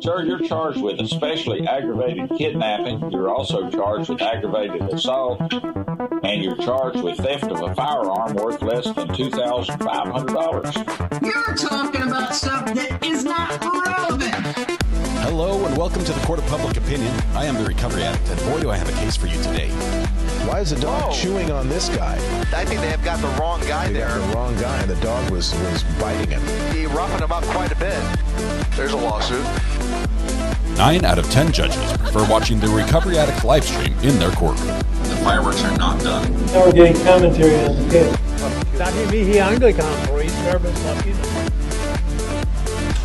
Sir, you're charged with especially aggravated kidnapping. You're also charged with aggravated assault, and you're charged with theft of a firearm worth less than $2,500. You're talking about stuff that is not relevant. Hello and welcome to the Court of Public Opinion. I am the recovery addict, and boy, do I have a case for you today. Why is the dog chewing on this guy? I think they have got the wrong guy there. Got the wrong guy, and the dog was biting him. He roughened him up quite a bit. There's a lawsuit. 9 out of 10 judges prefer watching the Recovery Addict live stream in their courtroom. The fireworks are not done. Now we're getting commentary on the case. Dati mihi Anglican police service lucky.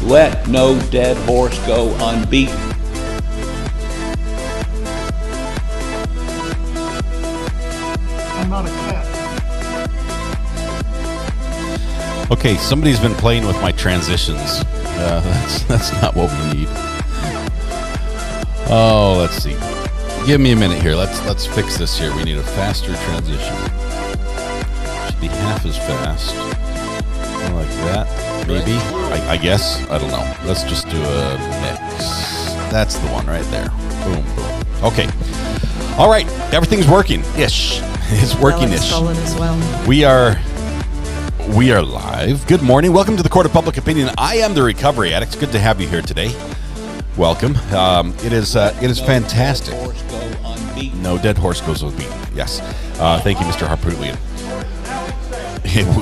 Let no dead horse go unbeaten. I'm not a cat. Okay, somebody's been playing with my transitions. That's not what we need. Oh, let's see. Give me a minute here. Let's fix this here. We need a faster transition. Should be half as fast. Like that, maybe. I guess. I don't know. Let's just do a mix. That's the one right there. Boom, boom. Okay. All right. Everything's working. Ish. It's working-ish. Well. We are live. Good morning. Welcome to the Court of Public Opinion. I am the Recovery Addict. Good to have you here today. Welcome. It is fantastic. No dead horse goes unbeaten. Yes. Thank you, Mr. Harpootlian.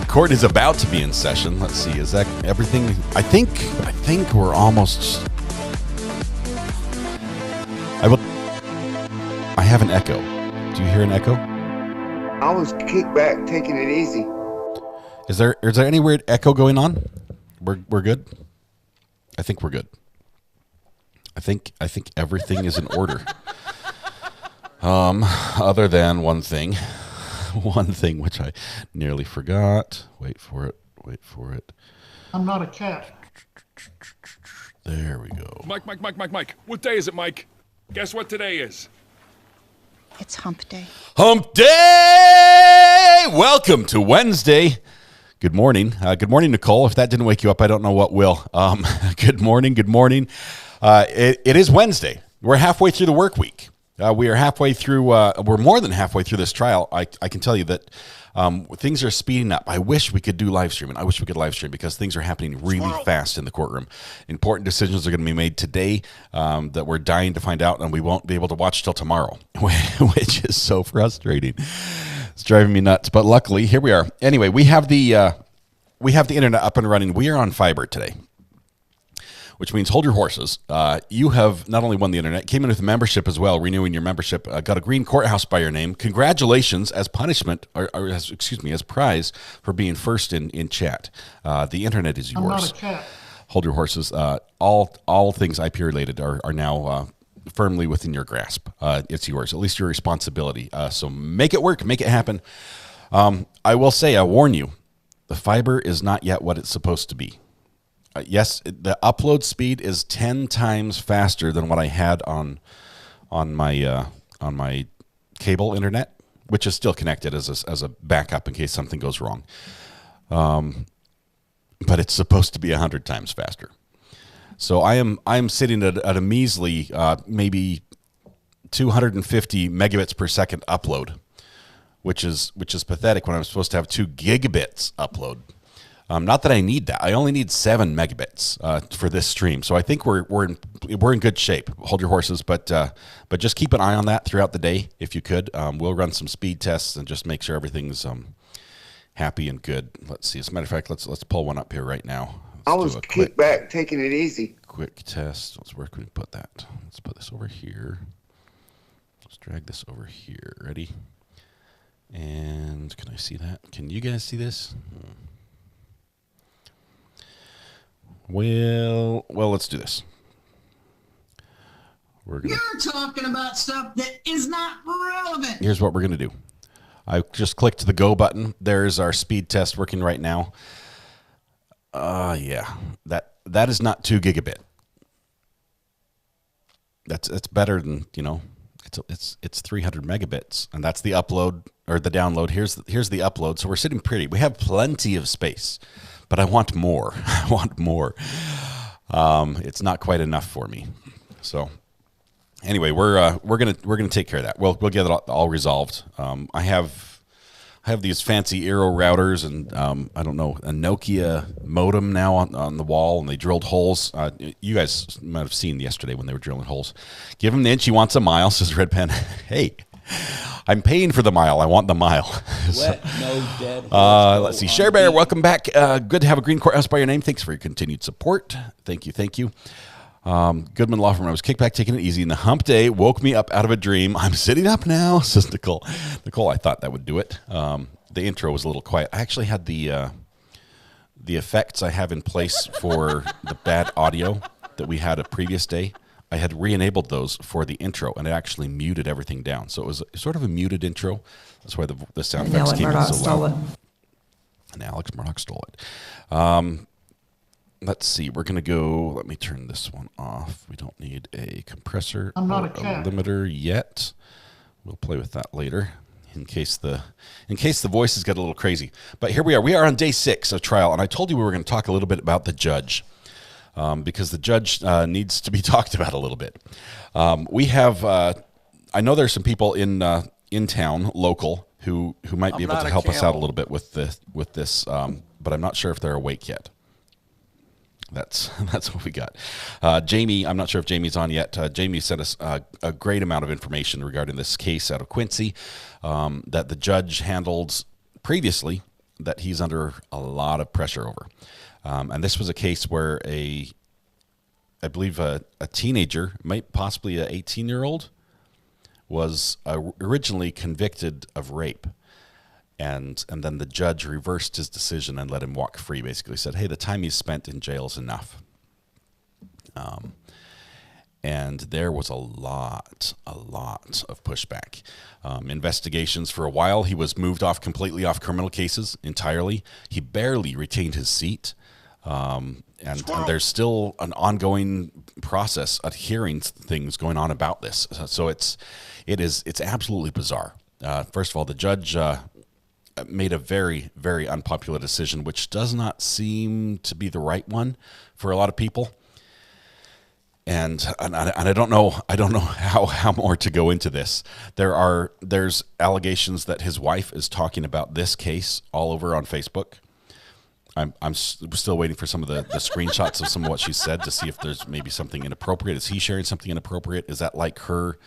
Court is about to be in session. Let's see. Is that everything? I think we're almost. I have an echo. Do you hear an echo? I was kicked back, taking it easy. Is there any weird echo going on? We're good. I think we're good. I think everything is in order. Other than one thing which I nearly forgot. Wait for it. I'm not a cat. There we go. Mike. What day is it, Mike? Guess what today is? It's hump day. Hump day! Welcome to Wednesday. Good morning. Good morning, Nicole. If that didn't wake you up, I don't know what will. Good morning. It is Wednesday. We're halfway through the work week. We are halfway through. We're more than halfway through this trial. I can tell you that things are speeding up. I wish we could do live streaming. I wish we could live stream because things are happening really fast in the courtroom. Important decisions are going to be made today that we're dying to find out, and we won't be able to watch till tomorrow, which is so frustrating. It's driving me nuts. But luckily, here we are. Anyway, we have the internet up and running. We are on fiber today, which means hold your horses. You have not only won the internet, came in with a membership as well, renewing your membership, got a green courthouse by your name. Congratulations as punishment, as prize for being first in chat. The internet is yours. I'm not a cat. Hold your horses. All things IP related are now firmly within your grasp. It's yours, at least your responsibility. So make it work, make it happen. I will say, I warn you, the fiber is not yet what it's supposed to be. Yes, the upload speed is 10 times faster than what I had on my cable internet, which is still connected as a backup in case something goes wrong. But it's supposed to be 100 times faster. So I am sitting at a measly maybe 250 megabits per second upload, which is pathetic when I'm supposed to have 2 gigabits upload. Not that I need that. I only need 7 megabits for this stream. So I think we're in good shape. Hold your horses, but just keep an eye on that throughout the day if you could. We'll run some speed tests and just make sure everything's happy and good. Let's see. As a matter of fact, let's pull one up here right now. I was kicked back, taking it easy. Quick test. Where can we put that? Let's put this over here. Let's drag this over here. Ready? And can I see that? Can you guys see this? Well, let's do this. You're talking about stuff that is not relevant. Here's what we're going to do. I just clicked the go button. There's our speed test working right now. Yeah, that is not 2 gigabit. That's better than, it's 300 megabits, and that's the upload or the download. Here's the upload. So we're sitting pretty. We have plenty of space, but I want more. I want more. It's not quite enough for me. So anyway, we're gonna take care of that. We'll get it all resolved. I have these fancy Aero routers and I don't know, a Nokia modem now on the wall, and they drilled holes. You guys might have seen yesterday when they were drilling holes. Give him the inch, he wants a mile, says Red Pen. Hey, I'm paying for the mile. I want the mile. Let's see. Share Bear, welcome back. Good to have a green courthouse by your name. Thanks for your continued support. Thank you. Goodman Law Firm. I was kicked back, taking it easy, and the hump day woke me up out of a dream. I'm sitting up now, says Nicole. Nicole, I thought that would do it. The intro was a little quiet. I actually had the effects I have in place for the bad audio that we had a previous day. I had re-enabled those for the intro, and it actually muted everything down. So it was sort of a muted intro. That's why the sound effects came in so loud. And Alex Murdoch stole it. Let's see. We're going to go. Let me turn this one off. We don't need a compressor or a limiter yet. We'll play with that later in case the voices get a little crazy. But here we are. We are on day 6 of trial, and I told you we were going to talk a little bit about the judge. Because the judge needs to be talked about a little bit. We have, I know there's some people in town, local, who might be able to help us out a little bit with this, but I'm not sure if they're awake yet. That's what we got. Jamie, I'm not sure if Jamie's on yet. Jamie sent us a great amount of information regarding this case out of Quincy that the judge handled previously, that he's under a lot of pressure over. And this was a case where I believe a teenager, possibly an 18-year-old, was originally convicted of rape. And then the judge reversed his decision and let him walk free, basically said, hey, the time he's spent in jail is enough. And there was a lot of pushback. Investigations for a while. He was moved completely off criminal cases entirely. He barely retained his seat. And there's still an ongoing process of hearing things going on about this. So it's absolutely bizarre. First of all, the judge made a very, very unpopular decision, which does not seem to be the right one for a lot of people. And I don't know how more to go into this. There's allegations that his wife is talking about this case all over on Facebook. I'm still waiting for some of the screenshots of some of what she said to see if there's maybe something inappropriate. Is he sharing something inappropriate? Is that like her,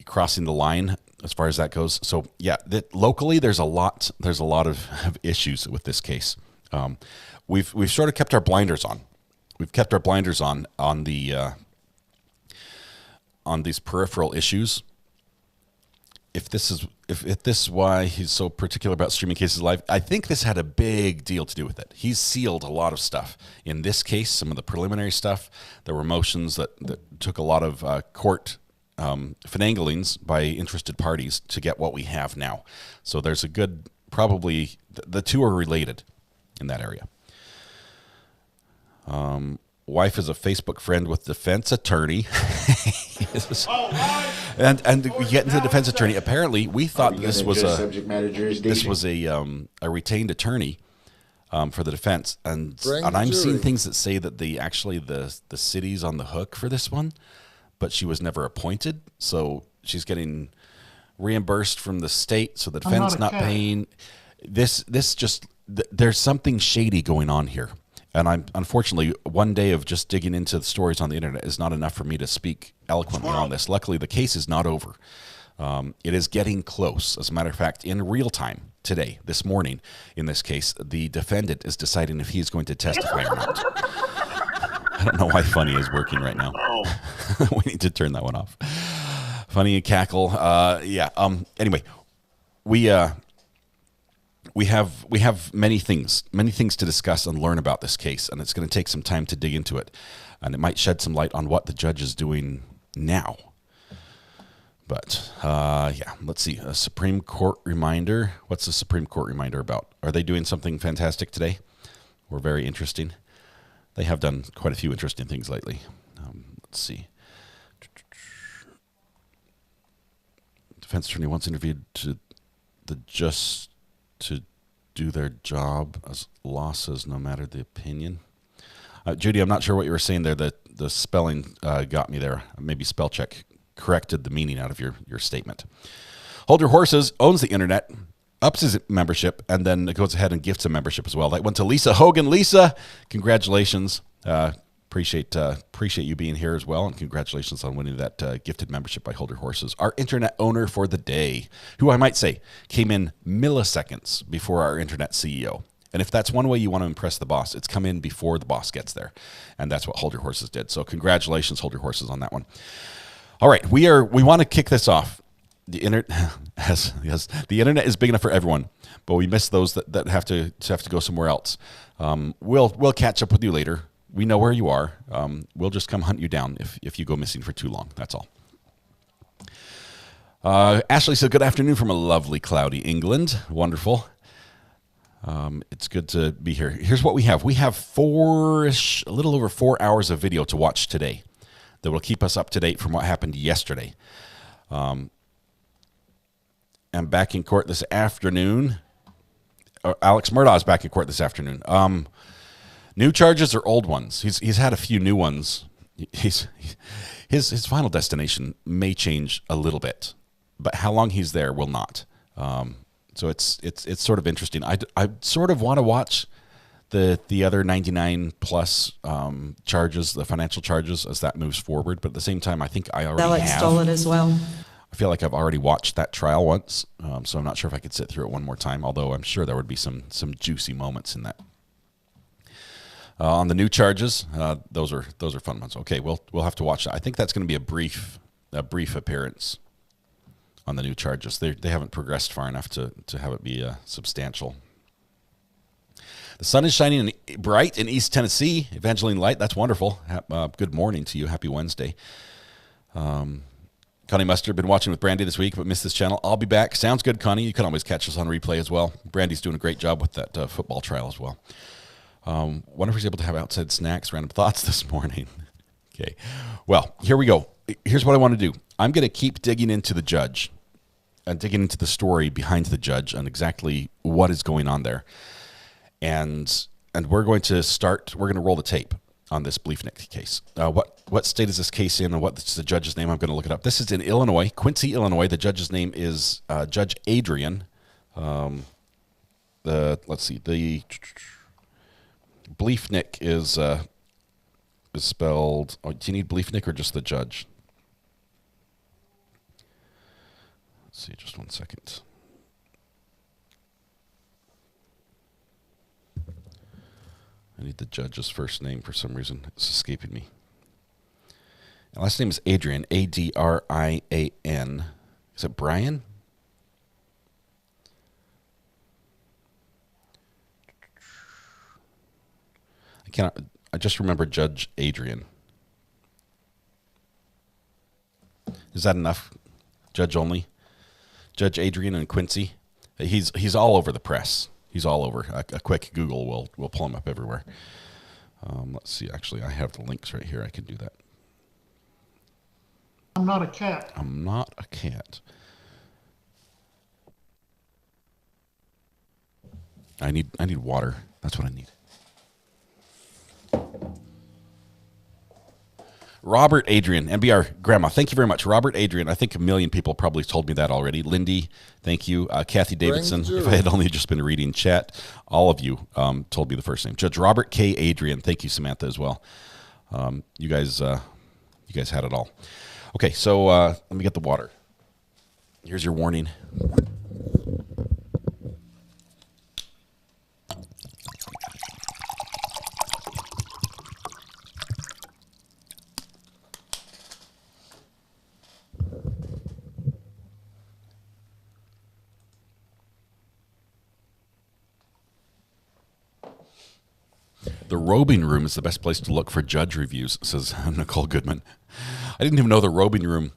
crossing the line as far as that goes? So yeah, locally there's a lot of issues with this case. We've sort of kept our blinders on. We've kept our blinders on these peripheral issues. If this is why he's so particular about streaming cases live, I think this had a big deal to do with it. He's sealed a lot of stuff. In this case, some of the preliminary stuff, there were motions that took a lot of court finanglings by interested parties to get what we have now. So there's probably the two are related in that area. Wife is a Facebook friend with defense attorney. And we get into the defense attorney. Apparently, we thought this was a retained attorney for the defense, and I'm seeing things that say that the city's on the hook for this one, but she was never appointed, so she's getting reimbursed from the state, so the defense not paying. There's something shady going on here. And unfortunately, one day of just digging into the stories on the internet is not enough for me to speak eloquently on this. Luckily, the case is not over. It is getting close. As a matter of fact, in real time today, this morning, in this case, the defendant is deciding if he is going to testify or not. I don't know why Funny is working right now. We need to turn that one off. Funny and cackle. Anyway, we have many things to discuss and learn about this case, and it's going to take some time to dig into it, and it might shed some light on what the judge is doing now. But let's see. A Supreme Court reminder. What's the Supreme Court reminder about? Are they doing something fantastic today? Or very interesting? They have done quite a few interesting things lately. Let's see. Defense attorney once interviewed to do their job as law says, no matter the opinion. Judy, I'm not sure what you were saying there. The spelling got me there. Maybe spell check corrected the meaning out of your statement. Hold Your Horses owns the internet, ups his membership, and then goes ahead and gifts a membership as well. That went to Lisa Hogan. Lisa, congratulations. Appreciate you being here as well, and congratulations on winning that gifted membership by Hold Your Horses. Our internet owner for the day, who I might say came in milliseconds before our internet CEO. And if that's one way you want to impress the boss, it's come in before the boss gets there. And that's what Hold Your Horses did. So congratulations, Hold Your Horses, on that one. All right, we want to kick this off. The internet the internet is big enough for everyone, but we miss those that have to go somewhere else. We'll catch up with you later. We know where you are. We'll just come hunt you down if you go missing for too long. That's all. Ashley said, good afternoon from a lovely cloudy England. Wonderful. It's good to be here. Here's what we have. We have a little over 4 hours of video to watch today that will keep us up to date from what happened yesterday. I'm back in court this afternoon. Alex Murdaugh is back in court this afternoon. New charges or old ones? He's had a few new ones. His final destination may change a little bit, but how long he's there will not. So it's sort of interesting. I sort of want to watch the other 99 plus charges, the financial charges, as that moves forward. But at the same time, I think I already have. stole it as well. I feel like I've already watched that trial once, so I'm not sure if I could sit through it one more time, although I'm sure there would be some juicy moments in that. On the new charges, those are fun ones. Okay, we'll have to watch that. I think that's going to be a brief appearance on the new charges. They haven't progressed far enough to have it be substantial. The sun is shining bright in East Tennessee. Evangeline Light, that's wonderful. Good morning to you. Happy Wednesday. Connie Mustard, been watching with Brandy this week, but missed this channel. I'll be back. Sounds good, Connie. You can always catch us on replay as well. Brandy's doing a great job with that football trial as well. Wonder if he's able to have outside snacks, random thoughts this morning. Okay. Well, here we go. Here's what I want to do. I'm going to keep digging into the judge and digging into the story behind the judge and exactly what is going on there. And we're going to roll the tape on this Bliefnick case. What state is this case in, and what's the judge's name? I'm going to look it up. This is in Illinois, Quincy, Illinois. The judge's name is Judge Adrian. Let's see. The Bliefnick is spelled. Oh, do you need Bliefnick or just the judge? Let's see, just 1 second. I need the judge's first name for some reason. It's escaping me. Last name is Adrian, Adrian. Is it Brian? I just remember Judge Adrian. Is that enough? Judge only? Judge Adrian and Quincy? He's all over the press. He's all over. A quick Google will pull him up everywhere. Let's see. Actually, I have the links right here. I can do that. I'm not a cat. I'm not a cat. I need water. That's what I need. Robert Adrian, NBR Grandma, thank you very much. Robert Adrian, I think a million people probably told me that already. Lindy, thank you. Kathy Davidson, if I had only just been reading chat, all of you told me the first name. Judge Robert K. Adrian, thank you, Samantha, as well. You guys had it all. Okay, so let me get the water. Here's your warning. The robing room is the best place to look for judge reviews, says Nicole Goodman. I didn't even know the robing room.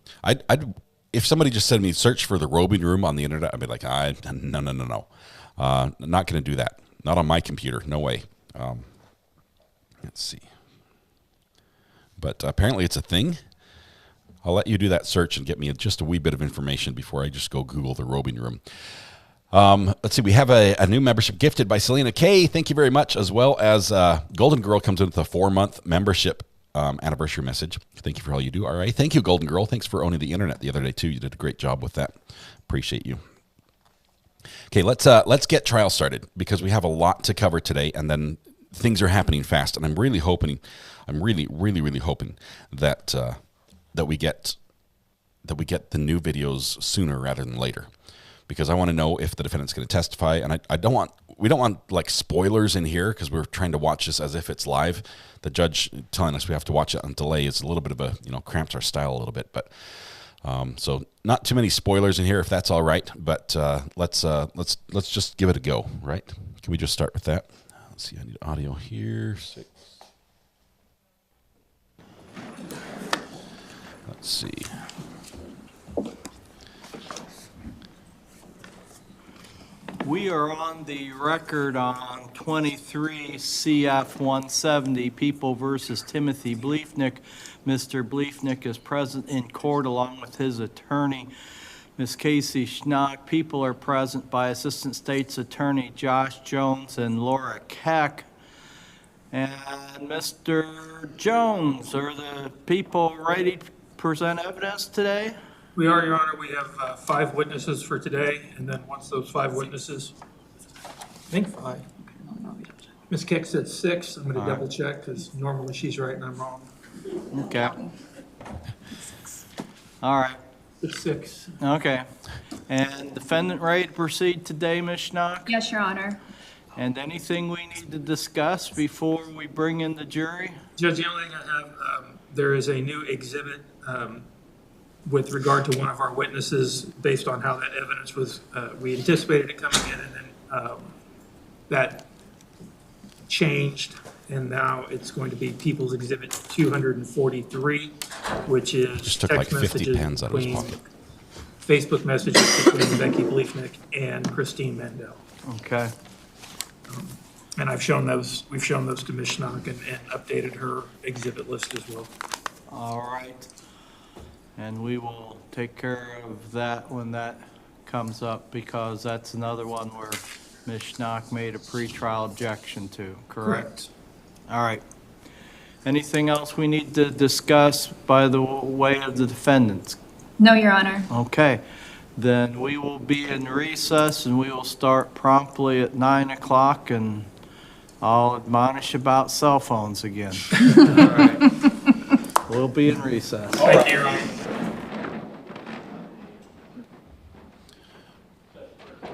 If somebody just said to me, search for the robing room on the internet, I'd be like, no. Not going to do that. Not on my computer. No way. Let's see. But apparently it's a thing. I'll let you do that search and get me just a wee bit of information before I just go Google the robing room. Let's see. We have a new membership gifted by Selena K. Thank you very much, as well as Golden Girl comes in with a 4-month membership anniversary message. Thank you for all you do. All right. Thank you, Golden Girl. Thanks for owning the internet the other day, too. You did a great job with that. Appreciate you. Okay, let's get trial started because we have a lot to cover today, and then things are happening fast. And I'm really hoping that that we get the new videos sooner rather than later, because I want to know if the defendant's going to testify, and we don't want like spoilers in here because we're trying to watch this as if it's live. The judge telling us we have to watch it on delay is a little bit of a cramps our style a little bit, but so not too many spoilers in here if that's all right. But let's just give it a go, right? Can we just start with that? Let's see. I need audio here. 6. Let's see. We are on the record on 23 CF 170, People versus Timothy Bliefnick. Mr. Bliefnick is present in court along with his attorney, Ms. Casey Schnock. People are present by Assistant State's Attorney Josh Jones and Laura Keck. And Mr. Jones, are the people ready to present evidence today? We are, Your Honor. We have 5 witnesses for today, and then once those 5 witnesses, I think 5. Ms. Keck said 6. I'm going to double check because normally she's right and I'm wrong. Okay. All right. It's 6. Okay. And defendant ready to proceed today, Ms. Schnock? Yes, Your Honor. And anything we need to discuss before we bring in the jury? Judge, the only thing I have, there is a new exhibit with regard to one of our witnesses based on how that evidence was, we anticipated it coming in, and then that changed, and now it's going to be People's Exhibit 243, which is Just took like 50 pens out of his pocket. Facebook messages between Becky Bliefnick and Christine Mendel. Okay. And we've shown those to Ms. Schnock and updated her exhibit list as well. All right. And we will take care of that when that comes up, because that's another one where Ms. Schnock made a pretrial objection to, correct? All right. Anything else we need to discuss by the way of the defendants? No, Your Honor. Okay. Then we will be in recess, and we will start promptly at 9 o'clock, and I'll admonish about cell phones again. All right. We'll be in recess. Thank you, Your Honor.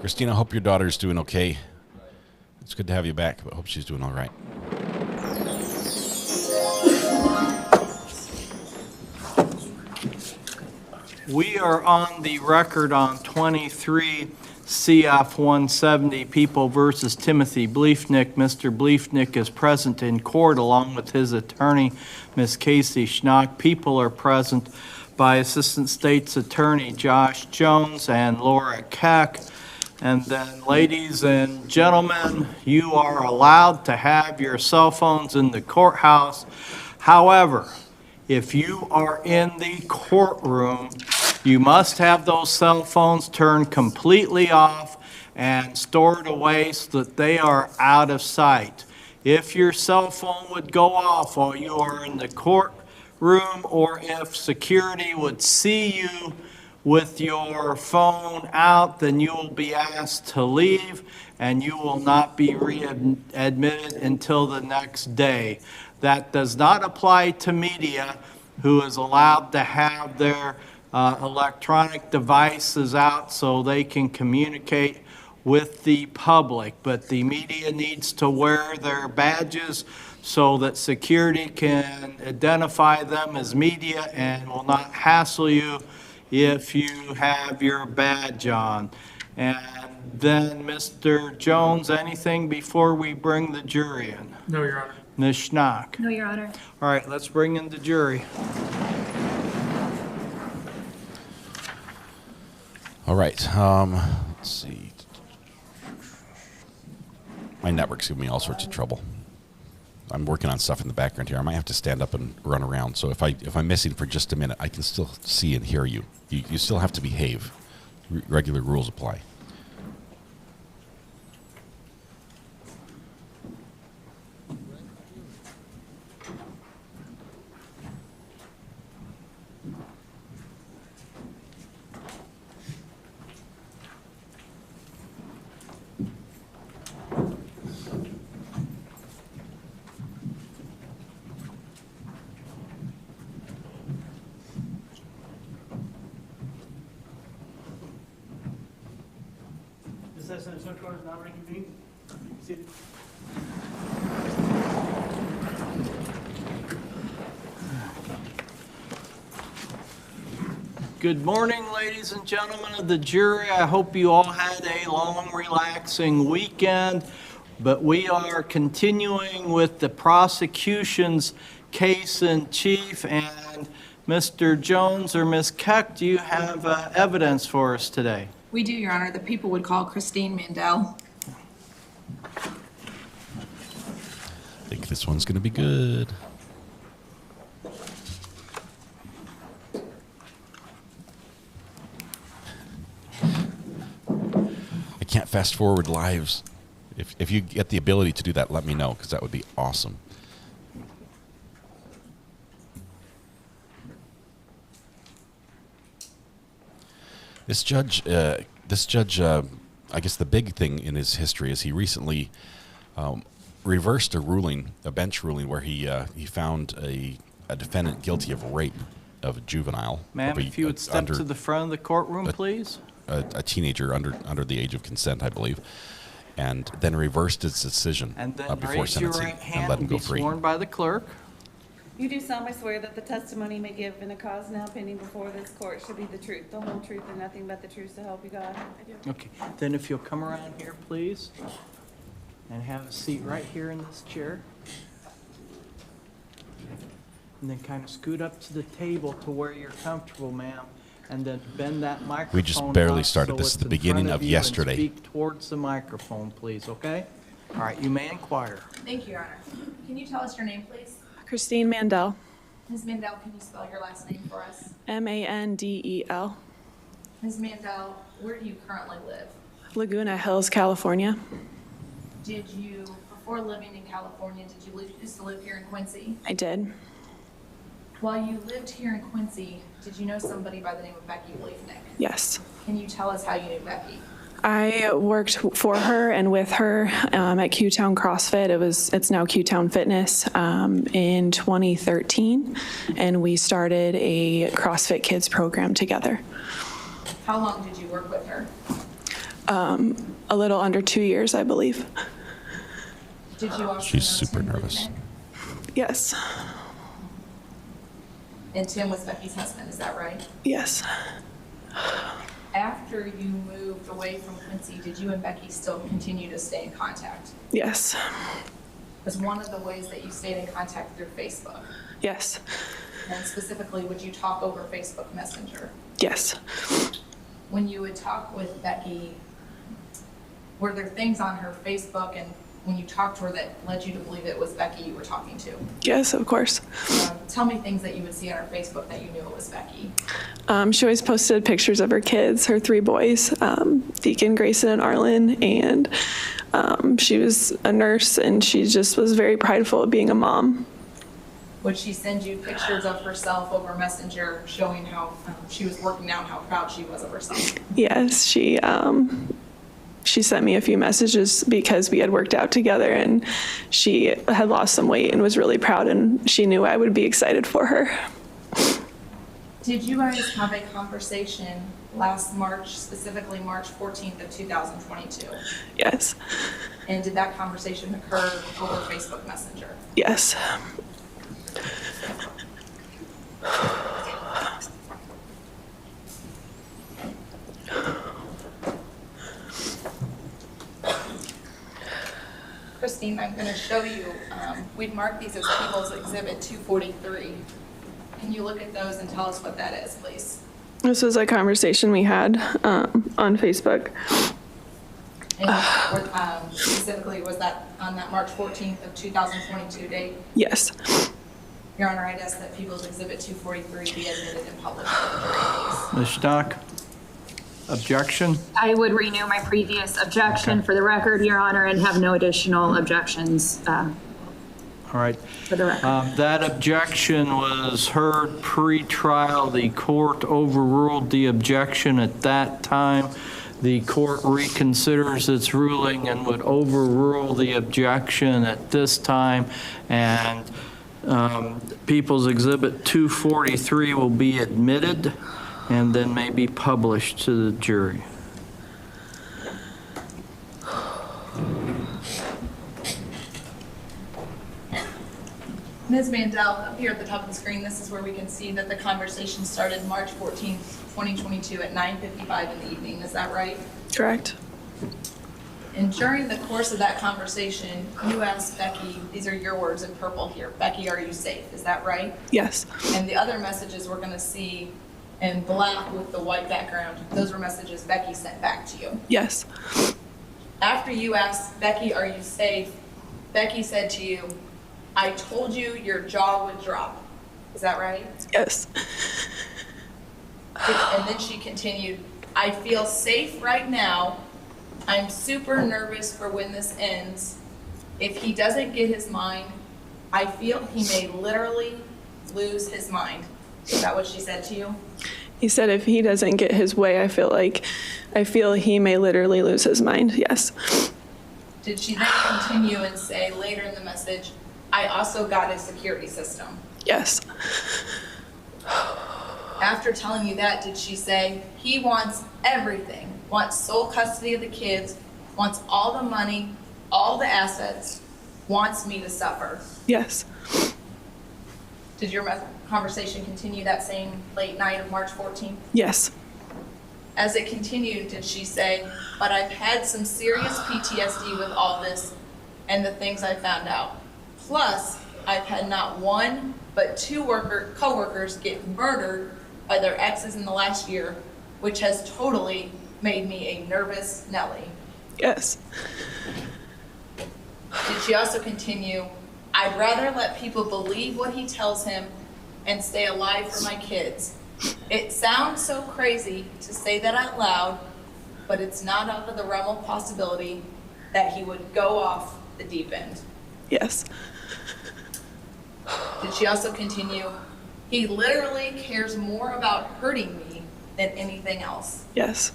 Christina, I hope your daughter's doing okay. It's good to have you back, but I hope she's doing all right. We are on the record on 23 CF 170, People versus Timothy Bliefnick. Mr. Bliefnick is present in court along with his attorney, Ms. Casey Schnock. People are present by Assistant State's Attorney Josh Jones and Laura Keck. And then, ladies and gentlemen, you are allowed to have your cell phones in the courthouse. However, if you are in the courtroom, you must have those cell phones turned completely off and stored away so that they are out of sight. If your cell phone would go off while you are in the courtroom, or if security would see you with your phone out, then you will be asked to leave and you will not be readmitted until the next day. That does not apply to media, who is allowed to have their electronic devices out so they can communicate with the public. But the media needs to wear their badges so that security can identify them as media and will not hassle you if you have your badge on. And then, Mr. Jones, anything before we bring the jury in? No, Your Honor. Ms. Schnock? No, Your Honor. All right, let's bring in the jury. All right. Let's see. My network's giving me all sorts of trouble. I'm working on stuff in the background here. I might have to stand up and run around. So if I'm missing for just a minute, I can still see and hear you. You still have to behave. Regular rules apply. Recess and search warrant is now reconvened. You can see it. Good morning, ladies and gentlemen of the jury. I hope you all had a long, relaxing weekend, but we are continuing with the prosecution's case in chief. And Mr. Jones or Ms. Keck, do you have evidence for us today? We do, Your Honor. The people would call Christine Mandel. I think this one's going to be good. I can't fast forward lives. If you get the ability to do that, let me know, because that would be awesome. This judge, I guess the big thing in his history is he recently reversed a bench ruling where he found a defendant guilty of rape of a juvenile. Ma'am, if you would step to the front of the courtroom, please. A teenager under the age of consent, I believe, and then reversed his decision And then before raise your sentencing right hand and let him and go be free. sworn by the clerk. You do solemnly swear that the testimony you may give in a cause now pending before this court should be the truth, the whole truth, and nothing but the truth, so help you God. I do. Okay, then if you'll come around here, please, and have a seat right here in this chair. And then kind of scoot up to the table to where you're comfortable, ma'am, and then bend that microphone. We just barely up started. so This is it's the in beginning front of you and yesterday. Speak towards the microphone, please, okay? All right, you may inquire. Thank you, Your Honor. Can you tell us your name, please? Christine Mandel, Ms. Mandel, can you spell your last name for us? Mandel, Ms. Mandel, where do you currently live? Laguna Hills, California. Did you, before living in California, did you used to live here in Quincy? I did. While you lived here in Quincy, did you know somebody by the name of Rebecca Bliefnick? Yes. Can you tell us how you knew Becky? I worked for her and with her at Q-Town CrossFit. It's now Q-Town Fitness in 2013, and we started a CrossFit Kids program together. How long did you work with her? A little under 2 years, I believe. Did you also She's know super Tim nervous. Bliefnick? Yes. And Tim was Becky's husband, is that right? Yes. After you moved away from Quincy, did you and Becky still continue to stay in contact? Yes. Was one of the ways that you stayed in contact through Facebook? Yes. And specifically, would you talk over Facebook Messenger? Yes. When you would talk with Becky, were there things on her Facebook and when you talked to her that led you to believe it was Becky you were talking to? Yes, of course. Tell me things that you would see on her Facebook that you knew it was Becky. She always posted pictures of her kids, her 3 boys, Deacon, Grayson, and Arlen, and she was a nurse, and she just was very prideful of being a mom. Would she send you pictures of herself over Messenger showing how she was working out, how proud she was of herself? Yes, she sent me a few messages because we had worked out together, and she had lost some weight and was really proud, and she knew I would be excited for her. Did you guys have a conversation last March, specifically March 14th of 2022? Yes. And did that conversation occur over Facebook Messenger? Yes. Christine, I'm going to show you, we've marked these as People's Exhibit 243. Can you look at those and tell us what that is, please? This was a conversation we had on Facebook. And specifically, was that on that March 14th of 2022 date? Yes. Your Honor, I'd ask that People's Exhibit 243 be admitted and published for the jury, please. Ms. Stock? Objection? I would renew my previous objection for the record, Your Honor, and have no additional objections All right. for the record. That objection was heard pre-trial. The court overruled the objection at that time. The court reconsiders its ruling and would overrule the objection at this time. And People's Exhibit 243 will be admitted and then may be published to the jury. Ms. Mandel, up here at the top of the screen, this is where we can see that the conversation started March 14th, 2022 at 9:55 in the evening. Is that right? Correct. And during the course of that conversation, you asked Becky, these are your words in purple here, Becky, are you safe? Is that right? Yes. And the other messages we're going to see in black with the white background, those were messages Becky sent back to you. Yes. After you asked Becky, are you safe? Becky said to you, I told you your jaw would drop. Is that right? Yes. And then she continued, I feel safe right now. I'm super nervous for when this ends. If he doesn't get his mind, I feel he may literally lose his mind. Is that what she said to you? He said if he doesn't get his way, I feel he may literally lose his mind. Yes. Did she then continue and say later in the message, I also got a security system? Yes. After telling you that, did she say, he wants everything, wants sole custody of the kids, wants all the money, all the assets, wants me to suffer? Yes. Did your conversation continue that same late night of March 14th? Yes. As it continued, did she say, but I've had some serious PTSD with all this and the things I found out. Plus, I've had not one, but two co-workers get murdered by their exes in the last year, which has totally made me a nervous Nellie. Yes. Did she also continue, I'd rather let people believe what he tells him and stay alive for my kids. It sounds so crazy to say that out loud, but it's not out of the realm of possibility that he would go off the deep end. Yes. Did she also continue, he literally cares more about hurting me than anything else? Yes.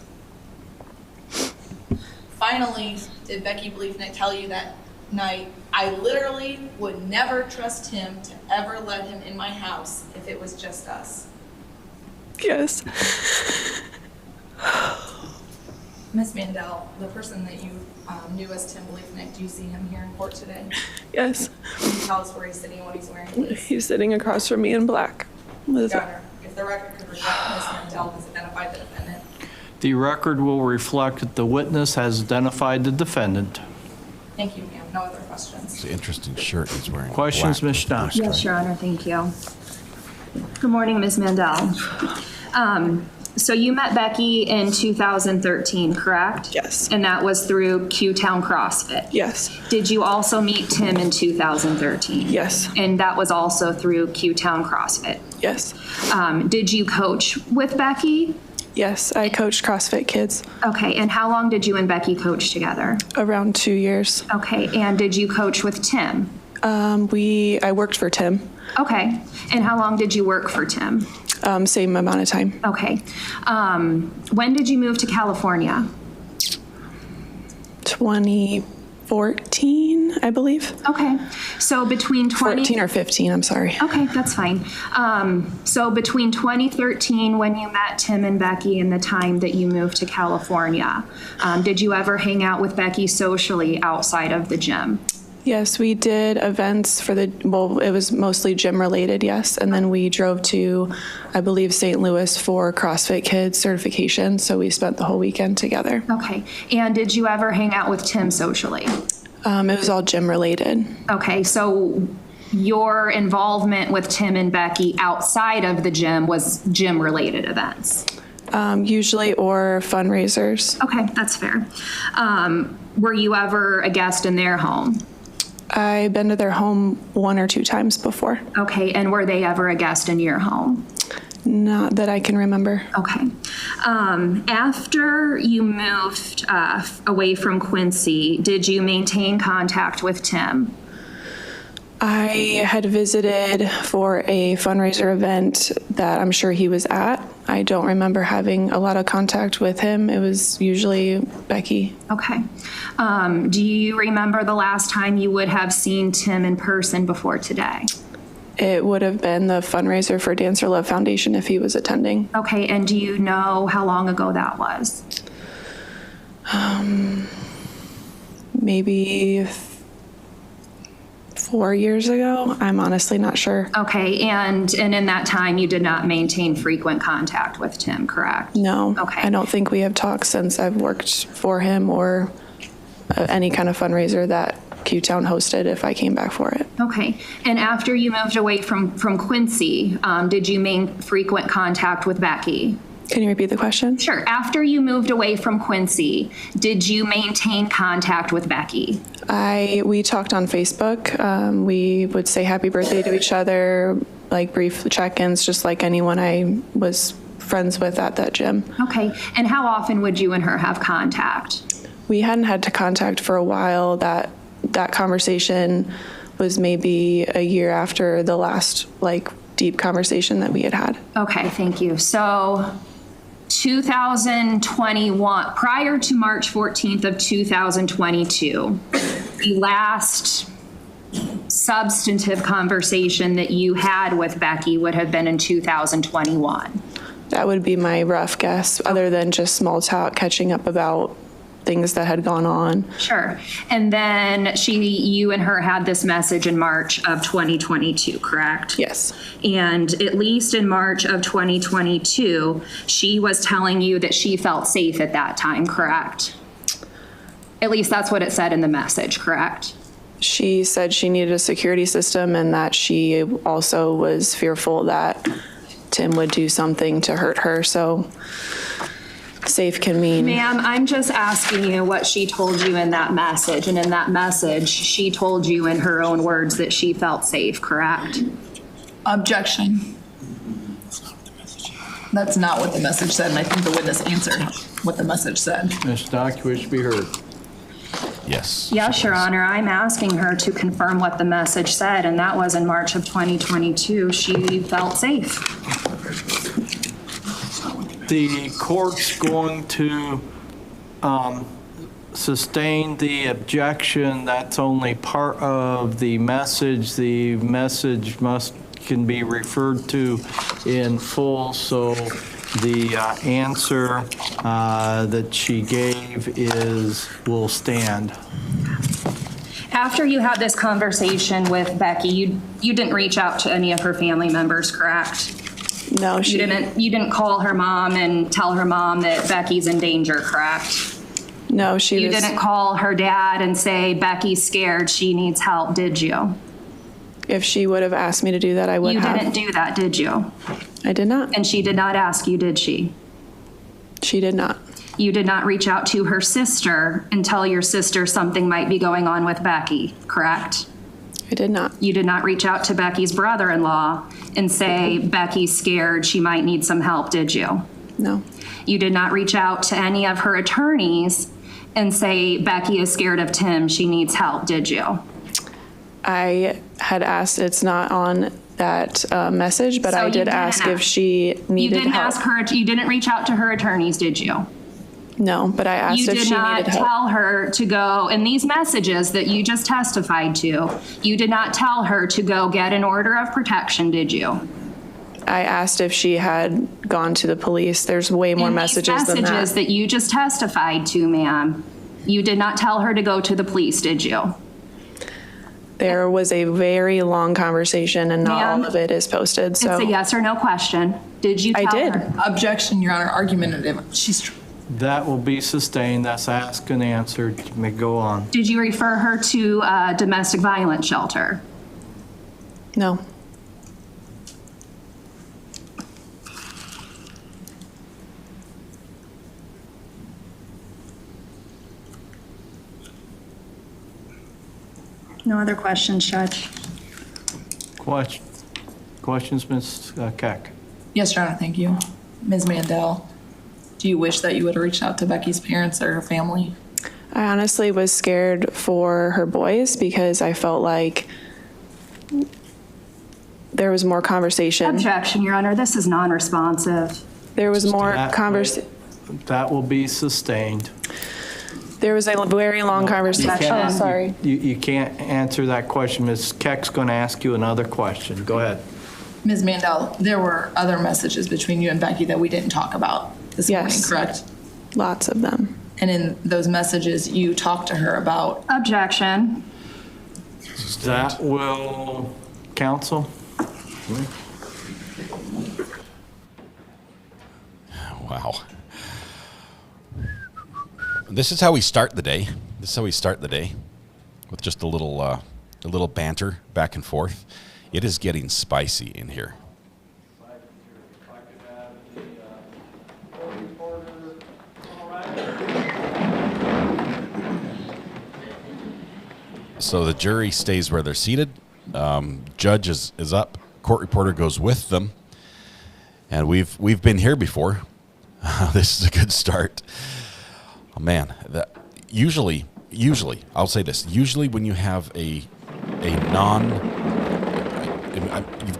Finally, did Becky Bliefnick tell you that night, I literally would never trust him to ever let him in my house if it was just us? Yes. Ms. Mandel, the person that you knew as Tim Bliefnick, do you see him here in court today? Yes. Can you tell us where he's sitting and what he's wearing, please? He's sitting across from me in black. Your Honor, if the record could reflect Ms. Mandel has identified the defendant. The record will reflect that the witness has identified the defendant. Thank you, ma'am. No other questions. It's an interesting shirt he's wearing. Questions, Black Ms. Schnapps? Yes, Your Honor, thank you. Good morning, Ms. Mandel. So you met Becky in 2013, correct? Yes. And that was through Q-Town CrossFit? Yes. Did you also meet Tim in 2013? Yes. And that was also through Q-Town CrossFit? Yes. Did you coach with Becky? Yes, I coached CrossFit kids. Okay, and how long did you and Becky coach together? Around 2 years. Okay, and did you coach with Tim? I worked for Tim. Okay, and how long did you work for Tim? Same amount of time. Okay. When did you move to California? 2014, I believe. Okay. So between 14 or 15, I'm sorry. Okay, that's fine. So between 2013, when you met Tim and Becky, and the time that you moved to California, did you ever hang out with Becky socially outside of the gym? Yes, we did events for it was mostly gym related, yes. And then we drove to, I believe, St. Louis for CrossFit Kids certification. So we spent the whole weekend together. Okay. And did you ever hang out with Tim socially? It was all gym related. Okay. So your involvement with Tim and Becky outside of the gym was gym related events? Usually, or fundraisers. Okay, that's fair. Were you ever a guest in their home? I've been to their home 1 or 2 times before. Okay, and were they ever a guest in your home? Not that I can remember. Okay. After you moved away from Quincy, did you maintain contact with Tim? I had visited for a fundraiser event that I'm sure he was at. I don't remember having a lot of contact with him. It was usually Becky. Okay. Do you remember the last time you would have seen Tim in person before today? It would have been the fundraiser for Dancer Love Foundation if he was attending. Okay, and do you know how long ago that was? Maybe 4 years ago. I'm honestly not sure. Okay, and in that time, you did not maintain frequent contact with Tim, correct? No. Okay. I don't think we have talked since I've worked for him or any kind of fundraiser that Q-Town hosted if I came back for it. Okay, and after you moved away from Quincy, did you maintain frequent contact with Becky? Can you repeat the question? Sure. After you moved away from Quincy, did you maintain contact with Becky? We talked on Facebook. We would say happy birthday to each other, like brief check-ins, just like anyone I was friends with at that gym. Okay, and how often would you and her have contact? We hadn't had to contact for a while. That conversation was maybe a year after the last deep conversation that we had had. Okay, thank you. So 2021, prior to March 14th of 2022, the last substantive conversation that you had with Becky would have been in 2021. That would be my rough guess, other than just small talk, catching up about things that had gone on. Sure. And then you and her had this message in March of 2022, correct? Yes. And at least in March of 2022, she was telling you that she felt safe at that time, correct? At least that's what it said in the message, correct? She said she needed a security system and that she also was fearful that Tim would do something to hurt her. So safe can mean... Ma'am, I'm just asking you what she told you in that message. And in that message, she told you in her own words that she felt safe, correct? Objection. That's not what the message said, and I think the witness answered what the message said. Ms. Stock, you wish to be heard. Yes. Yes, Your Honor. I'm asking her to confirm what the message said, and that was in March of 2022. She felt safe. The court's going to sustain the objection. That's only part of the message. The message can be referred to in full, so the answer that she gave will stand. After you had this conversation with Becky, you didn't reach out to any of her family members, correct? No, You didn't call her mom and tell her mom that Becky's in danger, correct? No, You didn't call her dad and say, Becky's scared, she needs help, did you? If she would have asked me to do that, I would have. You didn't do that, did you? I did not. And she did not ask you, did she? She did not. You did not reach out to her sister and tell your sister something might be going on with Becky, correct? I did not. You did not reach out to Becky's brother-in-law and say, Becky's scared, she might need some help, did you? No. You did not reach out to any of her attorneys and say, Becky is scared of Tim, she needs help, did you? I had asked, it's not on that message, but I did ask if she needed help. You didn't reach out to her attorneys, did you? No, but I asked if she needed help. You did not tell her to go, in these messages that you just testified to, you did not tell her to go get an order of protection, did you? I asked if she had gone to the police. There's way more messages than that. Messages that you just testified to, ma'am, you did not tell her to go to the police, did you? There was a very long conversation and not all of it is posted. So it's a yes or no question. Did you tell her? I did. Objection, Your Honor, argumentative. That will be sustained. That's asked and answered. You may go on. Did you refer her to a domestic violence shelter? No. No other questions, Judge. Questions, Ms. Keck? Yes, Your Honor, thank you. Ms. Mandel, do you wish that you would have reached out to Becky's parents or her family? I honestly was scared for her boys because I felt like there was more conversation. Objection, Your Honor. This is non-responsive. There was more conversation. That will be sustained. There was a very long conversation. Oh, sorry. You can't answer that question. Ms. Keck's going to ask you another question. Go ahead. Ms. Mandel, there were other messages between you and Becky that we didn't talk about this morning, correct? Lots of them. And in those messages, you talked to her about... Objection. That will counsel. Wow. This is how we start the day. With just a little banter back and forth. It is getting spicy in here. So the jury stays where they're seated. Judge is up. Court reporter goes with them. And we've been here before. This is a good start. Oh, man, usually I'll say this. Usually when you have a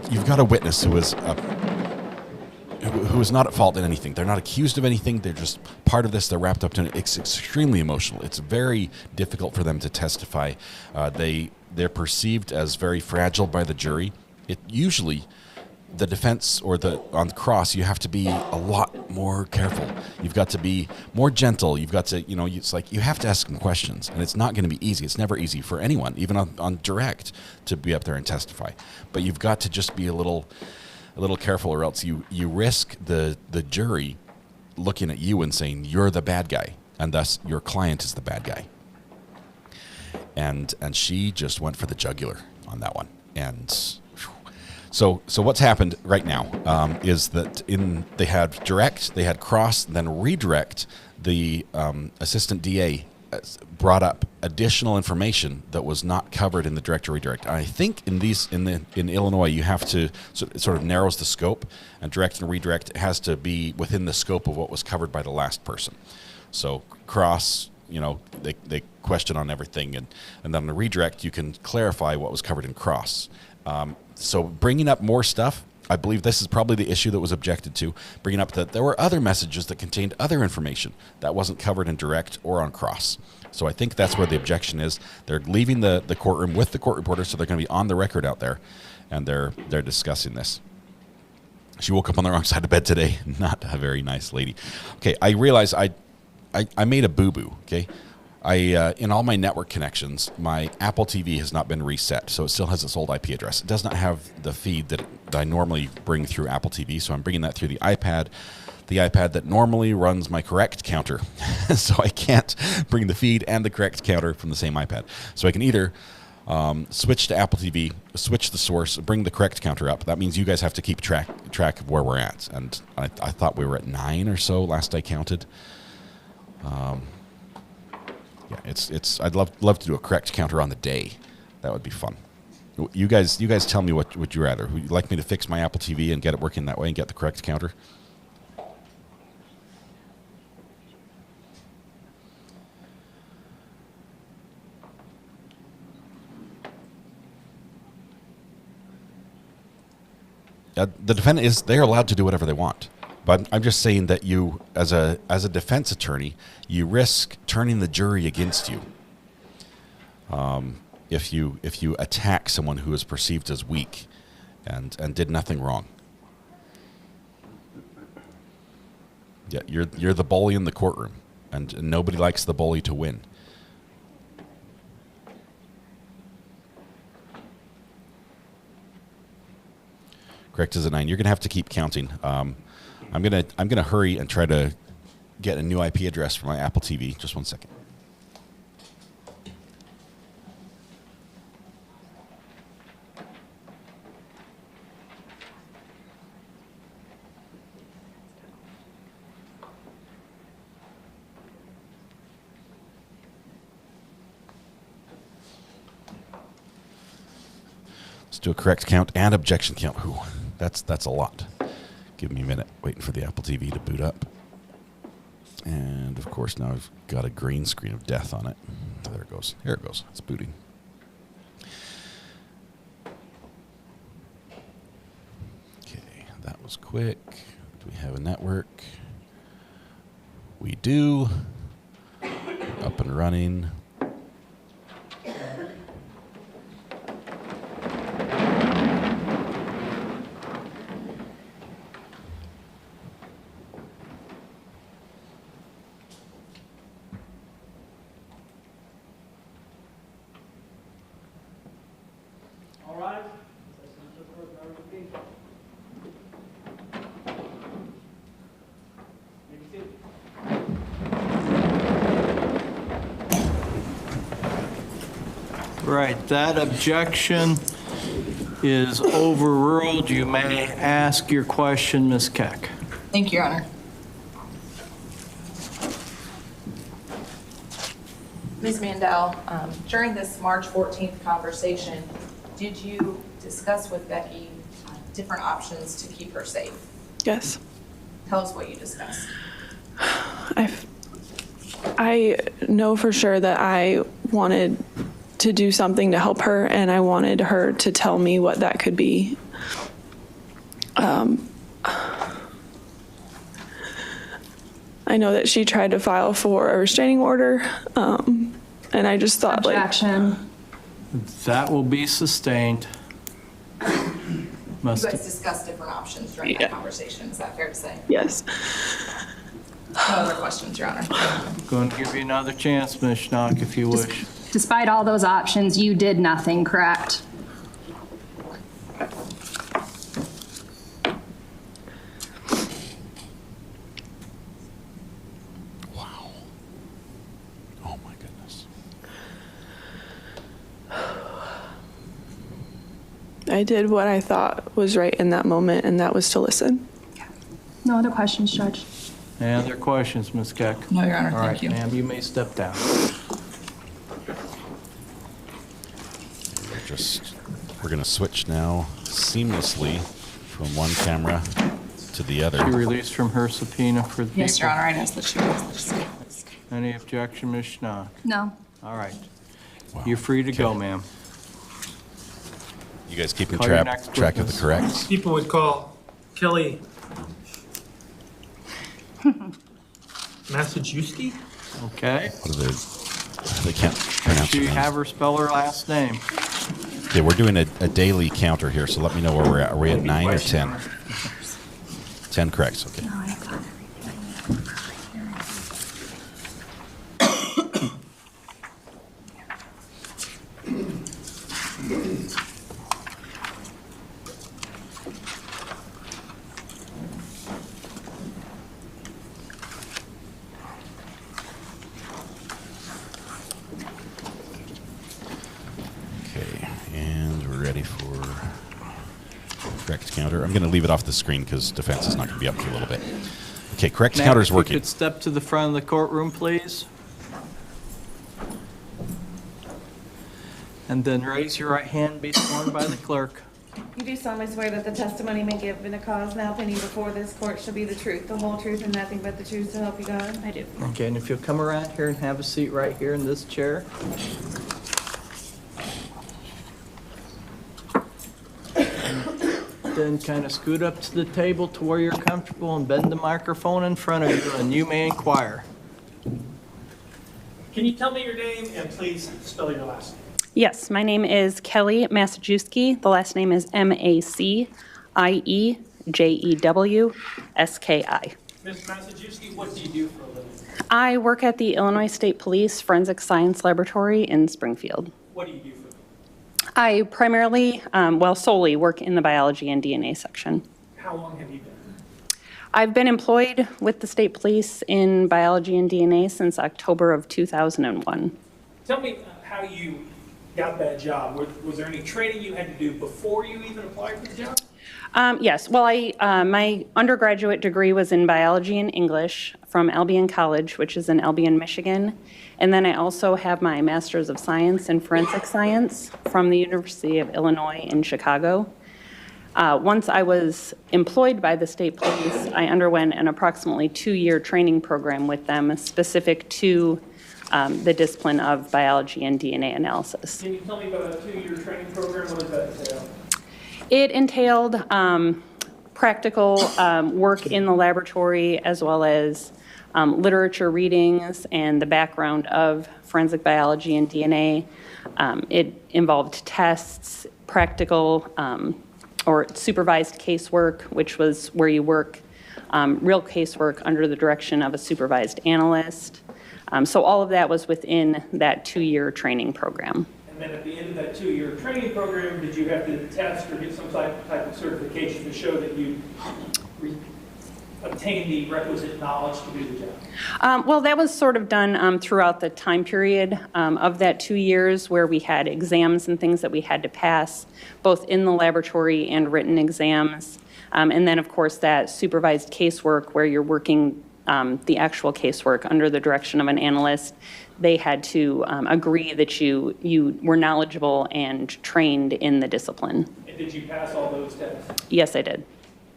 you've got a witness who is not at fault in anything. They're not accused of anything. They're just part of this. They're wrapped up in it. It's extremely emotional. It's very difficult for them to testify. They're perceived as very fragile by the jury. It usually, the defense or on the cross, you have to be a lot more careful. You've got to be more gentle. You've got to, it's like you have to ask them questions, and it's not going to be easy. It's never easy for anyone, even on direct, to be up there and testify. But you've got to just be a little careful, or else you risk the jury looking at you and saying you're the bad guy, and thus your client is the bad guy. And she just went for the jugular on that one. And so what's happened right now is that they had direct, they had cross, then redirect. The assistant DA brought up additional information that was not covered in the direct or redirect. I think in Illinois you have to it sort of narrows the scope, and direct and redirect has to be within the scope of what was covered by the last person. So cross, they question on everything, and then on the redirect you can clarify what was covered in cross. So bringing up more stuff, I believe this is probably the issue that was objected to, bringing up that there were other messages that contained other information that wasn't covered in direct or on cross. So I think that's where the objection is. They're leaving the courtroom with the court reporter, so they're going to be on the record out there, and they're discussing this. She woke up on the wrong side of bed today. Not a very nice lady. Okay, I realize I made a boo-boo, okay? In all my network connections, my Apple TV has not been reset, so it still has its old IP address. It does not have the feed that I normally bring through Apple TV, so I'm bringing that through the iPad that normally runs my correct counter. So I can't bring the feed and the correct counter from the same iPad. So I can either switch to Apple TV, switch the source, bring the correct counter up. That means you guys have to keep track of where we're at. And I thought we were at 9 or so last I counted. Yeah, it's. I'd love to do a correct counter on the day. That would be fun. You guys tell me what would you rather? Would you like me to fix my Apple TV and get it working that way and get the correct counter? The defendant they're allowed to do whatever they want. But I'm just saying that you, as a defense attorney, you risk turning the jury against you. If you attack someone who is perceived as weak and did nothing wrong. Yeah, you're the bully in the courtroom, and nobody likes the bully to win. Correct as a 9. You're gonna have to keep counting. I'm gonna hurry and try to get a new IP address for my Apple TV. Just one second. Let's do a correct count and objection count. Ooh, that's a lot. Give me a minute, waiting for the Apple TV to boot up. And, of course, now I've got a green screen of death on it. There it goes. Here it goes. It's booting. Okay, that was quick. Do we have a network? We do. Up and running. All right. Right, that objection is overruled. You may ask your question, Ms. Keck. Thank you, Your Honor. Ms. Mandel, during this March 14th conversation, did you discuss with Becky different options to keep her safe? Yes. Tell us what you discussed. I know for sure that I wanted to do something to help her, and I wanted her to tell me what that could be. I know that she tried to file for a restraining order, and I just thought, Objection. That will be sustained. You guys discussed different options during that conversation. Is that fair to say? Yes. No other questions, Your Honor. I'm going to give you another chance, Ms. Schnock, if you wish. Despite all those options, you did nothing, correct? Wow. Oh my goodness. I did what I thought was right in that moment, and that was to listen. No other questions, Judge? Any other questions, Ms. Keck? No, Your Honor, All thank right, you. ma'am, you may step down. We're going to switch now seamlessly from one camera to the other. She released from her subpoena for the people. Yes, Your Honor, I asked that she was. Any objection, Ms. Schnock? No. All right. You're free to go, ma'am. You guys keeping Call your track next of the witness. corrects? People would call Kelly Massachusetts. Okay. What are they can't pronounce Do her you name. have her spell her last name? Okay, we're doing a daily counter here, so let me know where we're at. Are we at 9 or 10? 10 corrects, okay. Correct counter. I'm going to leave it off the screen because defense is not going to be up for a little bit. Okay, correct counter is working. If you could step to the front of the courtroom, please. And then raise your right hand and be sworn by the clerk. You do solemnly swear that the testimony may give in a cause now pending before this court shall be the truth, the whole truth, and nothing but the truth, so help you God? I do. Okay, and if you'll come around here and have a seat right here in this chair. Then kind of scoot up to the table to where you're comfortable and bend the microphone in front of you, and you may inquire. Can you tell me your name and please spell your last name? Yes, my name is Kelly Massajuski. The last name is Maciejeweski. Ms. Massajuski, what do you do for a living? I work at the Illinois State Police Forensic Science Laboratory in Springfield. What do you do for a living? I primarily, solely work in the biology and DNA section. How long have you been? I've been employed with the state police in biology and DNA since October of 2001. Tell me how you got that job. Was there any training you had to do before you even applied for the job? Yes. Well, my undergraduate degree was in biology and English from Albion College, which is in Albion, Michigan. And then I also have my Master's of Science in Forensic Science from the University of Illinois in Chicago. Once I was employed by the state police, I underwent an approximately 2-year training program with them specific to the discipline of biology and DNA analysis. Can you tell me about a 2-year training program? What does that entail? It entailed practical work in the laboratory as well as literature readings and the background of forensic biology and DNA. It involved tests, practical or supervised casework, which was where you work real casework under the direction of a supervised analyst. So all of that was within that 2-year training program. And And then at the end of that 2-year training program, did you have to test or get some type of certification to show that you obtained the requisite knowledge to do the job? Well, that was sort of done throughout the time period of that 2 years, where we had exams and things that we had to pass, both in the laboratory and written exams. And then, of course, that supervised casework where you're working the actual casework under the direction of an analyst. They had to agree that you were knowledgeable and trained in the discipline. And did you pass all those tests? Yes, I did.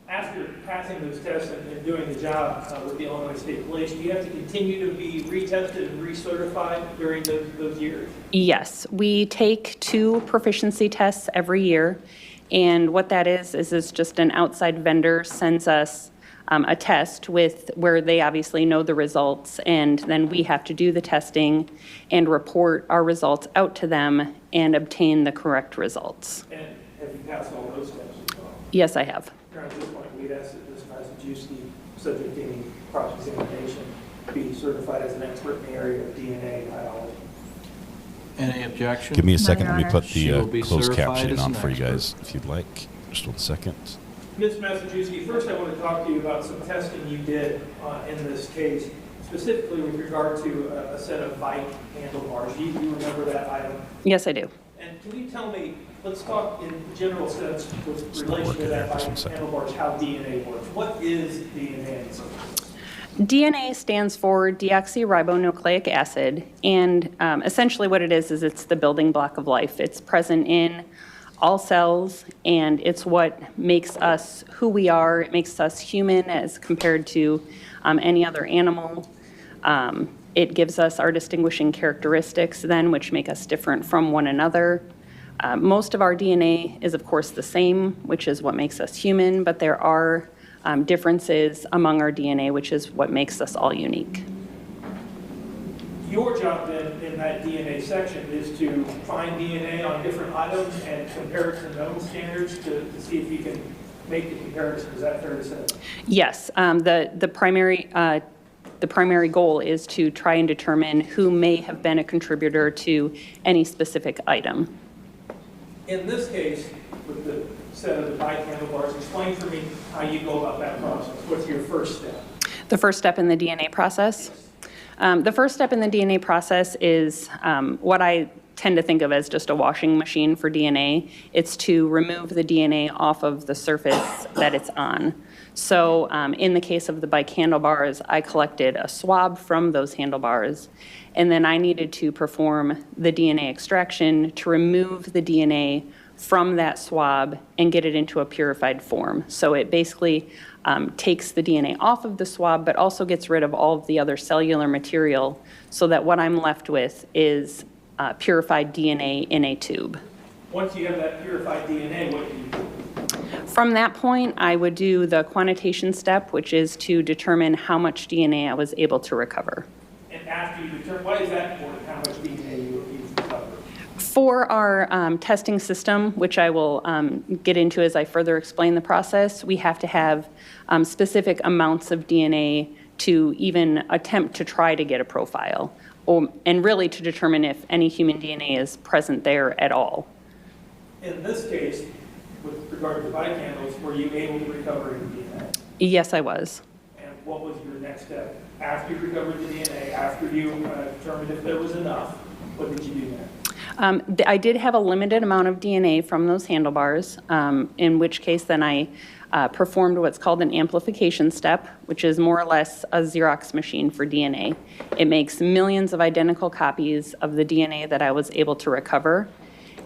After passing those tests and doing the job with the Illinois State Police, do you have to continue to be retested and recertified during those years? Yes, we take 2 proficiency tests every year. And what that is it's just an outside vendor sends us a test with where they obviously know the results, and then we have to do the testing and report our results out to them and obtain the correct results. And have you passed all those tests as well? Yes, I have. At this point, we'd ask that this Massachusetts subject to any cross-examination be certified as an expert in the area of DNA biology. Any objection? Give me a second. No, Let me Your put She will the be closed certified captioning as on an for you expert. guys, if you'd like. Just 1 second. Ms. Massachusetts, first I want to talk to you about some testing you did in this case, specifically with regard to a set of bike handlebars. Do you remember that item? Yes, I do. And can you tell me, let's talk in general sense with relation to that bike handlebars, how DNA works. What is DNA? DNA stands for deoxyribonucleic acid, and essentially what it is it's the building block of life. It's present in all cells, and it's what makes us who we are. It makes us human as compared to any other animal. It gives us our distinguishing characteristics then, which make us different from one another. Most of our DNA is, of course, the same, which is what makes us human, but there are differences among our DNA, which is what makes us all unique. Your job then in that DNA section is to find DNA on different items and compare it to known standards to see if you can make the comparison. Is that fair to say? Yes. The primary goal is to try and determine who may have been a contributor to any specific item. In this case, with the set of the bike handlebars, explain for me how you go about that process. What's your first step? The first step in the DNA process? The first step in the DNA process is what I tend to think of as just a washing machine for DNA. It's to remove the DNA off of the surface that it's on. So in the case of the bike handlebars, I collected a swab from those handlebars, and then I needed to perform the DNA extraction to remove the DNA from that swab and get it into a purified form. So it basically takes the DNA off of the swab, but also gets rid of all of the other cellular material, so that what I'm left with is purified DNA in a tube. Once you have that purified DNA, what do you do? From that point, I would do the quantitation step, which is to determine how much DNA I was able to recover. And after you determine, why is that important, how much DNA you've recovered? For our testing system, which I will get into as I further explain the process, we have to have specific amounts of DNA to even attempt to try to get a profile, and really to determine if any human DNA is present there at all. In this case, with regard to bike handles, were you able to recover any DNA? Yes, I was. And what was your next step? After you recovered the DNA, after you determined if there was enough, what did you do next? I did have a limited amount of DNA from those handlebars, in which case then I performed what's called an amplification step, which is more or less a Xerox machine for DNA. It makes millions of identical copies of the DNA that I was able to recover.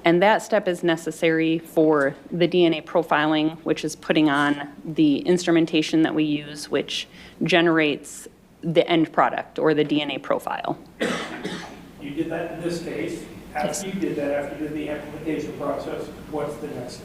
And that step is necessary for the DNA profiling, which is putting on the instrumentation that we use, which generates the end product or the DNA profile. You did that in this case. After you did that, after you did the amplification process, what's the next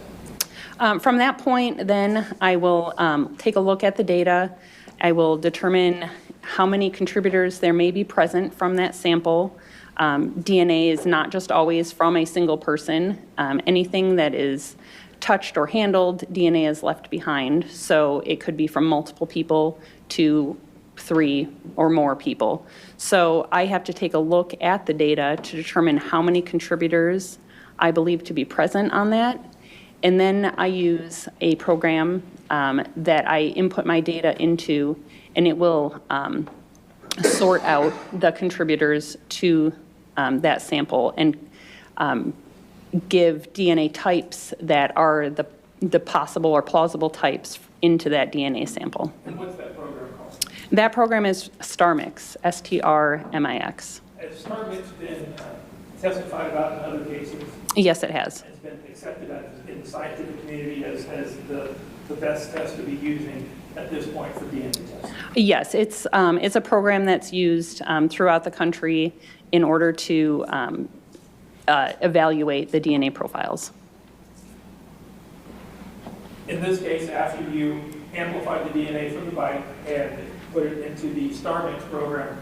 step? From that point, then I will take a look at the data. I will determine how many contributors there may be present from that sample. DNA is not just always from a single person. Anything that is touched or handled, DNA is left behind. So it could be from multiple people to 3 or more people. So I have to take a look at the data to determine how many contributors I believe to be present on that. And then I use a program that I input my data into, and it will sort out the contributors to that sample and give DNA types that are the possible or plausible types into that DNA sample. And what's that program called? That program is StarMix, STRMIX. Has StarMix been testified about in other cases? Yes, it has. It's been accepted in the scientific community as the best test to be using at this point for DNA testing? Yes, it's a program that's used throughout the country in order to evaluate the DNA profiles. In this case, after you amplified the DNA from the bike and put it into the StarMix program,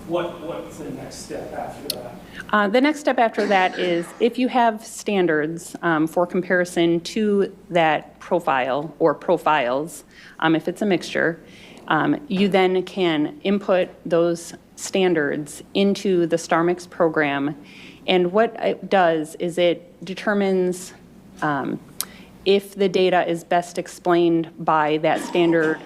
what's the next step after that? The next step after that is if you have standards for comparison to that profile or profiles, if it's a mixture, you then can input those standards into the StarMix program. And what it does is it determines if the data is best explained by that standard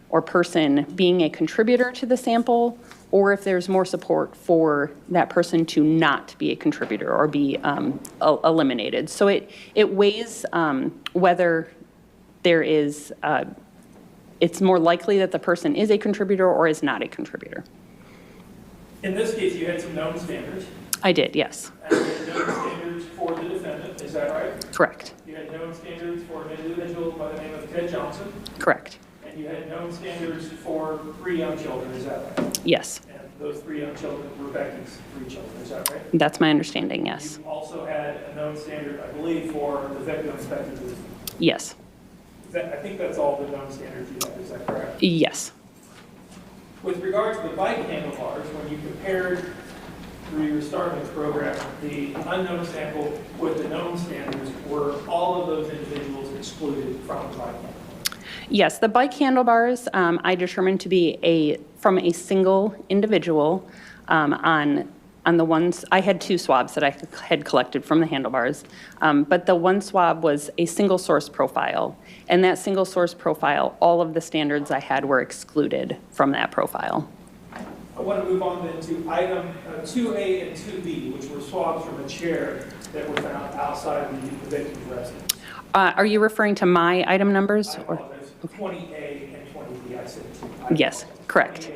or person being a contributor to the sample, or if there's more support for that person to not be a contributor or be eliminated. So it weighs whether there is, it's more likely that the person is a contributor or is not a contributor. In this case, you had some known standards. I did, yes. And you had known standards for the defendant, is that right? Correct. You had known standards for an individual by the name of Ted Johnson. Correct. And you had known standards for 3 young children, is that right? Yes. And those 3 young children were Becky's 3 children, is that right? That's my understanding, yes. You also had a known standard, I believe, for the victims, Becky Bliefnick. Yes. I think that's all the known standards you have, is that correct? Yes. With regard to the bike handlebars, when you compared through your StarMix program, the unknown sample with the known standards, were all of those individuals excluded from the bike handlebars? Yes, the bike handlebars I determined to be from a single individual on the ones, I had 2 swabs that I had collected from the handlebars, but the one swab was a single source profile, and that single source profile, all of the standards I had were excluded from that profile. I want to move on then to item 2A and 2B, which were swabs from a chair that were found outside the victim's residence. Are you referring to my item numbers? I apologize. 20A and 20B, I said 2. Yes, correct.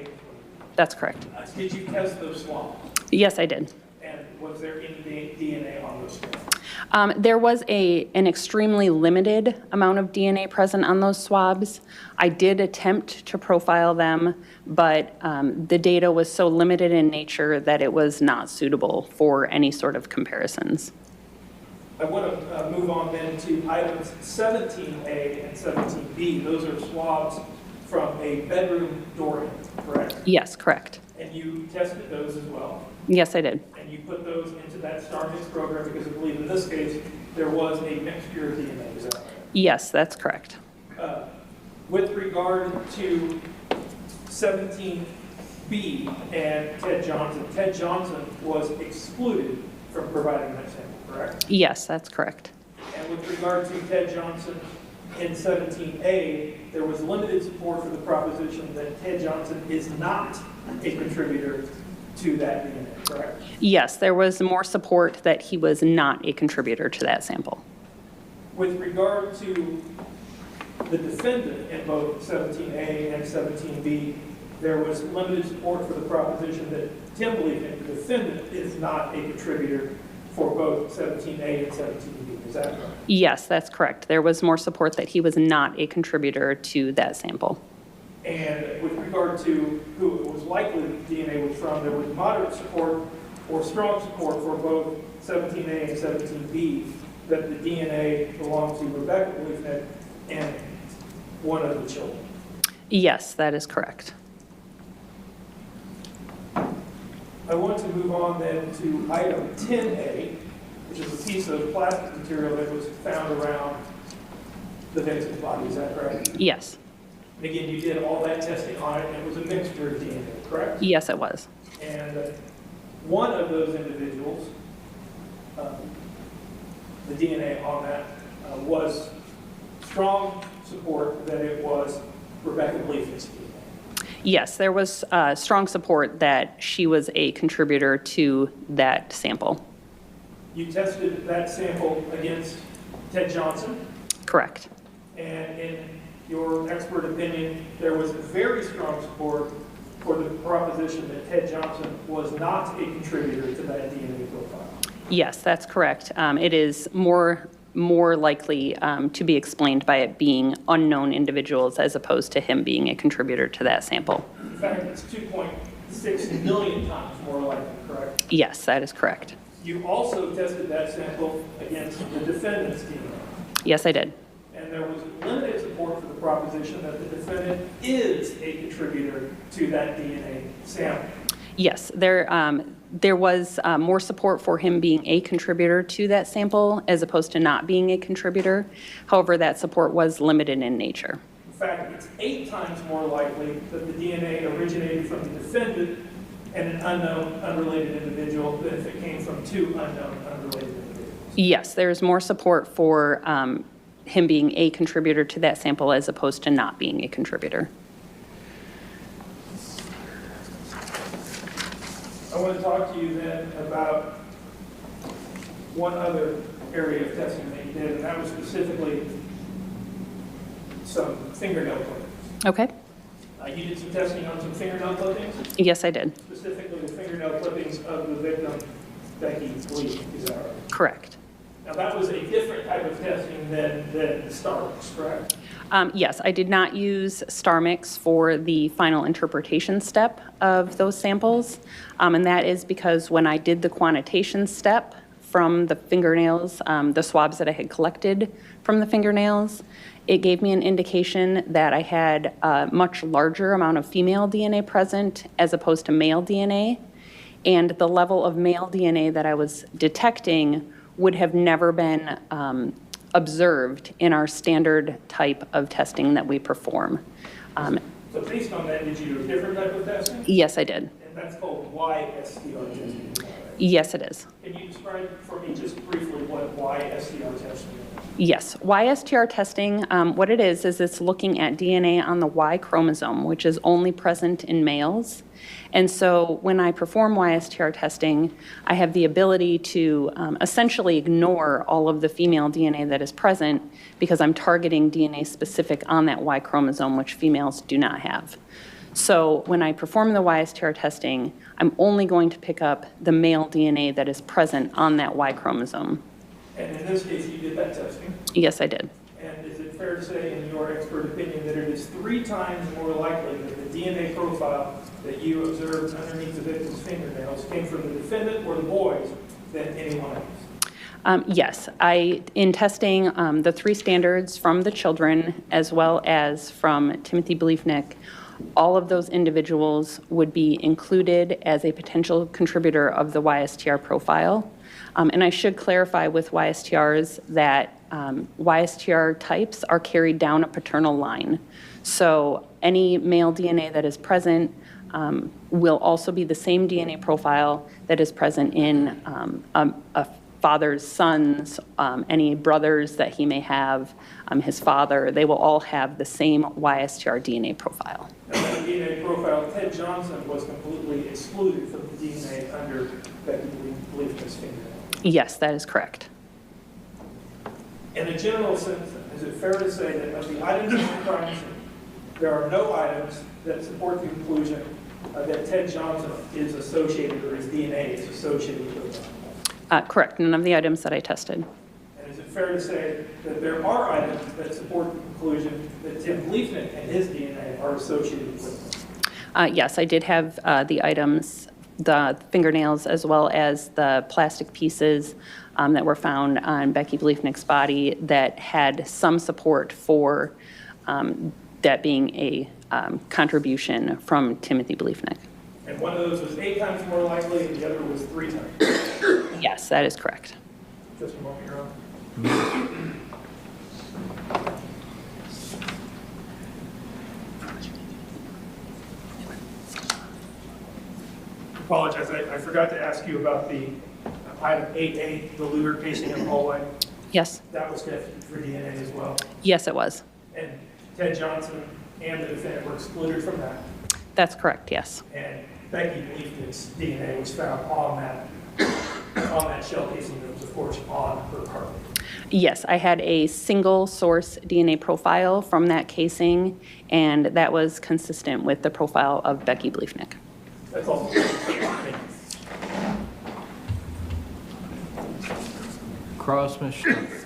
That's correct. Did you test those swabs? Yes, I did. And was there any DNA on those swabs? There was an extremely limited amount of DNA present on those swabs. I did attempt to profile them, but the data was so limited in nature that it was not suitable for any sort of comparisons. I want to move on then to items 17A and 17B. Those are swabs from a bedroom door, correct? Yes, correct. And you tested those as well? Yes, I did. And you put those into that StarMix program because I believe in this case there was a mixture of DNA, is that right? Yes, that's correct. With regard to 17B and Ted Johnson was excluded from providing that sample, correct? Yes, that's correct. And with regard to Ted Johnson in 17A, there was limited support for the proposition that Ted Johnson is not a contributor to that DNA, correct? Yes, there was more support that he was not a contributor to that sample. With regard to the defendant in both 17A and 17B, there was limited support for the proposition that Tim Bliefnick, the defendant, is not a contributor for both 17A and 17B. Is that correct? Yes, that's correct. There was more support that he was not a contributor to that sample. And with regard to who it was likely the DNA was from, there was moderate support or strong support for both 17A and 17B that the DNA belonged to Rebecca Bliefnick and one of the children. Yes, that is correct. I want to move on then to item 10A, which is a piece of plastic material that was found around the victim's body. Is that correct? Yes. And again, you did all that testing on it, and it was a mixture of DNA, correct? Yes, it was. And one of those individuals, the DNA on that was strong support that it was Rebecca Bliefnick's DNA. Yes, there was strong support that she was a contributor to that sample. You tested that sample against Ted Johnson. Correct. And in your expert opinion, there was very strong support for the proposition that Ted Johnson was not a contributor to that DNA profile. Yes, that's correct. It is more likely to be explained by it being unknown individuals as opposed to him being a contributor to that sample. In fact, it's 2.6 million times more likely, correct? Yes, that is correct. You also tested that sample against the defendant's DNA. Yes, I did. And there was limited support for the proposition that the defendant is a contributor to that DNA sample. Yes, there was more support for him being a contributor to that sample as opposed to not being a contributor. However, that support was limited in nature. In fact, it's 8 times more likely that the DNA originated from the defendant and an unknown, unrelated individual than if it came from 2 unknown, unrelated individuals. Yes, there's more support for him being a contributor to that sample as opposed to not being a contributor. I want to talk to you then about one other area of testing that you did, and that was specifically some fingernail clippings. Okay. You did some testing on some fingernail clippings? Yes, I did. Specifically the fingernail clippings of the victim, Becky Bliefnick, is that right? Correct. Now that was a different type of testing than the StarMix, correct? Yes, I did not use StarMix for the final interpretation step of those samples, and that is because when I did the quantitation step from the fingernails, the swabs that I had collected from the fingernails, it gave me an indication that I had a much larger amount of female DNA present as opposed to male DNA, and the level of male DNA that I was detecting would have never been observed in our standard type of testing that we perform. So based on that, did you do a different type of testing? Yes, I did. And that's called YSTR testing? Yes, it is. Can you describe for me just briefly what YSTR testing is? Yes, YSTR testing, what it is it's looking at DNA on the Y chromosome, which is only present in males. And so when I perform YSTR testing, I have the ability to essentially ignore all of the female DNA that is present because I'm targeting DNA specific on that Y chromosome, which females do not have. So when I perform the YSTR testing, I'm only going to pick up the male DNA that is present on that Y chromosome. And in this case, you did that testing? Yes, I did. And is it fair to say, in your expert opinion, that it is 3 times more likely that the DNA profile that you observed underneath the victim's fingernails came from the defendant or the boys than anyone else? Yes, in testing the 3 standards from the children as well as from Timothy Bliefnick, all of those individuals would be included as a potential contributor of the YSTR profile. And I should clarify with YSTRs that YSTR types are carried down a paternal line. So any male DNA that is present will also be the same DNA profile that is present in a father's sons, any brothers that he may have, his father. They will all have the same YSTR DNA profile. And that DNA profile, Ted Johnson was completely excluded from the DNA under Becky Bliefnick's fingernail. Yes, that is correct. In a general sense, is it fair to say that of the items in the crime scene, there are no items that support the conclusion that Ted Johnson is associated or his DNA is associated with them? Correct. None of the items that I tested. And is it fair to say that there are items that support the conclusion that Tim Bliefnick and his DNA are associated with them? Yes, I did have the items, the fingernails, as well as the plastic pieces that were found on Becky Bliefnick's body that had some support for that being a contribution from Timothy Bliefnick. And one of those was 8 times more likely, and the other was 3 times. Yes, that is correct. Just a moment, Your Honor. apologize, I forgot to ask you about the item 8A, the looter casing in the hallway. Yes. That was tested for DNA as well. Yes, it was. And Ted Johnson and the defendant were excluded from that. That's correct, yes. And Becky Bliefnick's DNA was found on that shell casing that was, of course, on her carpet. Yes, I had a single source DNA profile from that casing, and that was consistent with the profile of Becky Bliefnick. That's all. Cross, Ms. Schultz.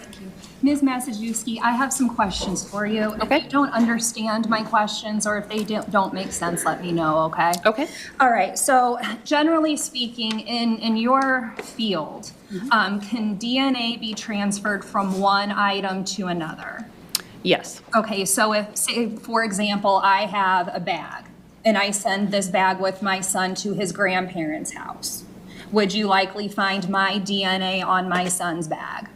Ms. Masajewski, I have some questions for you. Okay. If you don't understand my questions or if they don't make sense, let me know, okay? Okay. All right, so generally speaking, in your field, can DNA be transferred from one item to another? Yes. Okay, so if, say, for example, I have a bag and I send this bag with my son to his grandparents' house, would you likely find my DNA on my son's bag?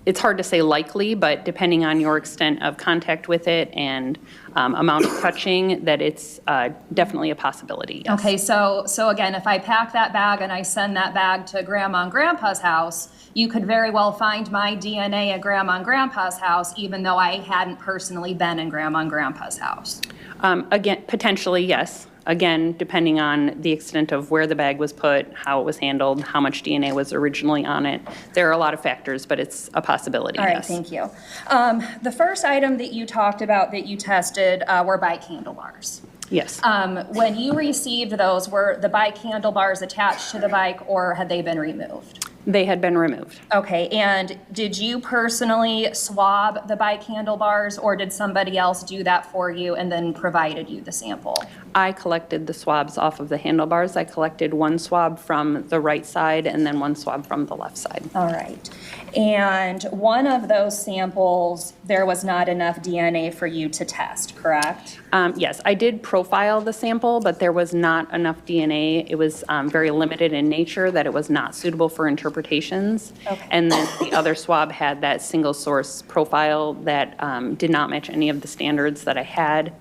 It's hard to say likely, but depending on your extent of contact with it and amount of touching, that it's definitely a possibility. Yes. Okay, so again, if I pack that bag and I send that bag to Grandma and Grandpa's house, you could very well find my DNA at Grandma and Grandpa's house, even though I hadn't personally been in Grandma and Grandpa's house. Again, potentially, yes. Again, depending on the extent of where the bag was put, how it was handled, how much DNA was originally on it. There are a lot of factors, but it's a possibility, All right, yes. thank you. The first item that you talked about that you tested were bike handlebars. Yes. When you received those, were the bike handlebars attached to the bike or had they been removed? They had been removed. Okay, and did you personally swab the bike handlebars or did somebody else do that for you and then provided you the sample? I collected the swabs off of the handlebars. I collected one swab from the right side and then one swab from the left side. All right. And one of those samples, there was not enough DNA for you to test, correct? Yes, I did profile the sample, but there was not enough DNA. It was very limited in nature, that it was not suitable for interpretations. Okay. And then the other swab had that single source profile that did not match any of the standards that I had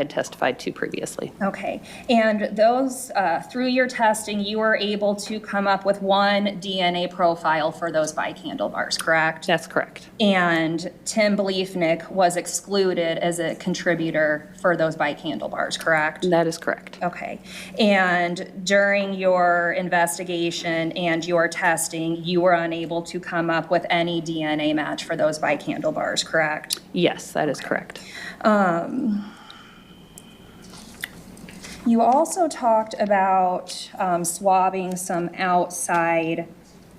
testified to previously. Okay, and those, through your testing, you were able to come up with one DNA profile for those bike handlebars, correct? That's correct. And Tim Bliefnick was excluded as a contributor for those bike handlebars, correct? That is correct. Okay, and during your investigation and your testing, you were unable to come up with any DNA match for those bike handlebars, correct? Yes, that is correct. You also talked about swabbing some outside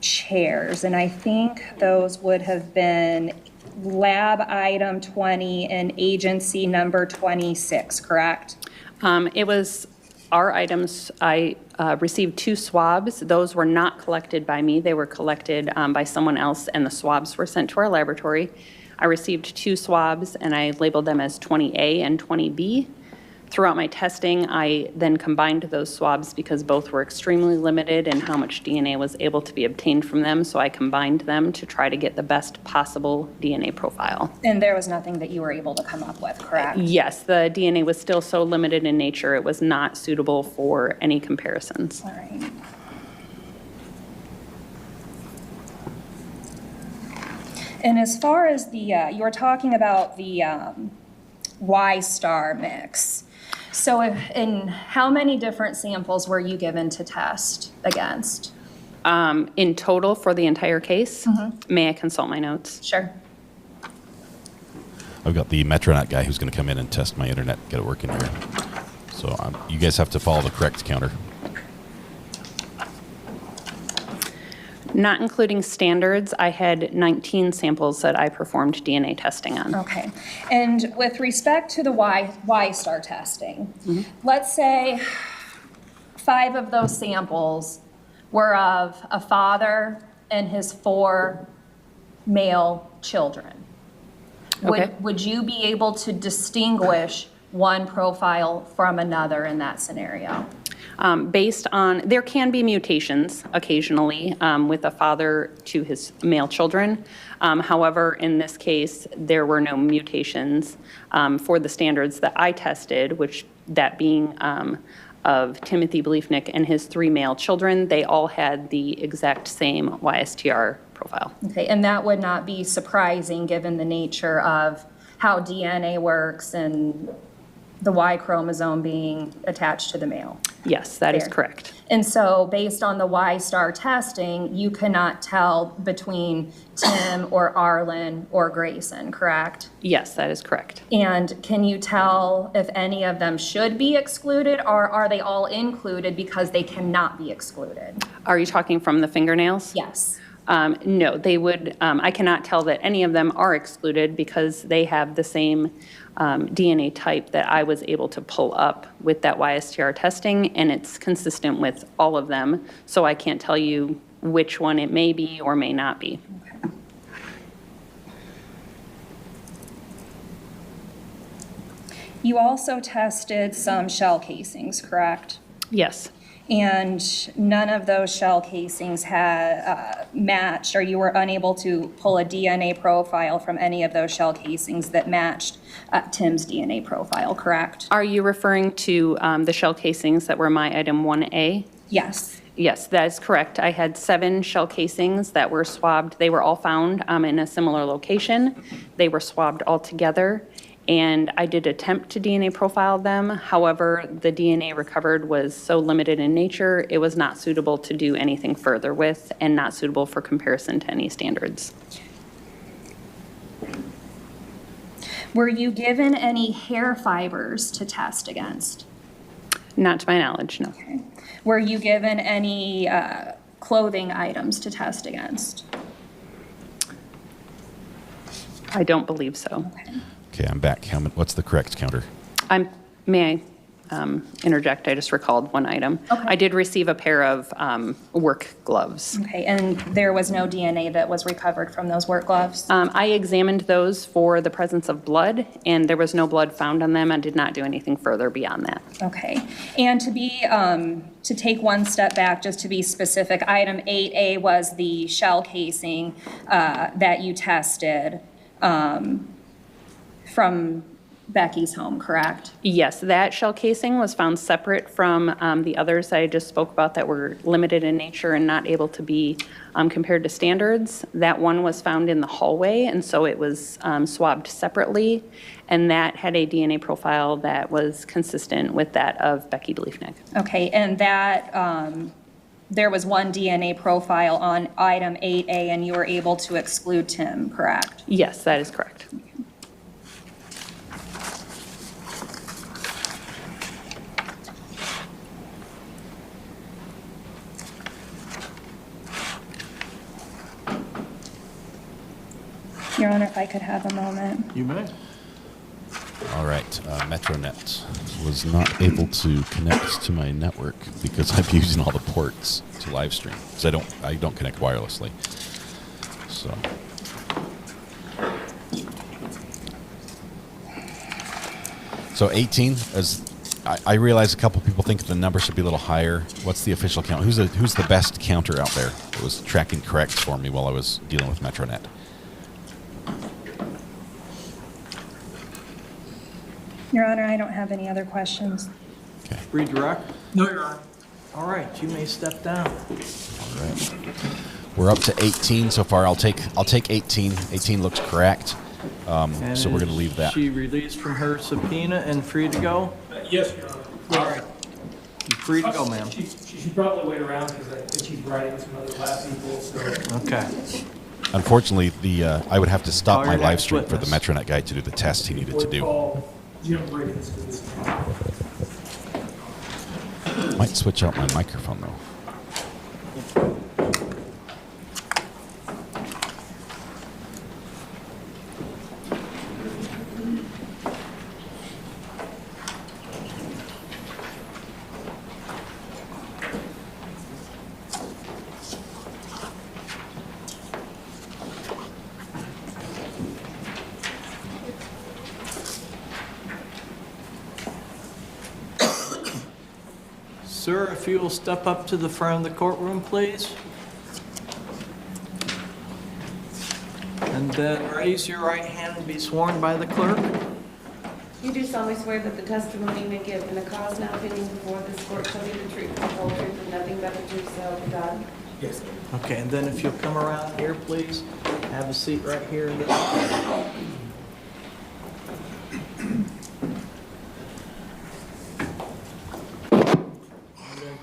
chairs, and I think those would have been lab item 20 and agency number 26, correct? It was our items. I received 2 swabs. Those were not collected by me. They were collected by someone else, and the swabs were sent to our laboratory. I received 2 swabs, and I labeled them as 20A and 20B. Throughout my testing, I then combined those swabs because both were extremely limited in how much DNA was able to be obtained from them, so I combined them to try to get the best possible DNA profile. And there was nothing that you were able to come up with, correct? Yes, the DNA was still so limited in nature, it was not suitable for any comparisons. All right. And as far as the, you were talking about the Y-star mix. So in how many different samples were you given to test against? In total for the entire case? May I consult my notes? Sure. I've got the Metronet guy who's going to come in and test my internet, get it working here. So you guys have to follow the correct counter. Not including standards, I had 19 samples that I performed DNA testing on. Okay. And with respect to the Y-star testing, let's say 5 of those samples were of a father and his 4 male children. Okay. Would you be able to distinguish one profile from another in that scenario? Based on, there can be mutations occasionally with a father to his male children. However, in this case, there were no mutations for the standards that I tested, which that being of Timothy Bliefnick and his 3 male children. They all had the exact same YSTR profile. Okay, and that would not be surprising given the nature of how DNA works and the Y chromosome being attached to the male. Yes, that is There. correct. And so based on the Y-star testing, you cannot tell between Tim or Arlen or Grayson, correct? Yes, that is correct. And can you tell if any of them should be excluded, or are they all included because they cannot be excluded? Are you talking from the fingernails? Yes. No, they would, I cannot tell that any of them are excluded because they have the same DNA type that I was able to pull up with that YSTR testing, and it's consistent with all of them. So I can't tell you which one it may be or may not be. Okay. You also tested some shell casings, correct? Yes. And none of those shell casings had matched, or you were unable to pull a DNA profile from any of those shell casings that matched Tim's DNA profile, correct? Are you referring to the shell casings that were my item 1A? Yes. Yes, that is correct. I had 7 shell casings that were swabbed. They were all found in a similar location. They were swabbed all together, and I did attempt to DNA profile them. However, the DNA recovered was so limited in nature, it was not suitable to do anything further with and not suitable for comparison to any standards. Were you given any hair fibers to test against? Not to my knowledge, no. Okay. Were you given any clothing items to test against? I don't believe so. Okay, I'm back. What's the correct counter? May I interject? I just recalled one item. Okay. I did receive a pair of work gloves. Okay, and there was no DNA that was recovered from those work gloves? I examined those for the presence of blood, and there was no blood found on them. I did not do anything further beyond that. Okay, and to take one step back, just to be specific, item 8A was the shell casing that you tested from Becky's home, correct? Yes, that shell casing was found separate from the others I just spoke about that were limited in nature and not able to be compared to standards. That one was found in the hallway, and so it was swabbed separately, and that had a DNA profile that was consistent with that of Becky Bliefnick. Okay, and that there was one DNA profile on item 8A, and you were able to exclude Tim, correct? Yes, that is correct. Your Honor, if I could have a moment. You may. All right, Metronet was not able to connect to my network because I'm using all the ports to live stream. Because I don't connect wirelessly. So 18, as I realize a couple people think the number should be a little higher. What's the official count? Who's the best counter out there that was tracking correct for me while I was dealing with Metronet? Your Honor, I don't have any other questions. Okay. Redirect? No, Your Honor. All right, you may step down. All right. We're up to 18 so far. I'll take 18. 18 looks correct. So we're going to leave that. She released from her subpoena and free to go? Yes, Your Honor. All right. You're free to go, ma'am. She should probably wait around because I think she's writing some other lab people, so. Okay. Unfortunately, I would have to stop Call my your live next stream for the witness. Metronet guy to do the test he needed to do. Call Jim Briggins for this. Might switch out my microphone though. Sir, if you will step up to the front of the courtroom, please. And then raise your right hand and be sworn by the clerk. You do solemnly swear that the testimony you may give in the cause now pending before this court shall be the truth, the whole truth, and nothing but the truth, so help you God? Yes. Okay, and then if you'll come around here, please, have a seat right here.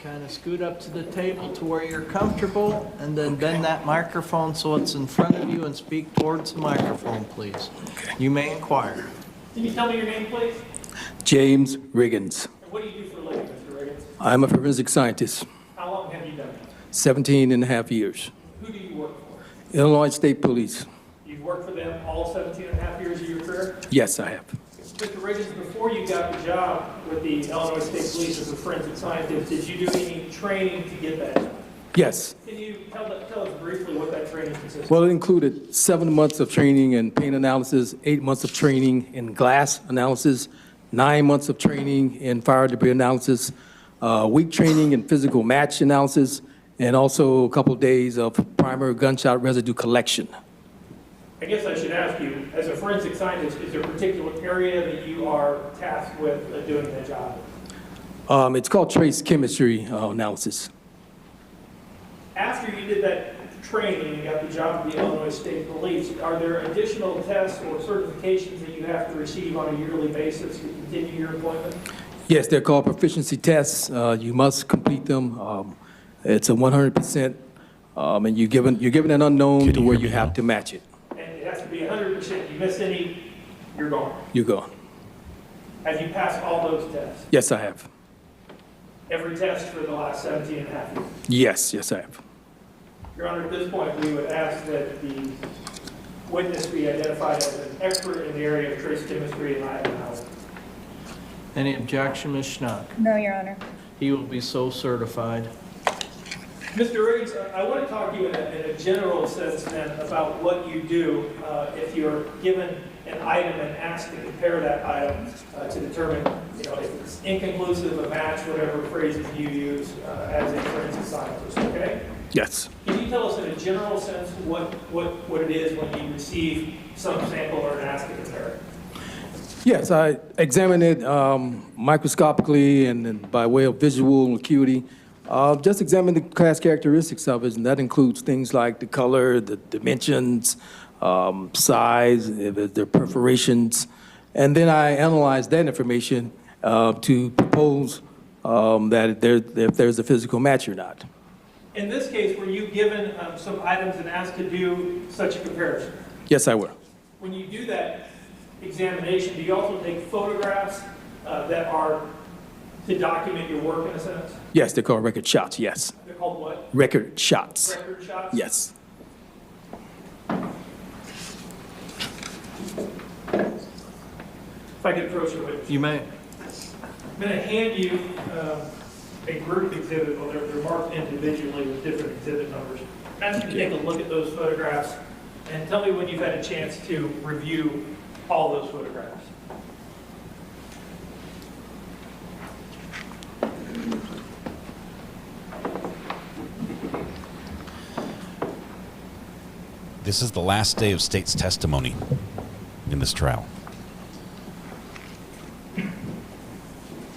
Kind of scoot up to the table to where you're comfortable, and then bend that microphone so it's in front of you and speak towards the microphone, please. You may inquire. Can you tell me your name, please? James Riggins. And what do you do for a living, Mr. Riggins? I'm a forensic scientist. How long have you done that? 17 and a half years. Who do you work for? Illinois State Police. You've worked for them all 17 and a half years of your career? Yes, I have. Mr. Riggins, before you got the job with the Illinois State Police as a forensic scientist, did you do any training to get that job? Yes. Can you tell us briefly what that training consisted of? Well, it included 7 months of training in paint analysis, 8 months of training in glass analysis, 9 months of training in fire debris analysis, week training in physical match analysis, and also a couple of days of primary gunshot residue collection. I guess I should ask you, as a forensic scientist, is there a particular area that you are tasked with doing that job? It's called trace chemistry analysis. After you did that training and got the job with the Illinois State Police, are there additional tests or certifications that you have to receive on a yearly basis to continue your employment? Yes, they're called proficiency tests. You must complete them. It's a 100%, and you're given an unknown to where you have to match it. And it has to be 100%. You miss any, you're gone. You're gone. Have you passed all those tests? Yes, I have. Every test for the last 17 and a half years? Yes, I have. Your Honor, at this point, we would ask that the witness be identified as an expert in the area of trace chemistry and lab analysis. Any objection, Ms. Schnock? No, Your Honor. He will be so certified. Mr. Riggs, I want to talk to you in a general sense then about what you do if you're given an item and asked to compare that item to determine, if it's inconclusive, a match, whatever phrases you use as a forensic scientist, okay? Yes. Can you tell us in a general sense what it is when you receive some sample or an ask to compare it? Yes, I examine it microscopically and then by way of visual acuity. Just examine the class characteristics of it, and that includes things like the color, the dimensions, size, if there are perforations, and then I analyze that information to propose that if there's a physical match or not. In this case, were you given some items and asked to do such a comparison? Yes, I will. When you do that examination, do you also take photographs that are to document your work in a sense? Yes, they're called record shots, yes. They're called what? Record shots. Record shots? Yes. If I could approach your witness. You may. I'm going to hand you a group exhibit. Well, they're marked individually with different exhibit numbers. Ask you to take a look at those photographs and tell me when you've had a chance to review all those photographs. This is the last day of state's testimony in this trial.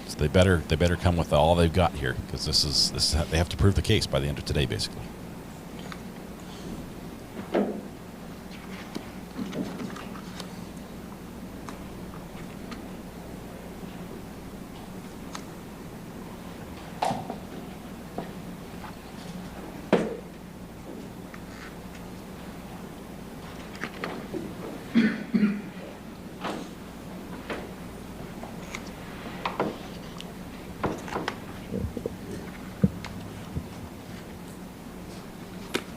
So they better come with all they've got here, because this is they have to prove the case by the end of today, basically.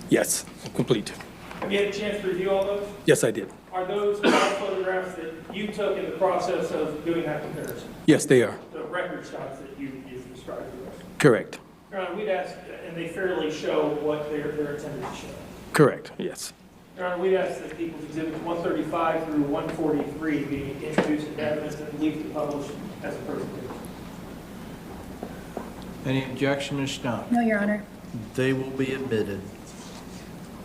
Yes, complete. Have you had a chance to review all those? Yes, I did. Are those all photographs that you took in the process of doing that comparison? Yes, they are. The record shots that you've described to us? Correct. Your Honor, we'd ask, and they fairly show what they're intended to show. Correct, yes. Your Honor, we'd ask that People's Exhibits 135 through 143 be introduced into evidence and believed to publish as a presentation. Any objection, Ms. Schnock? No, Your Honor. They will be admitted.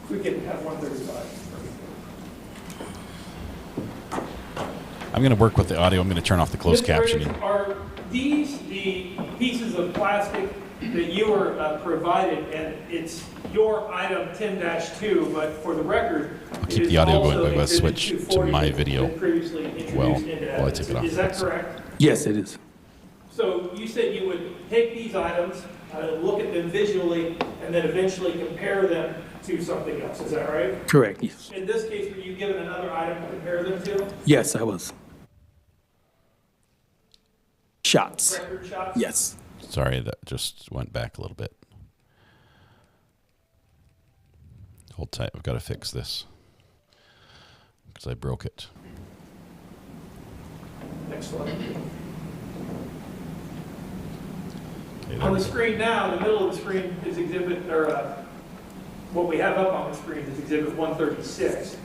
We can have 135. I'm going to work with the audio. I'm going to turn off the closed Mr. Briggs, captioning. are these the pieces of plastic that you were provided, and it's your item 10-2, but for the record, I'll keep the audio going, but I'm going to switch to my video while I take it off. Is that correct? Yes, it is. So you said you would take these items, look at them visually, and then eventually compare them to something else. Is that right? Correct, yes. In this case, were you given another item to compare them to? Yes, I was. Shots. Record shots? Yes. Sorry, that just went back a little bit. Hold tight. I've got to fix this because I broke it. Next slide. Okay, On the screen now, in the middle of the screen is exhibit, or what we have up on the screen is exhibit 136.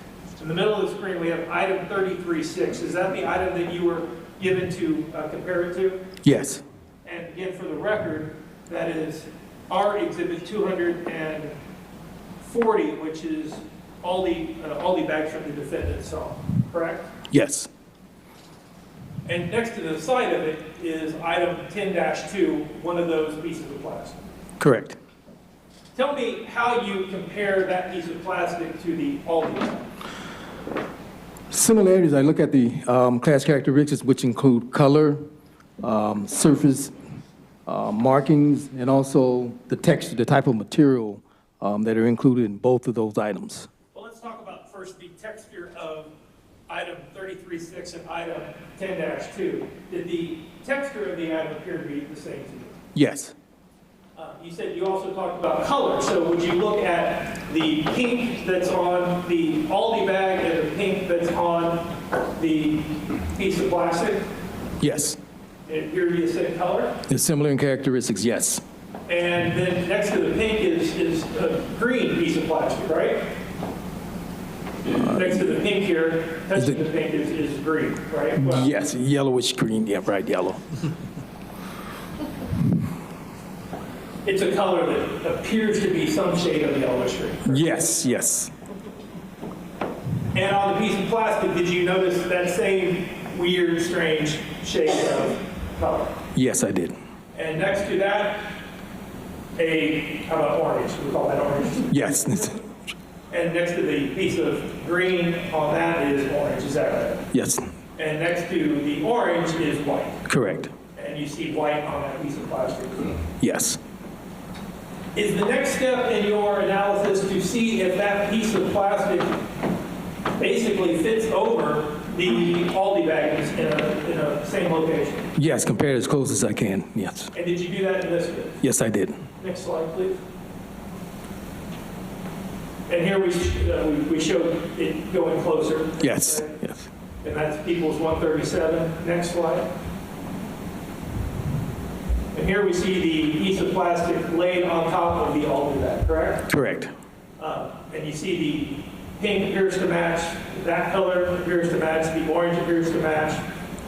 In the middle of the screen, we have item 33-6. Is that the item that you were given to compare it to? Yes. And again, for the record, that is our exhibit 240, which is all the bags from the defendant saw, correct? Yes. And next to the side of it is item 10-2, one of those pieces of plastic. Correct. Tell me how you compare that piece of plastic to the Aldi bag. Similarities, I look at the class characteristics, which include color, surface markings, and also the texture, the type of material that are included in both of those items. Well, let's talk about first the texture of item 33-6 and item 10-2. Did the texture of the item appear to be the same to you? Yes. You said you also talked about color, so would you look at the pink that's on the Aldi bag and the pink that's on the piece of plastic? Yes. It appear to be the same color? It's similar in characteristics, yes. And then next to the pink is a green piece of plastic, right? Next to the pink here, touching the pink is green, right? Well, yes, yellowish green, yeah, bright yellow. it's a color that appears to be some shade of yellowish green. Yes, yes. And on the piece of plastic, did you notice that same weird, strange shade of color? Yes, I did. And next to that, how about orange? We call that orange. Yes. And next to the piece of green on that is orange, is that right? Yes. And next to the orange is white. Correct. And you see white on that piece of plastic. Yes. Is the next step in your analysis to see if that piece of plastic basically fits over the Aldi bags in a same location? Yes, compare it as close as I can, yes. And did you do that in this case? Yes, I did. Next slide, please. And here we showed it going closer. Yes, okay? yes. And that's equals 137. Next slide. And here we see the piece of plastic laid on top of the Aldi bag, correct? Correct. And you see the pink appears to match, that color appears to match, the orange appears to match,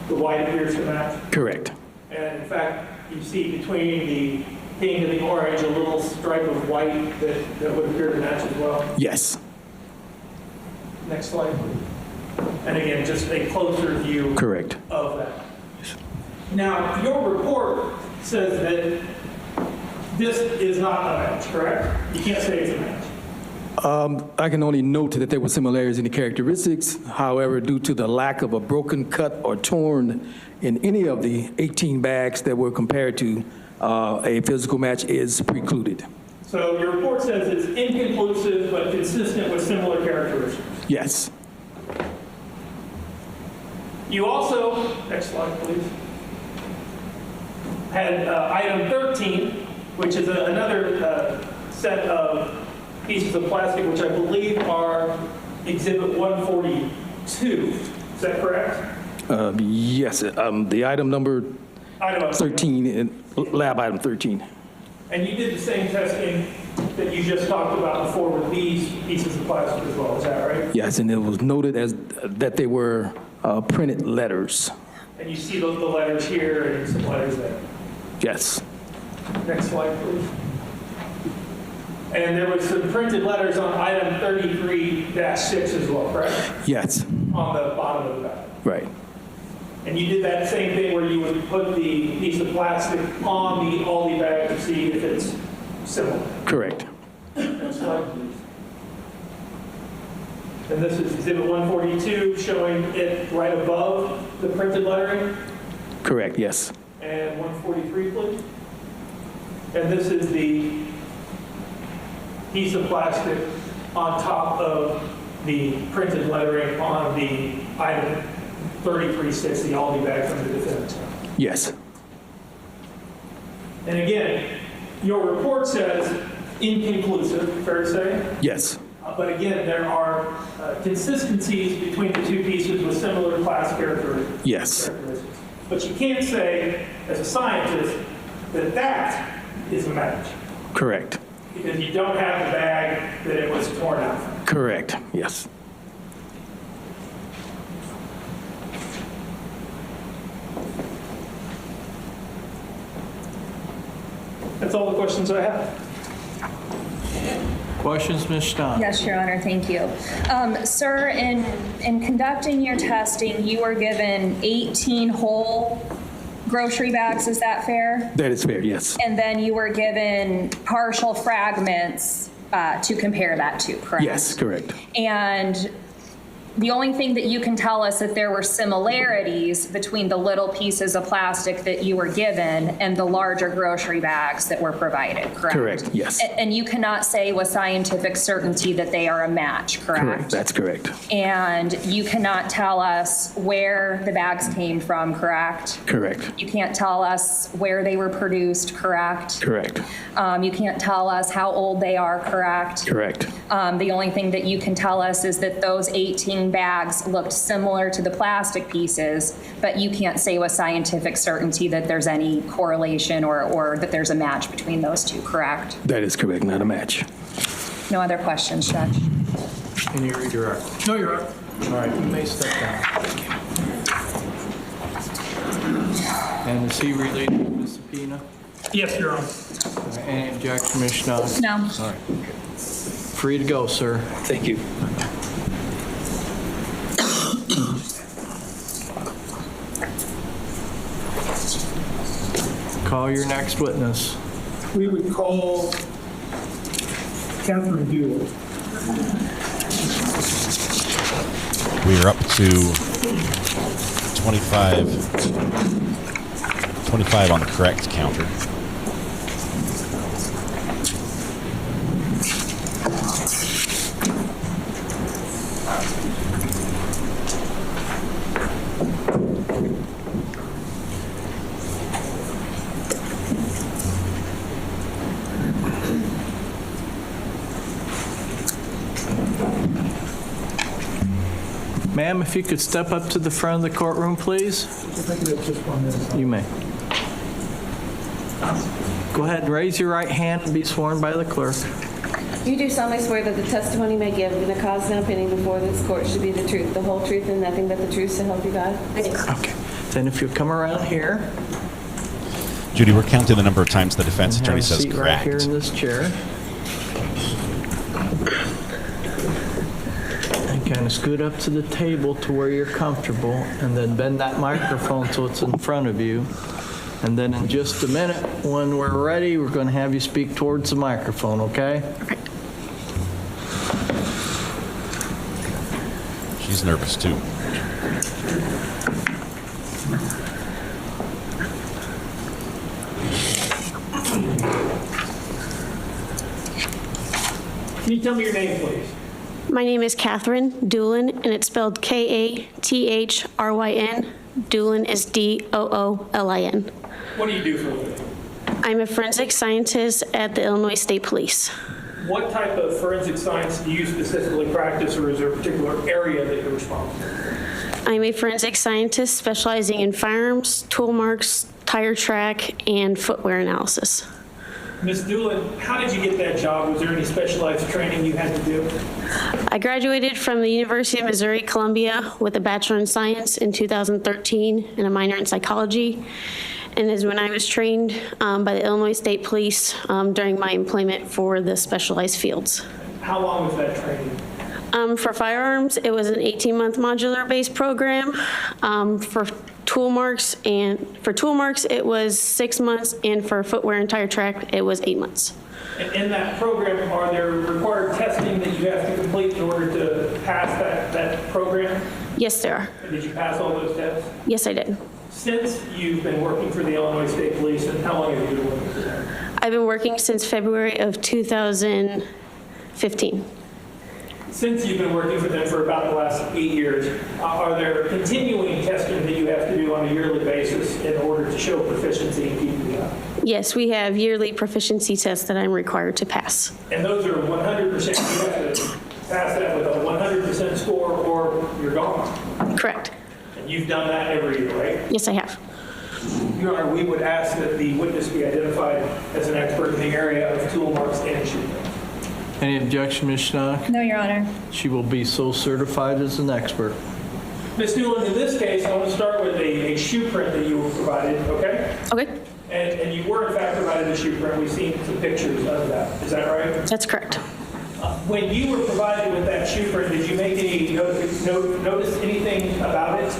the white appears to match. Correct. And in fact, you see between the pink and the orange a little stripe of white that would appear to match as well. Yes. Next slide, please. And again, just a closer view Correct. of that. Now, your report says that this is not a match, correct? You can't say it's a match. I can only note that there were similarities in the characteristics. However, due to the lack of a broken, cut, or torn in any of the 18 bags that were compared to, a physical match is precluded. So your report says it's inconclusive but consistent with similar characteristics. Yes. You also, next slide please, had item 13, which is another set of pieces of plastic, which I believe are exhibit 142. Is that correct? Yes, the item number 13, lab item 13. And you did the same testing that you just talked about before with these pieces of plastic as well, is that right? Yes, and it was noted as that they were printed letters. And you see the letters here and some letters there. Yes. Next slide, please. And there was some printed letters on item 33-6 as well, correct? Yes. On the bottom of the bag. Right. And you did that same thing where you would put the piece of plastic on the Aldi bag to see if it's similar. Correct. Next slide, please. And this is Exhibit 142 showing it right above the printed lettering. Correct, yes. And 143, please. And this is the piece of plastic on top of the printed lettering on the item 3360, Aldi bag from the defendant. Yes. And again, your report says inconclusive, fair to say? Yes. But again, there are consistencies between the two pieces with similar class characteristics. Yes. But you can't say, as a scientist, that that is a match. Correct. Because you don't have the bag that it was torn out from. Correct, yes. That's all the questions I have. Questions, Ms. Stein? Yes, Your Honor, thank you. Sir, in conducting your testing, you were given 18 whole grocery bags, is that fair? That is fair, yes. And then you were given partial fragments to compare that to, correct? Yes, correct. And the only thing that you can tell us that there were similarities between the little pieces of plastic that you were given and the larger grocery bags that were provided, correct? Correct, yes. And you cannot say with scientific certainty that they are a match, correct? Correct, that's correct. And you cannot tell us where the bags came from, correct? Correct. You can't tell us where they were produced, correct? Correct. You can't tell us how old they are, correct? Correct. The only thing that you can tell us is that those 18 bags looked similar to the plastic pieces, but you can't say with scientific certainty that there's any correlation or that there's a match between those two, correct? That is correct, not a match. No other questions, Judge? Can you redirect? No, Your Honor. All right, you may step down. And is he related to the subpoena? Yes, Your Honor. Any objection, Ms. Stein? No. All right. Free to go, sir. Thank you. Call your next witness. We would call Catherine Buell. We are up to 25 on the correct counter. Ma'am, if you could step up to the front of the courtroom, please. You may. Go ahead and raise your right hand and be sworn by the clerk. You do solemnly swear that the testimony may give in the cause and opinion before this court should be the truth, the whole truth, and nothing but the truth, so help you God? Okay. Then if you come around here. Judy, we're counting the number of times the defense attorney says Have a seat correct. right here in this chair. And kind of scoot up to the table to where you're comfortable, and then bend that microphone so it's in front of you. And then in just a minute, when we're ready, we're going to have you speak towards the microphone, okay? Okay. She's nervous too. Can you tell me your name, please? My name is Catherine Doolin, and it's spelled Kathryn. Doolin is Doolin. What do you do for a living? I'm a forensic scientist at the Illinois State Police. What type of forensic science do you specifically practice, or is there a particular area that you're responsible for? I'm a forensic scientist specializing in firearms, tool marks, tire track, and footwear analysis. Ms. Doolin, how did you get that job? Was there any specialized training you had to do? I graduated from the University of Missouri Columbia with a Bachelor in Science in 2013 and a minor in psychology. And is when I was trained by the Illinois State Police during my employment for the specialized fields. How long was that training? For firearms, it was an 18-month modular-based program. For tool marks, and for tool marks, it was 6 months, and for footwear and tire track, it was 8 months. In that program, are there required testing that you have to complete in order to pass that program? Yes, there are. And did you pass all those tests? Yes, I did. Since you've been working for the Illinois State Police, and how long have you been working for them? I've been working since February of 2015. Since you've been working for them for about the last 8 years, are there continuing testing that you have to do on a yearly basis in order to show proficiency in keeping it up? Yes, we have yearly proficiency tests that I'm required to pass. And those are 100%, you have to pass that with a 100% score or you're gone. Correct. And you've done that every year, right? Yes, I have. Your Honor, we would ask that the witness be identified as an expert in the area of tool marks and shoe prints. Any objection, Ms. Schnock? No, Your Honor. She will be so certified as an expert. Ms. Newland, in this case, I want to start with a shoe print that you were provided, okay? Okay. And you were in fact provided a shoe print. We've seen some pictures of that. Is that right? That's correct. When you were provided with that shoe print, did you make any notice anything about it?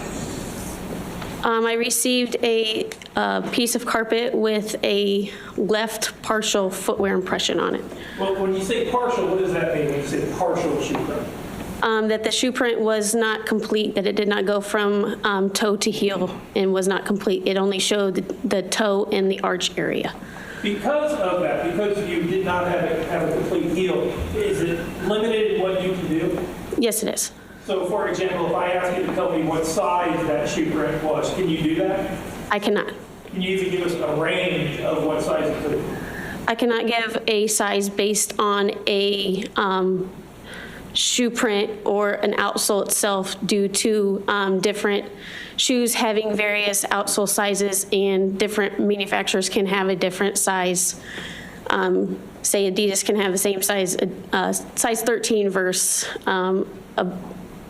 I received a piece of carpet with a left partial footwear impression on it. Well, when you say partial, what does that mean when you say partial shoe print? That the shoe print was not complete, that it did not go from toe to heel and was not complete. It only showed the toe and the arch area. Because of that, because you did not have a complete heel, is it limited in what you can do? Yes, it is. So, for example, if I ask you to tell me what size that shoe print was, can you do that? I cannot. Can you even give us a range of what size it could be? I cannot give a size based on a shoe print or an outsole itself due to different shoes having various outsole sizes, and different manufacturers can have a different size. Say Adidas can have the same size, size 13 versus a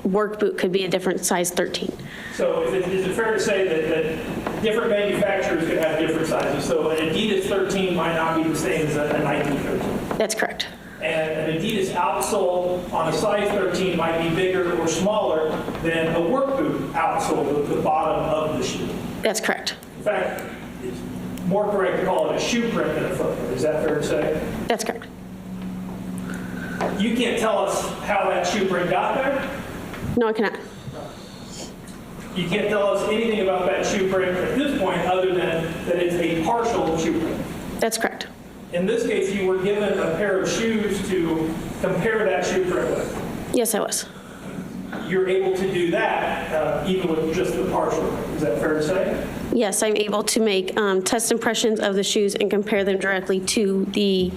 work boot could be a different size 13. So is it fair to say that different manufacturers could have different sizes? So an Adidas 13 might not be the same as a Nike 13. That's correct. And an Adidas outsole on a size 13 might be bigger or smaller than a work boot outsole, the bottom of the shoe. That's correct. In fact, it's more correct to call it a shoe print than a footprint. Is that fair to say? That's correct. You can't tell us how that shoe print got there? No, I cannot. You can't tell us anything about that shoe print at this point other than that it's a partial shoe print. That's correct. In this case, you were given a pair of shoes to compare that shoe print with. Yes, I was. You're able to do that even with just the partial. Is that fair to say? Yes, I'm able to make test impressions of the shoes and compare them directly to the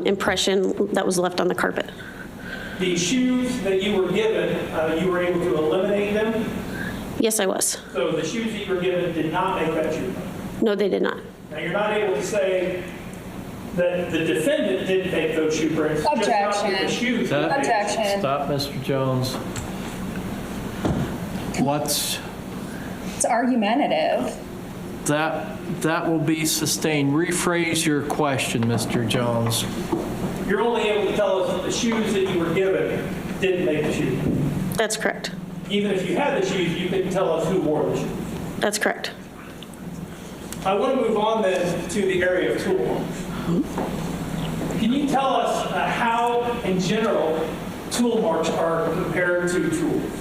impression that was left on the carpet. The shoes that you were given, you were able to eliminate them? Yes, I was. So the shoes that you were given did not make that shoe print? No, they did not. Now, you're not able to say that the defendant didn't make those shoe prints. Objection. Just not that the shoes That- were made. Objection. Stop, Mr. Jones. What's It's argumentative. that will be sustained. Rephrase your question, Mr. Jones. You're only able to tell us that the shoes that you were given didn't make the shoe. That's correct. Even if you had the shoes, you couldn't tell us who wore the shoes. That's correct. I want to move on then to the area of tool marks. Can you tell us how, in general, tool marks are compared to tools?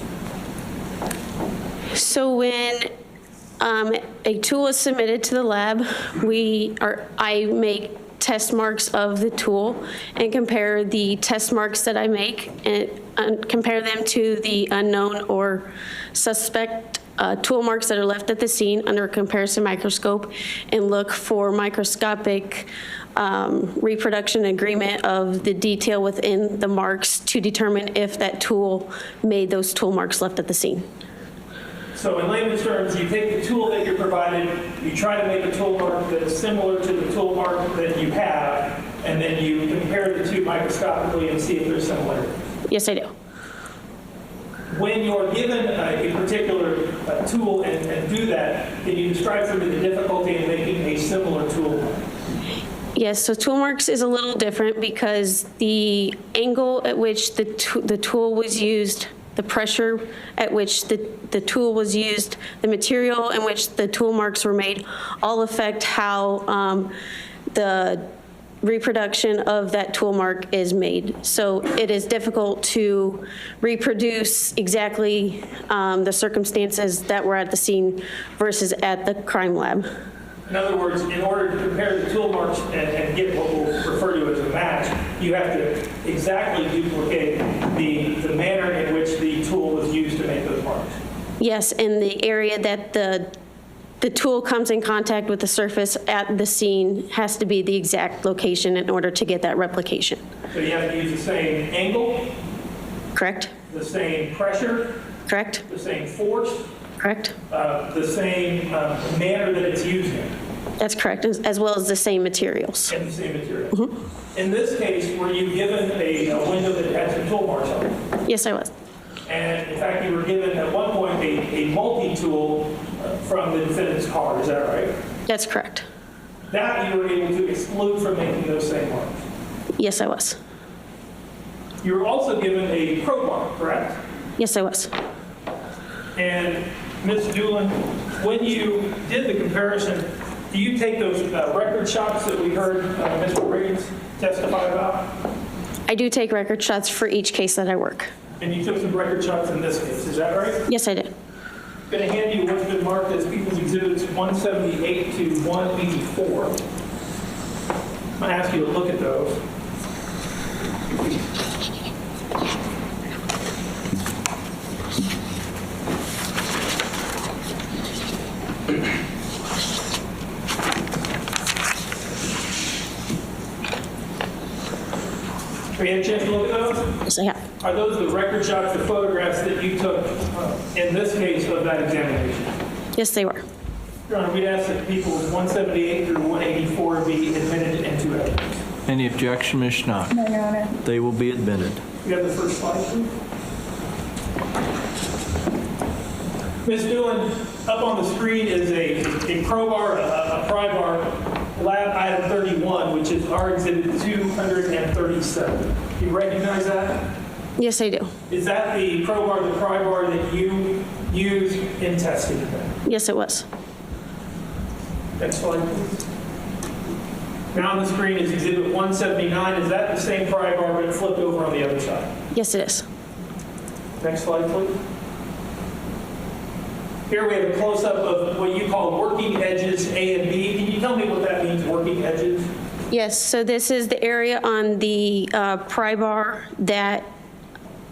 So when a tool is submitted to the lab, I make test marks of the tool and compare the test marks that I make and compare them to the unknown or suspect tool marks that are left at the scene under a comparison microscope, and look for microscopic reproduction agreement of the detail within the marks to determine if that tool made those tool marks left at the scene. So in layman's terms, you take the tool that you're provided, you try to make a tool mark that's similar to the tool mark that you have, and then you compare the two microscopically and see if there's similarity. Yes, I do. When you're given a particular tool and do that, can you describe for me the difficulty in making a similar tool mark? Yes, so tool marks is a little different because the angle at which the tool was used the pressure at which the tool was used, the material in which the tool marks were made, all affect how the reproduction of that tool mark is made. So it is difficult to reproduce exactly the circumstances that were at the scene versus at the crime lab. In other words, in order to compare the tool marks and get what we'll refer to as a match, you have to exactly duplicate the manner in which the tool was used to make those marks. Yes, in the area that the tool comes in contact with the surface at the scene has to be the exact location in order to get that replication. So you have to use the same angle? Correct. The same pressure? Correct. The same force? Correct. The same manner that it's used in? That's correct, as well as the same materials. And the same materials. In this case, were you given a window that had some tool marks on it? Yes, I was. And in fact, you were given at one point a multi-tool from the defendant's car, is that right? That's correct. That you were able to exclude from making those same marks? Yes, I was. You were also given a crowbar, correct? Yes, I was. And Ms. Doolin, when you did the comparison, do you take those record shots that we heard Mr. Riggins testify about? I do take record shots for each case that I work. And you took some record shots in this case, is that right? Yes, I did. I'm going to hand you what's been marked as People's Exhibits 178 to 184. I'm going to ask you to look at those. Have you had a chance to look at those? Yes, I have. Are those the record shots, the photographs that you took in this case of that examination? Yes, they were. Your Honor, we'd ask that people 178 through 184 be admitted into evidence. Any objection, Ms. Schnock? No, Your Honor. They will be admitted. You have the first slide, please. Ms. Doolin, up on the screen is a crowbar, a pry bar, lab item 31, which is our exhibit 237. Do you recognize that? Yes, I do. Is that the crowbar, the pry bar that you used in testing? Yes, it was. Next slide, please. Now on the screen is exhibit 179. Is that the same pry bar but flipped over on the other side? Yes, it is. Next slide, please. Here we have a close-up of what you call working edges A and B. Can you tell me what that means, working edges? Yes, so this is the area on the pry bar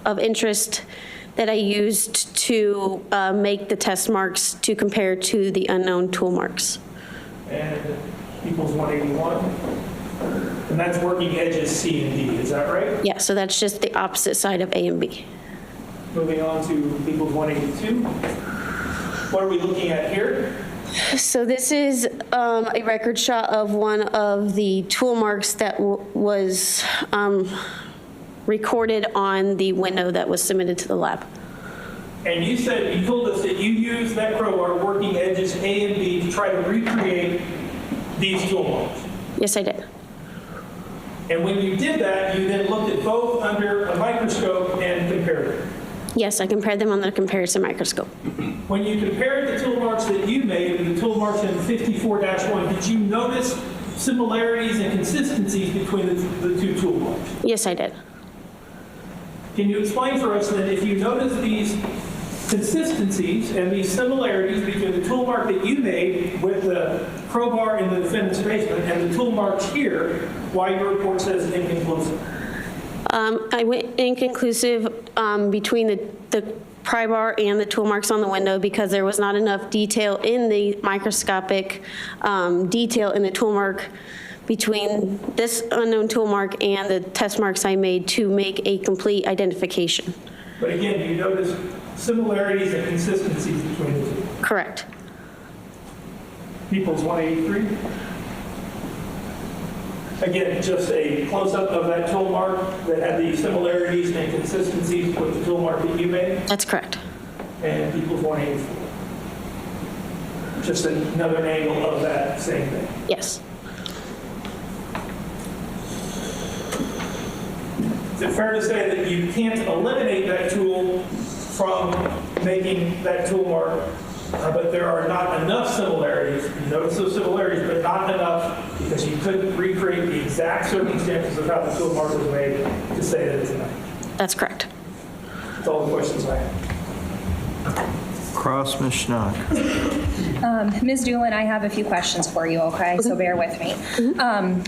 of interest that I used to make the test marks to compare to the unknown tool marks. And equals 181. And that's working edges C and D, is that right? Yeah, so that's just the opposite side of A and B. Moving on to equals 182. What are we looking at here? So this is a record shot of one of the tool marks that was recorded on the window that was submitted to the lab. And you said, you told us that you used that crowbar, working edges A and B, to try to recreate these tool marks. Yes, I did. And when you did that, you then looked at both under a microscope and compared them. Yes, I compared them on the comparison microscope. When you compared the tool marks that you made and the tool marks in 54-1, did you notice similarities and consistencies between the two tool marks? Yes, I did. Can you explain for us that if you notice these consistencies and these similarities between the tool mark that you made with the crowbar in the defendant's basement and the tool marks here, why your report says inconclusive? I went inconclusive between the pry bar and the tool marks on the window because there was not enough detail in the microscopic detail in the tool mark between this unknown tool mark and the test marks I made to make a complete identification. But again, you notice similarities and consistencies between the two? Correct. People's 183. Again, just a close-up of that tool mark that had the similarities and consistencies with the tool mark that you made? That's correct. And People's 184. Just another angle of that same thing? Yes. Is it fair to say that you can't eliminate that tool from making that tool mark, but there are not enough similarities. You notice those similarities, but not enough because you couldn't recreate the exact circumstances of how the tool mark was made to say that it's a knife. That's correct. That's all the questions I have. Cross, Ms. Schnock. Ms. Doolin, I have a few questions for you, okay? So bear with me.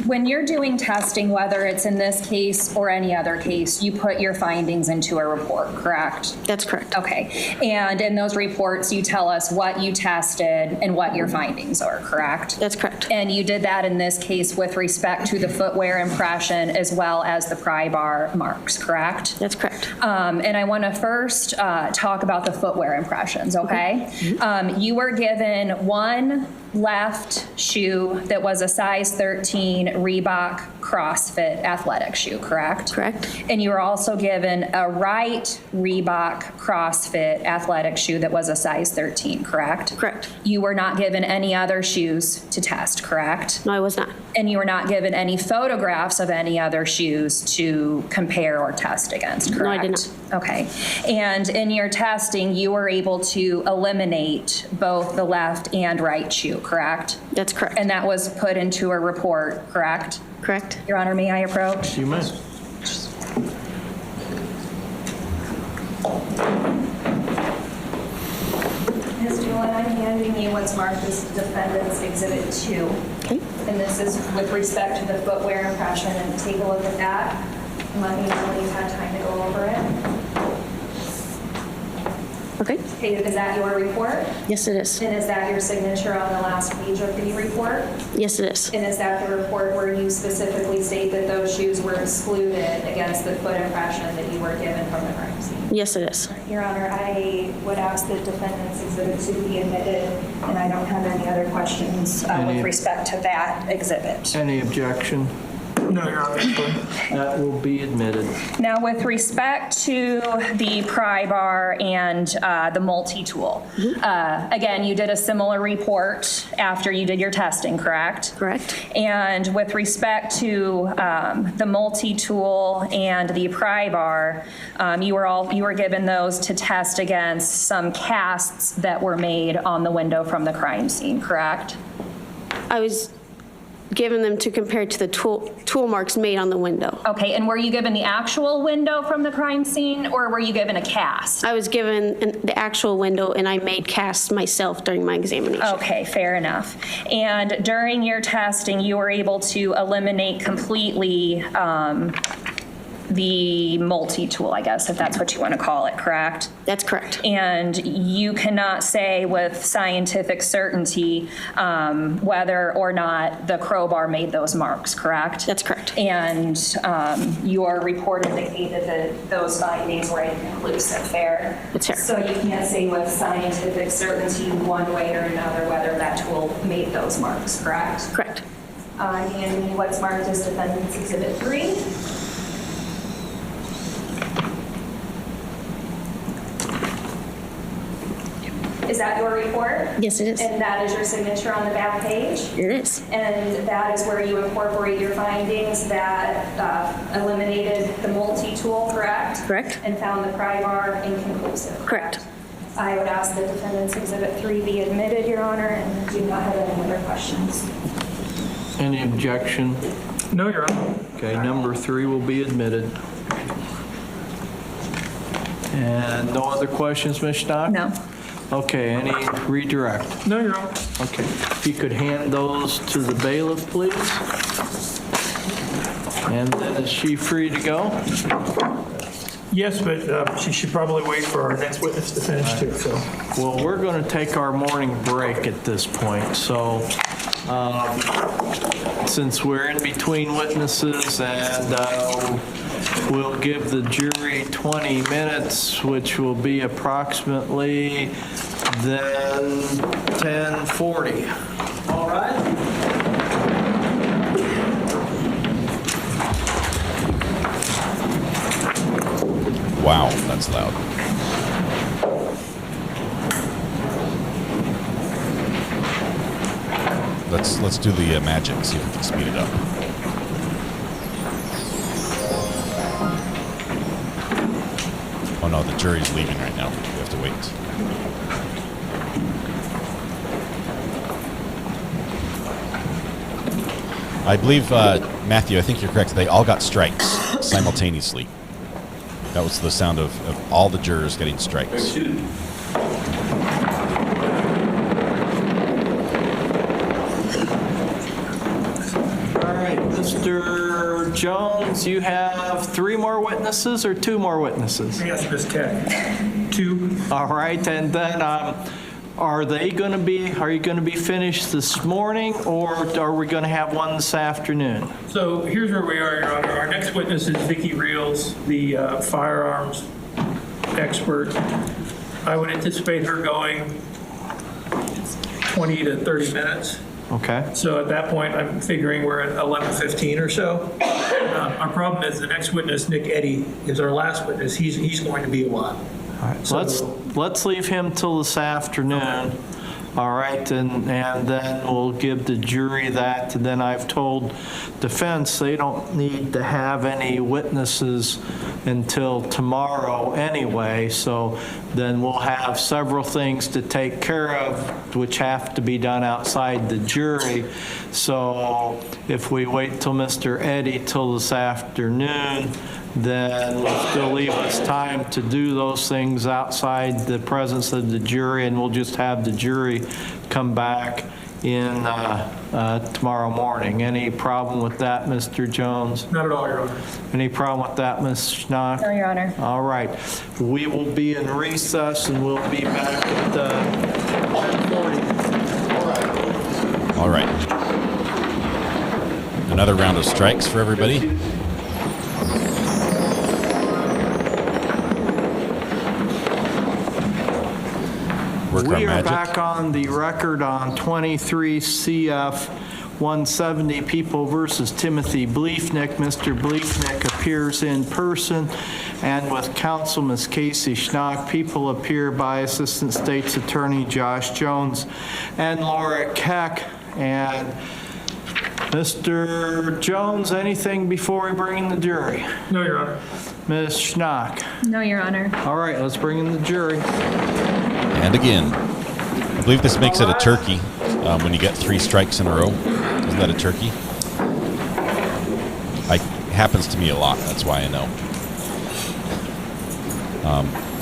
When you're doing testing, whether it's in this case or any other case, you put your findings into a report, correct? That's correct. Okay. And in those reports, you tell us what you tested and what your findings are, correct? That's correct. And you did that in this case with respect to the footwear impression as well as the pry bar marks, correct? That's correct. And I want to first talk about the footwear impressions, okay? You were given one left shoe that was a size 13 Reebok CrossFit athletic shoe, correct? Correct. And you were also given a right Reebok CrossFit athletic shoe that was a size 13, correct? Correct. You were not given any other shoes to test, correct? No, I was not. And you were not given any photographs of any other shoes to compare or test against, correct? No, I did not. Okay. And in your testing, you were able to eliminate both the left and right shoe, correct? That's correct. And that was put into a report, correct? Correct. Your Honor, may I approach? You may. Ms. Doolin, I'm handing you what's marked as Defendant's Exhibit 2. Okay. And this is with respect to the footwear impression, and take a look at that. And let me know when you've had time to go over it. Okay. Okay, is that your report? Yes, it is. And is that your signature on the last page of the report? Yes, it is. And is that the report where you specifically state that those shoes were excluded against the foot impression that you were given from the crime scene? Yes, it is. Your Honor, I would ask the defendant's exhibit to be admitted, and I don't have any other questions with respect to that exhibit. Any objection? No, Your Honor. That will be admitted. Now, with respect to the pry bar and the multi-tool, again, you did a similar report after you did your testing, correct? Correct. And with respect to the multi-tool and the pry bar, you were given those to test against some casts that were made on the window from the crime scene, correct? I was given them to compare to the tool marks made on the window. Okay, and were you given the actual window from the crime scene, or were you given a cast? I was given the actual window, and I made casts myself during my examination. Okay, fair enough. And during your testing, you were able to eliminate completely the multi-tool, I guess, if that's what you want to call it, correct? That's correct. And you cannot say with scientific certainty whether or not the crowbar made those marks, correct? That's correct. And your report indicated that those findings were inconclusive, fair? It's fair. So you can't say with scientific certainty one way or another whether that tool made those marks, correct? Correct. And what's marked as Defendant's Exhibit 3. Is that your report? Yes, it is. And that is your signature on the back page? It is. And that is where you incorporate your findings that eliminated the multi-tool, correct? Correct. And found the pry bar inconclusive. Correct. I would ask the Defendant's Exhibit 3 be admitted, Your Honor, and do not have any other questions. Any objection? No, Your Honor. Okay, number 3 will be admitted. And no other questions, Ms. Stock? No. Okay, any redirect? No, Your Honor. Okay, if you could hand those to the bailiff, please. And then is she free to go? Yes, but she should probably wait for our next witness to finish too, so. Well, we're going to take our morning break at this point, so since we're in between witnesses, and we'll give the jury 20 minutes, which will be approximately then 10:40. All right? Wow, that's loud. Let's do the magic, see if we can speed it up. Oh no, the jury's leaving right now. We have to wait. I believe, Matthew, I think you're correct. They all got strikes simultaneously. That was the sound of all the jurors getting strikes. All right, Mr. Jones, you have 3 more witnesses or 2 more witnesses? Yes, Ms. Keck. 2. All right, and then are you going to be finished this morning, or are we going to have one this afternoon? So here's where we are, Your Honor. Our next witness is Vicki Reels, the firearms expert. I would anticipate her going 20 to 30 minutes. Okay. So at that point, I'm figuring we're at 11:15 or so. Our problem is the next witness, Nick Eddy, is our last witness. He's going to be a while. All right, so let's leave him till this afternoon. All right, and then we'll give the jury that. And then I've told defense they don't need to have any witnesses until tomorrow anyway. So then we'll have several things to take care of, which have to be done outside the jury. So if we wait till Mr. Eddy till this afternoon, then we'll still leave us time to do those things outside the presence of the jury, and we'll just have the jury come back in tomorrow morning. Any problem with that, Mr. Jones? Not at all, Your Honor. Any problem with that, Ms. Schnock? No, Your Honor. All right. We will be in recess, and we'll be back at 10:40. All right. Another round of strikes for everybody. We are back on the record on 23 CF 170 People versus Timothy Bliefnick. Mr. Bliefnick appears in person and with counsel Ms. Casey Schnock. People appear by Assistant State's Attorney Josh Jones and Laura Keck. And Mr. Jones, anything before we bring in the jury? No, Your Honor. Ms. Schnock? No, Your Honor. All right, let's bring in the jury. And again, I believe this makes it a turkey when you get 3 strikes in a row. Isn't that a turkey? It happens to me a lot. That's why I know.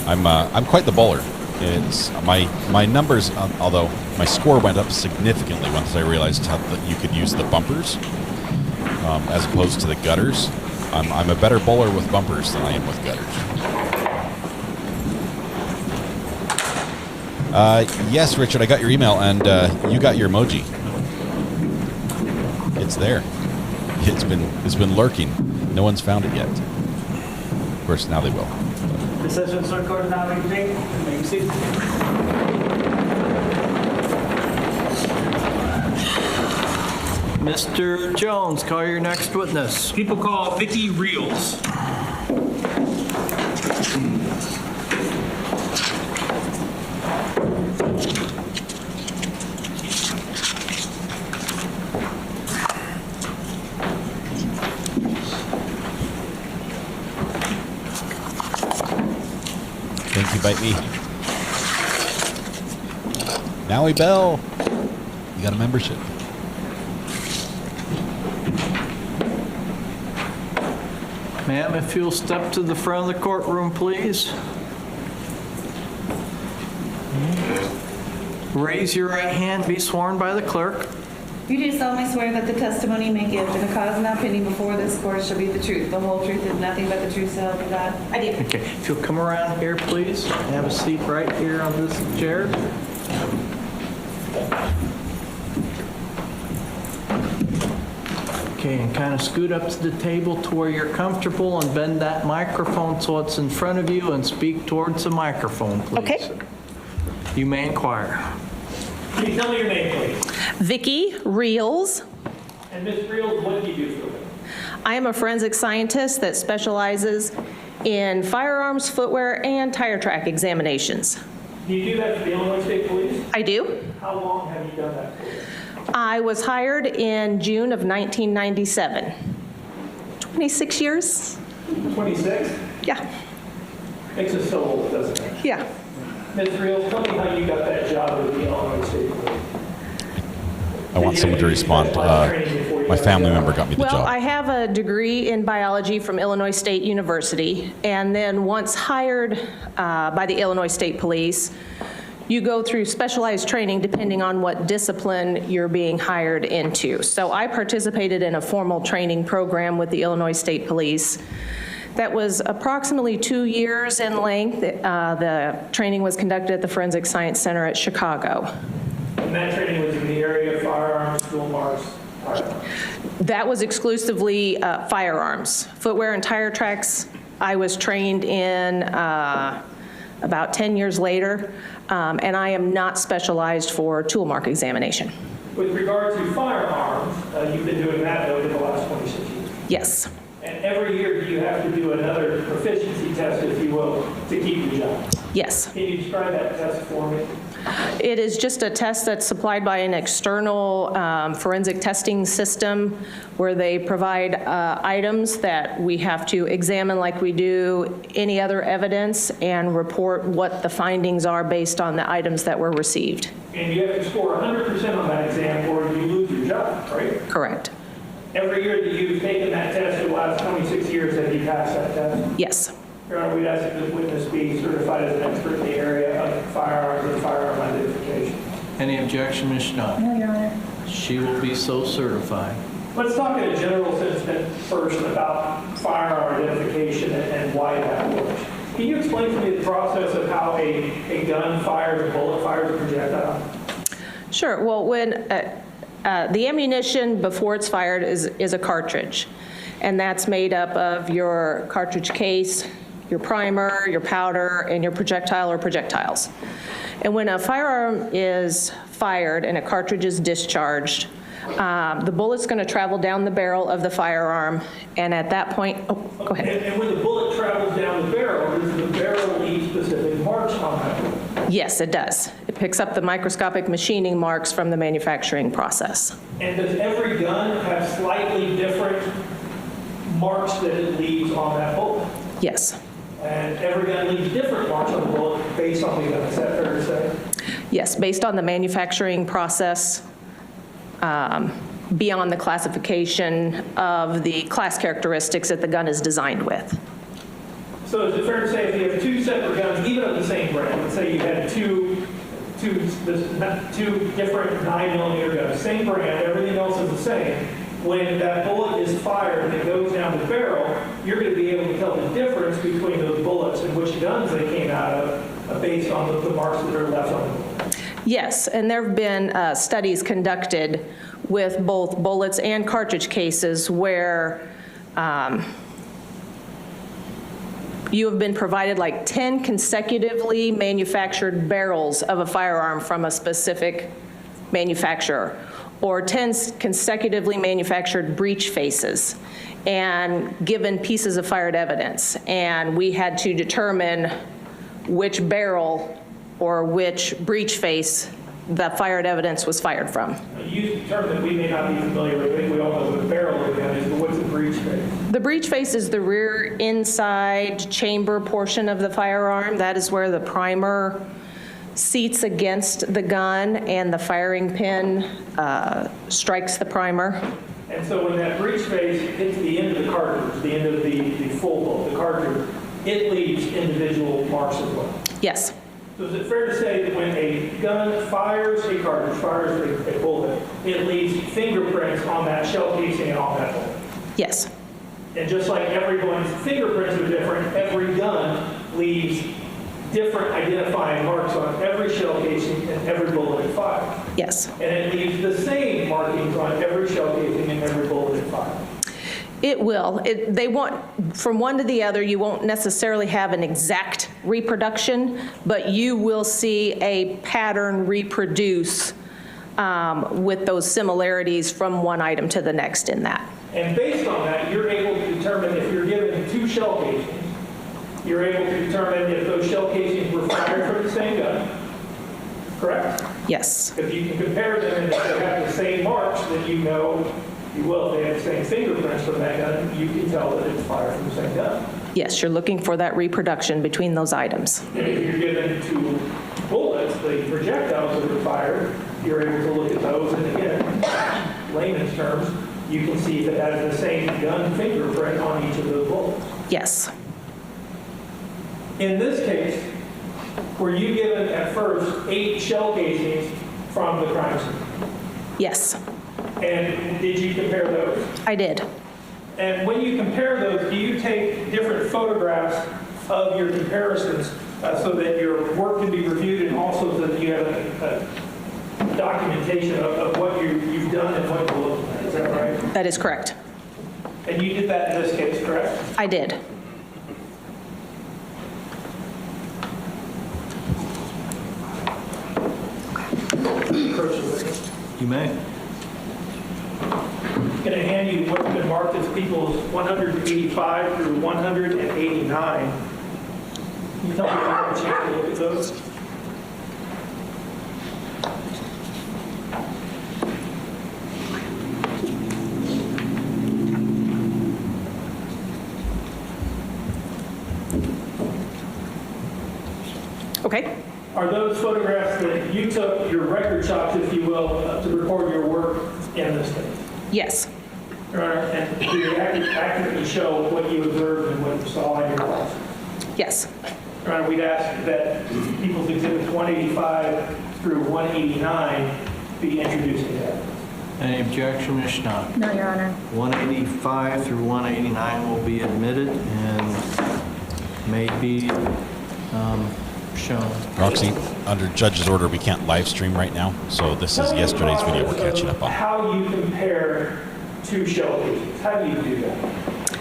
I'm quite the bowler. It's my numbers, although my score went up significantly once I realized how you could use the bumpers as opposed to the gutters. I'm a better bowler with bumpers than I am with gutters. Yes, Richard, I got your email, and you got your emoji. It's there. It's been lurking. No one's found it yet. Of course, now they will. The session's recorded now. May you see? Mr. Jones, call your next witness. People call Vicki Reels. Thank you, bite me. Maui Bell. You got a membership. Ma'am, if you'll step to the front of the courtroom, please. Raise your right hand, be sworn by the clerk. You do solemnly swear that the testimony you may give in the cause now pending before this court shall be the truth, the whole truth, and nothing but the truth, so help you God? I do. Okay, if you'll come around here, please. Have a seat right here on this chair. Okay, and kind of scoot up to the table to where you're comfortable and bend that microphone so it's in front of you and speak towards the microphone, please. Okay. You may inquire. Can you tell me your name, please? Vicki Reels. And Ms. Reels, what do you do for a living? I am a forensic scientist that specializes in firearms, footwear, and tire track examinations. Do you do that for the Illinois State Police? I do. How long have you done that for? I was hired in June of 1997. 26 years. 26? Yeah. Makes us so old, doesn't it? Yeah. Ms. Real, tell me how you got that job with the Illinois State Police. I want someone to respond. My family member got me the Well, job. I have a degree in biology from Illinois State University, and then once hired by the Illinois State Police, you go through specialized training depending on what discipline you're being hired into. So I participated in a formal training program with the Illinois State Police that was approximately 2 years in length. The training was conducted at the Forensic Science Center at Chicago. And that training was in the area of firearms, tool marks, firearms. That was exclusively firearms. Footwear and tire tracks, I was trained in about 10 years later, and I am not specialized for tool mark examination. With regard to firearms, you've been doing that over the last 26 years. Yes. And every year, do you have to do another proficiency test, if you will, to keep your job? Yes. Can you describe that test for me? It is just a test that's supplied by an external forensic testing system where they provide items that we have to examine like we do any other evidence and report what the findings are based on the items that were received. And you have to score 100% on that exam or you lose your job, right? Correct. Every year that you've taken that test for the last 26 years, have you passed that test? Yes. Your Honor, we'd ask that this witness be certified as an expert in the area of firearms and firearm identification. Any objection, Ms. Schnott? No, Your Honor. She will be so certified. Let's talk in a general sense then first about firearm identification and why that works. Can you explain to me the process of how a gun fires, a bullet fires a projectile? Sure. Well, when the ammunition before it's fired is a cartridge, and that's made up of your cartridge case, your primer, your powder, and your projectile or projectiles. And when a firearm is fired and a cartridge is discharged, the bullet's going to travel down the barrel of the firearm, and at that point, oh, go ahead. And when the bullet travels down the barrel, does the barrel leave specific marks on that bullet? Yes, it does. It picks up the microscopic machining marks from the manufacturing process. And does every gun have slightly different marks that it leaves on that bullet? Yes. And every gun leaves different marks on the bullet based on the gun. Is that fair to say? Yes, based on the manufacturing process, beyond the classification of the class characteristics that the gun is designed with. So is it fair to say if you have two separate guns, even of the same brand, let's say you had two different 9mm guns, same brand, everything else is the same, when that bullet is fired and it goes down the barrel, you're going to be able to tell the difference between those bullets and which guns they came out of based on the marks that are left on the bullet. Yes, and there have been studies conducted with both bullets and cartridge cases where you have been provided like 10 consecutively manufactured barrels of a firearm from a specific manufacturer, or 10 consecutively manufactured breech faces, and given pieces of fired evidence. And we had to determine which barrel or which breech face the fired evidence was fired from. You used a term that we may not be familiar with. I think we all know what a barrel of a gun is, but what's a breech face? The breech face is the rear inside chamber portion of the firearm. That is where the primer seats against the gun and the firing pin strikes the primer. And so when that breech face hits the end of the cartridge, the end of the full bullet, the cartridge, it leaves individual marks as well. Yes. So is it fair to say that when a gun fires a cartridge, fires a bullet, it leaves fingerprints on that shell casing and on that bullet? Yes. And just like everyone's fingerprints are different, every gun leaves different identifying marks on every shell casing and every bullet it fires. Yes. And it leaves the same markings on every shell casing and every bullet it fires. It will. They want, from one to the other, you won't necessarily have an exact reproduction, but you will see a pattern reproduce with those similarities from one item to the next in that. And based on that, you're able to determine if you're given two shell casings, you're able to determine if those shell casings were fired from the same gun, correct? Yes. If you can compare them and if they have the same marks, then you know, you will, if they have the same fingerprints from that gun, you can tell that it's fired from the same gun. Yes, you're looking for that reproduction between those items. And if you're given 2 bullets, the projectiles that are fired, you're able to look at those, and again, layman's terms, you can see if it has the same gun fingerprint on each of those bullets. Yes. In this case, were you given at first 8 shell casings from the crime scene? Yes, And did you compare those? I did. And when you compare those, do you take different photographs of your comparisons so that your work can be reviewed and also so that you have a documentation of what you've done and what you're looking at? Is that right? That is correct. And you did that in this case, correct? I did. You may. I'm going to hand you what's been marked as people's 185 through 189. Can you tell me if you have a chance to look at those? Okay. Are those photographs that you took, your record shots, if you will, to record your work in this case? Yes. Your Honor, and do you accurately show what you observed and what you saw in your life? Yes. Your Honor, we'd ask that People's Exhibits 185 through 189 be introduced to that. Any objection, Ms. Schnapp? No, Your Honor. 185 through 189 will be admitted and may be shown. Roxy, under judge's order, we can't live stream right now, so this is yesterday's video we're catching up on. How you compare 2 shell casings? How do you do that?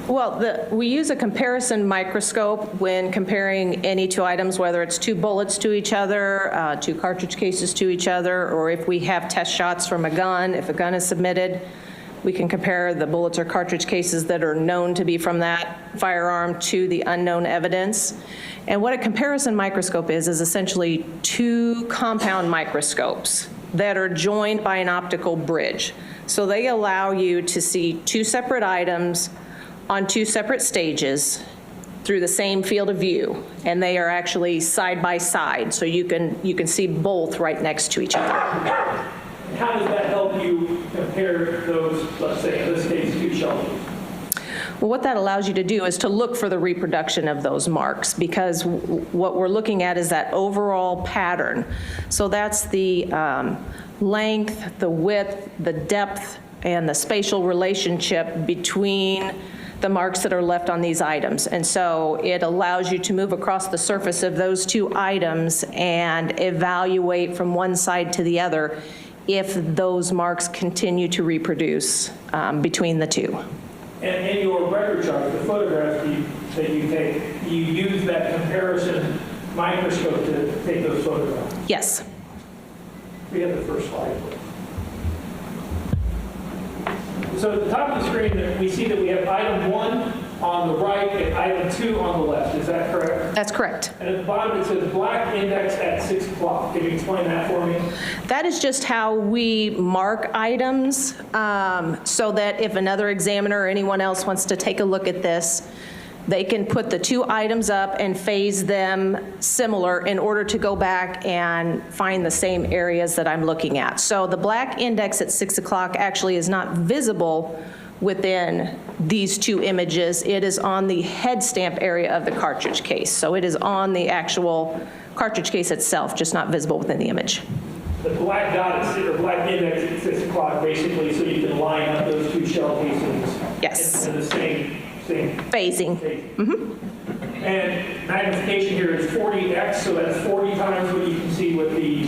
Well, we use a comparison microscope when comparing any 2 items, whether it's 2 bullets to each other, 2 cartridge cases to each other, or if we have test shots from a gun, if a gun is submitted, we can compare the bullets or cartridge cases that are known to be from that firearm to the unknown evidence. And what a comparison microscope is essentially 2 compound microscopes that are joined by an optical bridge. So they allow you to see 2 separate items on 2 separate stages through the same field of view, and they are actually side by side, so you can see both right next to each other. And how does that help you compare those, let's say in this case, 2 shell casings? Well, what that allows you to do is to look for the reproduction of those marks, because what we're looking at is that overall pattern. So that's the length, the width, the depth, and the spatial relationship between the marks that are left on these items. And so it allows you to move across the surface of those 2 items and evaluate from one side to the other if those marks continue to reproduce between the 2. And in your record chart, the photographs that you take, you use that comparison microscope to take those photographs? Yes. We have the first slide. So at the top of the screen, we see that we have item 1 on the right and item 2 on the left. Is that correct? That's correct. And at the bottom, it says black index at 6 o'clock. Can you explain that for me? That is just how we mark items so that if another examiner or anyone else wants to take a look at this, they can put the 2 items up and phase them similar in order to go back and find the same areas that I'm looking at. So the black index at 6 o'clock actually is not visible within these 2 images. It is on the head stamp area of the cartridge case. So it is on the actual cartridge case itself, just not visible within the image. The black dot or black index at 6 o'clock, basically, so you can line up those 2 shell casings. Yes. In the same phasing. Mm-hmm. And magnification here is 40x, so that's 40 times what you can see with the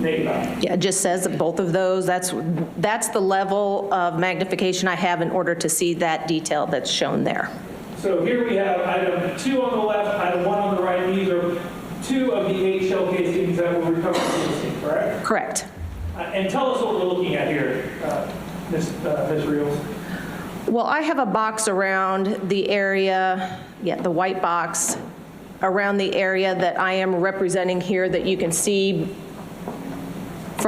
naked eye. Yeah, it just says that both of those, that's the level of magnification I have in order to see that detail that's shown there. So here we have item 2 on the left, item 1 on the right. These are 2 of the 8 shell casings that were recovered from the scene, correct? Correct. And tell us what we're looking at here, Ms. Reels. Well, I have a box around the area, the white box, around the area that I am representing here that you can see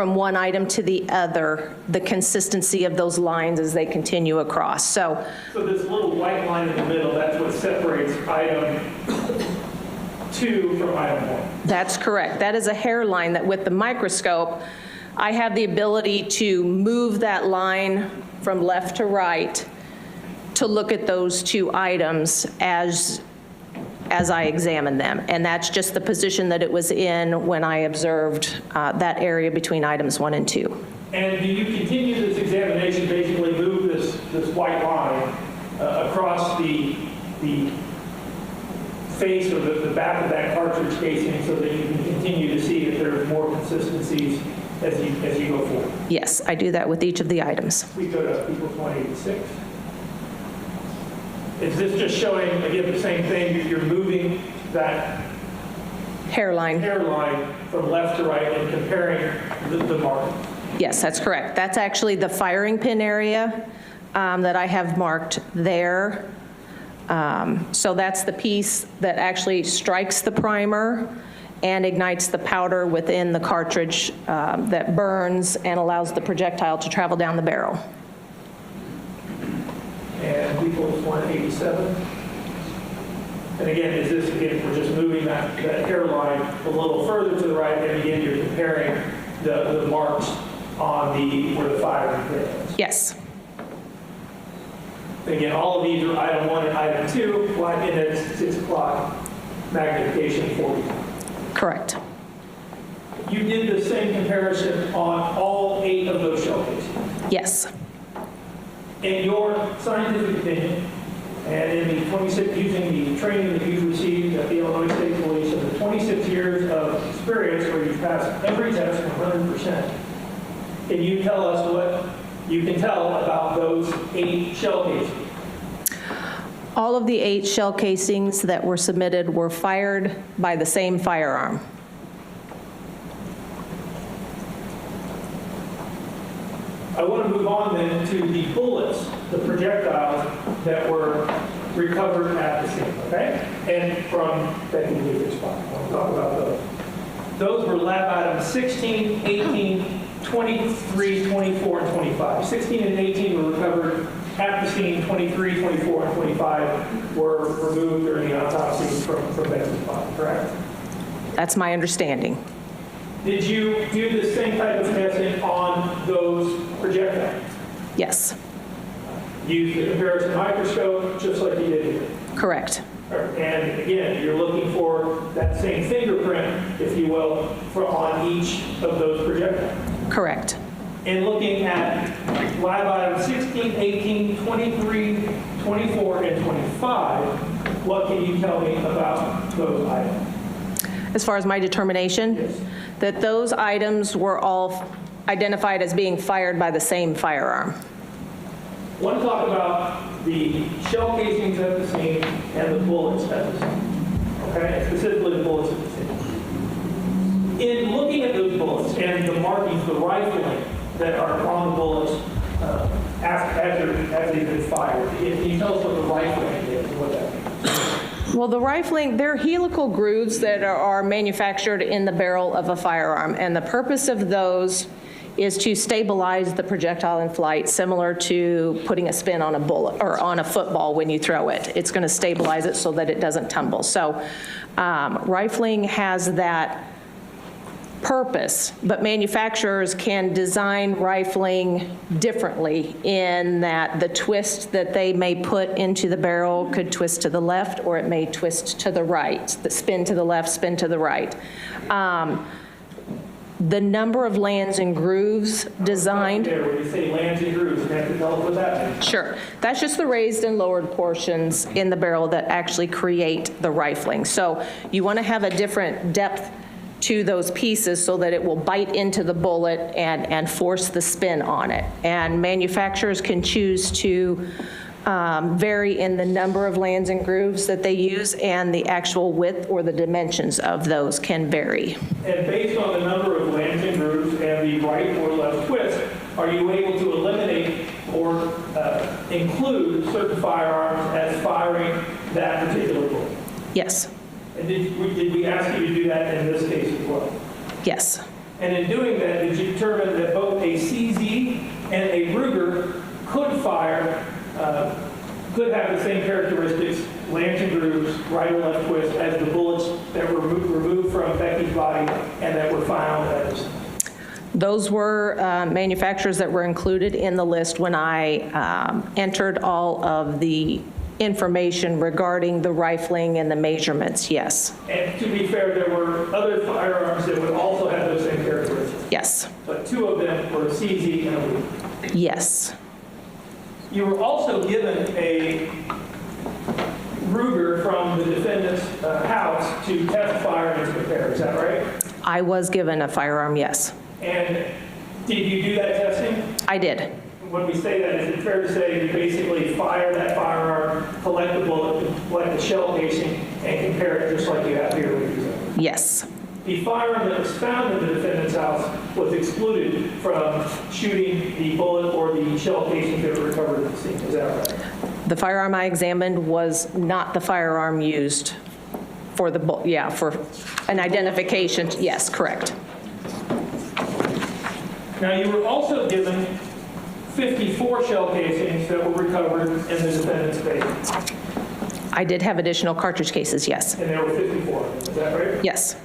from one item to the other, the consistency of those lines as they continue across. So this little white line in the middle, that's what separates item 2 from item 1. that's correct. That is a hairline that with the microscope, I have the ability to move that line from left to right to look at those 2 items as I examine them. And that's just the position that it was in when I observed that area between items 1 and 2. And do you continue this examination, basically move this white line across the face or the back of that cartridge casing so that you can continue to see if there's more consistencies as you go forward? Yes, I do that with each of the items. We go to equals 186. Is this just showing, again, the same thing? You're moving that hairline from left to right and comparing the markings? Yes, that's correct. That's actually the firing pin area that I have marked there. So that's the piece that actually strikes the primer and ignites the powder within the cartridge that burns and allows the projectile to travel down the barrel. And equals 187. And again, is this, again, we're just moving that hairline a little further to the right, and again, you're comparing the marks on where the firing pin is. Yes. And again, all of these are item 1 and item 2, and it's 6 o'clock magnification 40. Correct. You did the same comparison on all 8 of those shell casings. Yes. In your scientific opinion, and in the 26, using the training that you've received at the Illinois State Police, and the 26 years of experience where you've passed every test 100%, can you tell us what you can tell about those 8 shell casings? All of the 8 shell casings that were submitted were fired by the same firearm. I want to move on then to the bullets, the projectiles that were recovered at the scene, okay? And from Becky Bliefnick's spot. I'll talk about those. Those were lab items 16, 18, 23, 24, and 25. 16 and 18 were recovered at the scene. 23, 24, and 25 were removed during the autopsy from Becky's body, correct? That's my understanding. Did you do the same type of testing on those projectiles? Yes. Use the comparison microscope just like you did here? Correct. And again, you're looking for that same fingerprint, if you will, on each of those projectiles? Correct. And looking at lab items 16, 18, 23, 24, and 25, what can you tell me about those items? As far as my determination? Yes. That those items were all identified as being fired by the same firearm. I want to talk about the shell casings at the scene and the bullets at the scene, okay? Specifically the bullets at the scene. In looking at those bullets and the markings, the rifling that are on the bullets as they've been fired, can you tell us what the rifling is and what that means? Well, the rifling, they're helical grooves that are manufactured in the barrel of a firearm, and the purpose of those is to stabilize the projectile in flight, similar to putting a spin on a bullet or on a football when you throw it. It's going to stabilize it so that it doesn't tumble. So rifling has that purpose, but manufacturers can design rifling differently in that the twist that they may put into the barrel could twist to the left, or it may twist to the right, the spin to the left, spin to the right. The number of lands and grooves designed. When you say lands and grooves, you have to tell us what that means. Sure. That's just the raised and lowered portions in the barrel that actually create the rifling. So you want to have a different depth to those pieces so that it will bite into the bullet and force the spin on it. And manufacturers can choose to vary in the number of lands and grooves that they use, and the actual width or the dimensions of those can vary. And based on the number of lands and grooves and the right or left twist, are you able to eliminate or include certain firearms as firing that particular bullet? Yes. And did we ask you to do that in this case as well? Yes. And in doing that, did you determine that both a CZ and a Ruger could fire, could have the same characteristics, lance and grooves, right and left twist, as the bullets that were removed from Becky's body and that were found as? Those were manufacturers that were included in the list when I entered all of the information regarding the rifling and the measurements, yes. And to be fair, there were other firearms that would also have those same characteristics. Yes. But two of them were a CZ and a Ruger. Yes. You were also given a Ruger from the defendant's house to test fire and compare, is that right? I was given a firearm, yes. And did you do that testing? I did. When we say that, is it fair to say you basically fire that firearm, collect the bullet, collect the shell casing, and compare it just like you have here with you? Yes. The firearm that was found in the defendant's house was excluded from shooting the bullet or the shell casing that were recovered at the scene, is that right? The firearm I examined was not the firearm used for the, for an identification. Yes, correct. Now, you were also given 54 shell casings that were recovered in the defendant's basement. I did have additional cartridge cases, yes. And there were 54, is that right? Yes.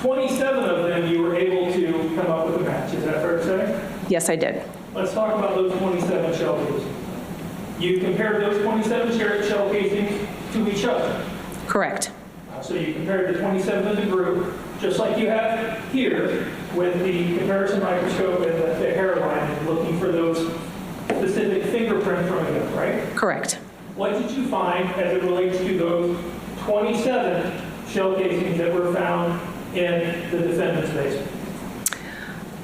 27 of them you were able to come up with a match, is that fair to say? Yes, I did. Let's talk about those 27 shell casings. You compared those 27 shell casings to each other. Correct. So you compared the 27 as a group, just like you have here with the comparison microscope and the hairline, looking for those specific fingerprints from them, right? Correct. What did you find as it relates to those 27 shell casings that were found in the defendant's basement?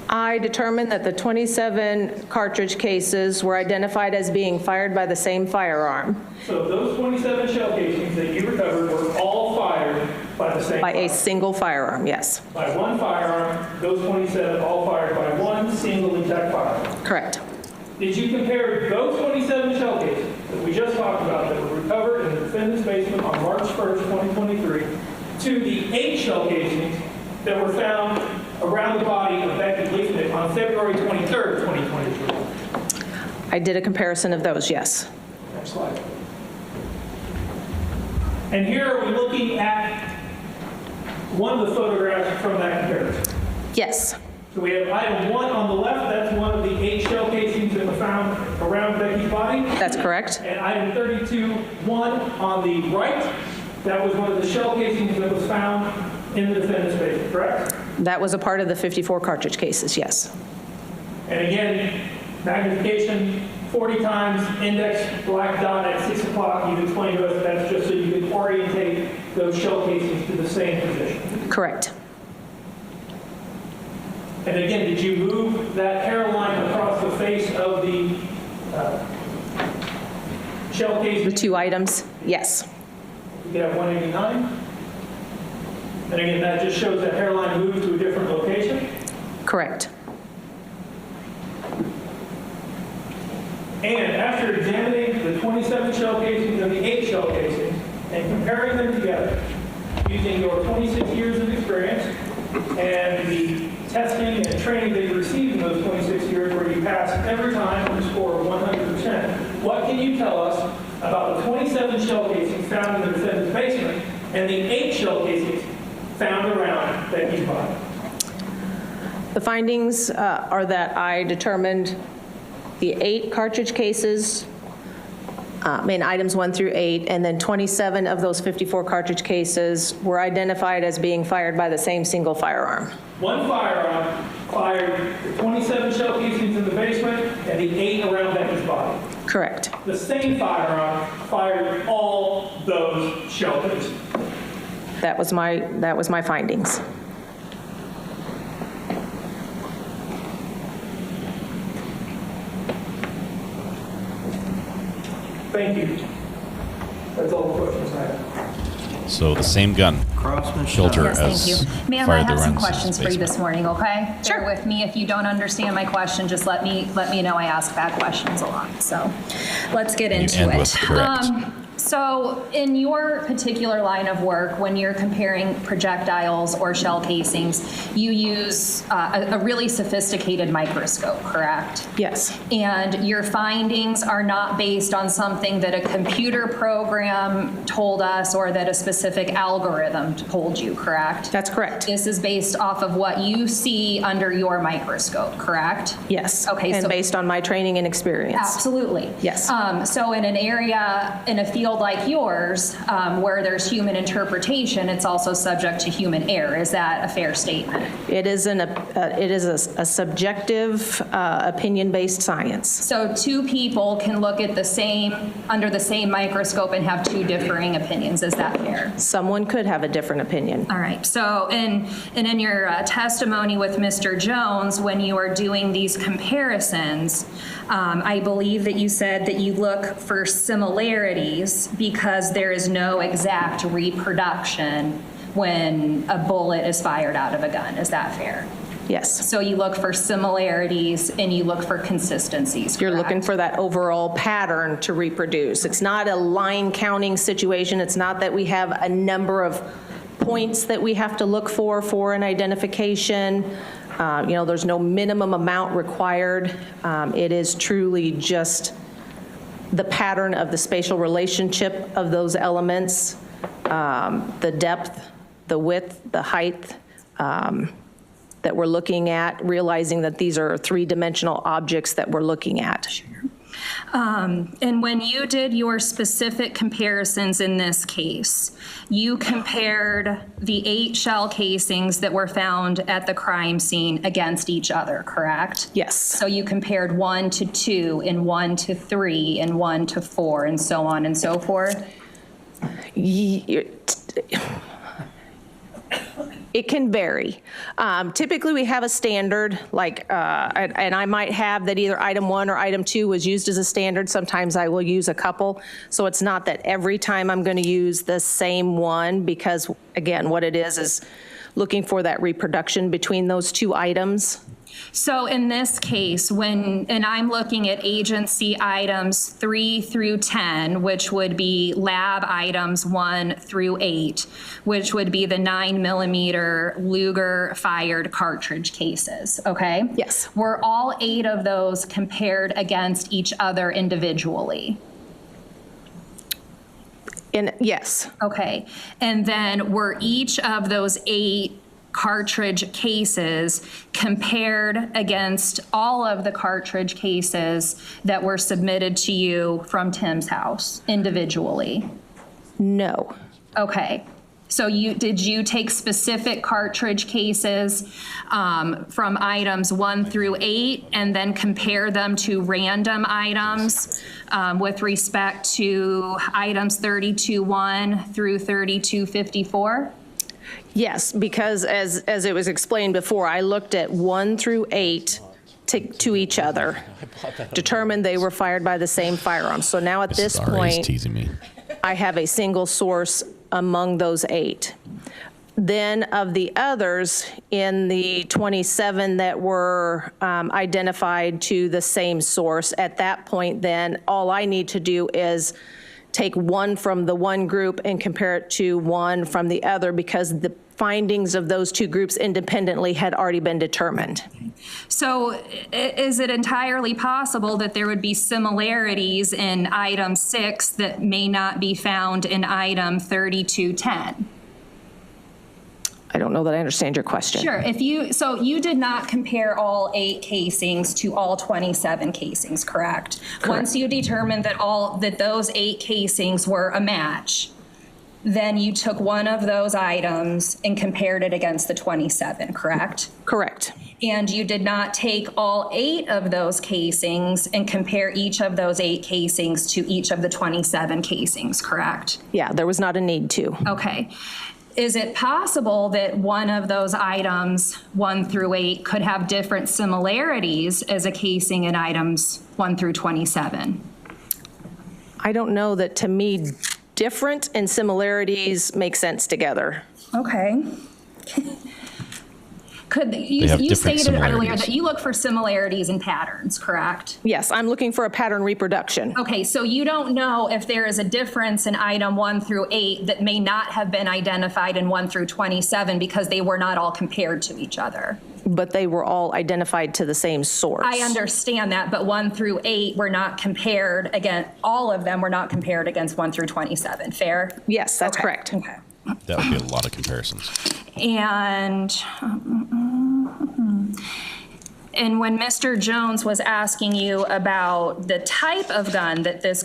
I determined that the 27 cartridge cases were identified as being fired by the same firearm. So those 27 shell casings that you recovered were all fired by the same By firearm? a single firearm, yes. By one firearm, those 27 all fired by one single intact firearm? Correct. Did you compare those 27 shell casings that we just talked about that were recovered in the defendant's basement on March 1st, 2023, to the 8 shell casings that were found around the body of Rebecca Bliefnick on February 23rd, 2023? I did a comparison of those, yes. Next slide. And here are we looking at one of the photographs from that comparison. Yes. So we have item 1 on the left, that's one of the 8 shell casings that were found around Becky's body. That's correct. And item 32-1 on the right, that was one of the shell casings that was found in the defendant's basement, correct? That was a part of the 54 cartridge cases, yes. And again, magnification 40 times, index black dot at 6 o'clock. You've explained to us that's just so you can orientate those shell casings to the same position. Correct. And again, did you move that hairline across the face of the shell casing? The 2 items, yes. You have 189. And again, that just shows that hairline moved to a different location. Correct. And after examining the 27 shell casings and the 8 shell casings and comparing them together, using your 26 years of experience and the testing and training that you received in those 26 years where you passed every time with a score of 100%, what can you tell us about the 27 shell casings found in the defendant's basement and the 8 shell casings found around Becky's body? The findings are that I determined the 8 cartridge cases in items 1 through 8, and then 27 of those 54 cartridge cases were identified as being fired by the same single firearm. One firearm fired the 27 shell casings in the basement and the 8 around Becky's body. Correct. The same firearm fired all those shell casings. That was my findings. Thank you. That's all the questions I have. So the same gun, filter Yes, as thank you. Ma'am, I fired the have some rounds in questions his for you basement. this morning, okay? Sure. Bear with me. If you don't understand my question, just let me know. I ask bad questions a lot. So let's get into end it. with correct. So in your particular line of work, when you're comparing projectiles or shell casings, you use a really sophisticated microscope, correct? Yes. And your findings are not based on something that a computer program told us or that a specific algorithm told you, correct? That's correct. This is based off of what you see under your microscope, correct? Yes. Okay, And so based on my training and experience. absolutely. Yes. So in an area, in a field like yours, where there's human interpretation, it's also subject to human error. Is that a fair statement? It is a subjective, opinion-based science. So two people can look at under the same microscope and have two differing opinions. Is that fair? Someone could have a different opinion. All right. So in your testimony with Mr. Jones, when you are doing these comparisons, I believe that you said that you look for similarities because there is no exact reproduction when a bullet is fired out of a gun. Is that fair? Yes. So you look for similarities and you look for consistencies. You're correct? looking for that overall pattern to reproduce. It's not a line counting situation. It's not that we have a number of points that we have to look for an identification. There's no minimum amount required. It is truly just the pattern of the spatial relationship of those elements, the depth, the width, the height that we're looking at, realizing that these are three-dimensional objects that we're looking at. And when you did your specific comparisons in this case, you compared the 8 shell casings that were found at the crime scene against each other, correct? Yes. So you compared 1 to 2 and 1 to 3 and 1 to 4 and so on and so forth? It can vary. Typically, we have a standard, and I might have that either item 1 or item 2 was used as a standard. Sometimes I will use a couple. So it's not that every time I'm going to use the same one because, again, what it is looking for that reproduction between those two items. So in this case, and I'm looking at agency items 3 through 10, which would be lab items 1 through 8, which would be the 9mm Luger fired cartridge cases, okay? Yes. Were all 8 of those compared against each other individually? Yes. Okay. And then were each of those 8 cartridge cases compared against all of the cartridge cases that were submitted to you from Tim's house individually? No. Okay. So did you take specific cartridge cases from items 1 through 8 and then compare them to random items with respect to items 32-1 through 32-54? Yes, because as it was explained before, I looked at 1 through 8 to each other, determined they were fired by the same firearm. So now at this point, teasing me. I have a single source among those 8. Then of the others, in the 27 that were identified to the same source, at that point then, all I need to do is take 1 from the one group and compare it to 1 from the other because the findings of those 2 groups independently had already been determined. So is it entirely possible that there would be similarities in item 6 that may not be found in item 3210? I don't know that I understand your question. Sure. So you did not compare all 8 casings to all 27 casings, correct? Once you determined that those 8 casings were a match, then you took one of those items and compared it against the 27, correct? Correct. And you did not take all 8 of those casings and compare each of those 8 casings to each of the 27 casings, correct? Yeah, there was not a need to. Okay. Is it possible that one of those items, 1 through 8, could have different similarities as a casing in items 1 through 27? I don't know that, to me, different and similarities make sense together. Okay. They have You different stated earlier similarities. that you look for similarities and patterns, correct? Yes, I'm looking for a pattern reproduction. Okay, so you don't know if there is a difference in item 1 through 8 that may not have been identified in 1 through 27 because they were not all compared to each other. But they were all identified to the same source. I understand that, but 1 through 8 were not compared against, all of them were not compared against 1 through 27, fair? Yes, that's Okay. correct. Okay. That would be a lot of comparisons. And when Mr. Jones was asking you about the type of gun that these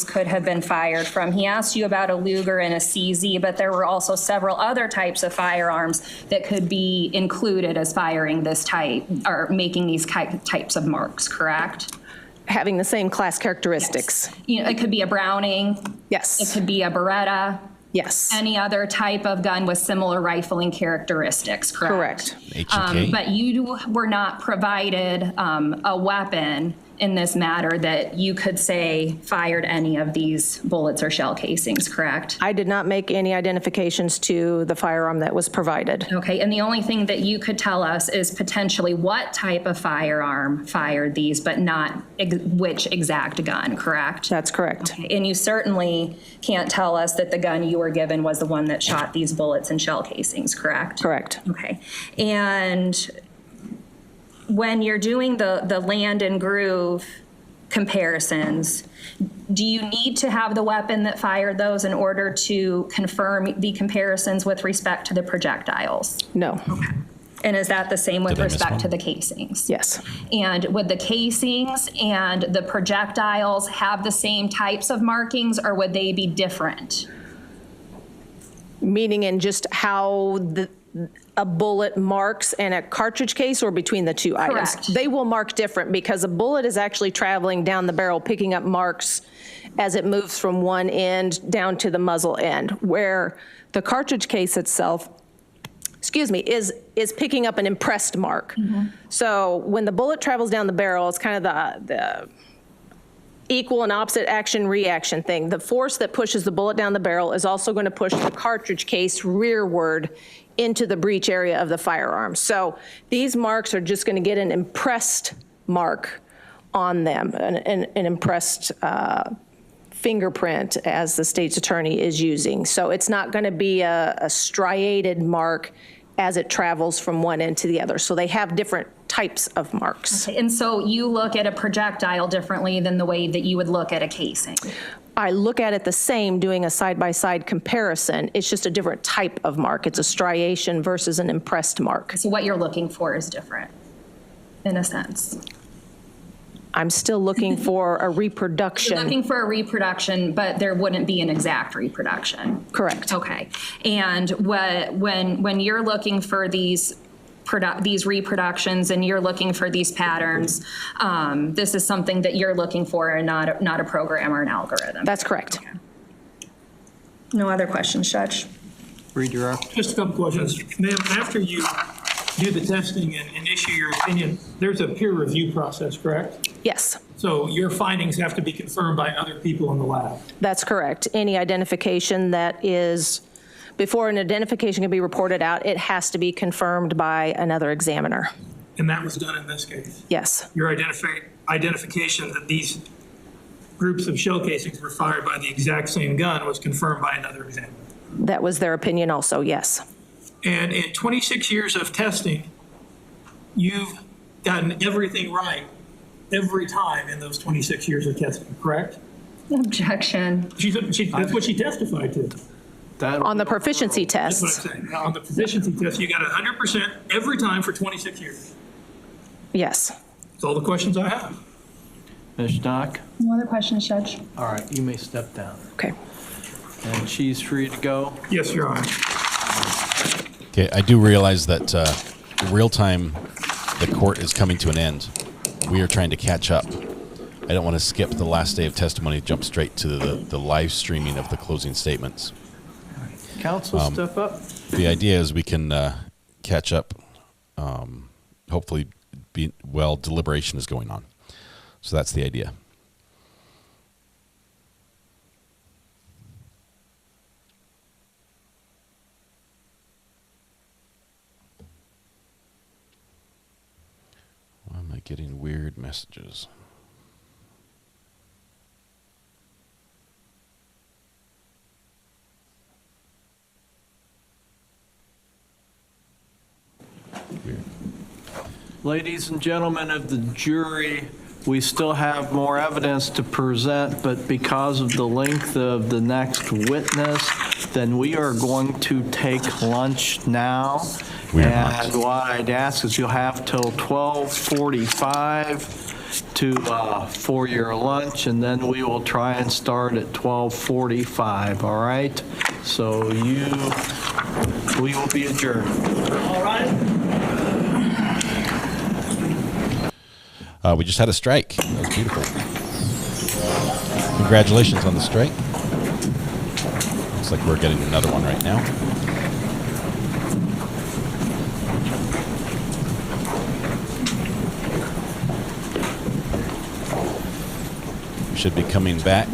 could have been fired from, he asked you about a Luger and a CZ, but there were also several other types of firearms that could be included as firing this type, or making these types of marks, correct? Having the same class characteristics. Yes. You know, it could be a Browning. Yes. It could be a Beretta. Yes. Any other type of gun with similar rifling characteristics, correct? H&K. But you were not provided a weapon in this matter that you could say fired any of these bullets or shell casings, correct? I did not make any identifications to the firearm that was provided. Okay, and the only thing that you could tell us is potentially what type of firearm fired these, but not which exact gun, correct? That's correct. Okay, and you certainly can't tell us that the gun you were given was the one that shot these bullets and shell casings, correct? Correct. Okay, and when you're doing the land and groove comparisons, do you need to have the weapon that fired those in order to confirm the comparisons with respect to the projectiles? No. Okay. And is that the same with Did I miss respect one? to the casings? Yes. And would the casings and the projectiles have the same types of markings, or would they be different? Meaning in just how a bullet marks and a cartridge case, or between the two items? Correct. They will mark different because a bullet is actually traveling down the barrel, picking up marks as it moves from one end down to the muzzle end, where the cartridge case itself, is picking up an impressed mark. So when the bullet travels down the barrel, it's kind of the equal and opposite action reaction thing. The force that pushes the bullet down the barrel is also going to push the cartridge case rearward into the breech area of the firearm. So these marks are just going to get an impressed mark on them, an impressed fingerprint, as the state's attorney is using. So it's not going to be a striated mark as it travels from one end to the other. So they have different types of marks. Okay, and so you look at a projectile differently than the way that you would look at a casing? I look at it the same, doing a side-by-side comparison. It's just a different type of mark. It's a striation versus an impressed mark. So what you're looking for is different, in a sense. I'm still looking for a reproduction. You're looking for a reproduction, but there wouldn't be an exact reproduction. Correct. Okay. And when you're looking for these reproductions and you're looking for these patterns, this is something that you're looking for and not a program or an algorithm. That's correct. Okay. No other questions, Judge? Redirect. Just a couple questions. Ma'am, after you do the testing and issue your opinion, there's a peer review process, correct? Yes, So your findings have to be confirmed by other people in the lab. that's correct. Any identification that is, before an identification can be reported out, it has to be confirmed by another examiner. And that was done in this case. Yes, Your identification that these groups of shell casings were fired by the exact same gun was confirmed by another examiner. that was their opinion also, yes. And in 26 years of testing, you've gotten everything right every time in those 26 years of testing, correct? Objection. That's what she testified to. On the proficiency That's tests, what I'm saying. Now, on the proficiency test, you got 100% every time for 26 years. yes. That's all the questions I have. Ms. Stock? No other questions, Judge? All right, you may step down. Okay. And she's free to go. Yes, Your Honor. Okay, I do realize that real time, the court is coming to an end. We are trying to catch up. I don't want to skip the last day of testimony, jump straight to the live streaming of the closing statements. Counsel, step up. The idea is we can catch up. Hopefully, while deliberation is going on. So that's the idea. Getting weird messages. Weird. Ladies and gentlemen of the jury, we still have more evidence to present, but because of the length of the next witness, then we are going to take lunch now. And what I'd ask is you'll have till 12:45 for your lunch, and then we will try and start at 12:45, all right? So we will be adjourned. All right. We just had a strike. That was beautiful. Congratulations on the strike. Looks like we're getting another one right now. Should be coming back.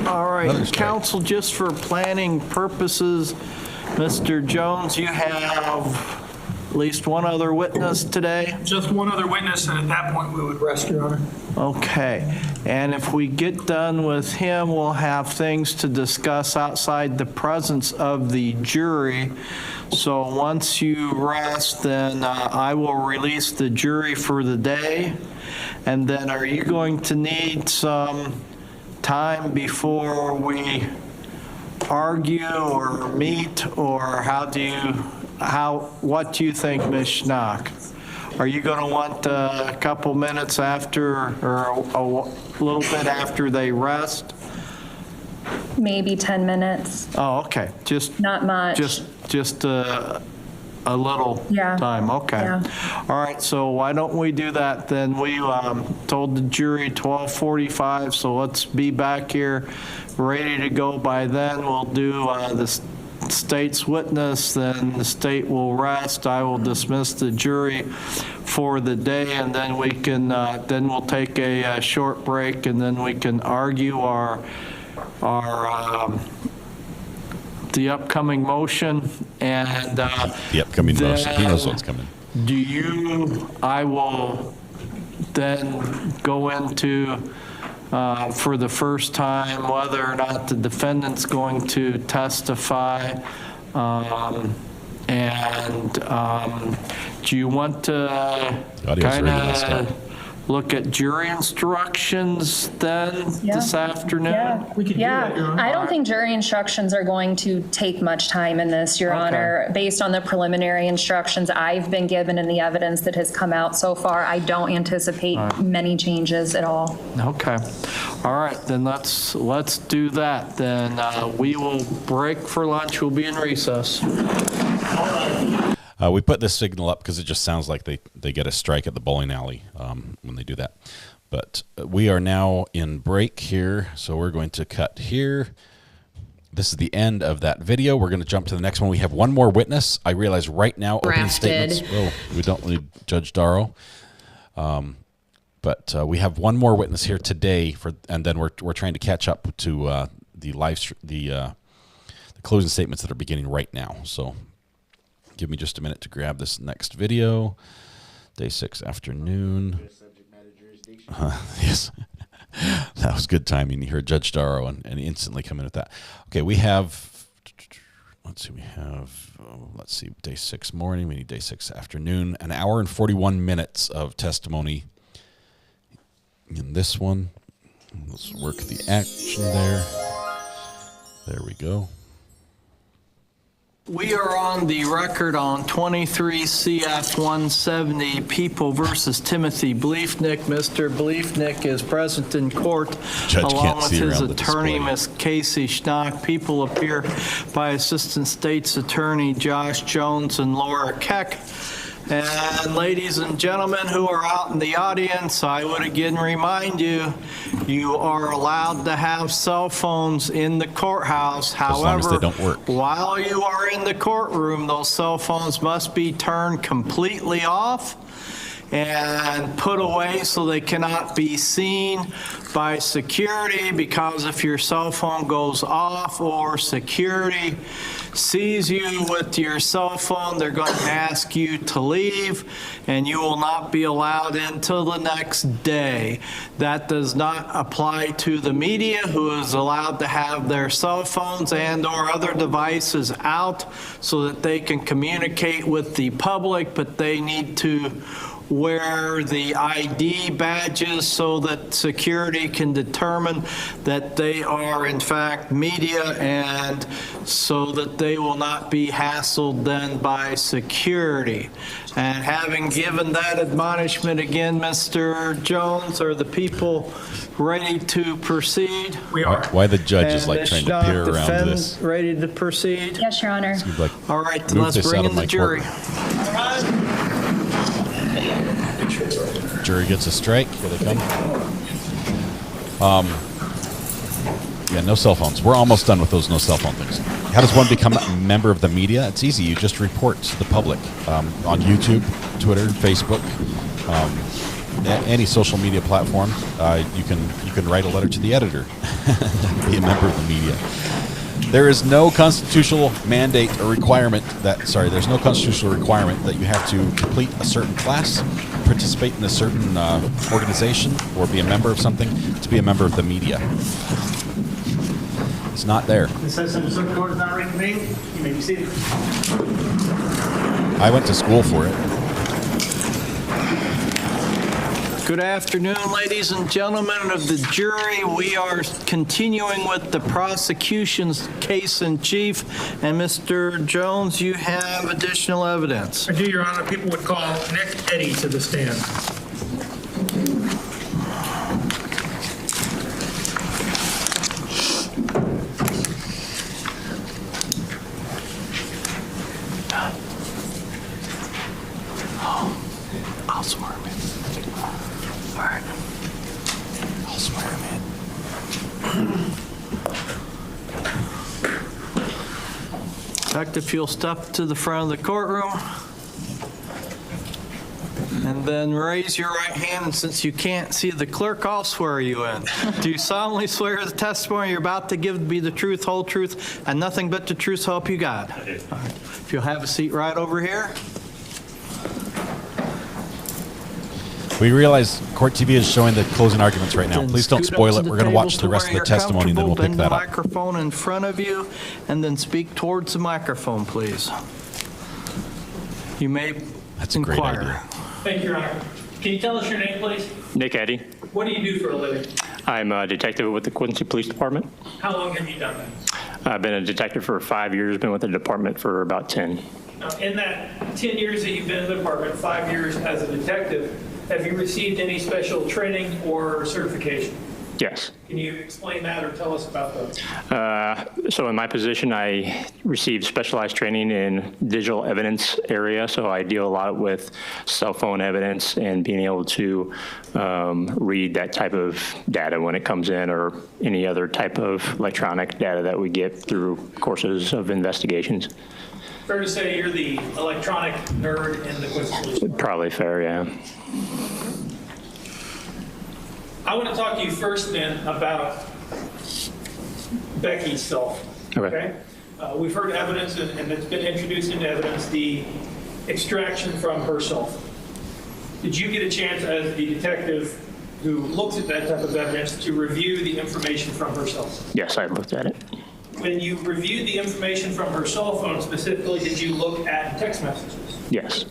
All right, counsel, just for planning purposes, Mr. Jones, you have at least one other witness today? Just one other witness, and at that point, we would rest, Your Honor. Okay, and if we get done with him, we'll have things to discuss outside the presence of the jury. So once you rest, then I will release the jury for the day. And then are you going to need some time before we argue or meet, or what do you think, Ms. Schnock? Are you going to want a couple minutes after, or a little bit after they rest? Maybe 10 minutes. Oh, okay. Just not much. Just a little time. Okay. Yeah. All right. So why don't we do that then? We told the jury 12:45, so let's be back here ready to go by then. We'll do the state's witness, then the state will rest. I will dismiss the jury for the day, and then we can then we'll take a short break, and then we can argue our the upcoming motion and the upcoming motion. He knows what's coming. I will then go into for the first time whether or not the defendant's going to testify, and do you want to kind of look at jury instructions then this afternoon? I don't think jury instructions are going to take much time in this, Your Honor. Based on the preliminary instructions I've been given and the evidence that has come out so far, I don't anticipate many changes at all. Okay. All right, then let's do that. Then we will break for lunch. We'll be in recess. We put this signal up because it just sounds like they get a strike at the bowling alley when they do that. But we are now in break here, so we're going to cut here. This is the end of that video. We're going to jump to the next one. We have one more witness. I realize right now opening statements. Oh, we don't need Judge Darrow. But we have one more witness here today, and then we're trying to catch up to the closing statements that are beginning right now. So give me just a minute to grab this next video. Day 6 afternoon. Yes, that was good timing. You heard Judge Darrow and instantly come in with that. Okay, we have. Let's see. Day 6 morning. We need day 6 afternoon. An hour and 41 minutes of testimony in this one. Let's work the action there. There we go. We are on the record on 23 CF 170 People versus Timothy Bliefnick. Mr. Bliefnick is present in court along with his attorney, Ms. Casey Schnock. People appear by Assistant State's Attorney Josh Jones and Laura Keck. And ladies and gentlemen who are out in the audience, I would again remind you, you are allowed to have cell phones in the courthouse. However, they don't work. While you are in the courtroom, those cell phones must be turned completely off. and put away so they cannot be seen by security, because if your cell phone goes off or security sees you with your cell phone, they're going to ask you to leave, and you will not be allowed until the next day. That does not apply to the media, who is allowed to have their cell phones and or other devices out so that they can communicate with the public, but they need to wear the ID badges so that security can determine that they are in fact media, and so that they will not be hassled then by security. And having given that admonishment again, Mr. Jones, are the people ready to proceed? We are. Why the judge is like And trying Ms. to peer Schnock, around defend, this? ready to proceed? Yes, Your Honor. He's like, All right, then move let's this bring out in of the my jury. Jury gets a strike. Here they come. Yeah, no cell phones. We're almost done with those no cell phone things. How does one become a member of the media? It's easy. You just report to the public on YouTube, Twitter, Facebook, any social media platform. You can write a letter to the editor, be a member of the media. There is no constitutional mandate or requirement there's no constitutional requirement that you have to complete a certain class, participate in a certain organization, or be a member of something to be a member of the media. It's not there. The session of the circuit court is not reconvened. You may be seated. I went to school for it. Good afternoon, ladies and gentlemen of the jury. We are continuing with the prosecution's case in chief. And Mr. Jones, you have additional evidence. I do, Your Honor. People would call Nick Eddy to the stand. I'll swear him in. All right. I'll swear him in. Detective, you'll step to the front of the courtroom. And then raise your right hand, and since you can't see the clerk, I'll swear you in. Do you solemnly swear the testimony you're about to give to be the truth, whole truth, and nothing but the truth, so help you God? I do. All right. If you'll have a seat right over here. We realize Court TV is showing the closing arguments right now. Then Please don't scoot up spoil to it. the We're going to table watch to the rest where of the you're testimony, and then we'll comfortable. pick that Bend up. the microphone in front of you, and then speak towards the microphone, please. You may That's a great inquire. idea. Thank you, Your Honor. Can you tell us your name, please? Nick Eddy. What do you do for a living? I'm a detective with the Quincy Police Department. How long have you done that? I've been a detective for 5 years, been with the department for about 10. Now, in that 10 years that you've been in the department, 5 years as a detective, have you received any special training or certification? Yes. Can you explain that or tell us about those? So in my position, I received specialized training in digital evidence area. So I deal a lot with cell phone evidence and being able to read that type of data when it comes in, or any other type of electronic data that we get through courses of investigations. Fair to say you're the electronic nerd in the Quincy Police Department? Probably fair, yeah. I want to talk to you first then about Becky's cell phone. Okay. We've heard evidence, and it's been introduced into evidence, the extraction from her cell phone. Did you get a chance as the detective who looks at that type of evidence to review the information from her cell phone? Yes, I looked at it. When you reviewed the information from her cell phone specifically, did you look at text messages? Yes.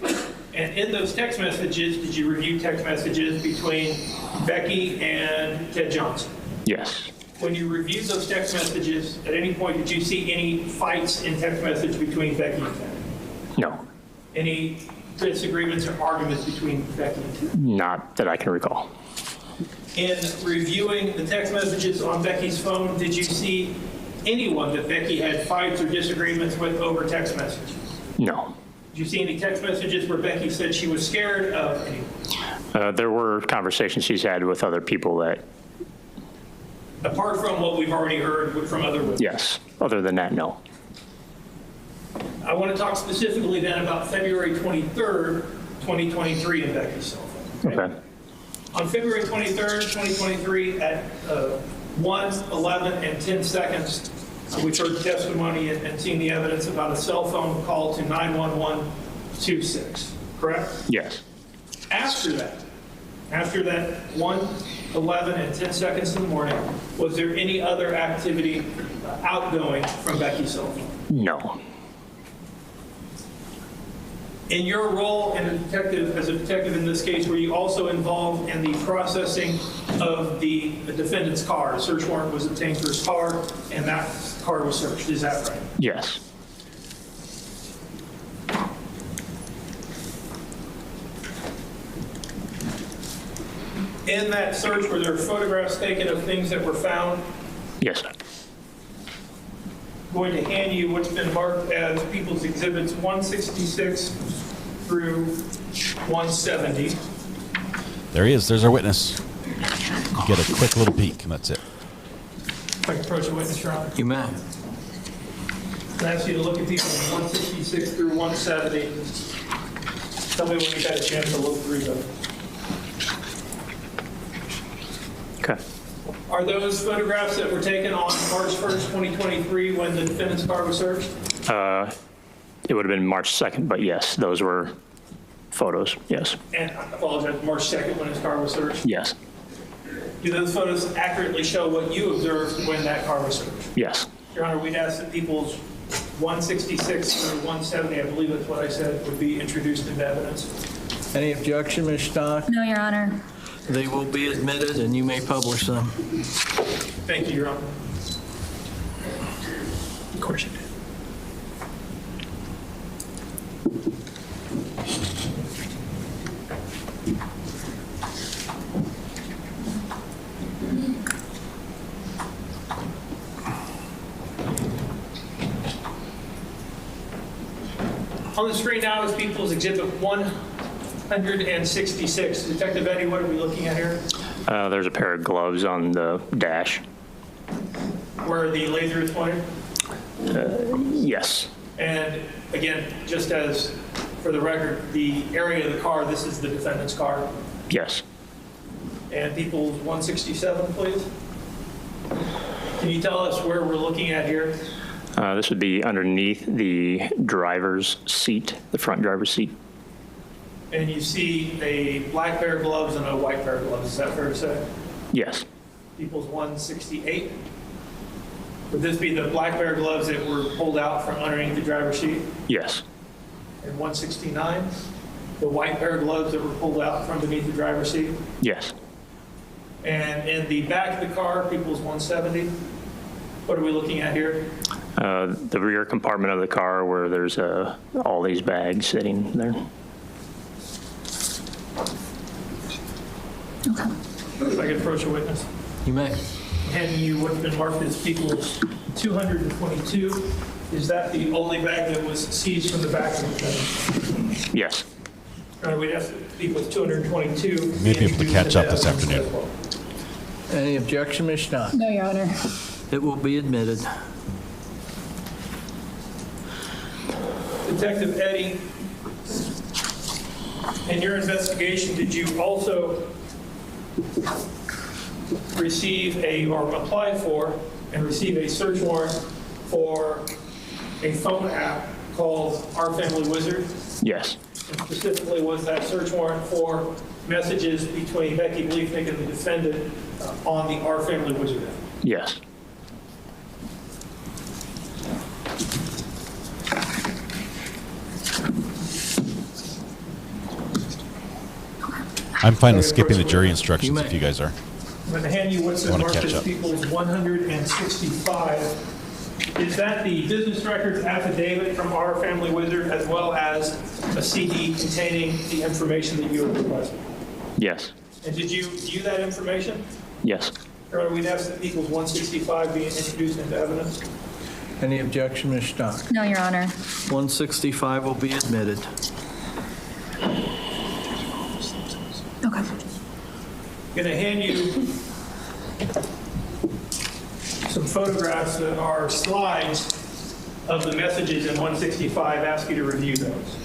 And in those text messages, did you review text messages between Becky and Ted Johnson? Yes. When you reviewed those text messages, at any point did you see any fights in text message between Becky and Ted? No. Any disagreements or arguments between Becky and Ted? Not that I can recall. In reviewing the text messages on Becky's phone, did you see anyone that Becky had fights or disagreements with over text messages? No. Did you see any text messages where Becky said she was scared of anyone? There were conversations she's had with other people that... Apart from what we've already heard from other witnesses? Yes. Other than that, no. I want to talk specifically then about February 23rd, 2023 in Becky's cell phone. Okay. On February 23rd, 2023, at 1:11 and 10 seconds, we've heard testimony and seen the evidence about a cell phone call to 91126, correct? Yes. After that 1:11 and 10 seconds in the morning, was there any other activity outgoing from Becky's cell phone? No. In your role as a detective in this case, were you also involved in the processing of the defendant's car? A search warrant was obtained for his car, and that car was searched. Is that right? Yes. In that search, were there photographs taken of things that were found? Yes. I'm going to hand you what's been marked as People's Exhibits 166 through 170. There he is. There's our witness. You get a quick little peek, and that's it. If I can approach the witness, Your Honor. You may. I ask you to look at people 166 through 170. Tell me when you've had a chance to look through them. Okay. Are those photographs that were taken on March 1st, 2023, when the defendant's car was searched? It would have been March 2nd, but yes, those were photos, yes. And I apologize, March 2nd, when his car was searched? Yes. Do those photos accurately show what you observed when that car was searched? Yes. Your Honor, we'd ask that people's 166 through 170, I believe that's what I said, would be introduced into evidence. Any objection, Ms. Stock? No, Your Honor. They will be admitted, and you may publish them. Thank you, Your Honor. Of course you did. On the screen now is People's Exhibit 166. Detective Eddie, what are we looking at here? There's a pair of gloves on the dash. Where the laser is pointed? Yes. And again, just as for the record, the area of the car, this is the defendant's car. Yes. And People's 167, please. Can you tell us where we're looking at here? This would be underneath the driver's seat, the front driver's seat. And you see a black pair of gloves and a white pair of gloves. Is that fair to say? Yes. People's 168. Would this be the black pair of gloves that were pulled out from underneath the driver's seat? Yes. And 169, the white pair of gloves that were pulled out from beneath the driver's seat? Yes. And in the back of the car, People's 170, what are we looking at here? The rear compartment of the car where there's all these bags sitting there. Okay. If I could approach a witness. You may. Handing you what's been marked as People's 222. Is that the only bag that was seized from the back of the defendant? Yes. We'd ask that People's 222. May be able to catch up this afternoon. Any objection, Ms. Stock? No, Your Honor. It will be admitted. Detective Eddie, in your investigation, did you also receive or apply for and receive a search warrant for a phone app called Our Family Wizard? Yes. And specifically, was that search warrant for messages between Becky Bliefnick and the defendant on the Our Family Wizard app? Yes. I'm fine with skipping the jury instructions if you guys are. I'm going to hand you what's been Wanna marked catch as up. People's 165. Is that the business records affidavit from Our Family Wizard as well as a CD containing the information that you have requested? Yes. And did you view that information? Yes. Your Honor, we'd ask that People's 165 being introduced into evidence. Any objection, Ms. Stock? No, Your Honor. 165 will be admitted. Okay. I'm going to hand you some photographs that are slides of the messages in 165. Ask you to review those.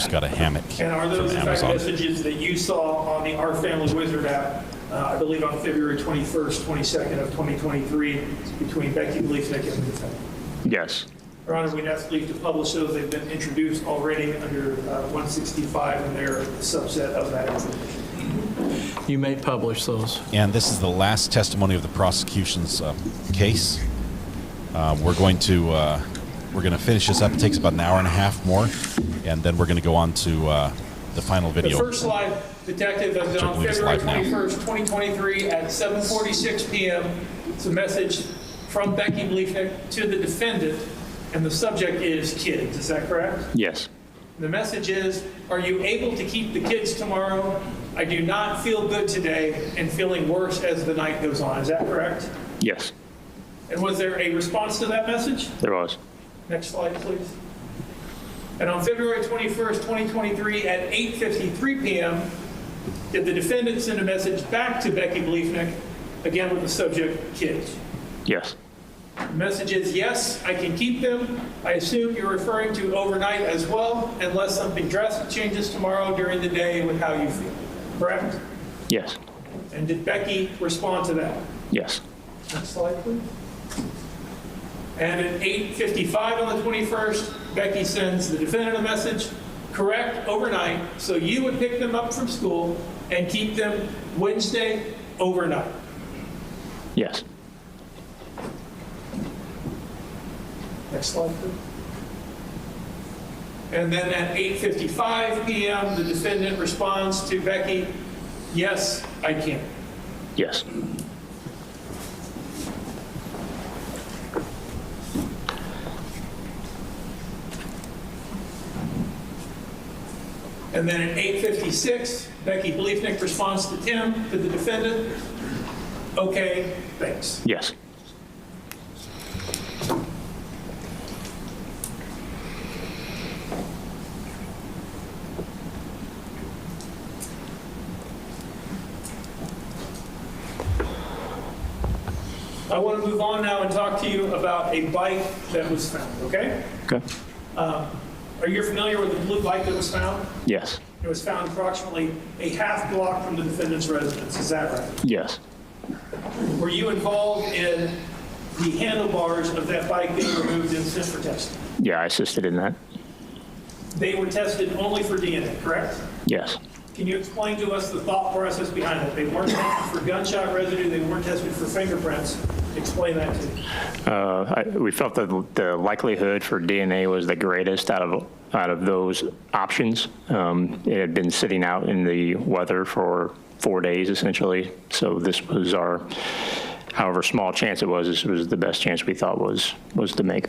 just got a hammock And are from those, in fact, Amazon. messages that you saw on the Our Family Wizard app, I believe on February 21st, 22nd of 2023, between Becky Bliefnick and the defendant? Yes. Your Honor, we'd ask leave to publish those. They've been introduced already under 165, and they're a subset of that information. You may publish those. And this is the last testimony of the prosecution's case. We're going to finish this up. It takes about an hour and a half more, and then we're going to go on to the final The video. first slide, detective, has been on believe it's February live now. 21st, 2023 at 7:46 p.m. It's a message from Becky Bliefnick to the defendant, and the subject is kids. Is that correct? Yes. The message is, are you able to keep the kids tomorrow? I do not feel good today and feeling worse as the night goes on. Is that correct? Yes. And was there a response to that message? There was. Next slide, please. And on February 21st, 2023 at 8:53 p.m., did the defendant send a message back to Becky Bliefnick, again with the subject, kids? Yes. The message is, yes, I can keep them. I assume you're referring to overnight as well, unless something drastic changes tomorrow during the day with how you feel. Correct? Yes. And did Becky respond to that? Yes. Next slide, please. And at 8:55 on the 21st, Becky sends the defendant a message, correct, overnight, so you would pick them up from school and keep them Wednesday overnight. Yes. Next slide, please. And then at 8:55 p.m., the defendant responds to Becky, yes, I can. Yes. And then at 8:56, Becky Bliefnick responds to Tim, to the defendant, okay, thanks. Yes. I want to move on now and talk to you about a bike that was found, okay? Okay. Are you familiar with the blue bike that was found? Yes. It was found approximately a half block from the defendant's residence, is that right? Yes. Were you involved in the handlebars of that bike being removed and sent for testing? Yeah, I assisted in that. They were tested only for DNA, correct? Yes. Can you explain to us the thought process behind it? They weren't tested for gunshot residue, they weren't tested for fingerprints. Explain that to me. We felt that the likelihood for DNA was the greatest out of those options. It had been sitting out in the weather for 4 days, essentially. So this was our, however small chance it was, this was the best chance we thought was to make.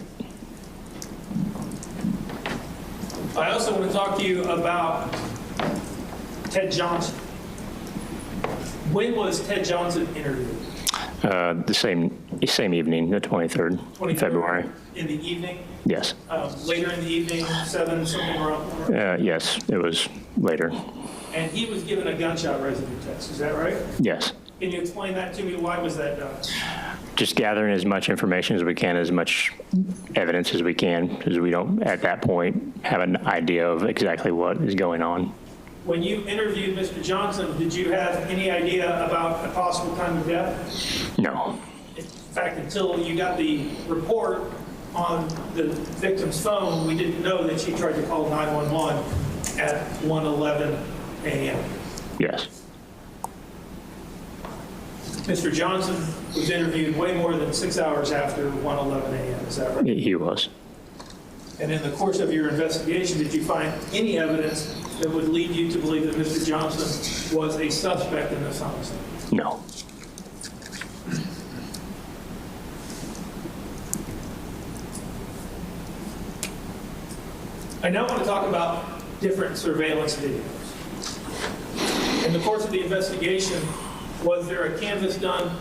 I also want to talk to you about Ted Johnson. When was Ted Johnson interviewed? The same evening, the 23rd February. In the evening? Yes. Later in the evening, 7, something around? Yes, it was later. And he was given a gunshot residue test, is that right? Yes. Can you explain that to me? Why was that done? Just gathering as much information as we can, as much evidence as we can, because we don't, at that point, have an idea of exactly what is going on. When you interviewed Mr. Johnson, did you have any idea about a possible time of death? No. In fact, until you got the report on the victim's phone, we didn't know that she tried to call 911 at 1:11 a.m. Yes. Mr. Johnson was interviewed way more than 6 hours after 1:11 a.m., is that right? He was. And in the course of your investigation, did you find any evidence that would lead you to believe that Mr. Johnson was a suspect in this homicide? No. I now want to talk about different surveillance videos. In the course of the investigation, was there a canvass done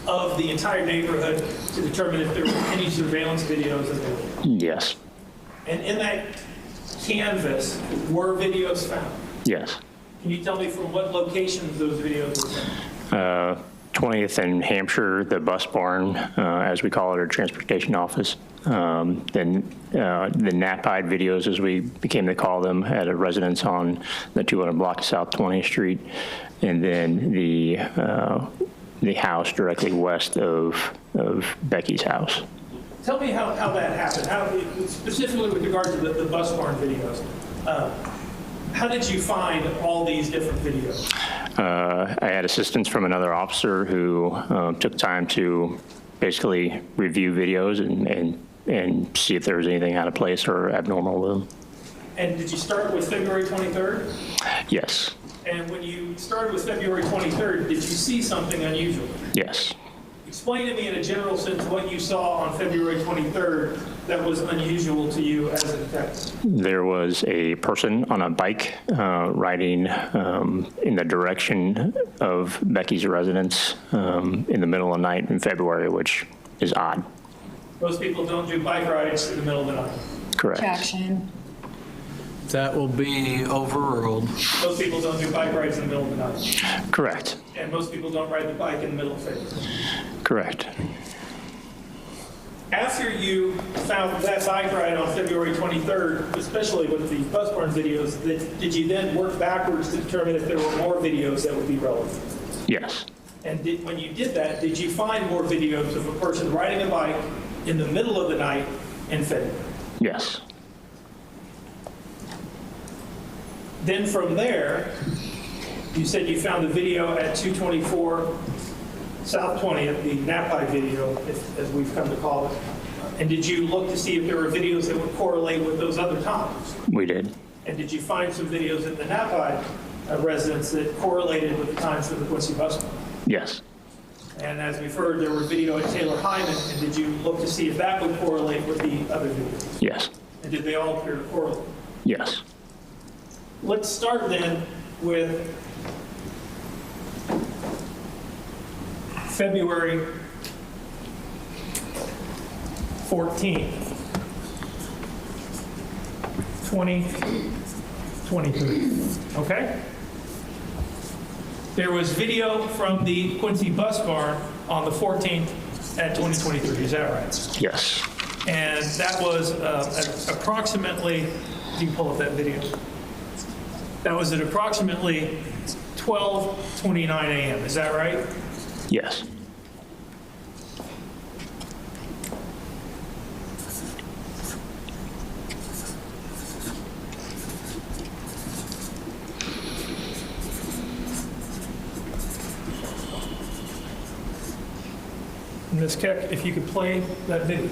of the entire neighborhood to determine if there were any surveillance videos available? Yes. And in that canvas, were videos found? Yes. Can you tell me from what locations those videos were found? 20th and Hampshire, the bus barn, as we call it, or transportation office. Then the NAPID videos, as we became to call them, at a residence on the 200 block of South 20th Street. And then the house directly west of Becky's house. Tell me how that happened, specifically with regard to the bus barn videos. How did you find all these different videos? I had assistance from another officer who took time to basically review videos and see if there was anything out of place or abnormal with them. And did you start with February 23rd? Yes. And when you started with February 23rd, did you see something unusual? Yes. Explain to me in a general sense what you saw on February 23rd that was unusual to you as a detective. There was a person on a bike riding in the direction of Becky's residence in the middle of the night in February, which is odd. Most people don't do bike rides in the middle of the night. Correct. Objection. That will be overruled. Most people don't do bike rides in the middle of the night. Correct. And most people don't ride the bike in the middle of February. Correct. After you found that bike ride on February 23rd, especially with the bus barn videos, did you then work backwards to determine if there were more videos that would be relevant? Yes. And when you did that, did you find more videos of a person riding a bike in the middle of the night in February? Yes. Then from there, you said you found a video at 224 South 20th, the NAPI video, as we've come to call it. And did you look to see if there were videos that would correlate with those other times? We did. And did you find some videos in the NAPI residence that correlated with the times for the Quincy bus barn? Yes. And as we've heard, there were video at Taylor Hyman, and did you look to see if that would correlate with the other videos? Yes. And did they all appear to correlate? Yes. Let's start then with February 14th, 2023, okay? There was video from the Quincy bus barn on the 14th at 2023, is that right? Yes. And that was approximately, you can pull up that video. That was at approximately 12:29 a.m., is that right? Yes. Ms. Keck, if you could play that video.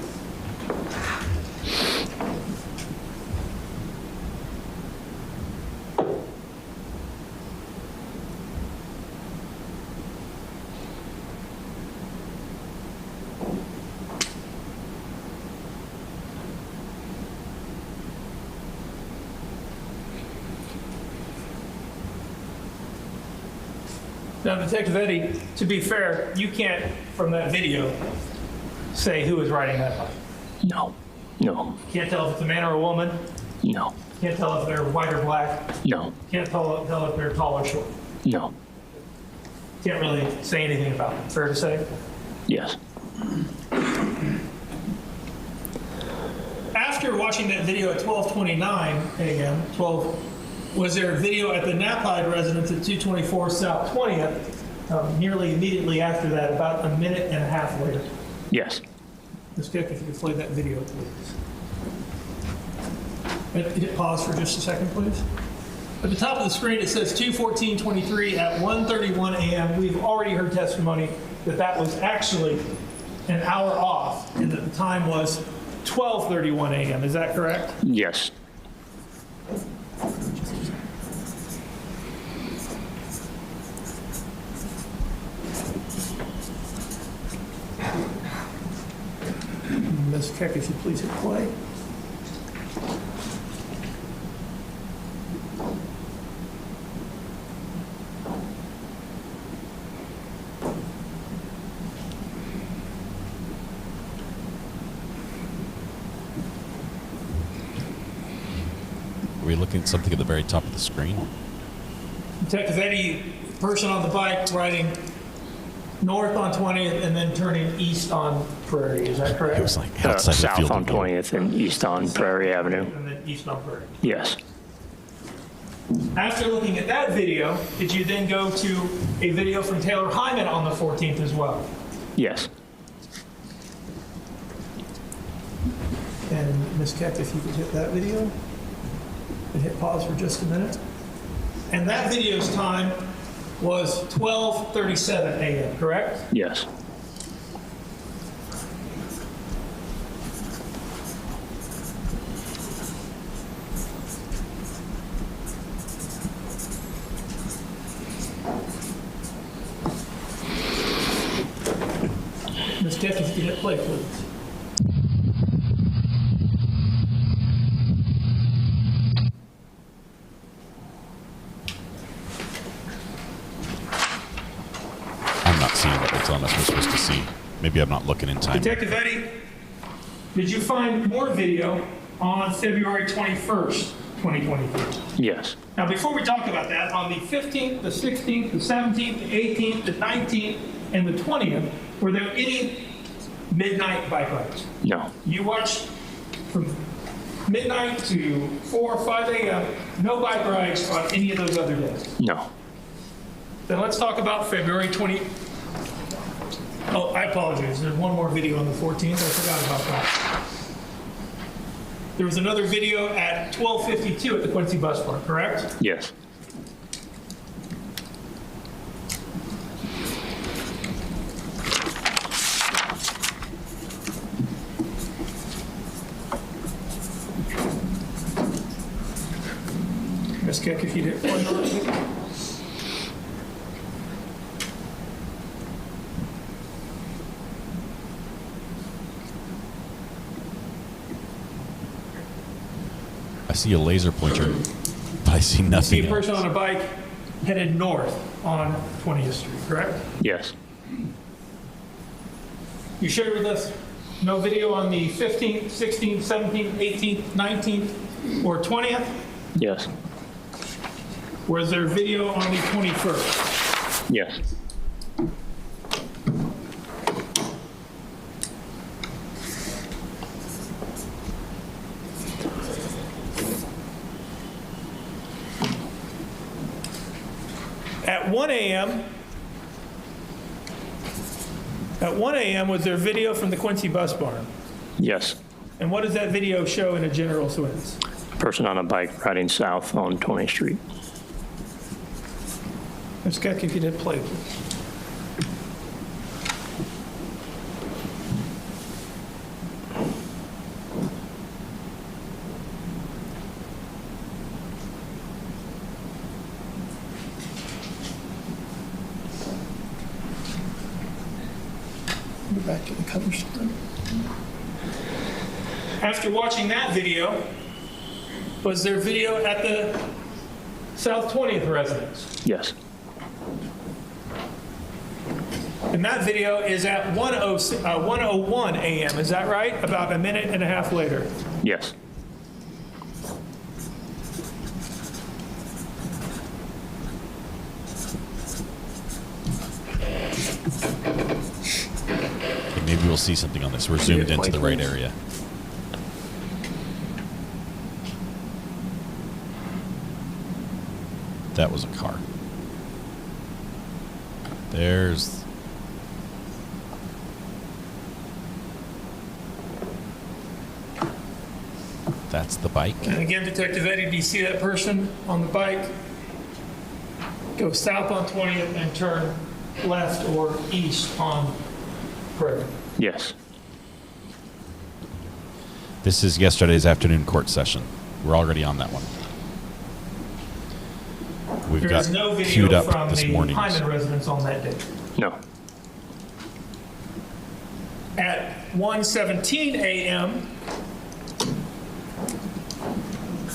Now, Detective Eddie, to be fair, you can't, from that video, say who is riding that bike. No. No. Can't tell if it's a man or a woman. No. Can't tell if they're white or black. No. Can't tell if they're tall or short. No. Can't really say anything about them. Fair to say? Yes. After watching that video at 12:29 a.m., was there a video at the Napide residence at 224 South 20th, nearly immediately after that, about a minute and a half later? Yes. Ms. Cook, if you could play that video, please. Hit pause for just a second, please. At the top of the screen, it says 2:14:23 at 1:31 a.m. We've already heard testimony that that was actually an hour off, and that the time was 12:31 a.m. Is that correct? Yes. Ms. Keck, if you please hit play. Are we looking at something at the very top of the screen? Detective Eddie, person on the bike riding north on 20th and then turning east on Prairie, is that correct? It was like outside the South field on of view. 20th and east on Prairie Avenue. And then east on Prairie. Yes. After looking at that video, did you then go to a video from Taylor Hyman on the 14th as well? Yes. And Ms. Keck, if you could hit that video and hit pause for just a minute. And that video's time was 12:37 a.m., correct? Yes. Ms. Keck, if you could hit play, please. I'm not seeing what they're telling us we're supposed to see. Maybe I'm not looking in time. Detective Eddie, did you find more video on February 21st, 2023? Yes. Now, before we talk about that, on the 15th, the 16th, the 17th, the 18th, the 19th, and the 20th, were there any midnight bike rides? No. You watched from midnight to 4 or 5 a.m., no bike rides on any of those other days? No. Then let's talk about February 20. Oh, I apologize. There's one more video on the 14th. I forgot about that. There was another video at 12:52 at the Quincy Bus Barn, correct? Yes. Ms. Keck, if you did play on it. I see a laser pointer, but I see See nothing a person else. on a bike headed north on 20th Street, correct? Yes. You shared with us no video on the 15th, 16th, 17th, 18th, 19th, or 20th? Yes. Was there video on the 21st? Yes. At 1 a.m., was there video from the Quincy Bus Barn? Yes. And what does that video show in a general sense? Person on a bike riding south on 20th Street. Ms. Keck, if you did play, please. Go back to the cover story. After watching that video, was there video at the South 20th residence? Yes. And that video is at 1:01 a.m., is that right? About a minute and a half later. Yes. Maybe we'll see something on this. We're zoomed into the right area. That was a car. There's... That's the bike. And again, Detective Eddie, do you see that person on the bike go south on 20th and turn left or east on Prairie? Yes. This is yesterday's afternoon court session. We're already on that one. We've There got is no queued video up from this the morning. Hyman residence on that day. No. At 1:17 a.m.,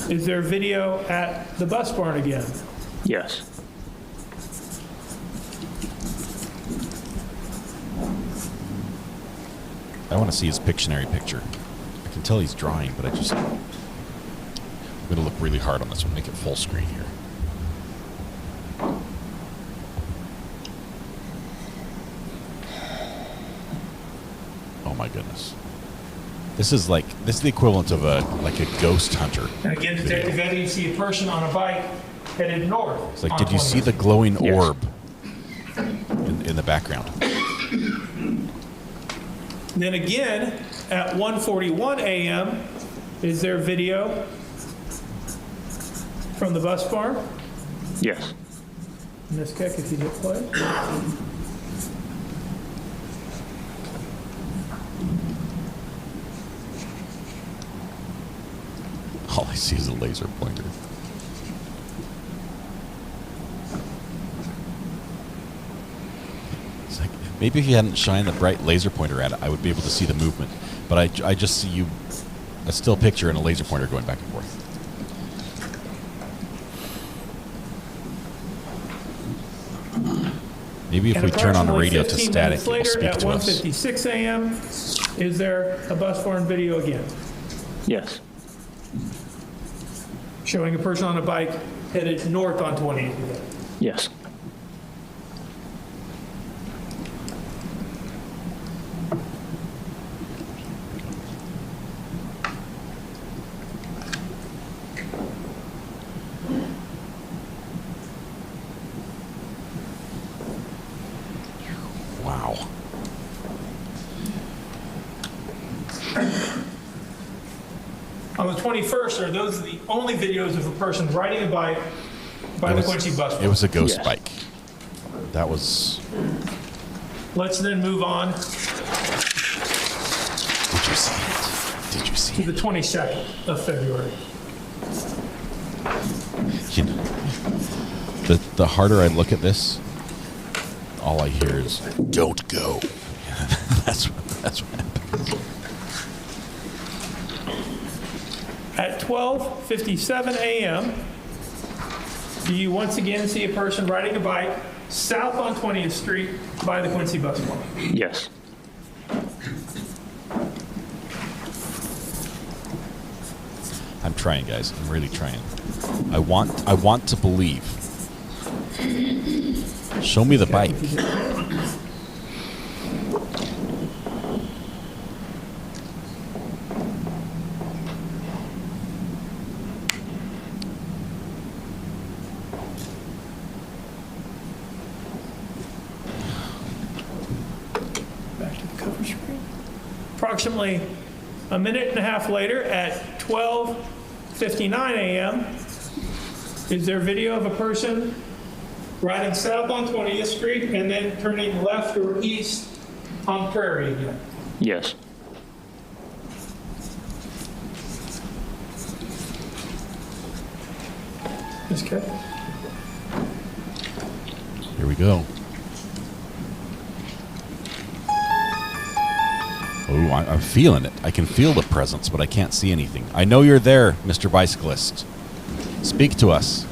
is there video at the bus barn again? Yes. I want to see his Pictionary picture. I can tell he's drawing, but I'm going to look really hard on this one, make it full screen here. my goodness. This is the equivalent of a ghost hunter. And again, Detective Eddie, you see a person on a bike headed north. It's like, did you see the glowing orb in the background? Then again, at 1:41 a.m., is there video from the bus barn? Yes. Ms. Keck, if you hit play. All I see is a laser pointer. It's like, maybe if you hadn't shined the bright laser pointer at it, I would be able to see the movement. But I just see a still picture and a laser pointer going back and forth. Maybe if we turn on the radio to static, it will speak to us. At 1:56 a.m., is there a bus barn video again? Yes. Showing a person on a bike headed north on 20th again? Yes. Wow. On the 21st, are those the only videos of a person riding a bike by the Quincy bus barn? It was a ghost bike. That was... Let's then move on. Did you see it? Did you see it? To the 22nd of February. You know, the harder I look at this, all I hear is, don't go. That's what happens. At 12:57 a.m., do you once again see a person riding a bike south on 20th Street by the Quincy bus barn? Yes. I'm trying, guys. I'm really trying. I want to believe. Show me the bike. Back to the cover screen. Approximately a minute and a half later, at 12:59 a.m., is there video of a person riding south on 20th Street and then turning left or east on Prairie again? Yes. Ms. Keck? Here we go. Oh, I'm feeling it. I can feel the presence, but I can't see anything. I know you're there, Mr. Bicyclist. Speak to us.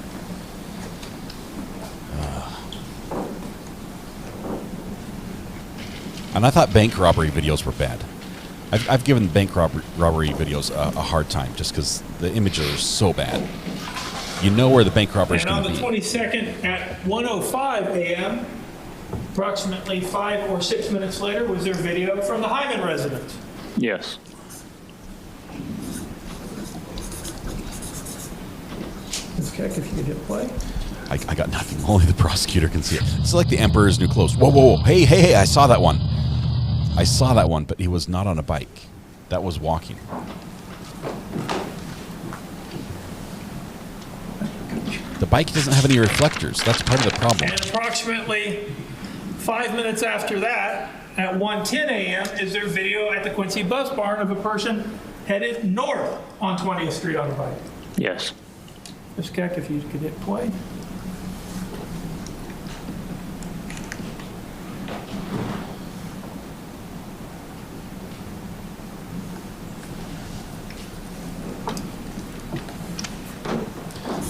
And I thought bank robbery videos were bad. I've given bank robbery videos a hard time just because the images are so bad. You know where the bank robbery is going to be. And on the 22nd at 1:05 a.m., approximately 5 or 6 minutes later, was there video from the Hyman residence? Yes. Ms. Keck, if you could hit play. I got nothing. Only the prosecutor can see it. It's like the Emperor's New Clothes. Whoa, whoa, whoa. Hey, I saw that one. I saw that one, but he was not on a bike. That was walking. The bike doesn't have any reflectors. That's part of the problem. And approximately 5 minutes after that, at 1:10 a.m., is there video at the Quincy bus barn of a person headed north on 20th Street on a bike? Yes. Ms. Keck, if you could hit play.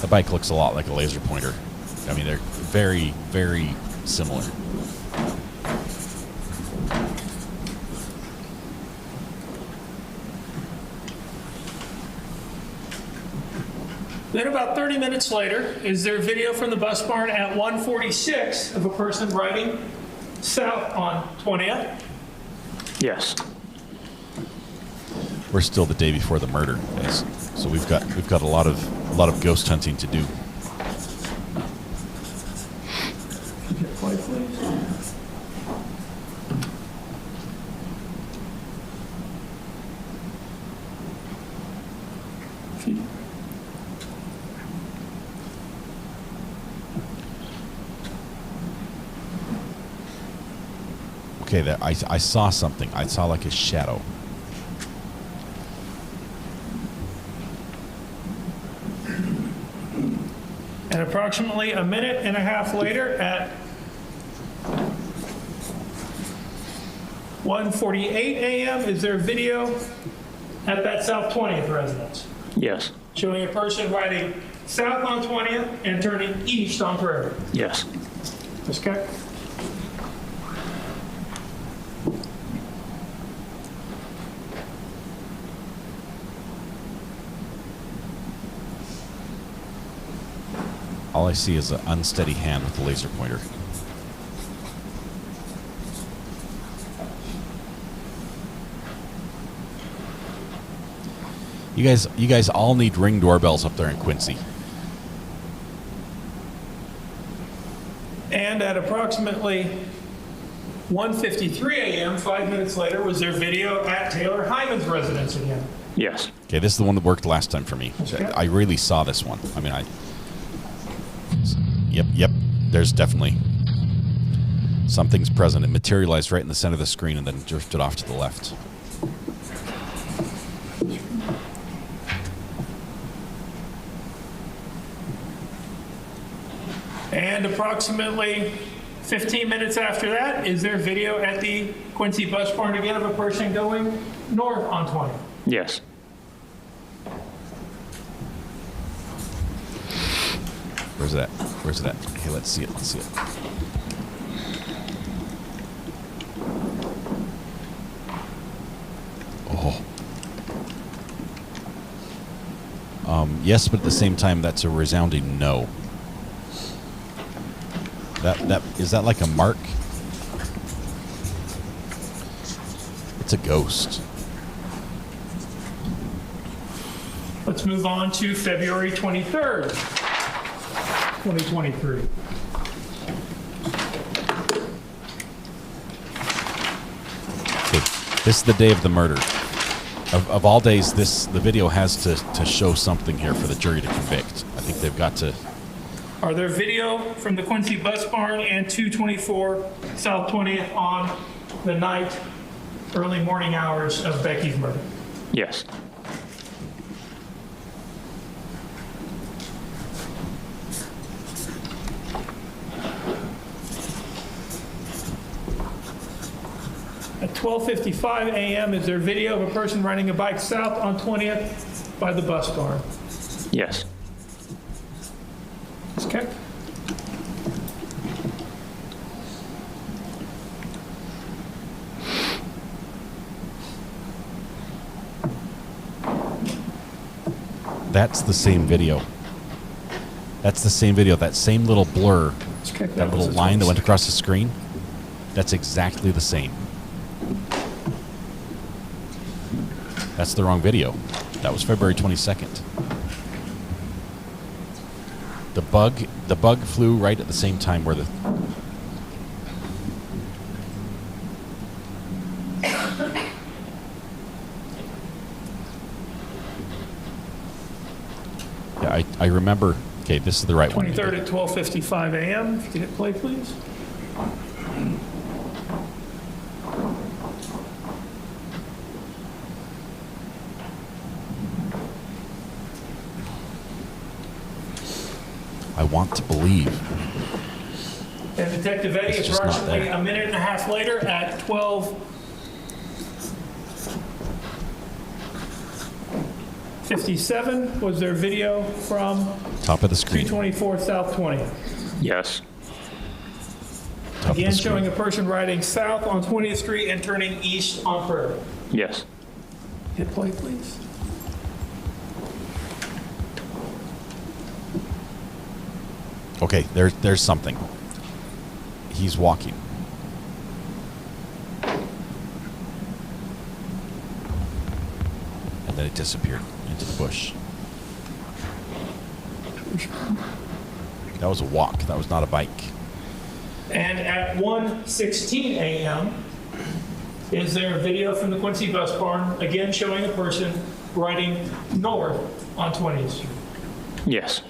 The bike looks a lot like a laser pointer. I mean, they're very, very similar. Then about 30 minutes later, is there video from the bus barn at 1:46 of a person riding south on 20th? Yes. We're still the day before the murder, guys. So we've got a lot of ghost hunting to do. Play, please. Okay, there. I saw something. I saw like a shadow. And approximately a minute and a half later at 1:48 a.m., is there video at that South 20th residence Yes. showing a person riding south on 20th and turning east on Prairie? Yes. Ms. Keck? All I see is an unsteady hand with a laser pointer. You guys all need Ring doorbells up there in Quincy. And at approximately 1:53 a.m., 5 minutes later, was there video at Taylor Hyman's residence again? Yes. Okay, this is the one that worked last time for me. Okay. I really saw this one. I mean, Yep. There's definitely something's present. It materialized right in the center of the screen and then drifted off to the left. And approximately 15 minutes after that, is there video at the Quincy Bus Barn again of a person going north on 20? Yes. Where's it at? Where's it at? Okay, let's see it. Oh. Yes, but at the same time, that's a resounding no. Is that like a mark? It's a ghost. Let's move on to February 23rd, 2023. Okay, this is the day of the murder. Of all days, the video has to show something here for the jury to convict. I think they've got to. Are there video from the Quincy Bus Barn and 224 South 20th on the night, early morning hours of Becky's murder? Yes. At 12:55 a.m., is there video of a person riding a bike south on 20th by the bus barn? Yes. Ms. Keck? That's the same video. That's the same video. That same little blur, that little line that went across the screen, that's exactly the same. That's the wrong video. That was February 22nd. The bug flew right at the same time where the... Yeah, I remember. Okay, this is the right one. 23rd at 12:55 a.m. If you hit play, please. I want to believe. And Detective Eddie, It's just not approximately there. a minute and a half later at 12:57, was there video from Top of the screen. 224 South 20th? Yes. Top of the Again, screen. showing a person riding south on 20th Street and turning east on Prairie. Yes. Hit play, please. Okay, there's something. He's walking. and then it disappeared into the bush. That was a walk. That was not a bike. And at 1:16 a.m., is there a video from the Quincy Bus Barn, again showing a person riding north on 20th Street? Yes.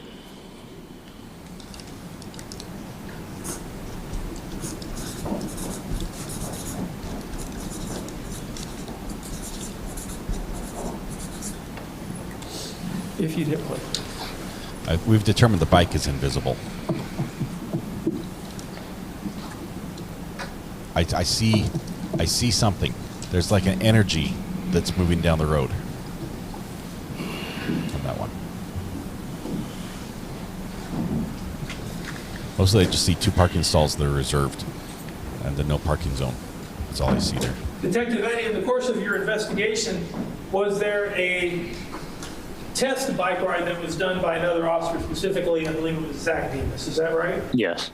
If you'd hit play. We've determined the bike is invisible. I see something. There's like an energy that's moving down the road. On that one. Mostly I just see 2 parking stalls that are reserved and the no parking zone. That's all I see there. Detective Eddie, in the course of your investigation, was there a test bike ride that was done by another officer, specifically, I believe it was Zach Demas, is that right? Yes.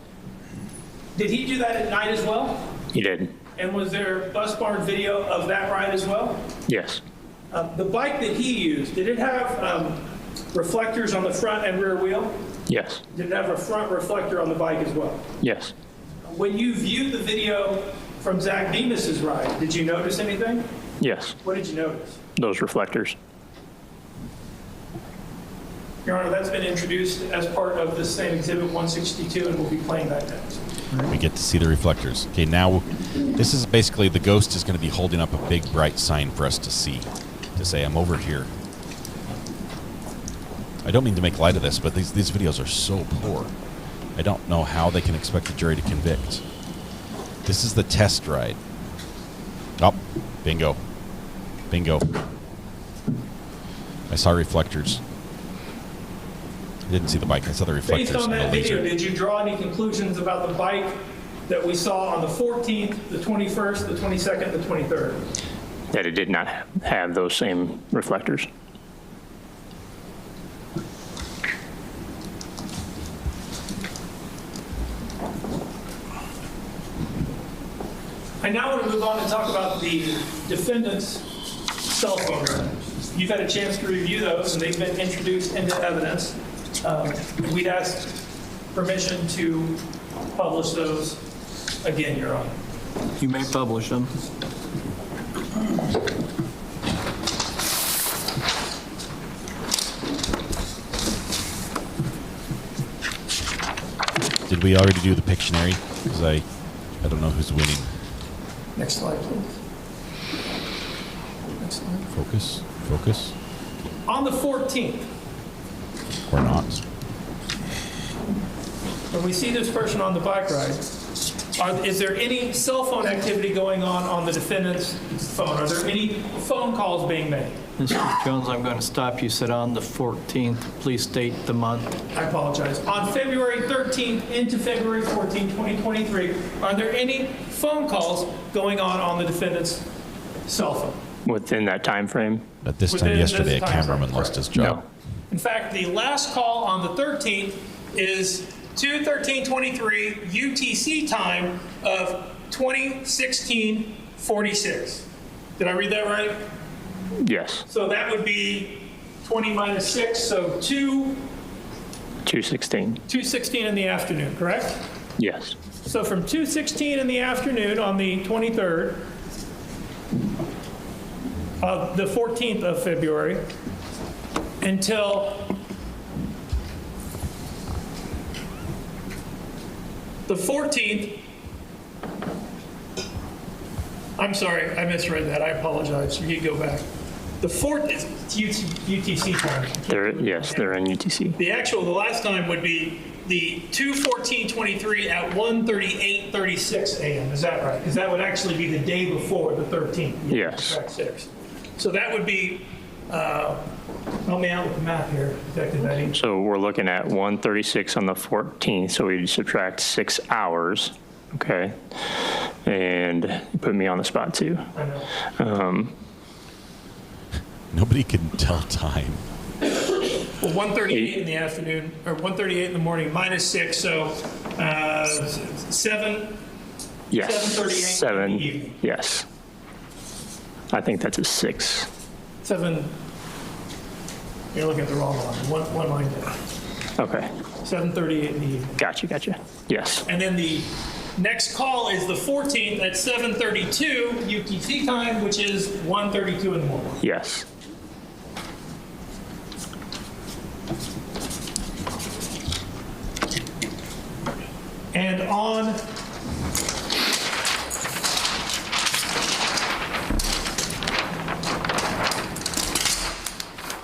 Did he do that at night as well? He did. And was there bus barn video of that ride as well? Yes. The bike that he used, did it have reflectors on the front and rear wheel? Yes. Did it have a front reflector on the bike as well? Yes. When you viewed the video from Zach Demas's ride, did you notice anything? Yes. What did you notice? Those reflectors. Your Honor, that's been introduced as part of the same Exhibit 162, and we'll be playing that next. We get to see the reflectors. Okay, now this is basically the ghost is going to be holding up a big bright sign for us to see, to say, I'm over here. I don't mean to make light of this, but these videos are so poor. I don't know how they can expect the jury to convict. This is the test ride. Oh, bingo. Bingo. I saw reflectors. I didn't see the bike. I saw the reflectors. Based on and that the laser. video, did you draw any conclusions about the bike that we saw on the 14th, the 21st, the 22nd, the 23rd? That it did not have those same reflectors. I now want to move on and talk about the defendant's cell phone records. You've had a chance to review those, and they've been introduced into evidence. We'd ask permission to publish those again, Your Honor. You may publish them. Did we already do the Pictionary? Because I don't know who's winning. Next slide, please. Next slide. Focus. Focus. On the 14th, Or not. when we see this person on the bike ride, is there any cell phone activity going on the defendant's phone? Are there any phone calls being made? Mr. Jones, I'm going to stop you. Said on the 14th. Please state the month. I apologize. On February 13th into February 14th, 2023, are there any phone calls going on the defendant's cell phone? Within that time frame? At this Within time this yesterday, a time cameraman frame, lost his correct. job. In fact, the last call on the 13th is 2/13/23 UTC time of 20:16:46. Did I read that right? Yes. So that would be 20 minus 6, so 2:16. 2:16 in the afternoon, correct? Yes. So from 2:16 in the afternoon on the 23rd, the 14th of February, until the 14th. I'm sorry, I misread that. I apologize. You go back. The 4th is UTC time. Yes, they're in UTC. The last time would be the 2/14/23 at 1:38:36 a.m. Is that right? Because that would actually be the day before the 13th. Yes. So that would be, help me out with the math here, Detective Eddie. So we're looking at 1:36 on the 14th, so we subtract 6 hours, okay? And you put me on the spot too. I know. Nobody can tell time. Well, 1:38 in the afternoon, or 1:38 in the morning, minus 6, so 7. Yes. 7:38 in the evening. Yes. I think that's a 6. 7. You're looking at the wrong one. One line down. Okay. 7:38 in the evening. Gotcha. Yes. And then the next call is the 14th at 7:32 UTC time, which is 1:32 in the morning. Yes. And on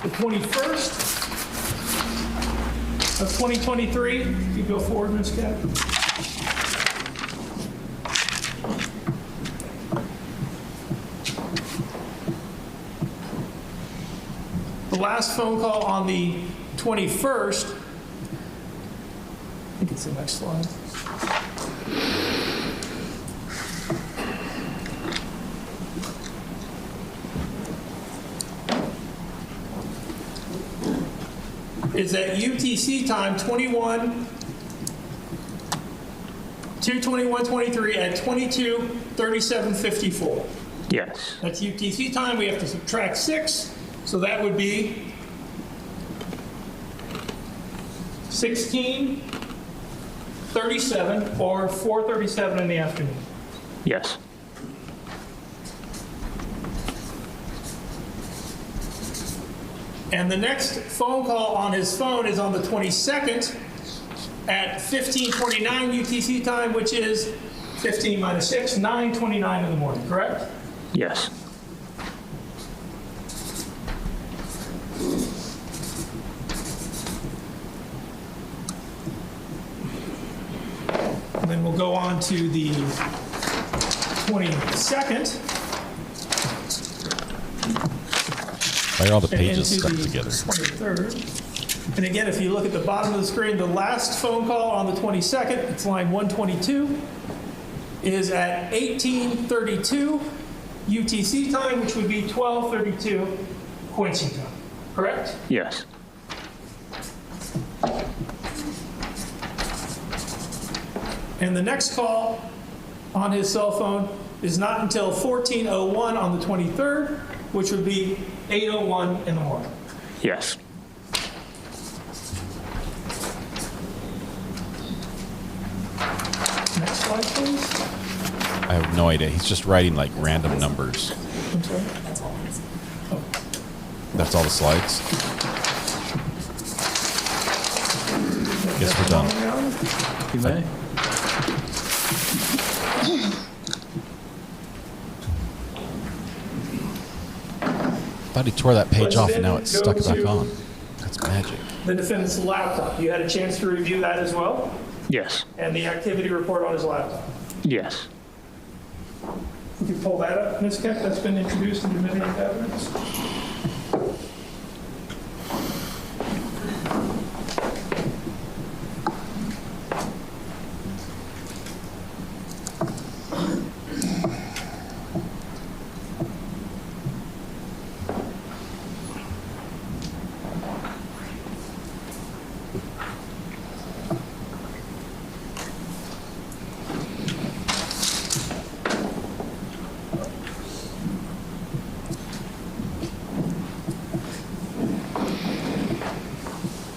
the 21st of 2023, you go forward, Ms. Cap. The last phone call on the 21st, I think it's the next slide. Is at UTC time 2/21/23 at 22:37:54. Yes. That's UTC time. We have to subtract 6, so that would be 16:37 or 4:37 in the afternoon. Yes. And the next phone call on his phone is on the 22nd at 15:29 UTC time, which is 15 minus 6, 9:29 in the morning, correct? Yes. And then we'll go on to the 22nd. Why are all the and pages into stuck the together? 23rd. And again, if you look at the bottom of the screen, the last phone call on the 22nd, it's line 122, is at 18:32 UTC time, which would be 12:32 Quincy time, correct? Yes. And the next call on his cell phone is not until 14:01 on the 23rd, which would be 8:01 in the morning. Yes. Next slide, please. I have no idea. He's just writing like random numbers. I'm sorry. That's all the slides. Guess we're done. You may. Thought he tore that page Let's off then and now it's go stuck back to on. That's magic. The defendant's laptop. You had a chance to review that as well? Yes. And the activity report on his laptop. Yes. Could you pull that up, Ms. Kemp? That's been introduced into mitigating evidence.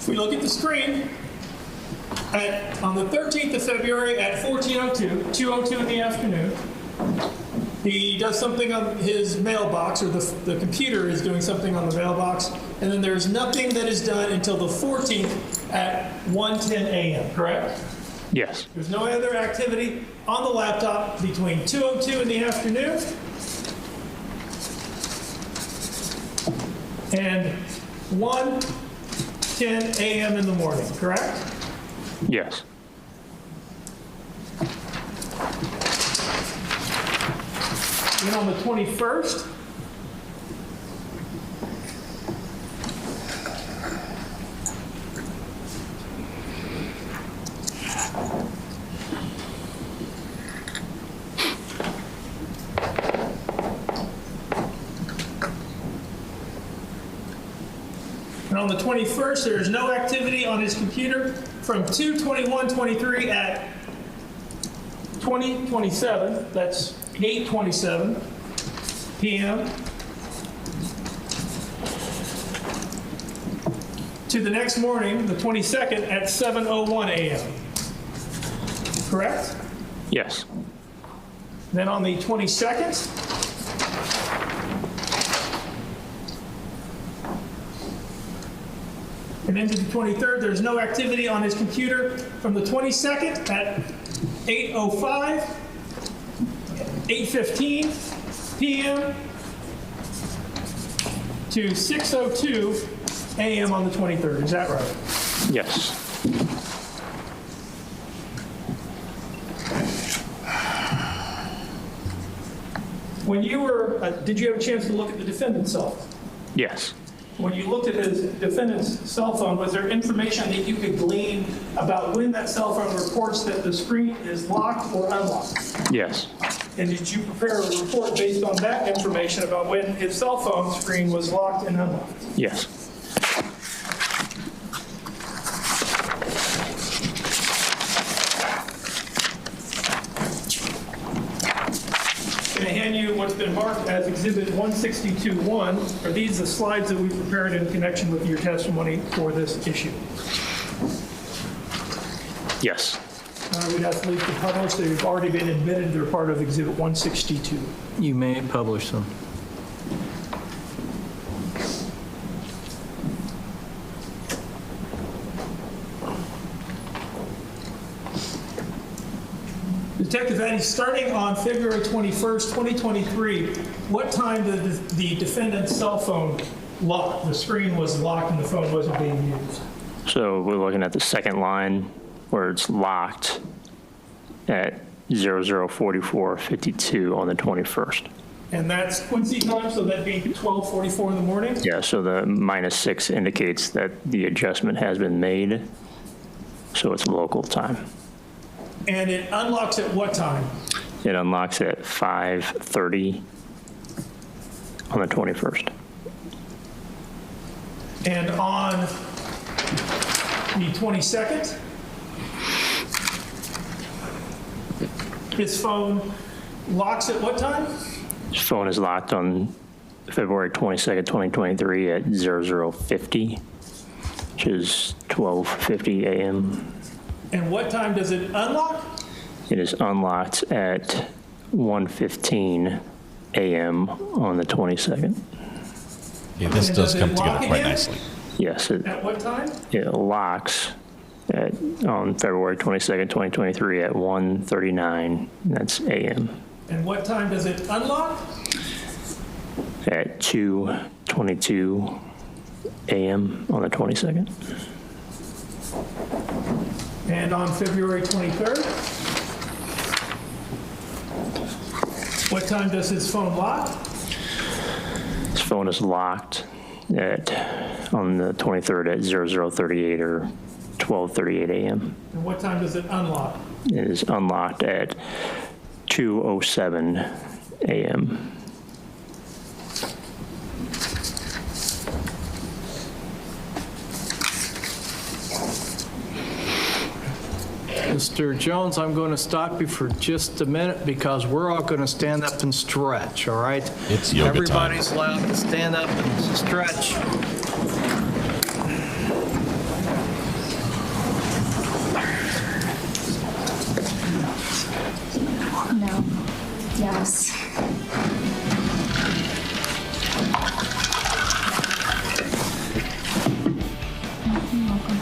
If we look at the screen, on the 13th of February at 14:02, 2:02 in the afternoon, he does something on his mailbox, or the computer is doing something on the mailbox, and then there's nothing that is done until the 14th at 1:10 a.m., correct? Yes. There's no other activity on the laptop between 2:02 in the afternoon and 1:10 a.m. in the morning, correct? Yes. Then on the 21st, there is no activity on his computer from 2/21/23 at 20:27. That's 8:27 p.m. to the next morning, the 22nd, at 7:01 a.m. Correct? Yes. Then on the 22nd, and into the 23rd, there's no activity on his computer from the 22nd at 8:05, 8:15 p.m. to 6:02 a.m. on the 23rd. Is that right? Yes. When you were, did you have a chance to look at the defendant's cell phone? Yes. When you looked at his defendant's cell phone, was there information that you could glean about when that cell phone reports that the screen is locked or unlocked? Yes. And did you prepare a report based on that information about when his cell phone screen was locked and unlocked? Yes. Can I hand you what's been marked as Exhibit 162-1? Are these the slides that we prepared in connection with your testimony for this issue? Yes. We'd ask Leaf to publish. They've already been admitted. They're part of Exhibit 162. You may publish them. Detective Addy, starting on February 21st, 2023, what time did the defendant's cell phone lock? The screen was locked and the phone wasn't being used. So we're looking at the second line where it's locked at 00:44:52 on the 21st. And that's Quincy time, so that'd be 12:44 in the morning? Yeah, so the -6 indicates that the adjustment has been made, so it's local time. And it unlocks at what time? It unlocks at 5:30 on the 21st. And on the 22nd, his phone locks at what time? His phone is locked on February 22nd, 2023 at 00:50, which is 12:50 a.m. And what time does it unlock? It is unlocked at 1:15 a.m. on the 22nd. Yeah, this And does does it come together lock quite again? nicely. Yes, At what time? it locks on February 22nd, 2023 at 1:39, that's a.m. And what time does it unlock? At 2:22 a.m. on the 22nd. And on February 23rd? What time does his phone lock? His phone is locked on the 23rd at 00:38 or 12:38 a.m. And what time does it unlock? It is unlocked at 2:07 a.m. Mr. Jones, I'm going to stop you for just a minute because we're all going to stand up and stretch, all right? It's yoga time. Everybody's allowed to stand up and stretch. No. Yes. You're welcome.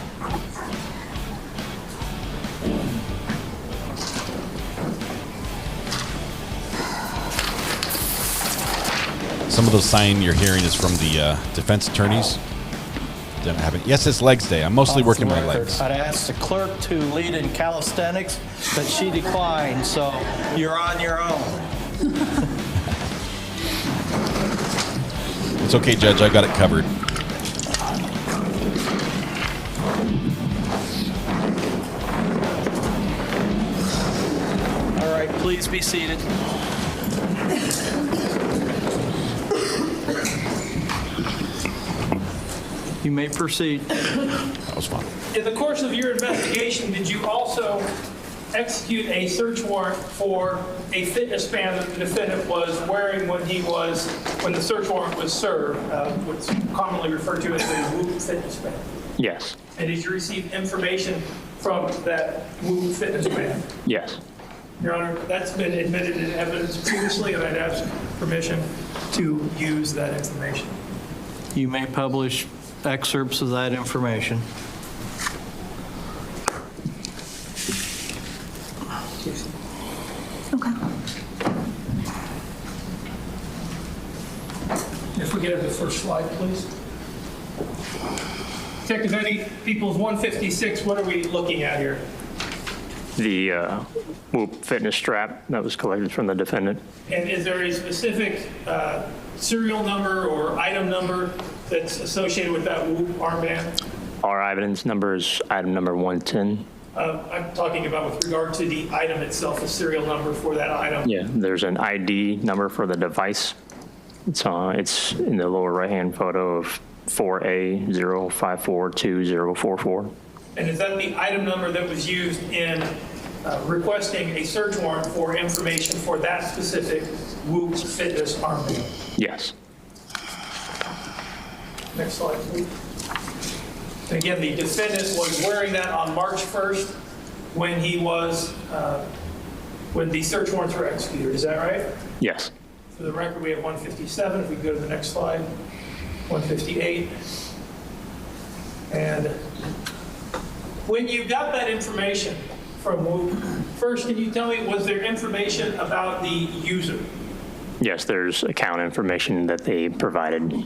Some of those sign you're hearing is from the defense attorneys. Yes, it's legs day. I'm mostly working my legs. I'd asked the clerk to lead in calisthenics, but she declined, so you're on your own. It's okay, Judge. I got it covered. All right, please be seated. You may proceed. That was fun. In the course of your investigation, did you also execute a search warrant for a fitness band that the defendant was wearing when the search warrant was served, what's commonly referred to as a Whoop fitness band? Yes. And did you receive information from that Whoop fitness man? Yes. Your Honor, that's been admitted in evidence previously, and I'd ask permission to use that information. You may publish excerpts of that information. Okay. If we get to the first slide, please. Detective Eddie, Peoples 156, what are we looking at here? The Whoop fitness strap that was collected from the defendant. And is there a specific serial number or item number that's associated with that Whoop armband? Our evidence number is item number 110. I'm talking about with regard to the item itself, the serial number for that item. Yeah, there's an ID number for the device. It's in the lower right-hand photo of 4A0542044. And is that the item number that was used in requesting a search warrant for information for that specific Whoop fitness armband? Yes. Next slide, please. Again, the defendant was wearing that on March 1st when he was, when the search warrants were executed. Is that right? Yes. For the record, we have 157. If we go to the next slide, 158. And when you got that information from Whoop, first, can you tell me, was there information about the user? Yes, there's account information that they provided.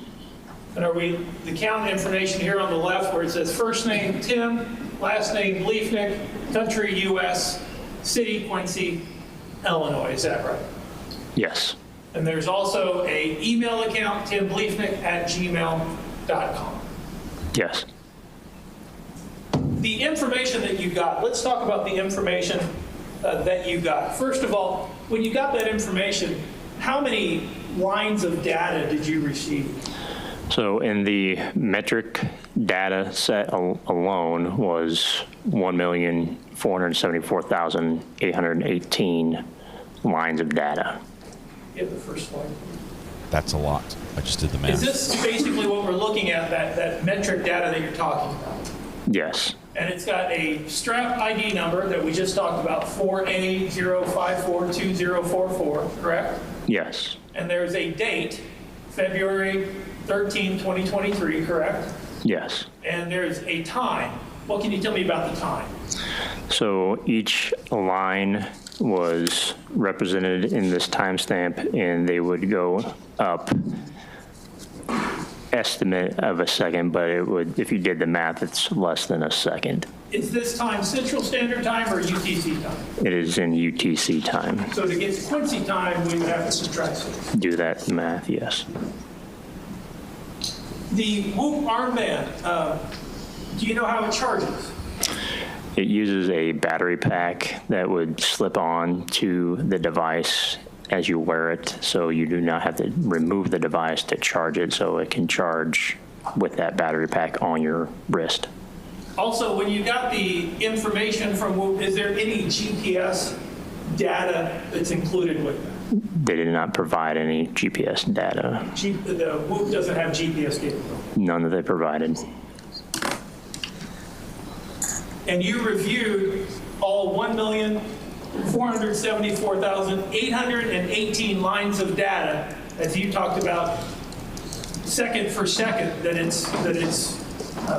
And are we, the account information here on the left where it says first name Tim, last name Bliefnick, country US, city Quincy, Illinois, is that right? Yes. And there's also a email account, timbleefnick@gmail.com. Yes. The information that you got, let's talk about the information that you got. First of all, when you got that information, how many lines of data did you receive? So in the metric data set alone was 1,474,818 lines of data. Get the first slide. That's a lot. I just did the math. Is this basically what we're looking at, that metric data that you're talking about? Yes. And it's got a strap ID number that we just talked about, 4A0542044, correct? Yes. And there's a date, February 13, 2023, correct? Yes. And there's a time. What can you tell me about the time? So each line was represented in this timestamp, and they would go up estimate of a second, but it would, if you did the math, it's less than a second. Is this time Central Standard Time or UTC time? It is in UTC time. So to get to Quincy time, we would have to subtract 6. Do that math, yes. The Whoop armband, do you know how it charges? It uses a battery pack that would slip on to the device as you wear it, so you do not have to remove the device to charge it, so it can charge with that battery pack on your wrist. Also, when you got the information from Whoop, is there any GPS data that's included with that? They did not provide any GPS data. The Whoop doesn't have GPS capability. None that they provided. And you reviewed all 1,474,818 lines of data, as you talked about, second for second, that it's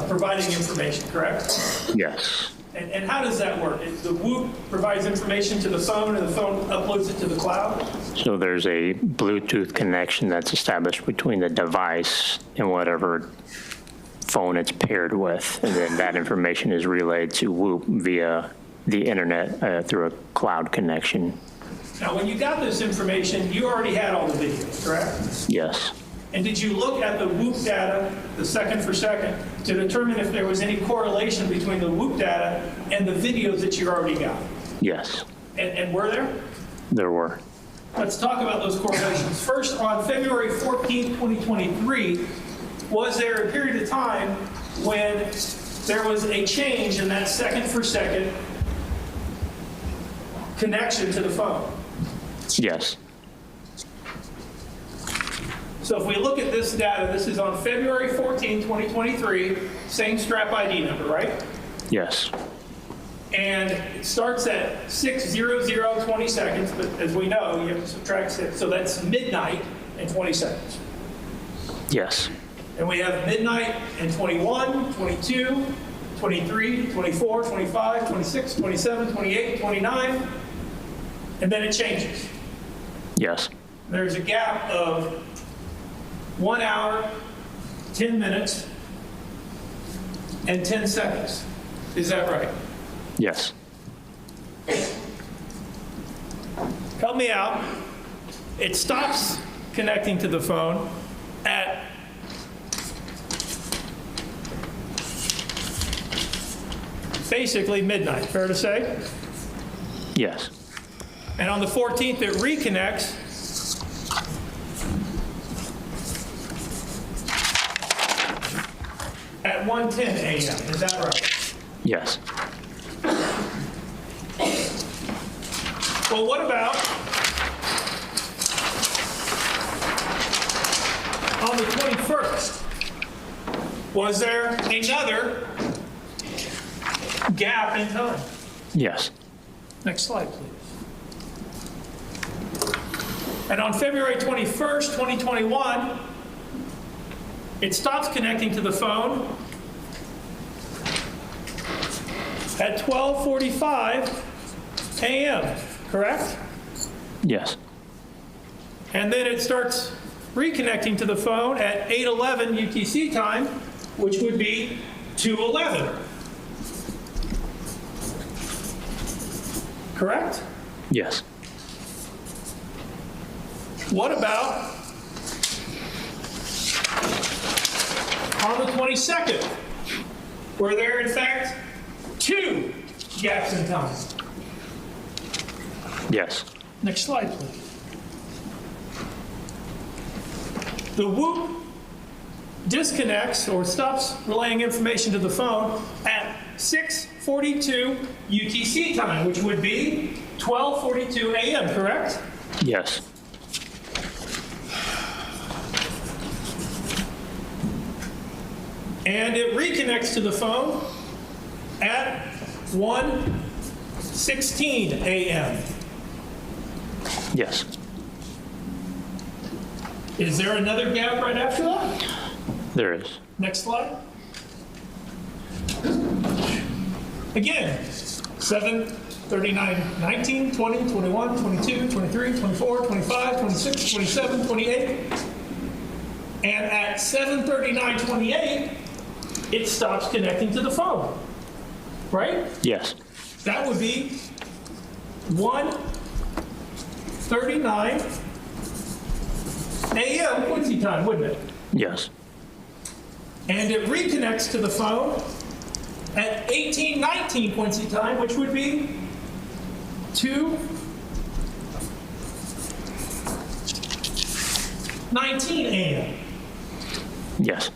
providing information, correct? Yes. And how does that work? The Whoop provides information to the phone, and the phone uploads it to the cloud? So there's a Bluetooth connection that's established between the device and whatever phone it's paired with, and then that information is relayed to Whoop via the internet through a cloud connection. Now, when you got this information, you already had all the videos, correct? Yes. And did you look at the Whoop data, the second for second, to determine if there was any correlation between the Whoop data and the videos that you already got? Yes. And were there? There were. Let's talk about those correlations. First, on February 14, 2023, was there a period of time when there was a change in that second for second connection to the phone? Yes. So if we look at this data, this is on February 14, 2023, same strap ID number, right? Yes. And it starts at 6:00, 20 seconds, but as we know, you have to subtract 6, so that's midnight and 20 seconds. Yes. And we have midnight and 21, 22, 23, 24, 25, 26, 27, 28, 29, and then it changes. Yes. There's a gap of 1 hour, 10 minutes, and 10 seconds. Is that right? Yes. Help me out. It stops connecting to the phone at basically midnight, fair to say? Yes. And on the 14th, it reconnects at 1:10 a.m. Is that right? Yes. Well, what about on the 21st? Was there another gap in time? Yes. Next slide, please. And on February 21st, 2021, it stops connecting to the phone at 12:45 a.m., correct? Yes. And then it starts reconnecting to the phone at 8:11 UTC time, which would be 2:11. Correct? Yes. What about on the 22nd? Were there, in fact, 2 gaps in time? Yes. Next slide, please. The whoop disconnects or stops relaying information to the phone at 6:42 UTC time, which would be 12:42 a.m., correct? Yes. And it reconnects to the phone at 1:16 a.m. Yes. Is there another gap right after that? There is. Next slide. Again, 7:39, 19, 20, 21, 22, 23, 24, 25, 26, 27, 28. And at 7:39:28, it stops connecting to the phone, right? Yes. That would be 1:39 a.m. Quincy time, wouldn't it? Yes. And it reconnects to the phone at 18:19 Quincy time, which would be 2:19 a.m. Yes.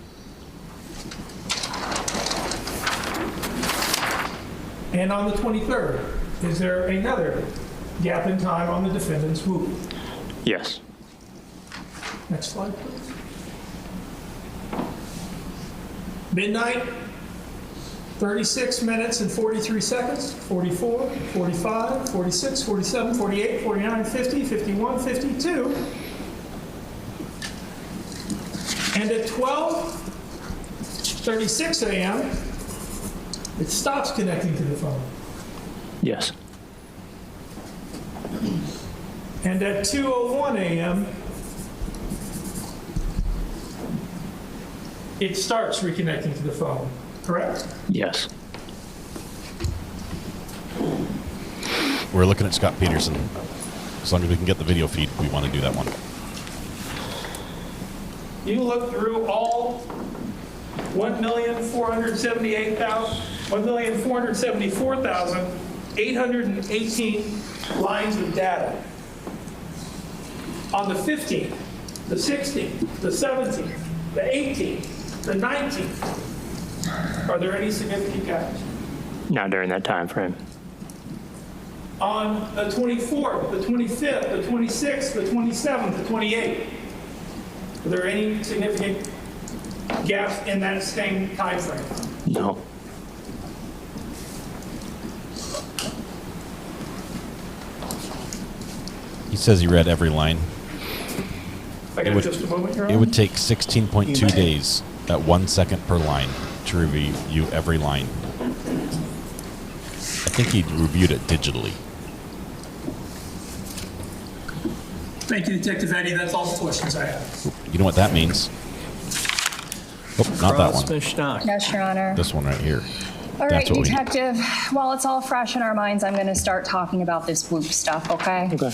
And on the 23rd, is there another gap in time on the defendant's whoop? Yes. Next slide, please. Midnight, 36 minutes and 43 seconds, 44, 45, 46, 47, 48, 49, 50, 51, 52. And at 12:36 a.m., it stops connecting to the phone. Yes. And at 2:01 a.m., it starts reconnecting to the phone, correct? Yes. We're looking at Scott Peterson. As long as we can get the video feed, we want to do that one. You look through all 1,474,818 lines of data. On the 15th, the 16th, the 17th, the 18th, the 19th, are there any significant gaps? Not during that time frame. On the 24th, the 25th, the 26th, the 27th, the 28th, Were there any significant gaps in that same time frame? No. He says he read every line. If I got just a moment, Your It Honor. would take 16.2 days at 1 second per line to review every line. I think he reviewed it digitally. Thank you, Detective Eddie. That's all the questions I have. You know what that means? Oh, not that one. Yes, Your Honor. This one right here. All right, That's what we need. Detective, while it's all fresh in our minds, I'm going to start talking about this WHOOP stuff, okay? Okay.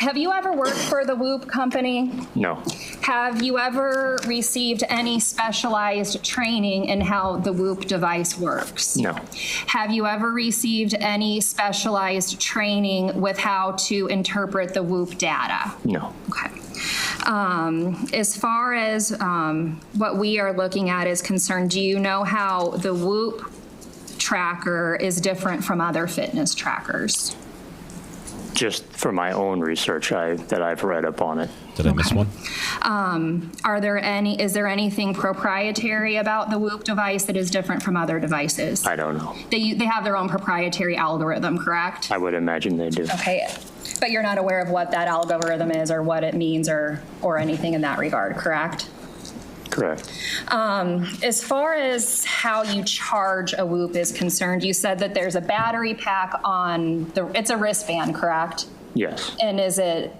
Have you ever worked for the WHOOP company? No. Have you ever received any specialized training in how the WHOOP device works? No. Have you ever received any specialized training with how to interpret the WHOOP data? No. Okay. As far as what we are looking at is concerned, do you know how the WHOOP tracker is different from other fitness trackers? Just for my own research that I've read up on it. Did I miss one? Is there anything proprietary about the WHOOP device that is different from other devices? I don't know. They have their own proprietary algorithm, correct? I would imagine they do. Okay, but you're not aware of what that algorithm is or what it means or anything in that regard, correct? Correct. As far as how you charge a WHOOP is concerned, you said that there's a battery pack on it's a wristband, correct? Yes. And is it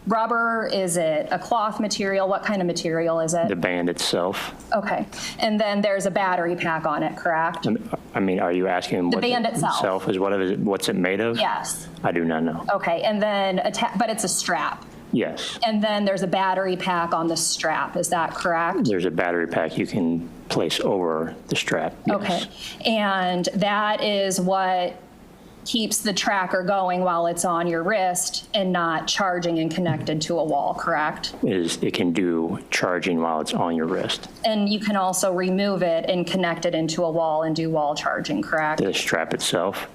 rubber? Is it a cloth material? What kind of material is it? The band itself. Okay. And then there's a battery pack on it, correct? I mean, are you asking The what band itself. is? What's it made of? Yes. I do not know. Okay. And then, but it's a strap. Yes. And then there's a battery pack on the strap. Is that correct? There's a battery pack you can place over the strap. Yes. Okay. And that is what keeps the tracker going while it's on your wrist and not charging and connected to a wall, correct? It can do charging while it's on your wrist. And you can also remove it and connect it into a wall and do wall charging, correct? The strap itself.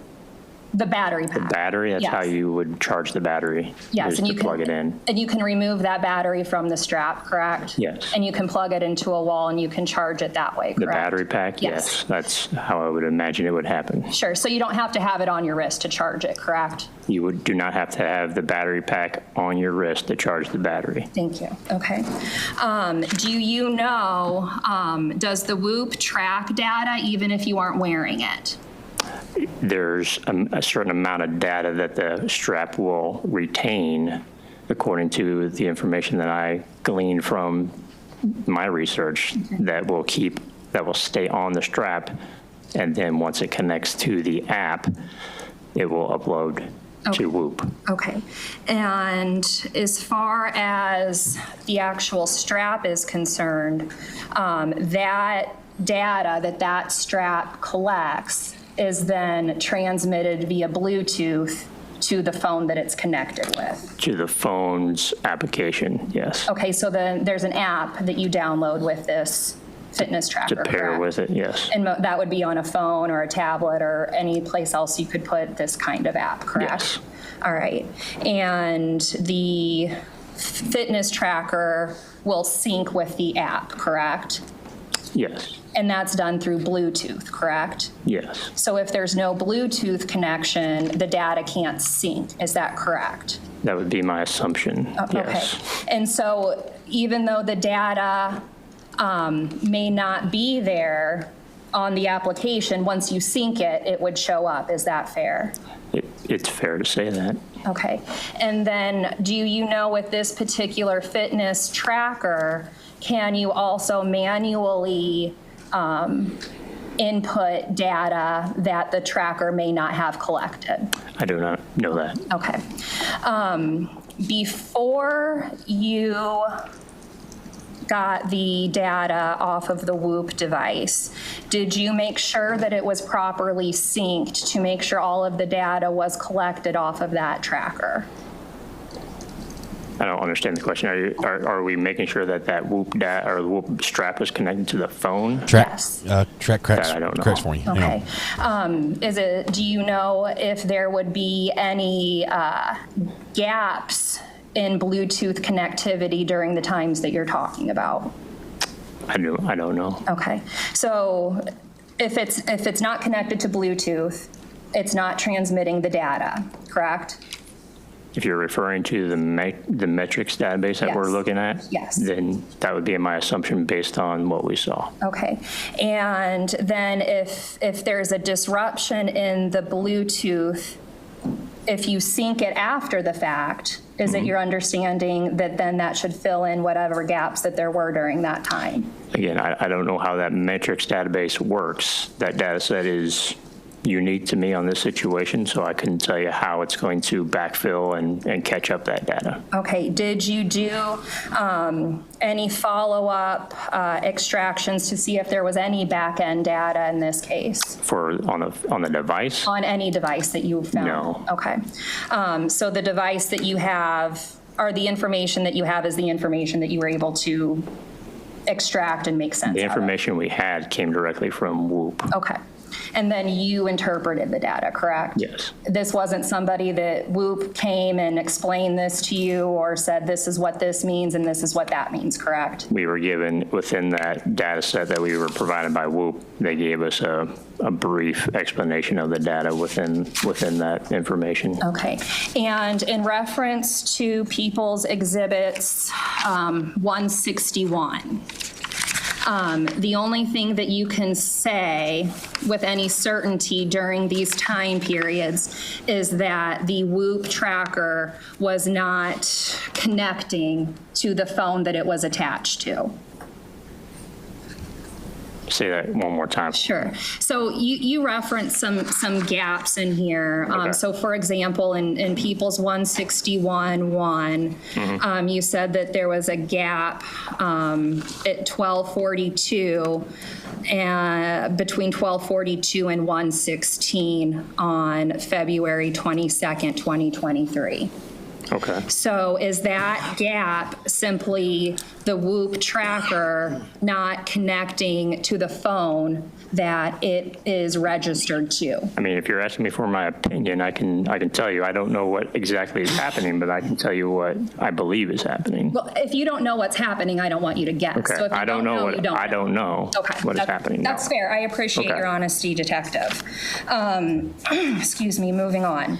The battery pack. The battery, that's how Yes. you would charge the battery. Yes, is and to you can plug it in. And you can remove that battery from the strap, correct? Yes. And you can plug it into a wall and you can charge it that way, correct? The battery pack, Yes. yes. That's how I would imagine it would happen. Sure, so you don't have to have it on your wrist to charge it, correct? You do not have to have the battery pack on your wrist to charge the battery. Thank you. Okay. Do you know, does the WHOOP track data even if you aren't wearing it? There's a certain amount of data that the strap will retain, according to the information that I gleaned from my research, that will stay on the strap, and then once it connects to the app, it will upload to Whoop. Okay. And as far as the actual strap is concerned, that data that strap collects is then transmitted via Bluetooth to the phone that it's connected with. To the phone's application, yes. Okay, so then there's an app that you download with this fitness tracker, To pair correct? with it, yes. And that would be on a phone or a tablet or any place else you could put this kind of app, correct? Yes. All right. And the fitness tracker will sync with the app, correct? Yes. And that's done through Bluetooth, correct? Yes. So if there's no Bluetooth connection, the data can't sync. Is that correct? That would be my assumption, yes. Okay. And so even though the data may not be there on the application, once you sync it, it would show up. Is that fair? It's fair to say that. Okay. And then do you know with this particular fitness tracker, can you also manually input data that the tracker may not have collected? I do not know that. Okay. Before you got the data off of the Whoop device, did you make sure that it was properly synced to make sure all of the data was collected off of that tracker? I don't understand the question. Are we making sure that Whoop data or the Whoop strap is connected to the phone? Yes. Track cracks, That I don't know. cracks for me. Hang on. Okay. Do you know if there would be any gaps in Bluetooth connectivity during the times that you're talking about? I don't know. Okay, so if it's not connected to Bluetooth, it's not transmitting the data, correct? If you're referring to the metrics database that we're Yes. looking at, Yes. then that would be my assumption based on what we saw. Okay, and then if there's a disruption in the Bluetooth, if you sync it after the fact, is it your understanding that then that should fill in whatever gaps that there were during that time? Again, I don't know how that metrics database works. That data set is unique to me on this situation, so I couldn't tell you how it's going to backfill and catch up that data. Okay, did you do any follow-up extractions to see if there was any back-end data in this case? On the device? On any device that you found? No. Okay. So the device that you have, or the information that you have is the information that you were able to extract and make sense The out of? information we had came directly from Whoop. Okay. And then you interpreted the data, correct? Yes. This wasn't somebody that Whoop came and explained this to you or said this is what this means and this is what that means, correct? We were given, within that data set that we were provided by Whoop, they gave us a brief explanation of the data within that information. Okay. And in reference to People's Exhibits 161, the only thing that you can say with any certainty during these time periods is that the Whoop tracker was not connecting to the phone that it was attached to. Say that one more time. Sure. So you referenced some gaps in here. Okay. So for example, in People's 161-1, you said that there was a gap at 12:42 between 12:42 and 1:16 on February 22nd, 2023. Okay. So is that gap simply the Whoop tracker not connecting to the phone that it is registered to? I mean, if you're asking me for my opinion, I can tell you. I don't know what exactly is happening, but I can tell you what I believe is happening. Well, if you don't know what's happening, I don't want you to guess. Okay. So if you I don't know what you don't I don't know Okay. what is happening. That's now. fair. I appreciate Okay. your honesty, Detective. Excuse me, moving on.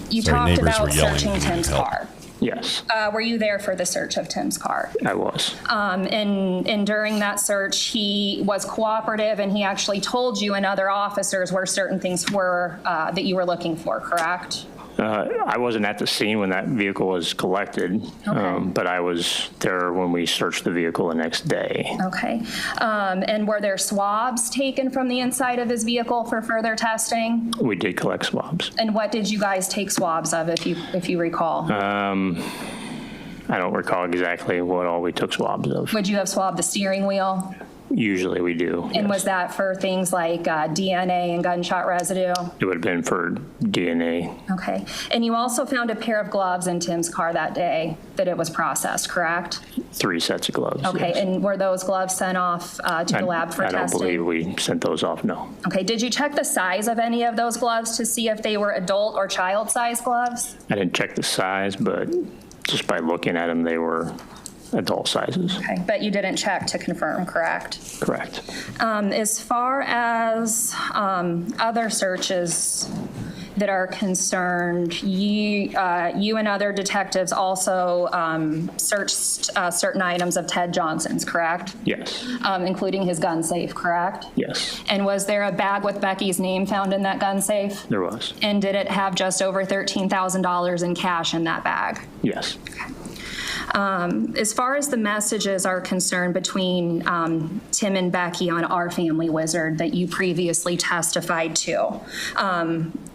You Sorry, talked neighbors were about yelling. searching We need Tim's help. car. Yes, Were you there for the search of Tim's car? I was. And during that search, he was cooperative and he actually told you and other officers where certain things were that you were looking for, correct? I wasn't at the scene when that vehicle was collected, but I was there when we searched the vehicle the next day. Okay. And were there swabs taken from the inside of his vehicle for further testing? We did collect swabs. And what did you guys take swabs of, if you recall? I don't recall exactly what all we took swabs of. Would you have swabbed the steering wheel? Usually we do. And was that for things like DNA and gunshot residue? It would have been for DNA. Okay. And you also found a pair of gloves in Tim's car that day that it was processed, correct? 3 sets of gloves. Okay. Yes. And were those gloves sent off to the lab for I don't testing? believe we sent those off, no. Okay. Did you check the size of any of those gloves to see if they were adult or child size gloves? I didn't check the size, but just by looking at them, they were adult sizes. Okay. But you didn't check to confirm, correct? Correct. As far as other searches that are concerned, you and other detectives also searched certain items of Ted Johnson's, correct? Yes. Including his gun safe, correct? Yes, And was there a bag with Becky's name found in that gun safe? there was. And did it have just over $13,000 in cash in that bag? Yes. As far as the messages are concerned between Tim and Becky on Our Family Wizard that you previously testified to,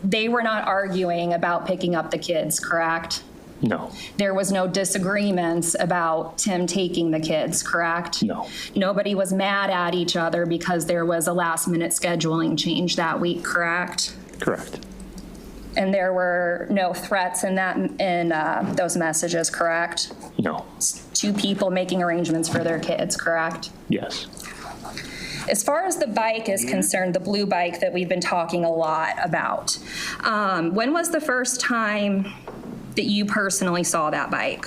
they were not arguing about picking up the kids, correct? No. There was no disagreements about Tim taking the kids, correct? No. Nobody was mad at each other because there was a last-minute scheduling change that week, correct? Correct. And there were no threats in those messages, correct? No. 2 people making arrangements for their kids, correct? Yes. As far as the bike is concerned, the blue bike that we've been talking a lot about, when was the first time that you personally saw that bike?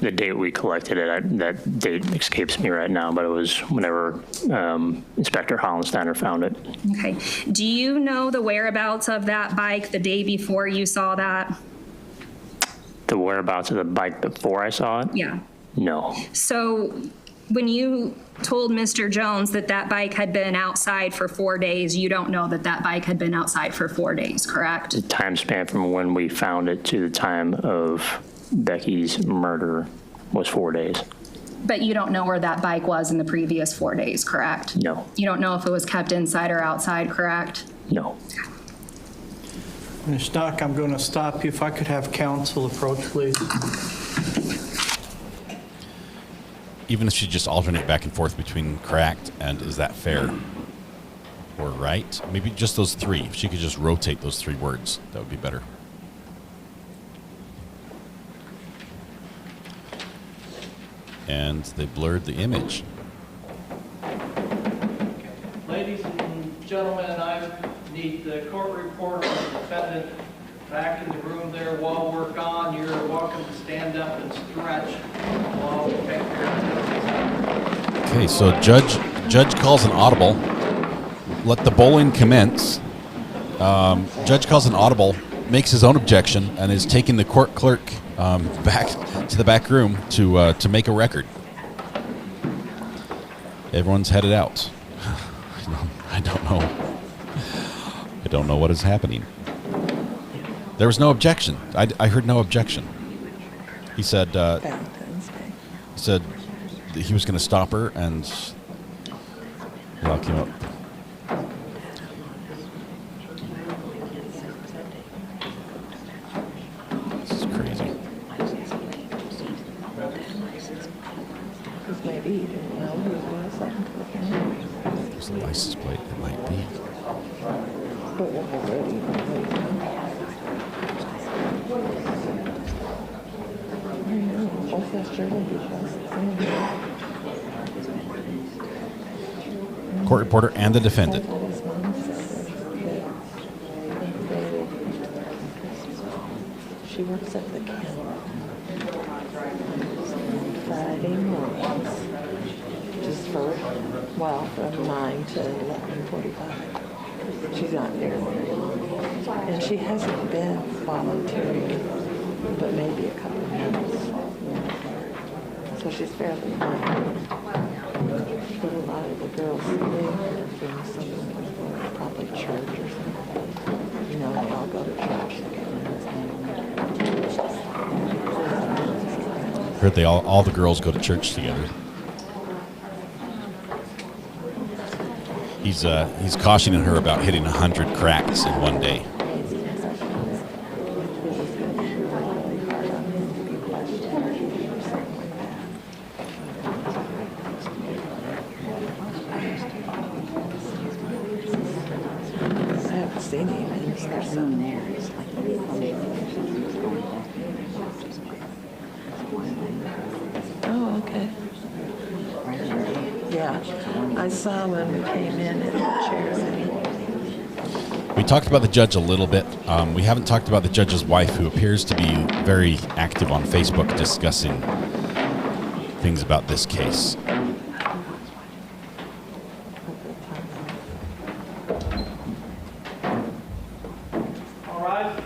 The date we collected it, that date escapes me right now, but it was whenever Inspector Hollensteiner found it. Okay. Do you know the whereabouts of that bike the day before you saw that? The whereabouts of the bike before I saw it? Yeah. No. So when you told Mr. Jones that that bike had been outside for 4 days, you don't know that that bike had been outside for 4 days, correct? The time span from when we found it to the time of Becky's murder was 4 days. But you don't know where that bike was in the previous 4 days, correct? No. You don't know if it was kept inside or outside, correct? No. Ms. Stock, I'm going to stop you. If I could have counsel approach, please. Even if she just alternate back and forth between correct and is that fair or right? Maybe just those three. If she could just rotate those three words, that would be better. And they blurred the image. Ladies and gentlemen, I need the court report of the defendant back in the room there. While we're gone, you're welcome to stand up and stretch while we take your. Okay, so judge calls an audible. Let the bowling commence. Judge calls an audible, makes his own objection, and is taking the court clerk back to the back room to make a record. Everyone's headed out. I don't know. I don't know what is happening. There was no objection. I heard no objection. He said that he was going to stop her and lock him up. This is crazy. Maybe he didn't know who it was until the camera. There's the license plate. It might be. But already. Court reporter and the defendant. She works at the camera Friday mornings, just for, well, from 9 to 11:45. She's not there very long. And she hasn't been volunteering, but maybe a couple of minutes. So she's fairly young. But a lot of the girls live from somewhere, probably church or something. You know, they all go to church together. Heard all the girls go to church together. He's cautioning her about hitting 100 cracks in one day. I haven't seen him in years. Oh, okay. Yeah, I saw when we came in and the chairs anyway. We talked about the judge a little bit. We haven't talked about the judge's wife, who appears to be very active on Facebook discussing things about this case. All right.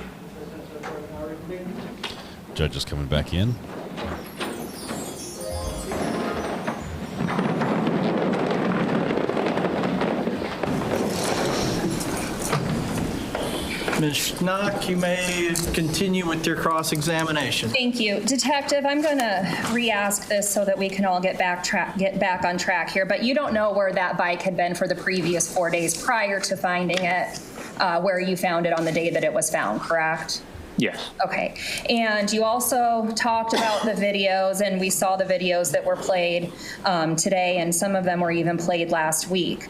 Judge is coming back in. Ms. Schnock, you may continue with your cross-examination. Thank you. Detective, I'm going to re-ask this so that we can all get back on track here, but you don't know where that bike had been for the previous 4 days prior to finding it, where you found it on the day that it was found, correct? Yes. Okay. And you also talked about the videos, and we saw the videos that were played today, and some of them were even played last week.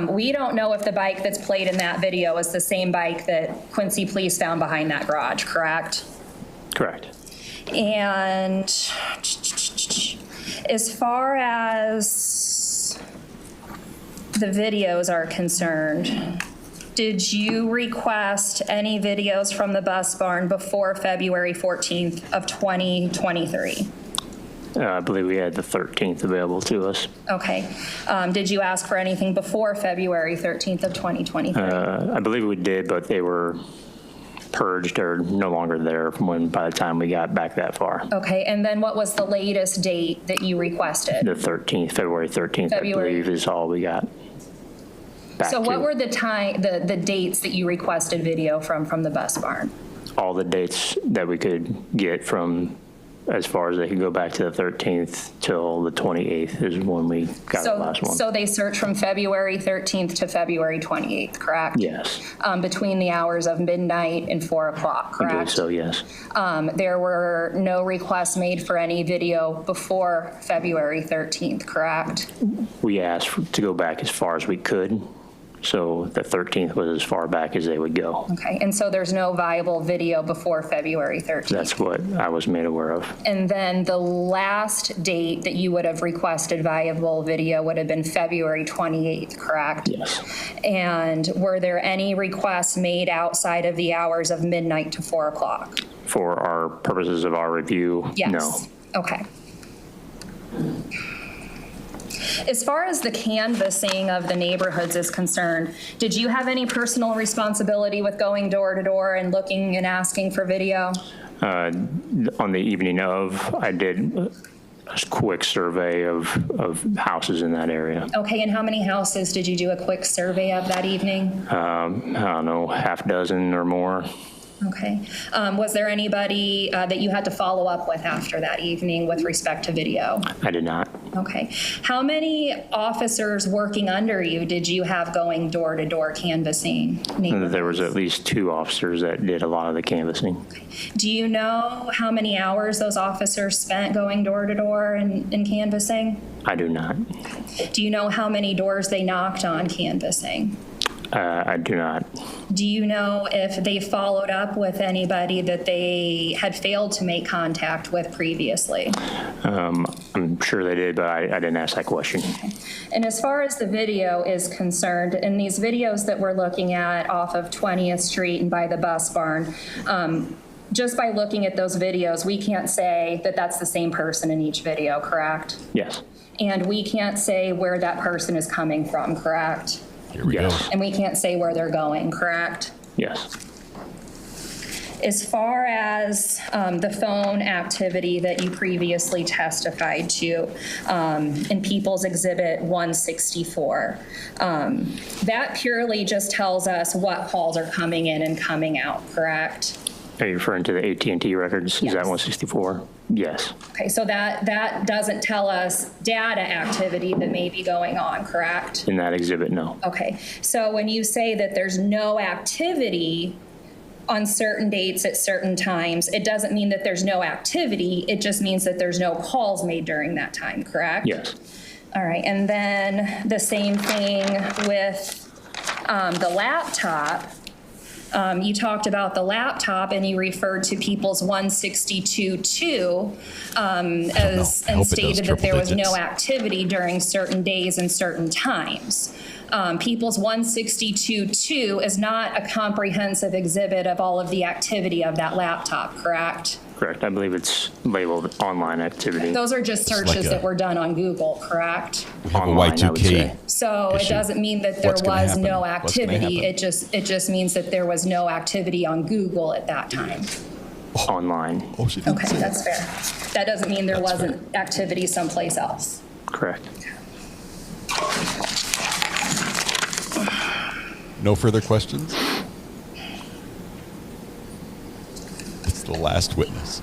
We don't know if the bike that's played in that video is the same bike that Quincy Police found behind that garage, correct? Correct. And as far as the videos are concerned, Did you request any videos from the bus barn before February 14th of 2023? I believe we had the 13th available to us. Okay. Did you ask for anything before February 13th of 2023? I believe we did, but they were purged or no longer there from by the time we got back that far. Okay, and then what was the latest date that you requested? The 13th, February 13th, I believe is all we got. So what were the dates that you requested video from the bus barn? All the dates that we could get from as far as they could go back to the 13th till the 28th is when we got the last one. So they searched from February 13th to February 28th, correct? Yes. Between the hours of midnight and 4 o'clock, correct? I believe so, yes. There were no requests made for any video before February 13th, correct? We asked to go back as far as we could. So the 13th was as far back as they would go. Okay, and so there's no viable video before February 13th? That's what I was made aware of. And then the last date that you would have requested viable video would have been February 28th, correct? Yes. And were there any requests made outside of the hours of midnight to 4 o'clock? For our purposes of our review, Yes. no. Okay. As far as the canvassing of the neighborhoods is concerned, did you have any personal responsibility with going door to door and looking and asking for video? On the evening of, I did a quick survey of houses in that area. Okay, and how many houses did you do a quick survey of that evening? I don't know, half dozen or more. Okay. Was there anybody that you had to follow up with after that evening with respect to video? I did not. Okay. How many officers working under you did you have going door to door canvassing? There was at least 2 officers that did a lot of the canvassing. Do you know how many hours those officers spent going door to door and canvassing? I do not. Do you know how many doors they knocked on canvassing? I do not. Do you know if they followed up with anybody that they had failed to make contact with previously? I'm sure they did, but I didn't ask that question. And as far as the video is concerned, in these videos that we're looking at off of 20th Street and by the bus barn, just by looking at those videos, we can't say that that's the same person in each video, correct? Yes. And we can't say where that person is coming from, correct? Here we go. And we can't say where they're going, correct? Yes. As far as the phone activity that you previously testified to in People's Exhibit 164, that purely just tells us what calls are coming in and coming out, correct? Are you referring to the AT&T records? Yes. Is that 164? Yes. Okay, so that doesn't tell us data activity that may be going on, correct? In that exhibit, no. Okay, so when you say that there's no activity on certain dates at certain times, it doesn't mean that there's no activity, it just means that there's no calls made during that time, correct? Yes. All right, and then the same thing with the laptop. You talked about the laptop and you referred to People's 162.2 and stated that there was no activity during certain days and certain times. People's 162.2 is not a comprehensive exhibit of all of the activity of that laptop, correct? Correct. I believe it's labeled online activity. Those are just searches that were done on Google, correct? We have a Y2K. So it doesn't mean that there was no activity. It just means that there was no activity on Google at that time. Online. Oh, she didn't Okay, say that's fair. That doesn't mean there wasn't activity someplace else. Correct. No further questions? It's the last witness.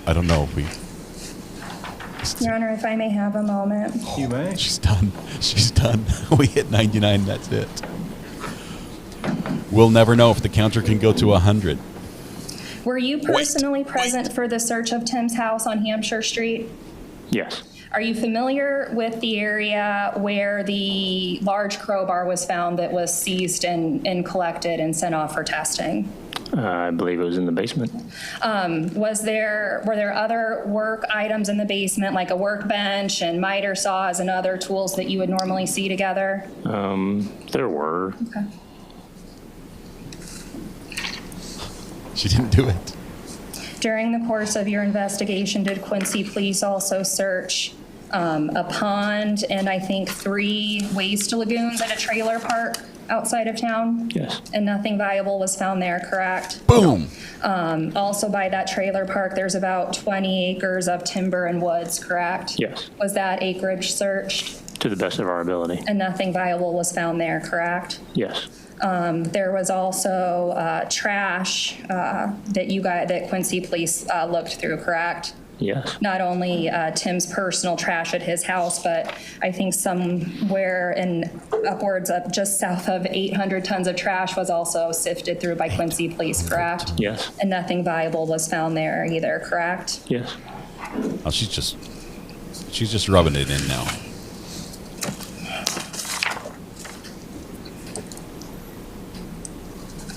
I don't know if we... Your Honor, if I may have a moment. You may. She's done. She's done. We hit 99, that's it. We'll never know if the counter can go to 100. Were you personally present for the search of Tim's house on Hampshire Street? Yes. Are you familiar with the area where the large crowbar was found that was seized and collected and sent off for testing? I believe it was in the basement. Were there other work items in the basement, like a workbench and miter saws and other tools that you would normally see together? There were. Okay. She didn't do it. During the course of your investigation, did Quincy Police also search a pond and I think 3 waste lagoons at a trailer park outside of town? Yes. And nothing valuable was found there, correct? Boom. Also by that trailer park, there's about 20 acres of timber and woods, correct? Yes. Was that acreage searched? To the best of our ability. And nothing valuable was found there, correct? Yes. There was also trash that Quincy Police looked through, correct? Yes. Not only Tim's personal trash at his house, but I think somewhere in upwards of just south of 800 tons of trash was also sifted through by Quincy Police, correct? Yes. And nothing valuable was found there either, correct? Yes. Oh, she's just rubbing it in now.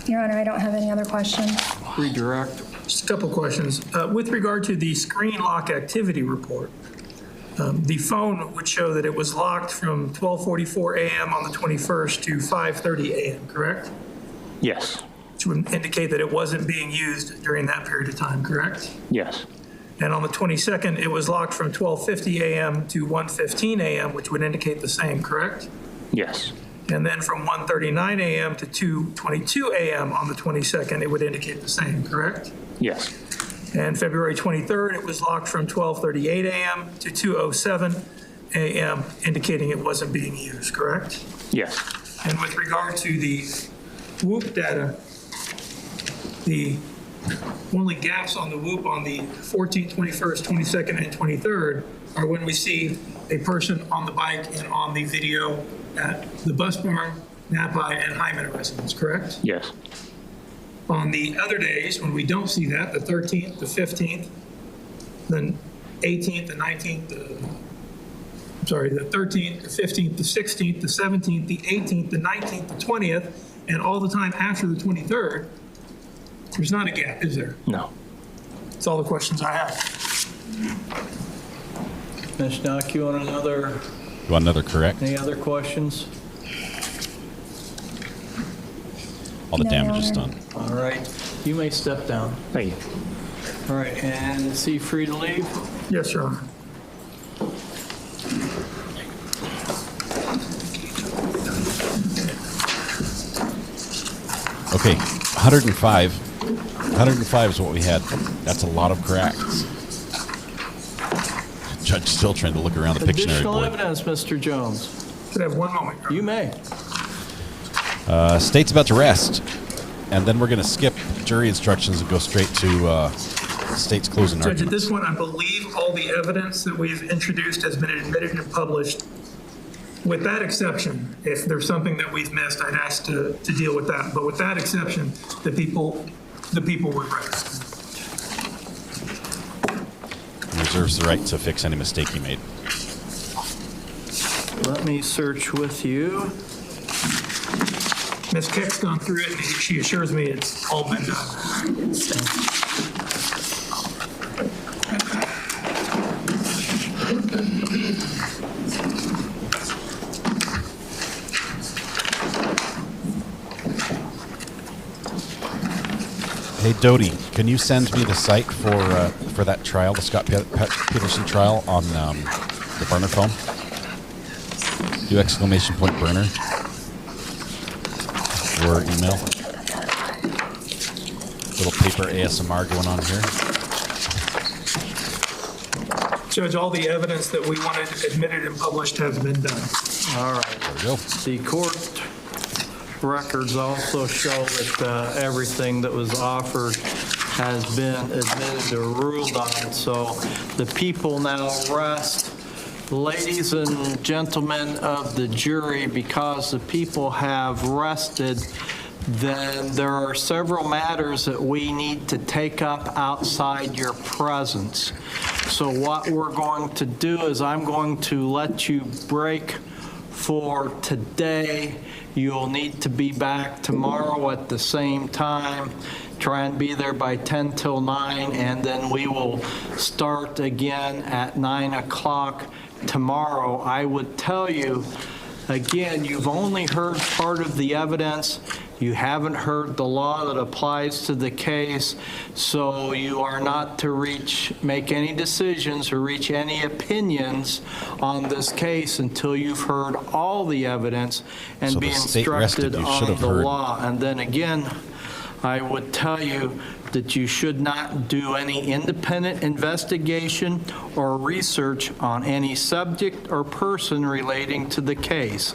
Your Honor, I don't have any other questions. Redirect. Just a couple questions. With regard to the screen lock activity report, the phone would show that it was locked from 12:44 a.m. on the 21st to 5:30 a.m., correct? Yes. Which would indicate that it wasn't being used during that period of time, correct? Yes. And on the 22nd, it was locked from 12:50 a.m. to 1:15 a.m., which would indicate the same, correct? Yes. And then from 1:39 a.m. to 2:22 a.m. on the 22nd, it would indicate the same, correct? Yes. And February 23rd, it was locked from 12:38 a.m. to 2:07 a.m., indicating it wasn't being used, correct? Yes. And with regard to the WHOOP data, the only gaps on the WHOOP on the 14th, 21st, 22nd, and 23rd are when we see a person on the bike and on the video at the Bus Barn, Napa, and Hyman residence, correct? Yes. On the other days, when we don't see that, the 13th, the 15th, the 18th, the 19th, the 13th, the 15th, the 16th, the 17th, the 18th, the 19th, the 20th, and all the time after the 23rd, there's not a gap, is there? No. That's all the questions I have. Ms. Schnock, you want another? You want another correct? Any other questions? All the damage is done. All right. You may step down. Thank you. All right. And is he free to leave? Yes, Your Honor. Okay, 105. 105 is what we had. That's a lot of cracks. Judge still trying to look around the Pictionary Additional board. evidence, Mr. Jones. Could I have one moment? You may. State's about to rest, and then we're going to skip jury instructions and go straight to state's closing Judge, at arguments. this point, I believe all the evidence that we've introduced has been admitted and published. With that exception, if there's something that we've missed, I'd ask to deal with that. But with that exception, the people would rest. He reserves the right to fix any mistake he made. Let me search with you. Ms. Keck's gone through it, and she assures me it's all been done. Hey, Dodie, can you send me the site for that trial, the Scott Peterson trial on the burner phone? Do !burner or email. Little paper ASMR going on here. Judge, all the evidence that we wanted admitted and published has been done. All right. There we go. The court records also show that everything that was offered has been admitted or ruled on. So the people now rest. Ladies and gentlemen of the jury, because the people have rested, then there are several matters that we need to take up outside your presence. So what we're going to do is I'm going to let you break for today. You'll need to be back tomorrow at the same time. try and be there by 10 till 9, and then we will start again at 9 o'clock tomorrow. I would tell you, again, you've only heard part of the evidence. You haven't heard the law that applies to the case, so you are not to make any decisions or reach any opinions on this case until you've heard all the evidence and So be the state rested instructed you, should on have the heard. law. And then again, I would tell you that you should not do any independent investigation or research on any subject or person relating to the case.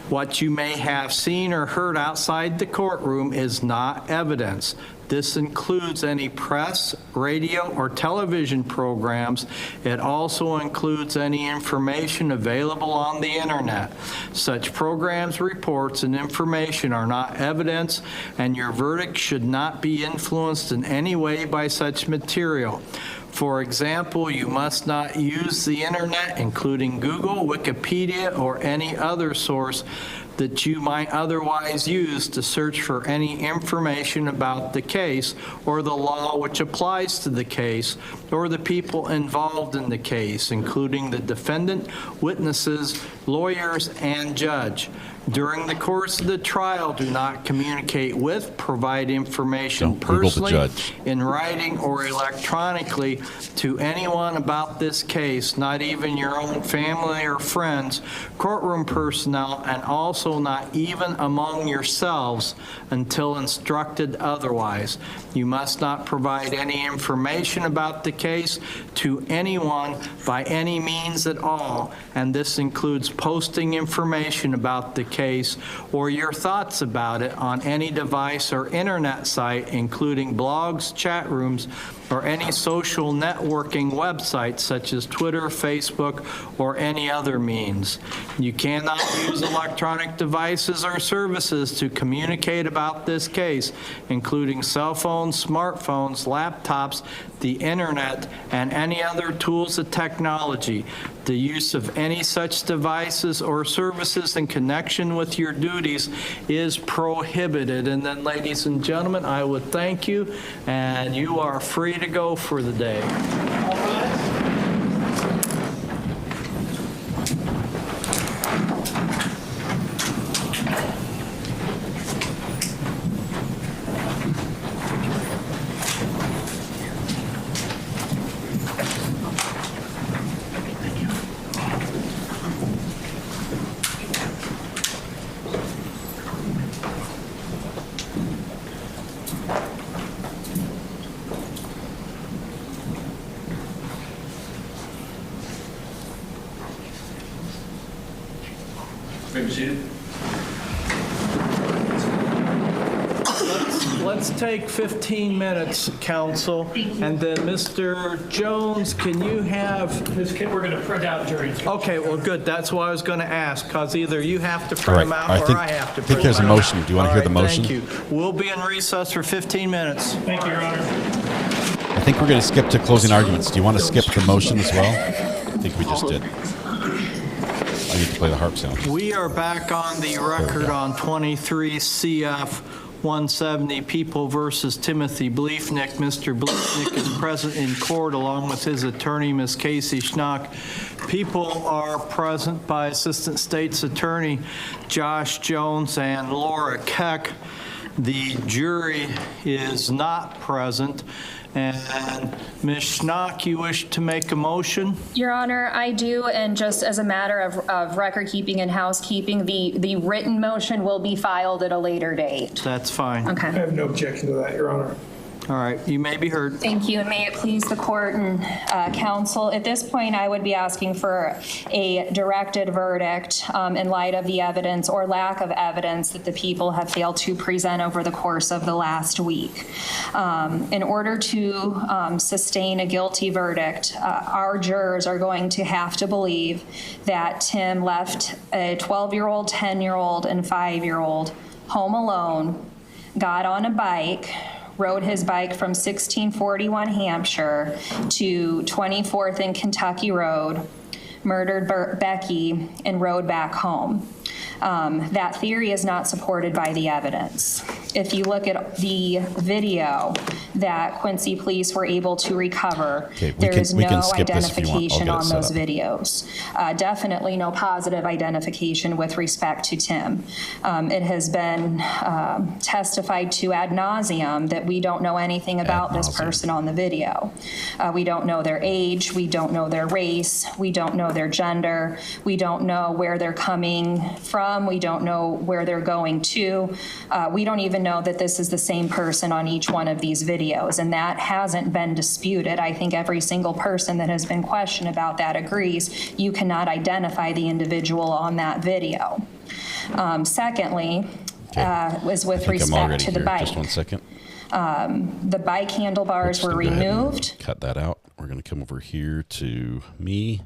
What you may have seen or heard outside the courtroom is not evidence. This includes any press, radio, or television programs. It also includes any information available on the internet. Such programs, reports, and information are not evidence, and your verdict should not be influenced in any way by such material. For example, you must not use the internet, including Google, Wikipedia, or any other source that you might otherwise use to search for any information about the case or the law which applies to the case or the people involved in the case, including the defendant, witnesses, lawyers, and judge. During the course of the trial, do not communicate with, provide information personally, in writing or electronically to anyone about this case, not even your own family or friends, courtroom personnel, and also not even among yourselves until instructed otherwise. You must not provide any information about the case to anyone by any means at all, and this includes posting information about the case or your thoughts about it on any device or internet site, including blogs, chat rooms, or any social networking websites such as Twitter, Facebook, or any other means. You cannot use electronic devices or services to communicate about this case, including cell phones, smartphones, laptops, the internet, and any other tools of technology. The use of any such devices or services in connection with your duties is prohibited. And then, ladies and gentlemen, I would thank you, and you are free to go for the day. Let's take 15 minutes, counsel, and then Mr. Jones, can you have... We're going to print out juries. Okay, well, good. That's what I was going to ask, because either you have to print them out or I have to print them out. I think there's a motion. Do you want to hear the motion? Thank you. We'll be in recess for 15 minutes. Thank you, Your Honor. I think we're going to skip to closing arguments. Do you want to skip the motion as well? I think we just did. I need to play the harp sound. We are back on the record on 23 CF 170, People versus Timothy Bliefnick. Mr. Bliefnick is present in court along with his attorney, Ms. Casey Schnock. People are present by Assistant State's Attorney Josh Jones and Laura Keck. The jury is not present. And Ms. Schnock, you wish to make a motion? Your Honor, I do, and just as a matter of record keeping and housekeeping, the written motion will be filed at a later date. That's fine. Okay. I have no objection to that, Your Honor. All right, you may be heard. Thank you, and may it please the court and counsel. At this point, I would be asking for a directed verdict in light of the evidence or lack of evidence that the people have failed to present over the course of the last week. In order to sustain a guilty verdict, our jurors are going to have to believe that Tim left a 12-year-old, 10-year-old, and 5-year-old home alone, got on a bike, rode his bike from 1641 Hampshire to 24th and Kentucky Road, murdered Becky, and rode back home. That theory is not supported by the evidence. If you look at the video that Quincy police were able to recover, there is no identification on those videos. Definitely no positive identification with respect to Tim. It has been testified to ad nauseum that we don't know anything about this person on the video. We don't know their age, we don't know their race, we don't know their gender, we don't know where they're coming from, we don't know where they're going to. We don't even know that this is the same person on each one of these videos, and that hasn't been disputed. I think every single person that has been questioned about that agrees you cannot identify the individual on that video. Secondly, was with respect to the bike. Just 1 second. The bike handlebars were removed. Cut that out. We're going to come over here to me.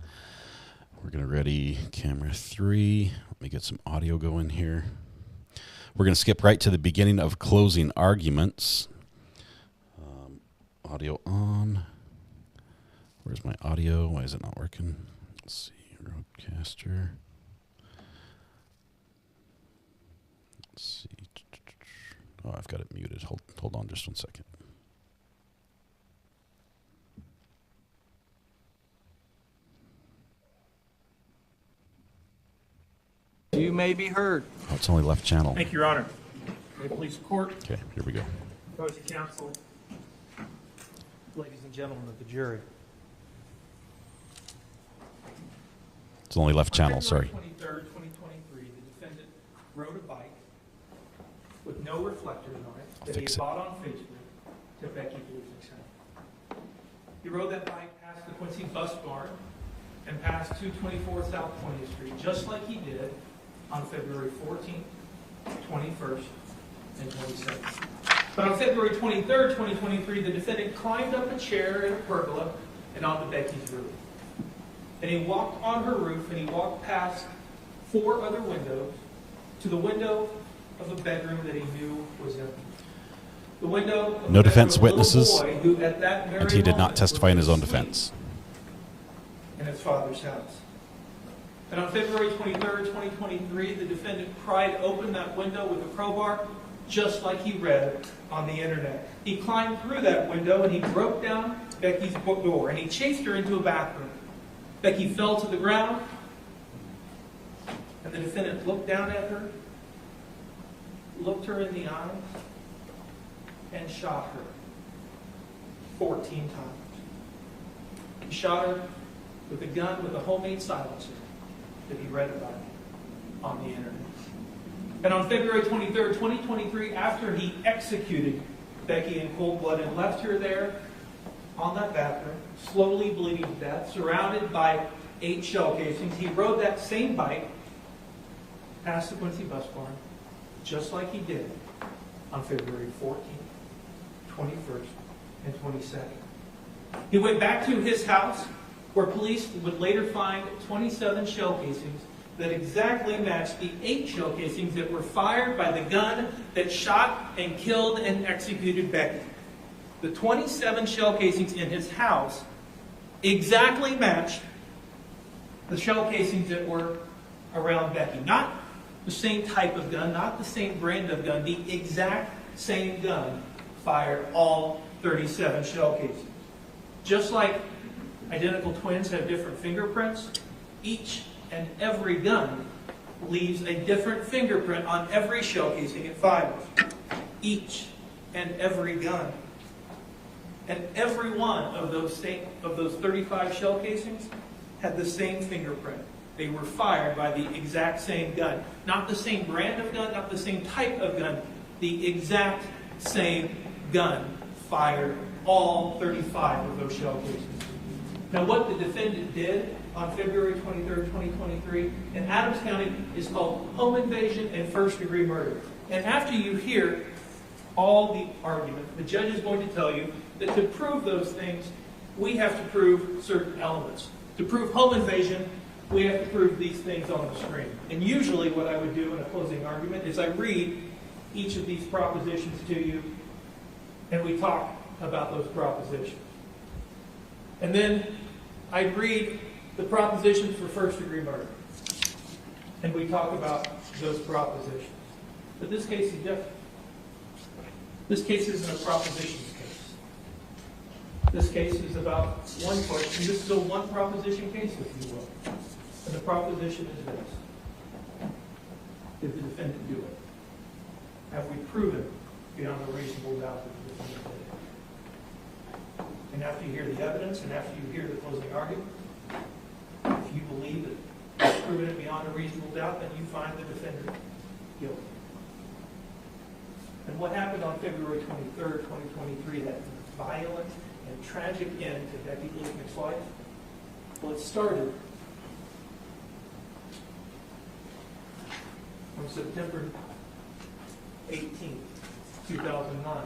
We're going to ready camera 3. Let me get some audio going here. We're going to skip right to the beginning of closing arguments. Audio on. Where's my audio? Why is it not working? Let's see. Roadcaster. Let's see. Oh, I've got it muted. Hold on just 1 second. You may be heard. Oh, it's only left channel. Thank you, Your Honor. May it please the court. Okay, here we go. Opposing counsel, ladies and gentlemen of the jury. It's only left channel, sorry. On February 23rd, 2023, the defendant rode a bike with no reflectors on it that he had bought on Facebook to Rebecca Bliefnick's house. He rode that bike past the Quincy Bus Barn and past 224 South 20th Street, just like he did on February 14th, 21st, and 22nd. But on February 23rd, 2023, the defendant climbed up a chair in a pergola and onto Becky's roof. And he walked on her roof, and he walked past 4 other windows to the window of a bedroom that he knew was empty. The window of No defense witnesses, boy who at that very and he did not moment testify in his own was defense. in his father's house. And on February 23rd, 2023, the defendant pried open that window with a crowbar, just like he read on the internet. He climbed through that window and he broke down Becky's door and he chased her into a bathroom. Becky fell to the ground, and the defendant looked down at her, looked her in the eyes, and shot her 14 times. He shot her with a gun with a homemade silencer that he read about on the internet. And on February 23rd, 2023, after he executed Becky in cold blood and left her there on that bathroom, slowly bleeding to death, surrounded by 8 shell casings, he rode that same bike past the Quincy Bus Barn, just like he did on February 14th, 21st, and 22nd. He went back to his house, where police would later find 27 shell casings that exactly matched the 8 shell casings that were fired by the gun that shot and killed and executed Becky. The 27 shell casings in his house exactly matched the shell casings that were around Becky. Not the same type of gun, not the same brand of gun, the exact same gun fired all 37 shell casings. Just like identical twins have different fingerprints, each and every gun leaves a different fingerprint on every shell casing it fires. Each and every gun. And every one of those 35 shell casings had the same fingerprint. They were fired by the exact same gun. Not the same brand of gun, not the same type of gun. The exact same gun fired all 35 of those shell casings. Now, what the defendant did on February 23rd, 2023 in Adams County is called home invasion and first-degree murder. And after you hear all the argument, the judge is going to tell you that to prove those things, we have to prove certain elements. To prove home invasion, we have to prove these things on the screen. And usually what I would do in a closing argument is I read each of these propositions to you, and we talk about those propositions. And then I'd read the propositions for first-degree murder, and we talk about those propositions. But this case is different. This case isn't a propositions case. This case is about one question. This is a one proposition case, if you will. And the proposition is this. Did the defendant do it? Have we proven beyond a reasonable doubt that the defendant did it? And after you hear the evidence and after you hear the closing argument, if you believe that you've proven it beyond a reasonable doubt, then you find the defendant guilty. And what happened on February 23rd, 2023, that violent and tragic end to Becky Bliefnick's life? Well, it started on September 18th, 2009,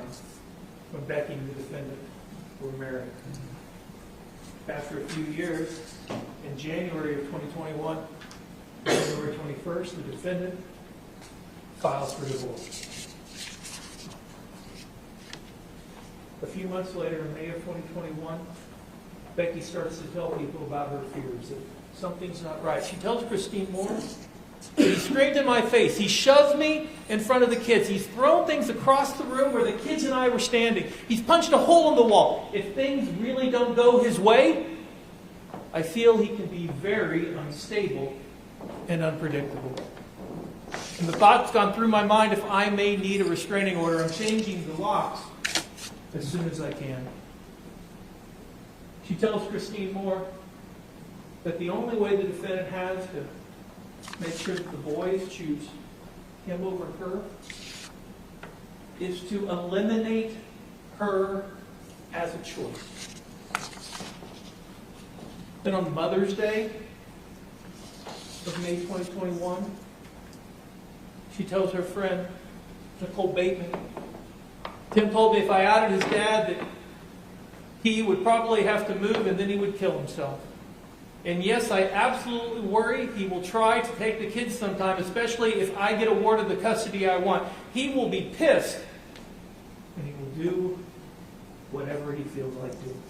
when Becky and the defendant were married. After a few years, in January of 2021, January 21st, the defendant files for divorce. A few months later, in May of 2021, Becky starts to tell people about her fears that something's not right. She tells Christine Moore, he screamed in my face. He shoved me in front of the kids. He's thrown things across the room where the kids and I were standing. He's punched a hole in the wall. If things really don't go his way, I feel he can be very unstable and unpredictable. And the thought's gone through my mind, if I may need a restraining order, I'm changing the locks as soon as I can. She tells Christine Moore that the only way the defendant has to make sure that the boys choose him over her is to eliminate her as a choice. Then on Mother's Day of May 2021, she tells her friend, Nicole Bateman, Tim told me if I outed his dad that he would probably have to move and then he would kill himself. And yes, I absolutely worry he will try to take the kids sometime, especially if I get awarded the custody I want. He will be pissed and he will do whatever he feels like doing.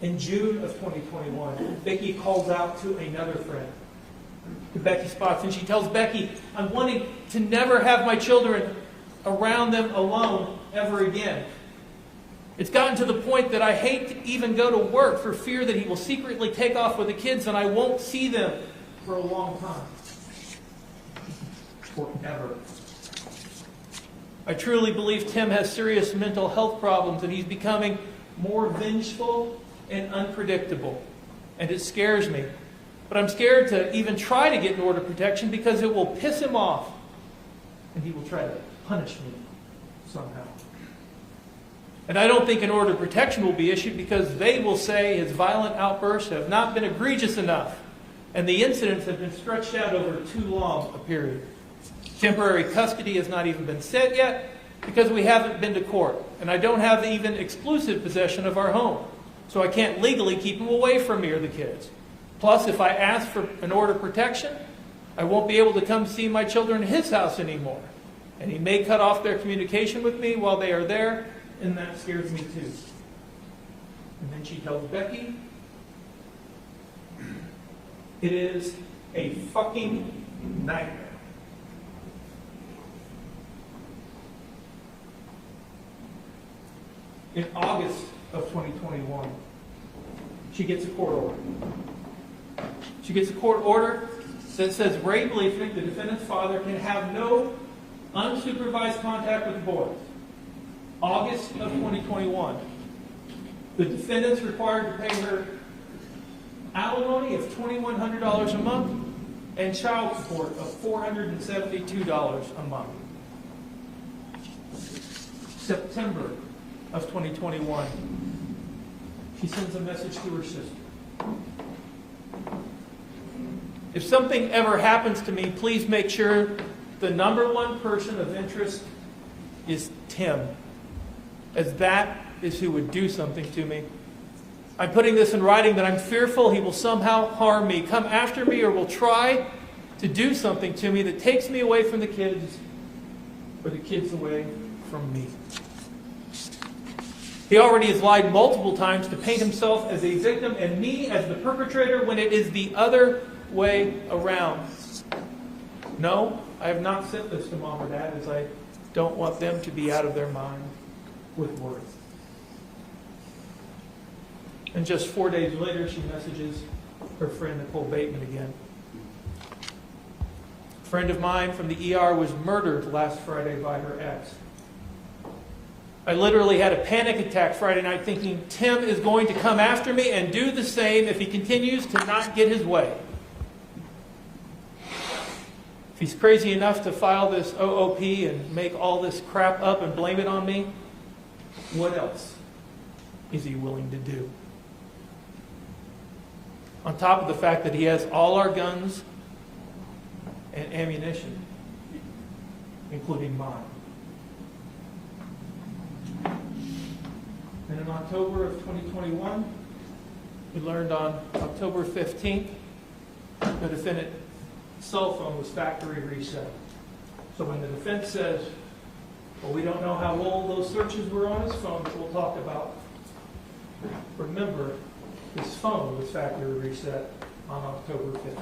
In June of 2021, Becky calls out to another friend, to Becky Spots, and she tells Becky, I'm wanting to never have my children around them alone ever again. It's gotten to the point that I hate to even go to work for fear that he will secretly take off with the kids and I won't see them for a long time. Forever. I truly believe Tim has serious mental health problems and he's becoming more vengeful and unpredictable. And it scares me. But I'm scared to even try to get an order of protection because it will piss him off. And he will try to punish me somehow. And I don't think an order of protection will be issued because they will say his violent outbursts have not been egregious enough. And the incidents have been stretched out over too long a period. Temporary custody has not even been set yet because we haven't been to court. And I don't have even exclusive possession of our home. So I can't legally keep him away from me or the kids. Plus, if I ask for an order of protection, I won't be able to come see my children in his house anymore. And he may cut off their communication with me while they are there, and that scares me too. And then she tells Becky, it is a fucking nightmare. In August of 2021, she gets a court order. She gets a court order that says Ray Bliefnick, the defendant's father, can have no unsupervised contact with the boys. August of 2021. The defendant's required to pay her alimony of $2,100 a month and child support of $472 a month. September of 2021, she sends a message to her sister. If something ever happens to me, please make sure the number one person of interest is Tim, as that is who would do something to me. I'm putting this in writing that I'm fearful he will somehow harm me, come after me, or will try to do something to me that takes me away from the kids, or the kids away from me. He already has lied multiple times to paint himself as a victim and me as the perpetrator when it is the other way around. No, I have not sent this to Mom or Dad as I don't want them to be out of their mind with worry. And just 4 days later, she messages her friend Nicole Bateman again. A friend of mine from the ER was murdered last Friday by her ex. I literally had a panic attack Friday night thinking Tim is going to come after me and do the same if he continues to not get his way. If he's crazy enough to file this OOP and make all this crap up and blame it on me, what else is he willing to do? On top of the fact that he has all our guns and ammunition, including mine. And in October of 2021, we learned on October 15th, the defendant's cell phone was factory reset. So when the defense says, well, we don't know how old those searches were on his phone, that we'll talk about, remember, his phone was factory reset on October 15th.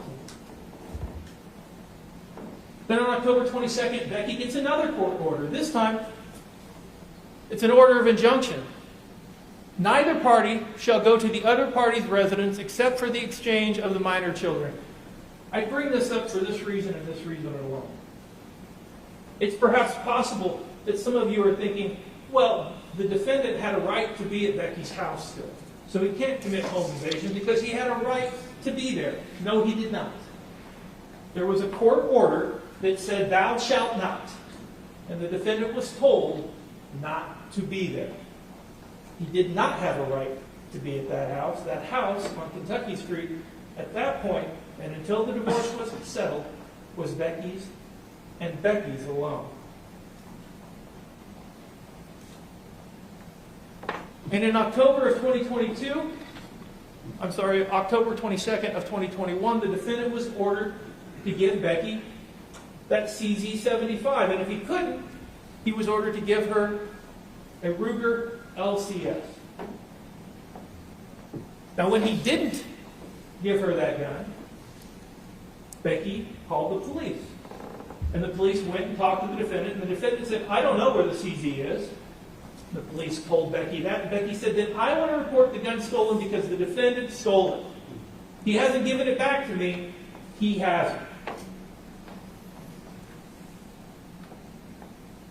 Then on October 22nd, Becky gets another court order. This time, it's an order of injunction. Neither party shall go to the other party's residence except for the exchange of the minor children. I bring this up for this reason and this reason alone. It's perhaps possible that some of you are thinking, well, the defendant had a right to be at Becky's house still, so he can't commit home invasion because he had a right to be there. No, he did not. There was a court order that said, thou shalt not. And the defendant was told not to be there. He did not have a right to be at that house. That house on Kentucky Street, at that point, and until the divorce was settled, was Becky's and Becky's alone. And in October of 2022, October 22nd of 2021, the defendant was ordered to give Becky that CZ75. And if he couldn't, he was ordered to give her a Ruger LCS. Now, when he didn't give her that gun, Becky called the police. And the police went and talked to the defendant, and the defendant said, I don't know where the CZ is. The police told Becky that, and Becky said, then I want to report the gun stolen because the defendant stole it. He hasn't given it back to me. He hasn't.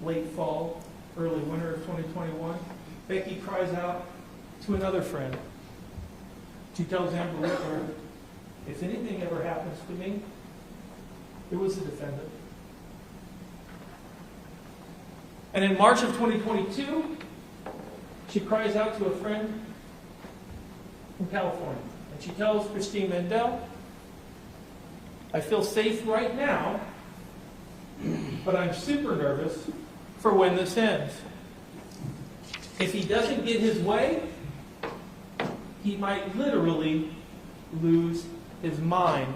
Late fall, early winter of 2021, Becky cries out to another friend. She tells Amber Whitmer, if anything ever happens to me, it was the defendant. And in March of 2022, she cries out to a friend from California. And she tells Christine Mendel, I feel safe right now, but I'm super nervous for when this ends. If he doesn't get his way, he might literally lose his mind.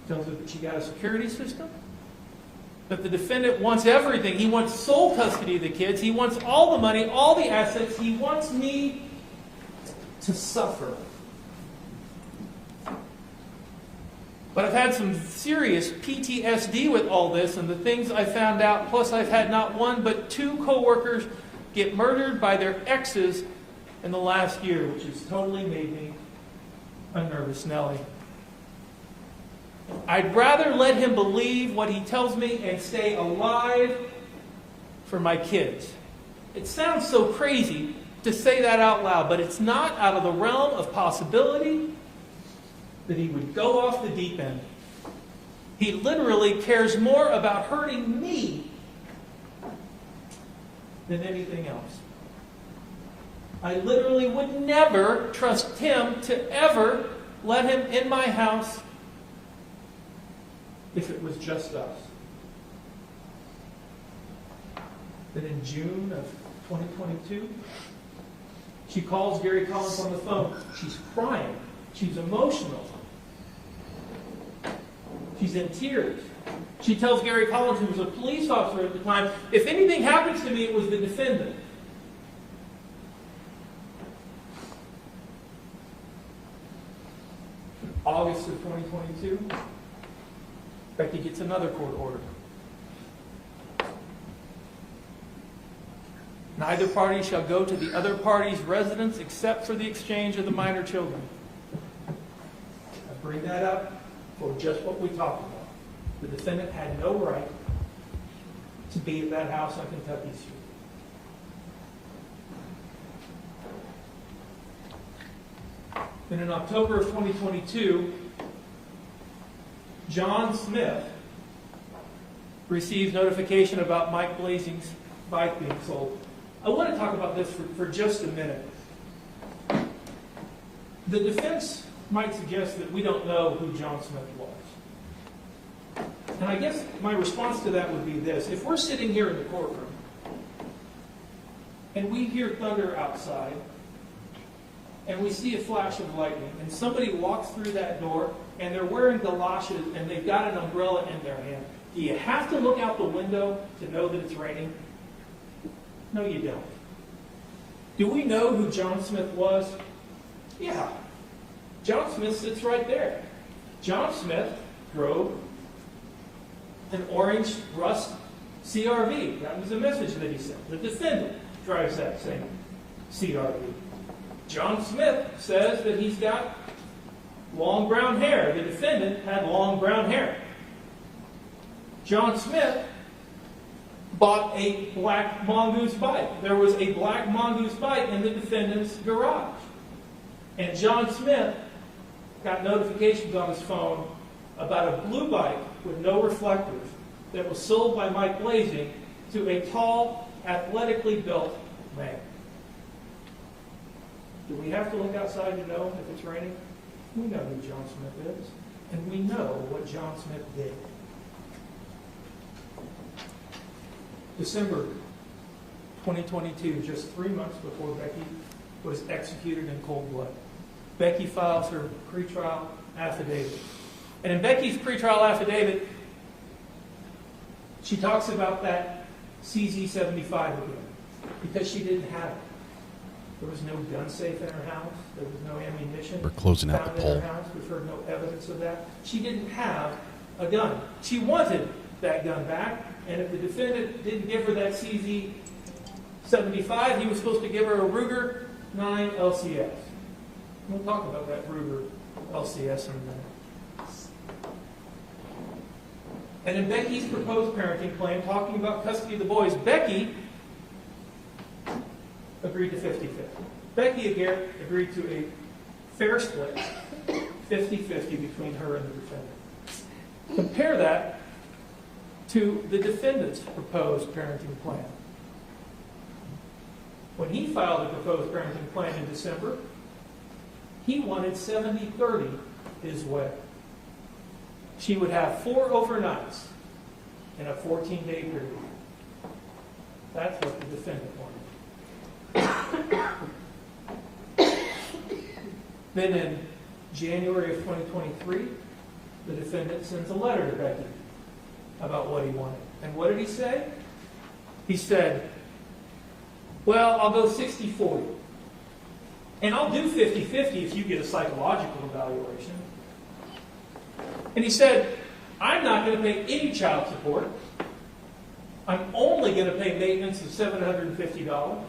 Tells her that she got a security system, that the defendant wants everything. He wants sole custody of the kids. He wants all the money, all the assets. He wants me to suffer. But I've had some serious PTSD with all this and the things I found out. Plus, I've had not one but two coworkers get murdered by their exes in the last year, which has totally made me a nervous Nelly. I'd rather let him believe what he tells me and stay alive for my kids. It sounds so crazy to say that out loud, but it's not out of the realm of possibility that he would go off the deep end. He literally cares more about hurting me than anything else. I literally would never trust him to ever let him in my house if it was just us. Then in June of 2022, she calls Gary Collins on the phone. She's crying. She's emotional. She's in tears. She tells Gary Collins, who was a police officer at the time, if anything happens to me, it was the defendant. In August of 2022, Becky gets another court order. Neither party shall go to the other party's residence except for the exchange of the minor children. I bring that up for just what we talked about. The defendant had no right to be at that house on Kentucky Street. Then in October of 2022, John Smith received notification about Mike Blazing's bike being sold. I want to talk about this for just a minute. The defense might suggest that we don't know who John Smith was. And I guess my response to that would be this. If we're sitting here in the courtroom and we hear thunder outside and we see a flash of lightning and somebody walks through that door and they're wearing galoshes and they've got an umbrella in their hand, do you have to look out the window to know that it's raining? No, you don't. Do we know who John Smith was? Yeah. John Smith sits right there. John Smith drove an orange rust CRV. That was the message that he sent. The defendant drives that same CRV. John Smith says that he's got long brown hair. The defendant had long brown hair. John Smith bought a black mongoose bike. There was a black mongoose bike in the defendant's garage. And John Smith got notifications on his phone about a blue bike with no reflectors that was sold by Mike Blazing to a tall, athletically built man. Do we have to look outside to know if it's raining? We know who John Smith is, and we know what John Smith did. December 2022, just 3 months before Becky was executed in cold blood, Becky files her pretrial affidavit. And in Becky's pretrial affidavit, she talks about that CZ-75 again, because she didn't have it. There was no gun safe in her house. There was no ammunition. We're closing out found the in poll. her house. We've heard no evidence of that. She didn't have a gun. She wanted that gun back, and if the defendant didn't give her that CZ-75, he was supposed to give her a Ruger 9 LCS. We'll talk about that Ruger LCS in a minute. And in Becky's proposed parenting plan, talking about custody of the boys, Becky agreed to 50-50. Becky again agreed to a fair split, 50-50 between her and the defendant. Compare that to the defendant's proposed parenting plan. When he filed the proposed parenting plan in December, he wanted 70-30 his way. She would have 4 overnights in a 14-day period. That's what the defendant wanted. Then in January of 2023, the defendant sends a letter to Becky about what he wanted. And what did he say? He said, well, I'll go 60-40. And I'll do 50-50 if you get a psychological evaluation. And he said, I'm not going to pay any child support. I'm only going to pay maintenance of $750.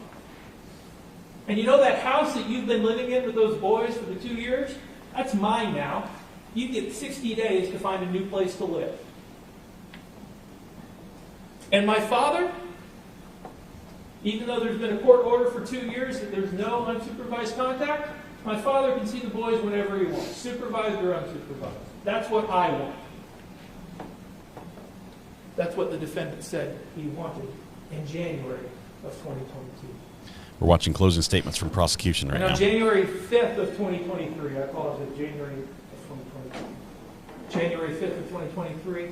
And you know that house that you've been living in with those boys for the 2 years? That's mine now. You get 60 days to find a new place to live. And my father, even though there's been a court order for 2 years that there's no unsupervised contact, my father can see the boys whenever he wants, supervised or unsupervised. That's what I want. That's what the defendant said he wanted in January of 2022. We're watching closing statements from prosecution right And on now. January 5th of 2023, I call it January of 2023. January 5th of 2023,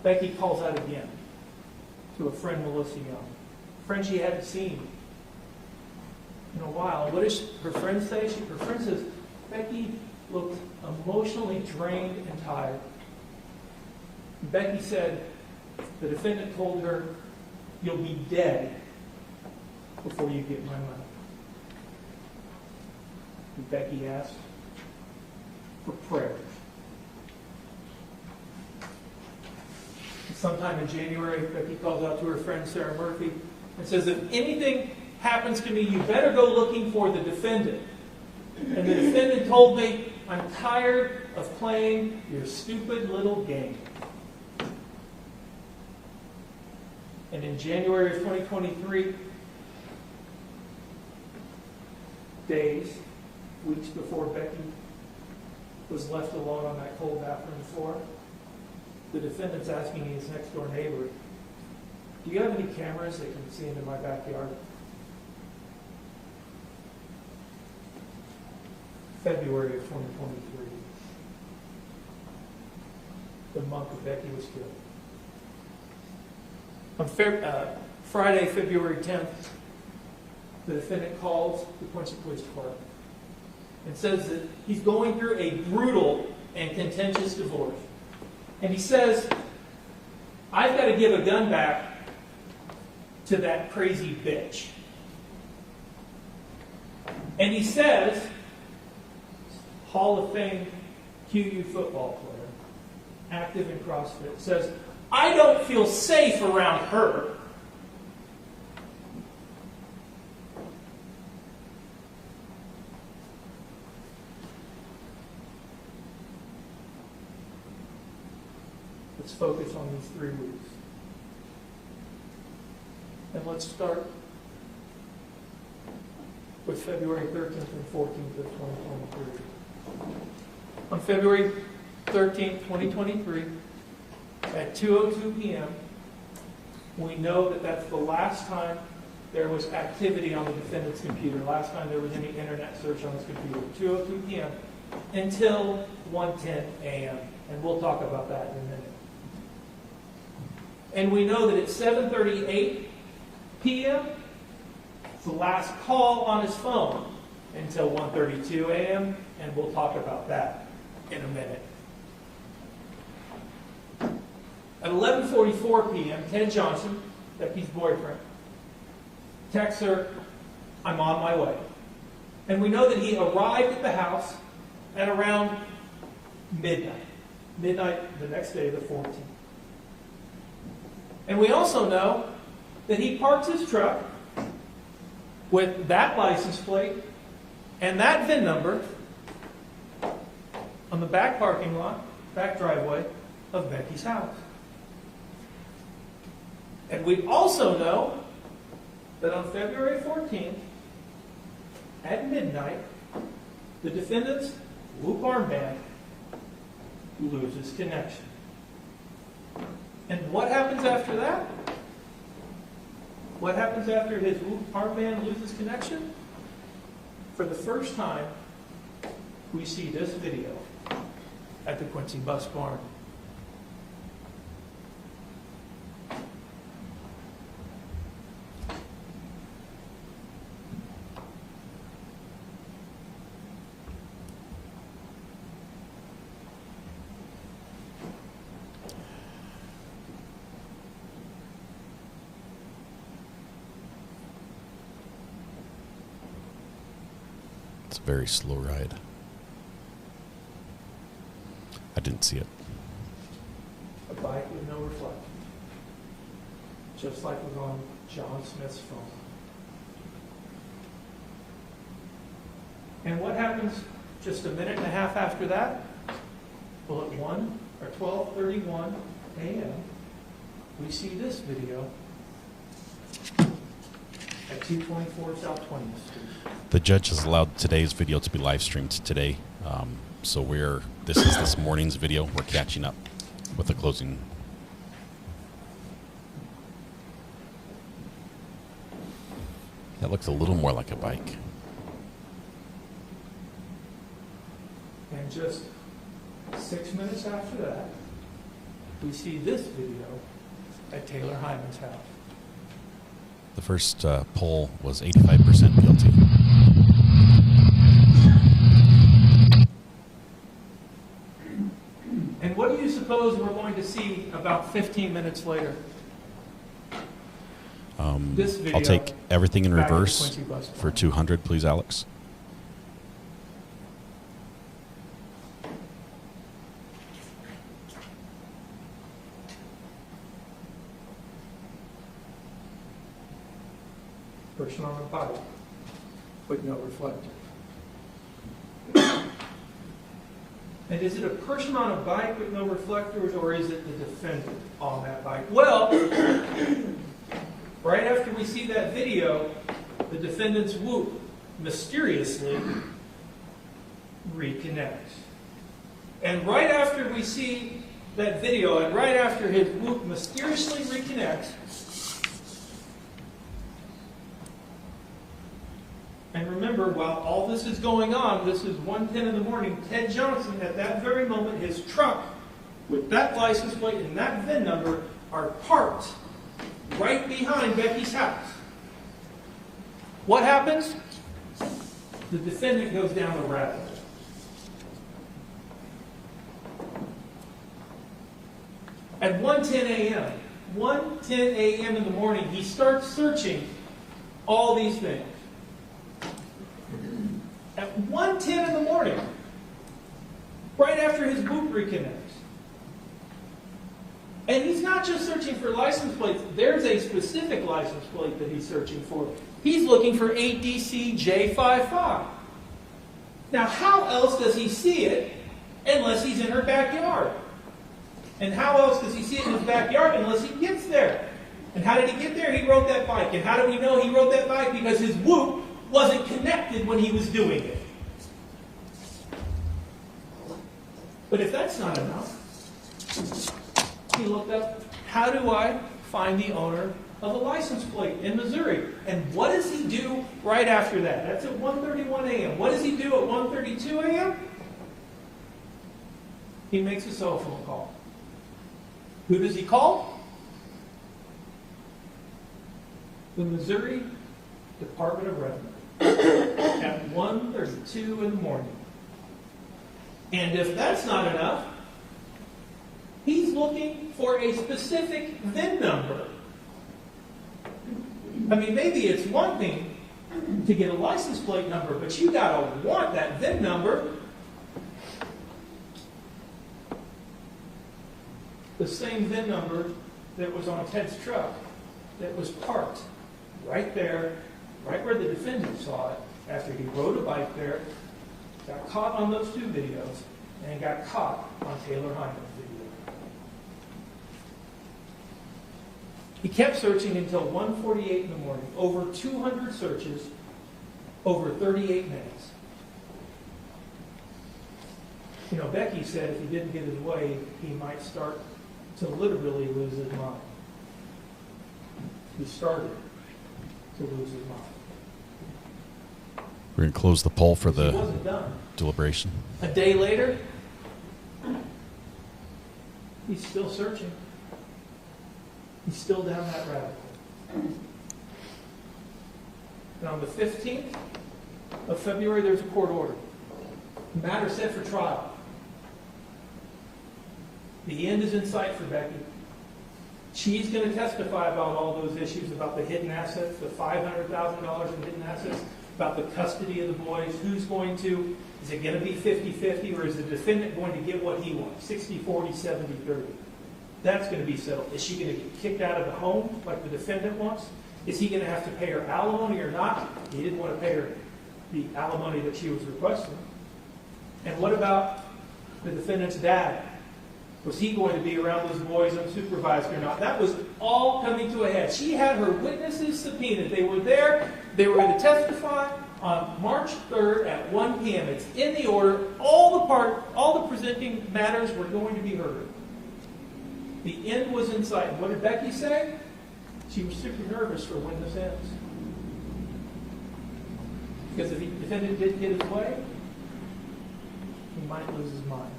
Becky calls out again to a friend, Melissa Young. A friend she hadn't seen in a while. What does her friend say? Her friend says, Becky looked emotionally drained and tired. Becky said, the defendant told her, you'll be dead before you get my money. And Becky asked for prayers. Sometime in January, Becky calls out to her friend Sarah Murphy It says, if anything happens to me, you better go looking for the defendant. And the defendant told me, I'm tired of playing your stupid little game. And in January of 2023, weeks before Becky was left alone on that cold bathroom floor, the defendant's asking his next door neighbor, do you have any cameras that can see into my backyard? February of 2023, the month that Becky was killed. On Friday, February 10th, the defendant calls the Quincy Police Department and says that he's going through a brutal and contentious divorce. And he says, I've got to give a gun back to that crazy bitch. And he says, Hall of Fame QU football player, active in CrossFit, says, I don't feel safe around her. Let's focus on these 3 weeks. And let's start with February 13th and 14th of 2023. On February 13th, 2023, at 2:02 p.m., we know that that's the last time there was activity on the defendant's computer, last time there was any internet search on his computer, 2:02 p.m. until 1:10 a.m. And we'll talk about that in a minute. And we know that at 7:38 p.m., it's the last call on his phone until 1:32 a.m., and we'll talk about that in a minute. At 11:44 p.m., Ted Johnson, Becky's boyfriend, texts her, I'm on my way. And we know that he arrived at the house at around midnight the next day, the 14th. And we also know that he parked his truck with that license plate and that VIN number on the back parking lot, back driveway of Becky's house. And we also know that on February 14th, at midnight, the defendant's Whoop armband loses connection. And what happens after that? What happens after his Whoop armband loses connection? For the first time, we see this video at the Quincy Bus Barn. It's a very slow ride. I didn't see it. A bike with no reflection. Just like was on John Smith's phone. And what happens just a minute and a half after that? Well, at 12:31 a.m., we see this video at 224 South 20th Street. The judge has allowed today's video to be live streamed today. So this is this morning's video. We're catching up with the closing. That looks a little more like a bike. And just 6 minutes after that, we see this video at Taylor Hyman's house. The first poll was 85% guilty. And what do you suppose we're going to see about 15 minutes later? This video. I'll take everything in back at the reverse Quincy Bus for 200, please, Alex. person on a bike with no reflector. And is it a person on a bike with no reflectors, or is it the defendant on that bike? Well, right after we see that video, the defendant's whoop mysteriously reconnects. And right after we see that video, and right after his whoop mysteriously reconnects, and remember, while all this is going on, this is 1:10 in the morning, Ted Johnson, at that very moment, his truck with that license plate and that VIN number are parked right behind Becky's house. What happens? The defendant goes down the rabbit hole. At 1:10 a.m., 1:10 a.m. in the morning, he starts searching all these things. At 1:10 in the morning, right after his whoop reconnects. And he's not just searching for license plates. There's a specific license plate that he's searching for. He's looking for ADC J55. Now, how else does he see it unless he's in her backyard? And how else does he see it in his backyard unless he gets there? And how did he get there? He rode that bike. And how do we know he rode that bike? Because his whoop wasn't connected when he was doing it. But if that's not enough, he looked up, how do I find the owner of a license plate in Missouri? And what does he do right after that? That's at 1:31 a.m. What does he do at 1:32 a.m.? He makes a cell phone call. Who does he call? The Missouri Department of Revenue at 1:32 in the morning. And if that's not enough, he's looking for a specific VIN number. I mean, maybe it's one thing to get a license plate number, but you gotta want that VIN number. The same VIN number that was on Ted's truck that was parked right there, right where the defendant saw it, after he rode a bike there, got caught on those two videos, and got caught on Taylor Hyman's video. He kept searching until 1:48 in the morning, over 200 searches, over 38 minutes. You know, Becky said if he didn't get his way, he might start to literally lose his mind. He started to lose his mind. We're going to close the poll for He the wasn't done. deliberation. A day later, he's still searching. He's still down that rabbit hole. And on the 15th of February, there's a court order. The matter set for trial. The end is in sight for Becky. She's going to testify about all those issues, about the hidden assets, the $500,000 in hidden assets, about the custody of the boys, who's going to, is it going to be 50-50, or is the defendant going to get what he wants, 60-40, 70-30? That's going to be settled. Is she going to get kicked out of the home like the defendant wants? Is he going to have to pay her alimony or not? He didn't want to pay her the alimony that she was requesting. And what about the defendant's dad? Was he going to be around those boys unsupervised or not? That was all coming to a head. She had her witnesses subpoenaed. They were there. They were going to testify on March 3rd at 1 p.m. It's in the order. All the presenting matters were going to be heard. The end was in sight. And what did Becky say? She was super nervous for when this ends. Because if the defendant didn't get his way, he might lose his mind.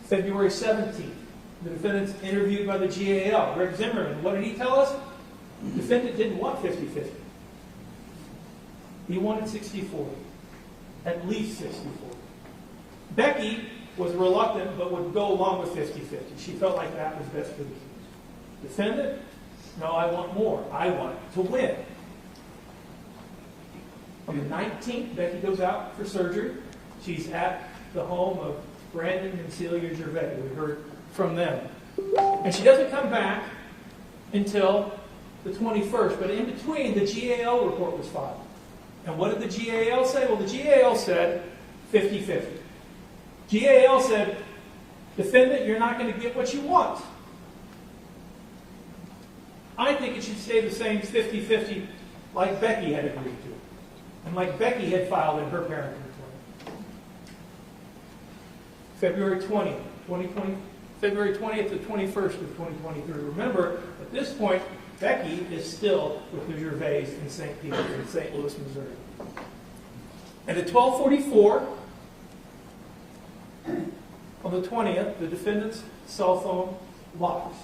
February 17th, the defendant's interviewed by the GAL, Rick Zimmerman. What did he tell us? The defendant didn't want 50-50. He wanted 60-40. At least 60-40. Becky was reluctant, but would go along with 50-50. She felt like that was best for the kids. Defendant? No, I want more. I want to win. On the 19th, Becky goes out for surgery. She's at the home of Brandon and Celia Gervais. We heard from them. And she doesn't come back until the 21st, but in between, the GAL report was filed. And what did the GAL say? Well, the GAL said 50-50. GAL said, defendant, you're not going to get what you want. I think it should stay the same 50-50 like Becky had agreed to, and like Becky had filed in her parenting report. February 20th, 2020, February 20th to 21st of 2023. Remember, at this point, Becky is still with New Gervais in St. Peter in St. Louis, Missouri. And at 12:44, on the 20th, the defendant's cell phone locks.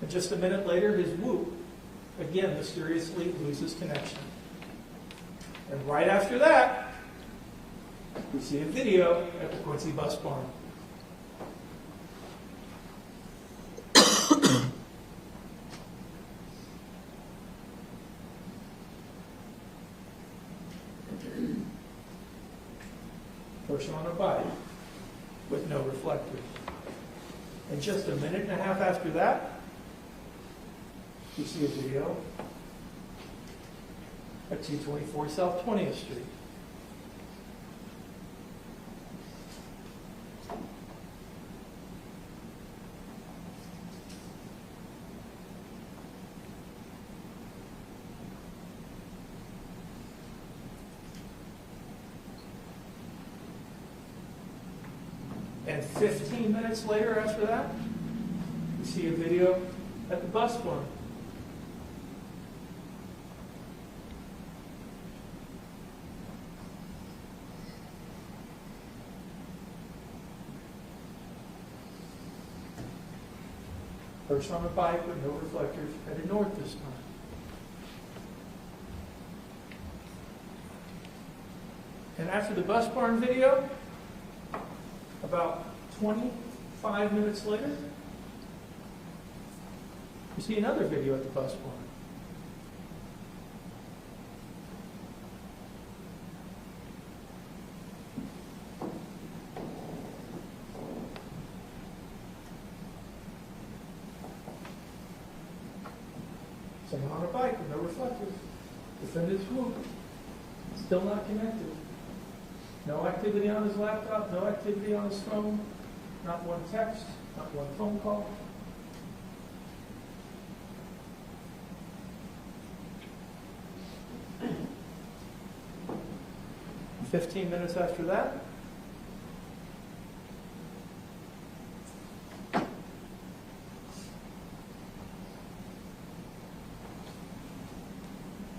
And just a minute later, his Whoop again mysteriously loses connection. And right after that, we see a video at the Quincy Bus Barn. Person on a bike with no reflectors. And just a minute and a half after that, you see a video at 224 South 20th Street. And 15 minutes later after that, you see a video at the bus barn. Person on a bike with no reflectors, headed north this time. And after the bus barn video, about 25 minutes later, you see another video at the bus barn. Someone on a bike with no reflectors. Defendant's Whoop. Still not connected. No activity on his laptop, no activity on his phone, not one text, not one phone call. And 15 minutes after that,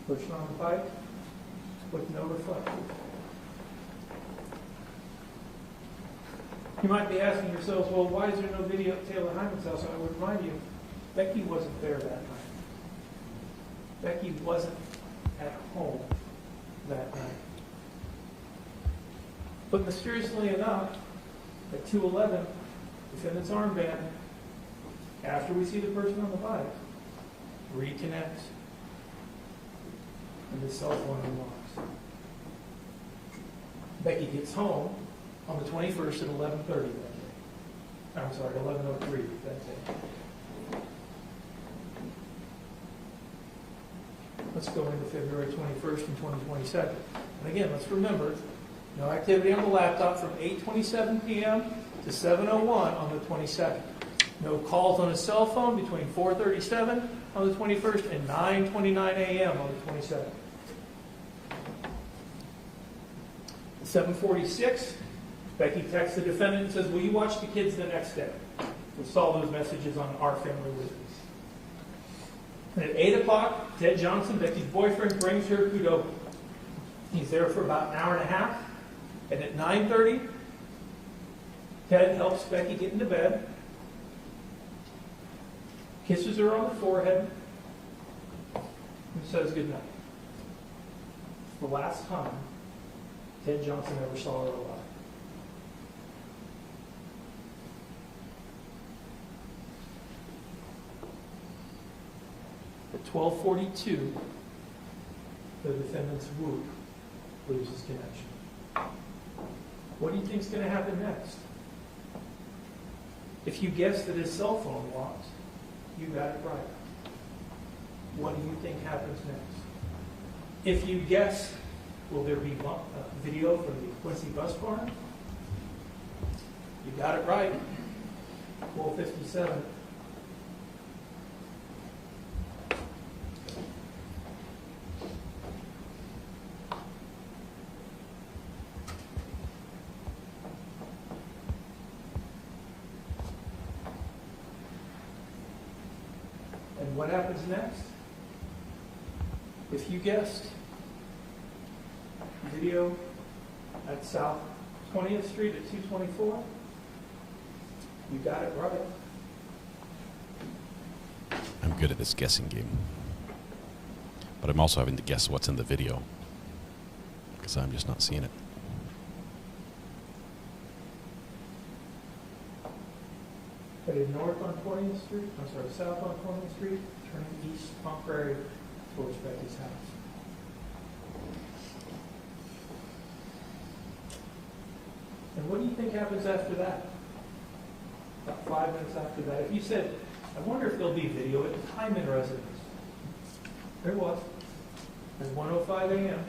person on the bike with no reflectors. You might be asking yourselves, well, why is there no video at Taylor Hyman's house? I would remind you, Becky wasn't there that night. Becky wasn't at home that night. But mysteriously enough, at 2:11, defendant's armband, after we see the person on the bike, reconnects. And the cell phone unlocks. Becky gets home on the 21st at 11:30 that day. I'm sorry, 11:03 that day. Let's go into February 21st and 2022. And again, let's remember, no activity on the laptop from 8:27 p.m. to 7:01 on the 22nd. No calls on his cell phone between 4:37 on the 21st and 9:29 a.m. on the 22nd. 7:46, Becky texts the defendant and says, will you watch the kids the next day? We saw those messages on our family witness. And at 8 o'clock, Ted Johnson, Becky's boyfriend, brings her to Qdoba. He's there for about an hour and a half. And at 9:30, Ted helps Becky get into bed, kisses her on the forehead, and says goodnight. The last time Ted Johnson ever saw her alive. At 12:42, the defendant's Whoop loses connection. What do you think is going to happen next? If you guess that his cell phone locked, You got it right. What do you think happens next? If you guess, will there be video from the Quincy bus barn? You got it right. 12:57. And what happens next? If you guessed, video at South 20th Street at 224, you got it right. I'm good at this guessing game. But I'm also having to guess what's in the video, because I'm just not seeing it. Headed north on 20th Street, south on 20th Street, turning east on Prairie towards Becky's house. And what do you think happens after that? About 5 minutes after that. If you said, I wonder if there'll be video at the Hyman residence. There was. At 1:05 a.m.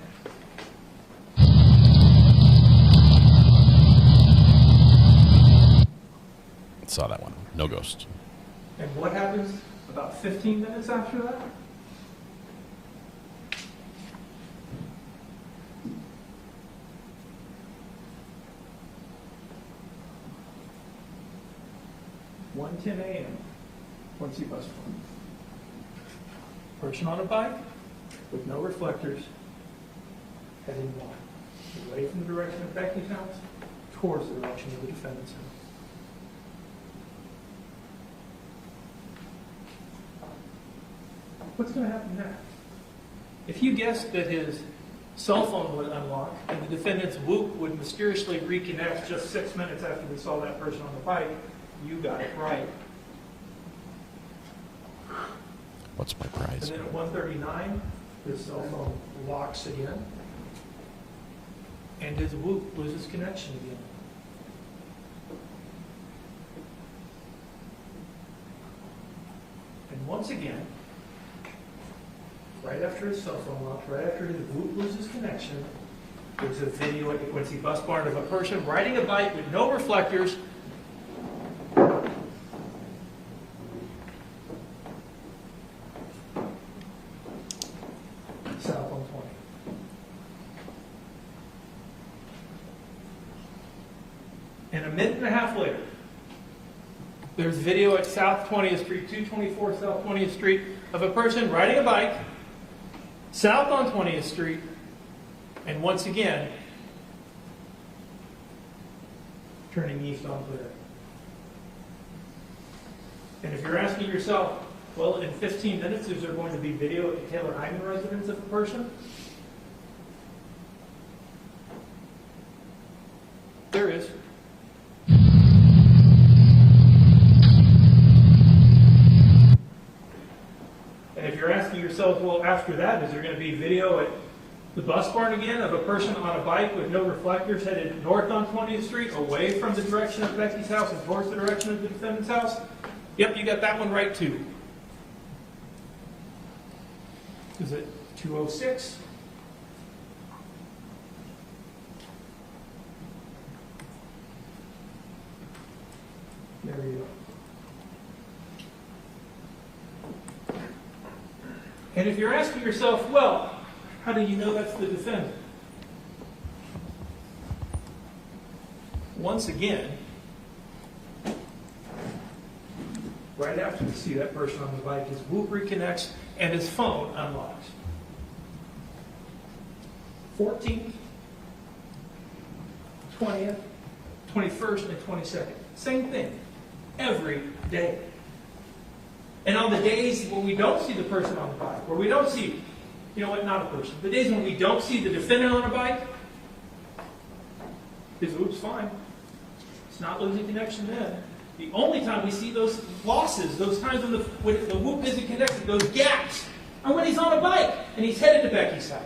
Saw that one. No ghost. And what happens about 15 minutes after that? (1:10 a.m.) Quincy bus barn. Person on a bike with no reflectors, heading north, away from the direction of Becky's house, towards the direction of the defendant's house. What's going to happen next? If you guessed that his cell phone would unlock and the defendant's whoop would mysteriously reconnect just 6 minutes after we saw that person on the bike, you got it right. What's my prize? And then at 1:39, his cell phone locks again, and his whoop loses connection again. And once again, right after his cell phone locks, right after his whoop loses connection, there's a video at the Quincy bus barn of a person riding a bike with no reflectors, south on 20. And a minute and a half later, there's video at South 20th Street, 224 South 20th Street, of a person riding a bike south on 20th Street, and once again, turning east on Prairie. And if you're asking yourself, well, in 15 minutes, is there going to be video at the Taylor Hyman residence of a person? There is. And if you're asking yourself, well, after that, is there going to be video at the bus barn again of a person on a bike with no reflectors headed north on 20th Street, away from the direction of Becky's house and towards the direction of the defendant's house? Yep, you got that one right too. Is it 2:06? There you go. And if you're asking yourself, well, how do you know that's the defendant? Once again, right after you see that person on the bike, his whoop reconnects and his phone unlocks. 14th, 20th, 21st, and 22nd. Same thing. Every day. And on the days when we don't see the person on the bike, where we don't see, you know what, not a person, the days when we don't see the defendant on a bike, his whoop's fine. It's not losing connection then. The only time we see those losses, those times when the whoop isn't connected, those gaps, are when he's on a bike and he's headed to Becky's house.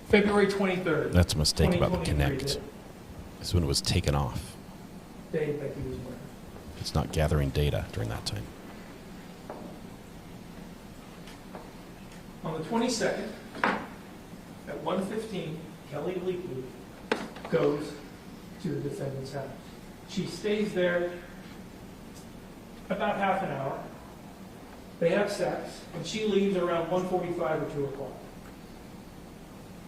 February 23rd. That's a mistake about the connect. That's when it was taken off. Day Becky was wearing. It's not gathering data during that time. On the 22nd, at 1:15, Kelly Bleefnick goes to the defendant's house. She stays there about half an hour. They have sex, and she leaves around 1:45 or 2 o'clock.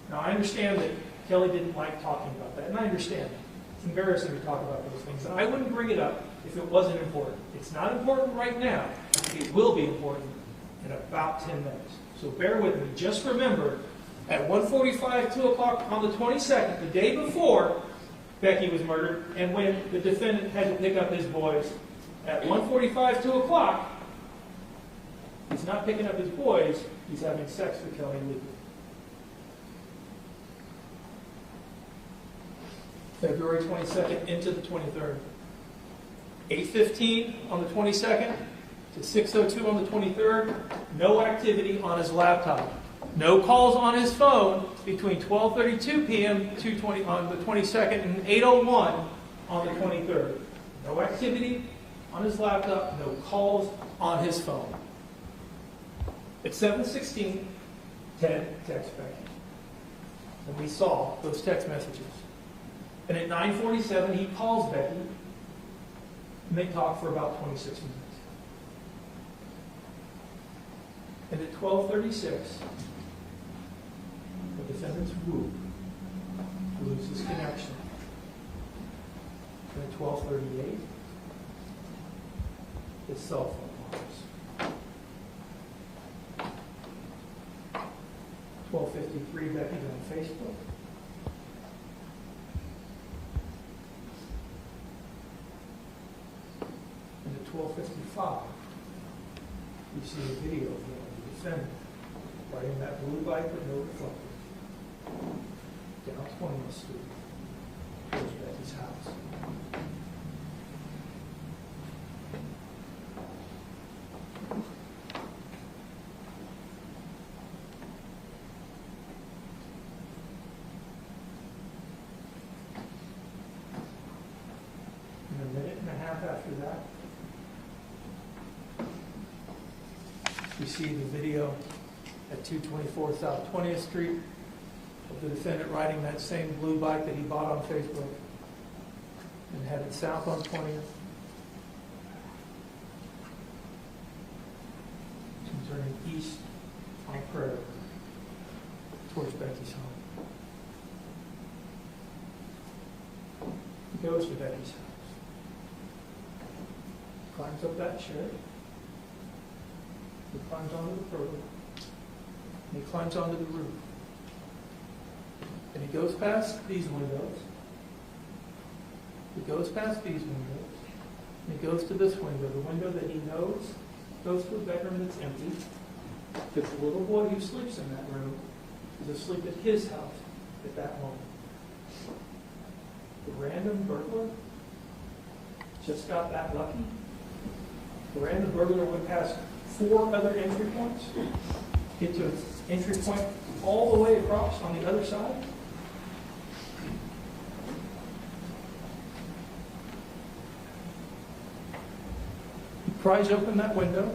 Now, I understand that Kelly didn't like talking about that, and I understand that. It's embarrassing to talk about those things, and I wouldn't bring it up if it wasn't important. It's not important right now. It will be important in about 10 minutes. So bear with me. Just remember, at 1:45, 2 o'clock on the 22nd, the day before Becky was murdered, and when the defendant had to pick up his boys, at 1:45, 2 o'clock, he's not picking up his boys, he's having sex with Kelly Bleefnick. February 22nd into the 23rd. 8:15 on the 22nd to 6:02 on the 23rd. No activity on his laptop. No calls on his phone between 12:32 p.m. on the 22nd and 8:01 on the 23rd. No activity on his laptop. No calls on his phone. At 7:16, Ted texts Becky. And we saw those text messages. And at 9:47, he calls Becky, and they talk for about 26 minutes. And at 12:36, the defendant's whoop loses connection. And at 12:38, his cell phone wires. 12:53, Becky's on Facebook. And at 12:55, you see a video of the defendant riding that blue bike with no reflector down 20th Street towards Becky's house. And a minute and a half after that, we see the video at 224 South 20th Street of the defendant riding that same blue bike that he bought on Facebook and headed south on 20th and turning east on Prairie towards Becky's home. He goes to Becky's house, climbs up that shed. He climbs onto the pergola, and he climbs onto the roof. And he goes past these windows. He goes past these windows. And he goes to this window, the window that he knows goes to a bedroom that's empty. Because the little boy who sleeps in that room is asleep at his house at that moment. The random burglar just got that lucky. The random burglar went past 4 other entry points, get to an entry point all the way across on the other side. He pries open that window,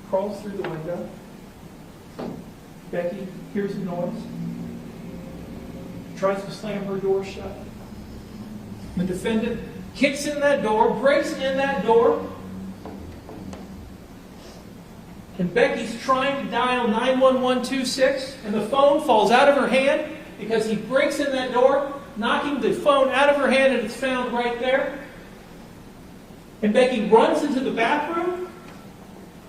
crawls through the window. Becky hears the noise, tries to slam her door shut. The defendant kicks in that door, breaks in that door, and Becky's trying to dial 91126, and the phone falls out of her hand because he breaks in that door, knocking the phone out of her hand, and it's found right there. And Becky runs into the bathroom,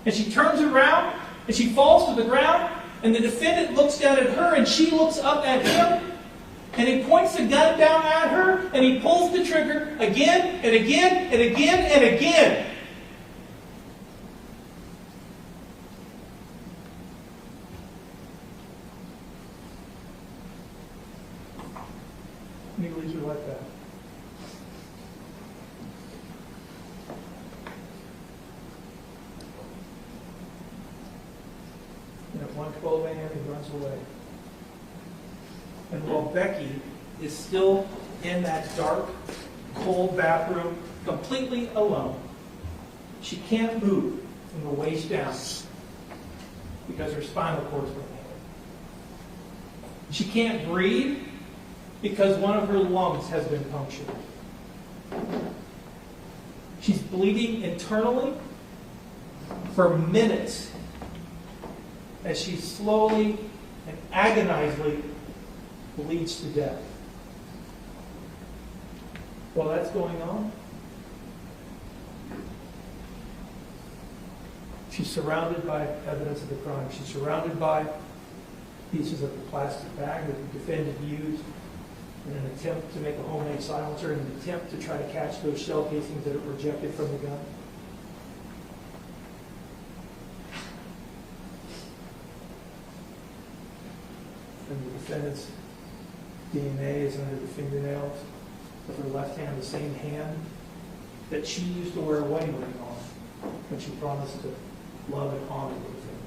and she turns around, and she falls to the ground, and the defendant looks down at her, and she looks up at him, and he points the gun down at her, and he pulls the trigger again, and again, and again, and again. And he leaves her like that. And at 1:12 a.m. he runs away. And while Becky is still in that dark, cold bathroom, completely alone, she can't move from the waist down. because her spinal cord's broken. She can't breathe because one of her lungs has been punctured. She's bleeding internally for minutes as she slowly and agonizingly bleeds to death. While that's going on, she's surrounded by evidence of the crime. She's surrounded by pieces of the plastic bag that the defendant used in an attempt to make a homemade silencer, in an attempt to try to catch those shell casings that are ejected from the gun. And the defendant's DNA is under the fingernails of her left hand, the same hand that she used to wear a wedding ring on when she promised to love and honor the defendant.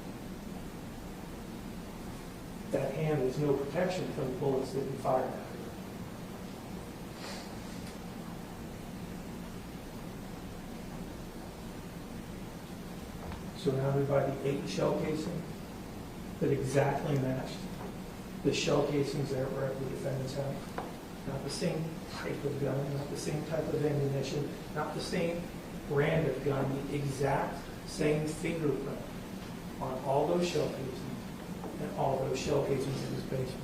That hand was no protection from the bullets that he fired at her. Surrounded by the 8 shell casings that exactly matched the shell casings that were at the defendant's house. Not the same type of gun, not the same type of ammunition, not the same brand of gun, the exact same fingerprint on all those shell casings and all those shell casings in his basement.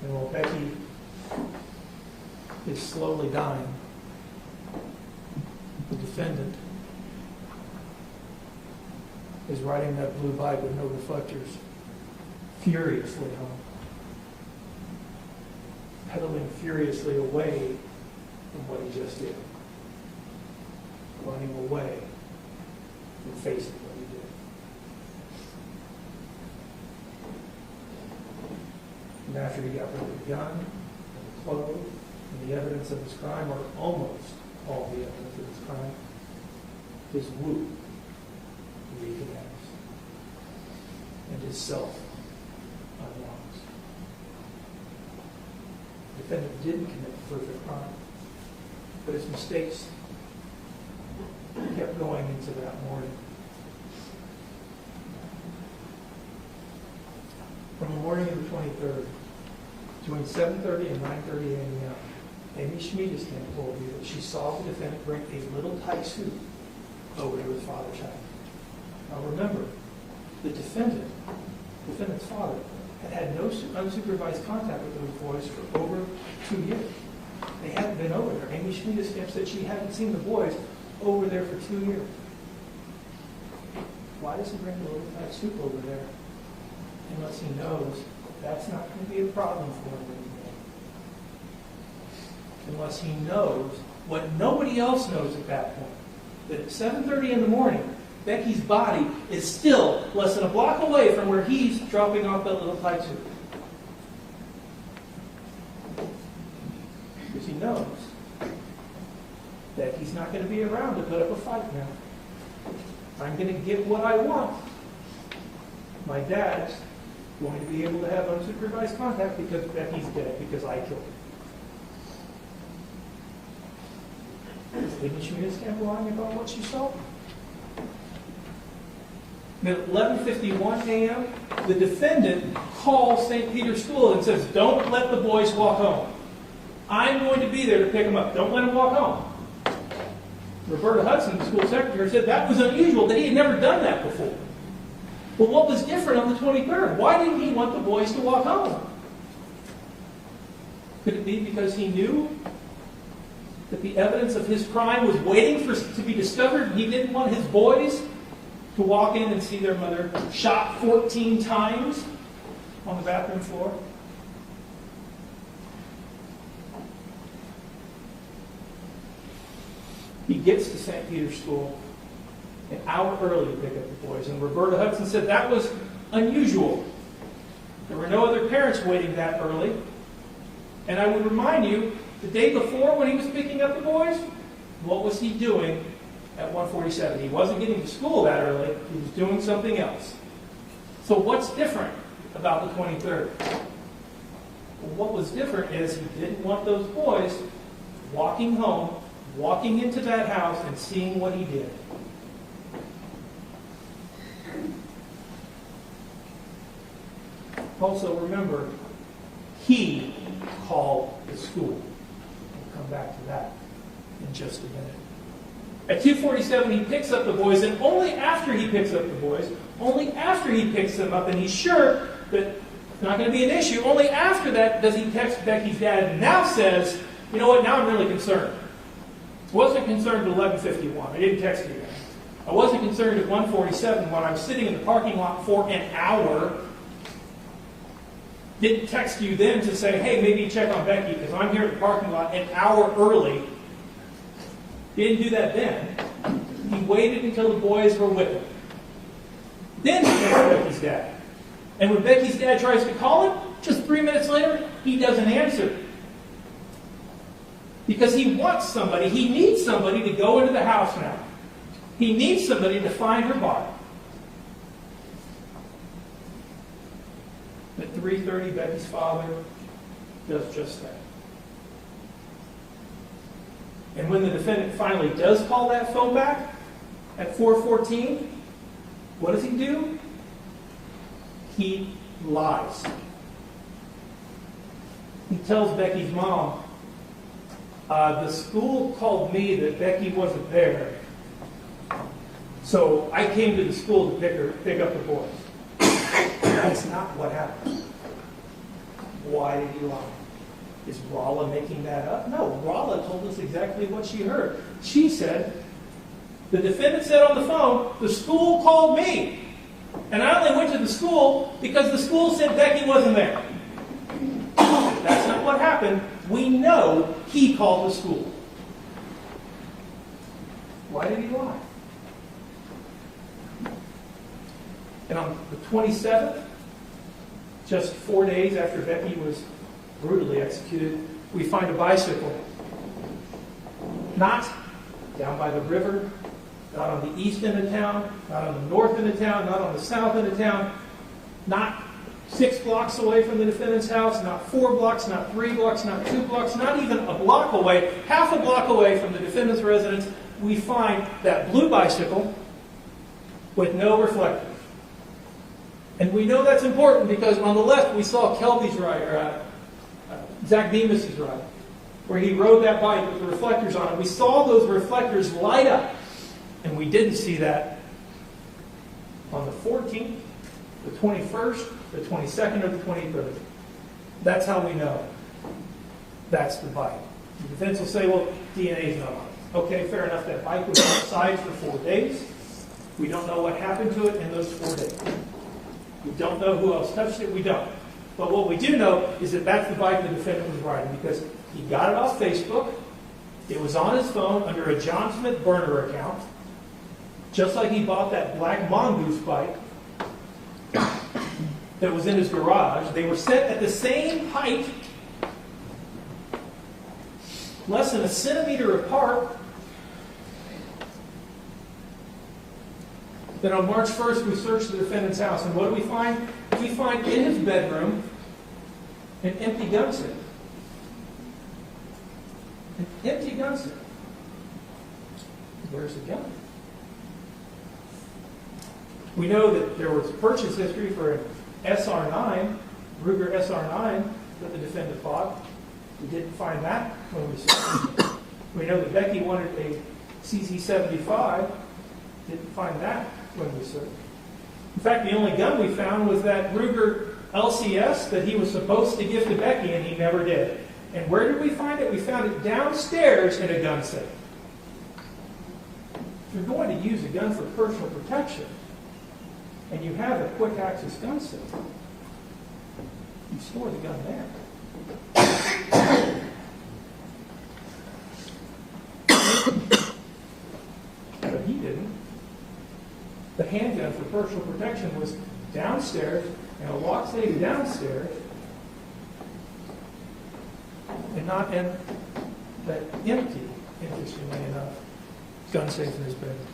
And while Becky is slowly dying, the defendant is riding that blue bike with no reflectors furiously home, pedaling furiously away from what he just did, running away from facing what he did. And after he got rid of the gun and the clothes and the evidence of his crime, or almost all the evidence of his crime, his whoop reconnects and his self unlocks. The defendant didn't commit the perfect crime, but his mistakes kept going into that morning. From the morning of the 23rd, between 7:30 and 9:30 a.m., Amy Schmiedeskamp told me that she saw the defendant bring a little tight suit over to his father's house. Now remember, the defendant's father, had had no unsupervised contact with those boys for over 2 years. They hadn't been over there. Amy Schmiedeskamp said she hadn't seen the boys over there for 2 years. Why does he bring a little tight suit over there unless he knows that's not going to be a problem for him anymore? Unless he knows what nobody else knows at that point, that at 7:30 in the morning, Becky's body is still less than a block away from where he's dropping off that little tight suit. Because he knows that he's not going to be around to put up a fight now. I'm going to get what I want. My dad's going to be able to have unsupervised contact because Becky's dead, because I killed her. Is Amy Schmiedeskamp lying about what she saw? At 11:51 a.m., the defendant calls St. Peter's School and says, "Don't let the boys walk home. I'm going to be there to pick them up. Don't let them walk home." Roberta Hudson, the school secretary, said that was unusual, that he had never done that before. Well, what was different on the 23rd? Why didn't he want the boys to walk home? Could it be because he knew that the evidence of his crime was waiting to be discovered, and he didn't want his boys to walk in and see their mother shot 14 times on the bathroom floor? He gets to St. Peter's School an hour early to pick up the boys, and Roberta Hudson said that was unusual. There were no other parents waiting that early. And I would remind you, the day before when he was picking up the boys, what was he doing at 1:47? He wasn't getting to school that early. He was doing something else. So what's different about the 23rd? Well, what was different is he didn't want those boys walking home, walking into that house, and seeing what he did. Also, remember, he called the school. We'll come back to that in just a minute. At 2:47, he picks up the boys, and only after he picks up the boys, only after he picks them up, and he's sure that it's not going to be an issue, only after that does he text Becky's dad and now says, you know what, now I'm really concerned. I wasn't concerned at 11:51. I didn't text you then. I wasn't concerned at 1:47 when I was sitting in the parking lot for an hour. Didn't text you then to say, hey, maybe check on Becky because I'm here at the parking lot an hour early. Didn't do that then. He waited until the boys were with him. Then he texted Becky's dad. And when Becky's dad tries to call him, just 3 minutes later, he doesn't answer. Because he wants somebody, he needs somebody to go into the house now. He needs somebody to find her body. At 3:30, Becky's father does just that. And when the defendant finally does call that phone back at 4:14, what does he do? He lies. He tells Becky's mom, the school called me that Becky wasn't there, so I came to the school to pick up the boys. That's not what happened. Why did he lie? Is Rolla making that up? No, Rolla told us exactly what she heard. She said, the defendant said on the phone, the school called me. And I only went to the school because the school said Becky wasn't there. If that's not what happened, we know he called the school. Why did he lie? And on the 27th, just 4 days after Becky was brutally executed, we find a bicycle. Not down by the river, not on the east end of town, not on the north end of town, not on the south end of town, not 6 blocks away from the defendant's house, not 4 blocks, not 3 blocks, not 2 blocks, not even a block away, half a block away from the defendant's residence, we find that blue bicycle with no reflector. And we know that's important because on the left we saw Kelby's ride, or Zach Bemis's ride, where he rode that bike with the reflectors on it. We saw those reflectors light up, and we didn't see that on the 14th, the 21st, the 22nd, or the 23rd. That's how we know that's the bike. The defense will say, well, DNA is not on it. Okay, fair enough. That bike was outside for 4 days. We don't know what happened to it in those 4 days. We don't know who else touched it. We don't. But what we do know is that that's the bike the defendant was riding because he got it off Facebook. It was on his phone under a John Smith burner account, just like he bought that black Mongoose bike that was in his garage. They were set at the same height, less than a centimeter apart. Then on March 1st, we searched the defendant's house, and what do we find? We find in his bedroom an empty gun safe. An empty gun safe. Where's the gun? We know that there was purchase history for an SR9, Ruger SR9, that the defendant bought. We didn't find that when we searched. We know that Becky wanted a CZ75. Didn't find that when we searched. In fact, the only gun we found was that Ruger LCS that he was supposed to give to Becky, and he never did. And where did we find it? We found it downstairs in a gun safe. If you're going to use a gun for personal protection, and you have a quick access gun safe, you store the gun there. But he didn't. The handgun for personal protection was downstairs, and a lock safe downstairs, and not in that empty, interestingly enough, gun safe in his bedroom.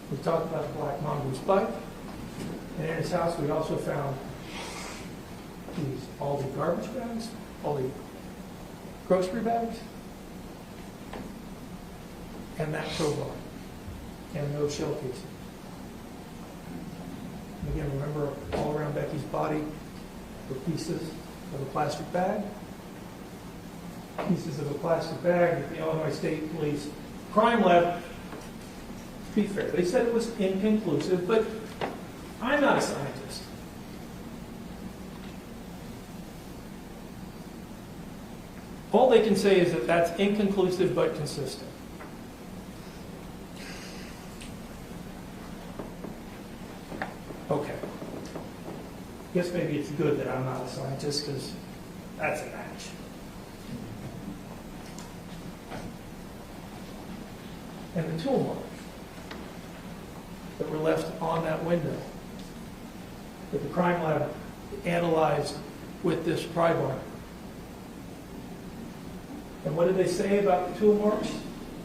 We talked about the black Mongoose bike, and in his house we also found all the garbage bags, all the grocery bags, and that crowbar, and no shell casing. And again, remember, all around Becky's body were pieces of a plastic bag. Pieces of a plastic bag that the Illinois State Police Crime Lab, to be fair, they said it was inconclusive, but I'm not a scientist. All they can say is that that's inconclusive but consistent. Okay. Guess maybe it's good that I'm not a scientist because that's a match. And the tool marks that were left on that window that the crime lab analyzed with this pry bar. And what did they say about the tool marks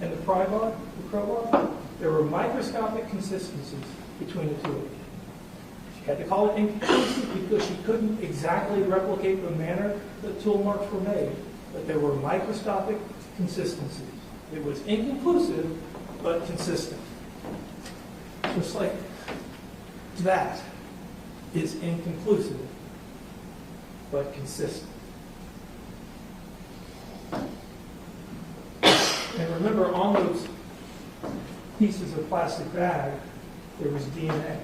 and the pry bar, the crowbar? There were microscopic consistencies between the two of them. She had to call it inconclusive because she couldn't exactly replicate the manner that tool marks were made, but there were microscopic consistencies. It was inconclusive, but consistent. Just like that is inconclusive, but consistent. And remember, on those pieces of plastic bag, there was DNA.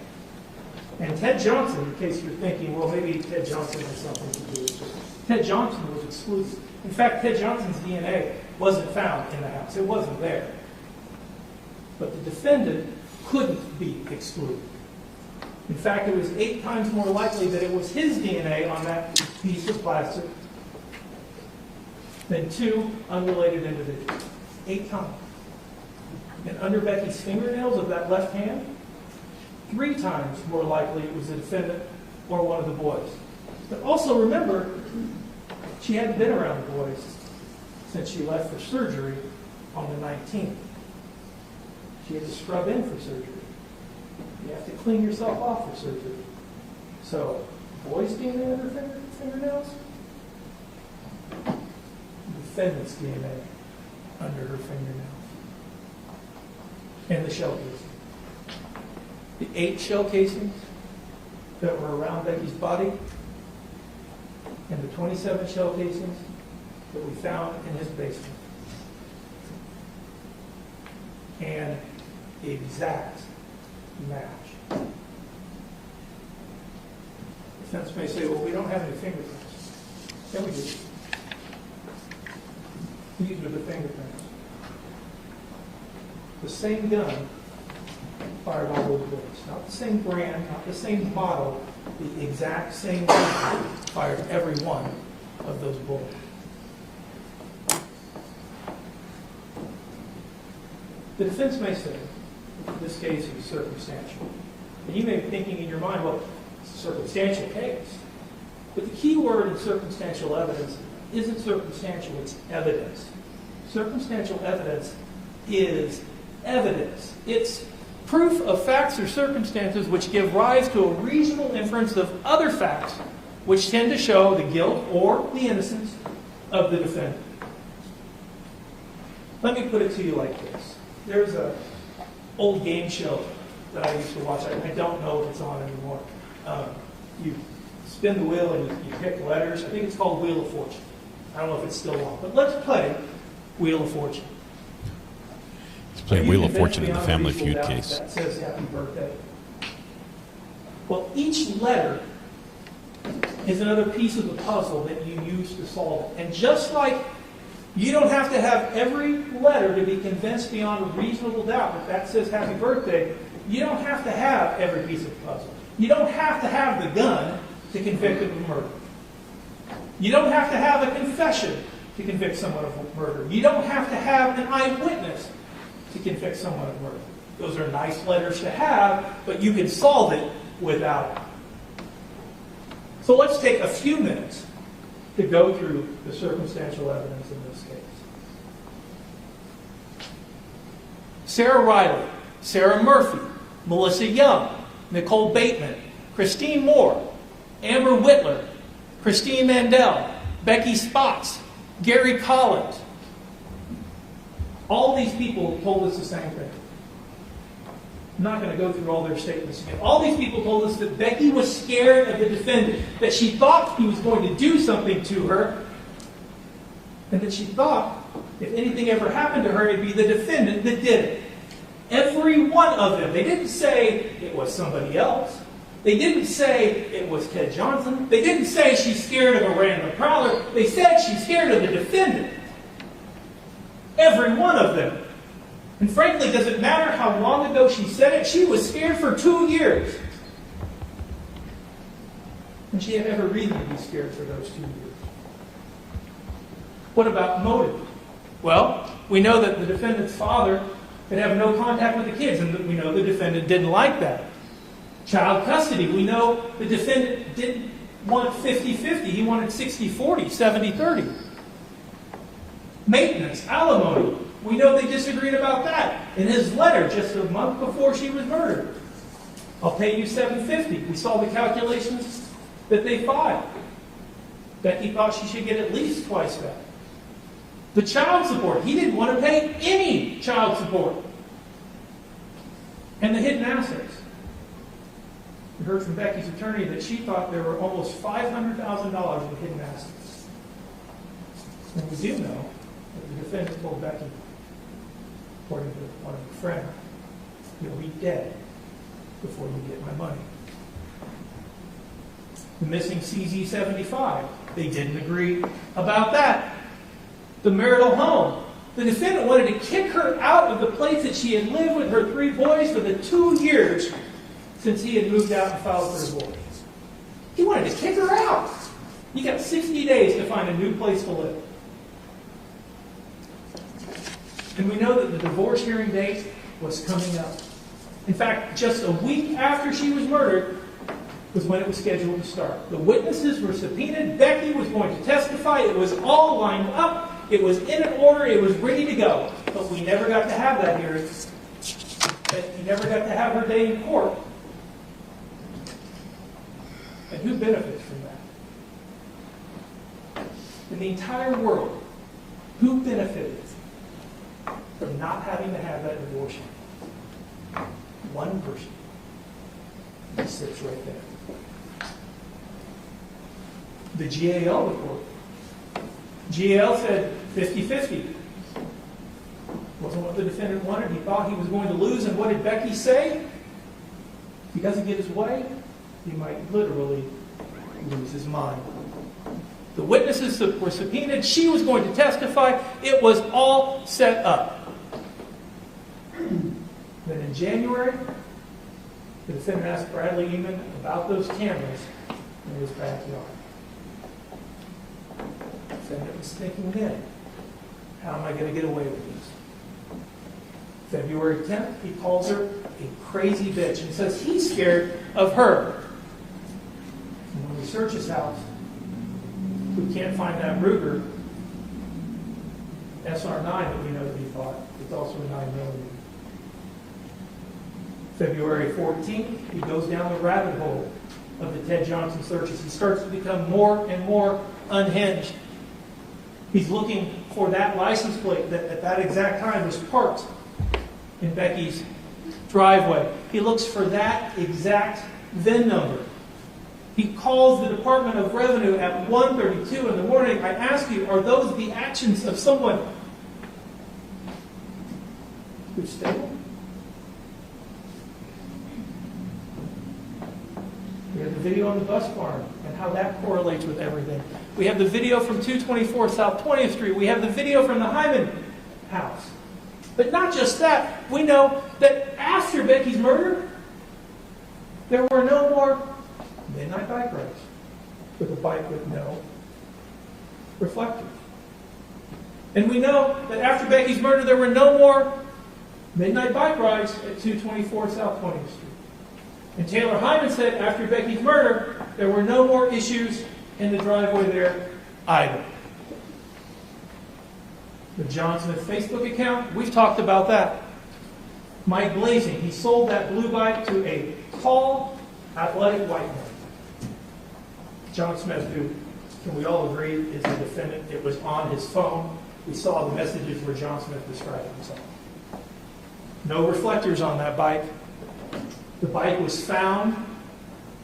And Ted Johnson, in case you're thinking, well, maybe Ted Johnson has something to do with it. Ted Johnson was exclusive. In fact, Ted Johnson's DNA wasn't found in the house. It wasn't there. But the defendant couldn't be excluded. In fact, it was 8 times more likely that it was his DNA on that piece of plastic than 2 unrelated individuals. 8 times. And under Becky's fingernails of that left hand, 3 times more likely it was the defendant or one of the boys. But also remember, she hadn't been around the boys since she left for surgery on the 19th. She had to scrub in for surgery. You have to clean yourself off for surgery. So, boys' DNA under fingernails, defendant's DNA under her fingernails. And the shell casing. The 8 shell casings that were around Becky's body and the 27 shell casings that we found in his basement. And the exact match. Defense may say, well, we don't have any fingerprints. Yeah, we do. These are the fingerprints. The same gun fired all those bullets. Not the same brand, not the same model, the exact same gun fired every one of those bullets. The defense may say, this case is circumstantial. And you may be thinking in your mind, well, it's a circumstantial case. But the key word in circumstantial evidence isn't circumstantial, it's evidence. Circumstantial evidence is evidence. It's proof of facts or circumstances which give rise to a reasonable inference of other facts which tend to show the guilt or the innocence of the defendant. Let me put it to you like this. There's an old game show that I used to watch. I don't know if it's on anymore. You spin the wheel and you pick letters. I think it's called Wheel of Fortune. I don't know if it's still on, but let's play Wheel of Fortune. Let's play Wheel of Fortune in the Family Feud case. That says happy birthday. Well, each letter is another piece of the puzzle that you use to solve it. And just like you don't have to have every letter to be convinced beyond a reasonable doubt that says happy birthday, you don't have to have every piece of the puzzle. You don't have to have the gun to convict him of murder. You don't have to have a confession to convict someone of murder. You don't have to have an eyewitness to convict someone of murder. Those are nice letters to have, but you can solve it without it. So let's take a few minutes to go through the circumstantial evidence in this case. Sarah Riley, Sarah Murphy, Melissa Young, Nicole Bateman, Christine Moore, Amber Whitler, Christine Mandel, Becky Spots, Gary Collins. All these people told us the same thing. I'm not going to go through all their statements again. All these people told us that Becky was scared of the defendant, that she thought he was going to do something to her, and that she thought if anything ever happened to her, it'd be the defendant that did it. Every one of them. They didn't say it was somebody else. They didn't say it was Ted Johnson. They didn't say she's scared of a random prowler. They said she's scared of the defendant. Every one of them. And frankly, does it matter how long ago she said it? She was scared for 2 years. And she had every reason to be scared for those 2 years. What about motive? Well, we know that the defendant's father could have no contact with the kids, and we know the defendant didn't like that. Child custody, we know the defendant didn't want 50-50. He wanted 60-40, 70-30. Maintenance, alimony, we know they disagreed about that. In his letter just a month before she was murdered, I'll pay you $750. We saw the calculations that they filed. Becky thought she should get at least twice that. The child support, he didn't want to pay any child support. And the hidden assets. We heard from Becky's attorney that she thought there were almost $500,000 in hidden assets. And we do know that the defendant told Becky, according to one of her friends, you'll be dead before you get my money. The missing CZ-75, they didn't agree about that. The marital home. The defendant wanted to kick her out of the place that she had lived with her 3 boys for the 2 years since he had moved out and filed for divorce. He wanted to kick her out. You got 60 days to find a new place to live. And we know that the divorce hearing date was coming up. In fact, just a week after she was murdered was when it was scheduled to start. The witnesses were subpoenaed. Becky was going to testify. It was all lined up. It was in an order. It was ready to go. But we never got to have that hearing. Becky never got to have her day in court. And who benefits from that? In the entire world, who benefited from not having to have that divorce? One person. He sits right there. The GAL report. GAL said 50-50. Wasn't what the defendant wanted. He thought he was going to lose. And what did Becky say? If he doesn't get his way, he might literally lose his mind. The witnesses were subpoenaed. She was going to testify. It was all set up. Then in January, the defendant asked Bradley Eman about those cameras in his backyard. The defendant was thinking then, how am I going to get away with this? February 10th, he calls her a crazy bitch and says he's scared of her. And when we search his house, we can't find that Ruger SR9 that we know that he bought. It's also a 9mm. February 14th, he goes down the rabbit hole of the Ted Johnson searches. He starts to become more and more unhinged. He's looking for that license plate that at that exact time was parked in Becky's driveway. He looks for that exact VIN number. He calls the Department of Revenue at 1:32 in the morning. I ask you, are those the actions of someone who's stable? We have the video on the bus barn and how that correlates with everything. We have the video from 224 South 20th Street. We have the video from the Hyman house. But not just that. We know that after Becky's murder, there were no more midnight bike rides with a bike with no reflectors. And we know that after Becky's murder, there were no more midnight bike rides at 224 South 20th Street. And Taylor Hyman said after Becky's murder, there were no more issues in the driveway there either. The John Smith Facebook account, we've talked about that. Mike Blazing, he sold that blue bike to a tall, athletic white man. John Smith, who, can we all agree, is the defendant. It was on his phone. We saw the messages where John Smith described himself. No reflectors on that bike. The bike was found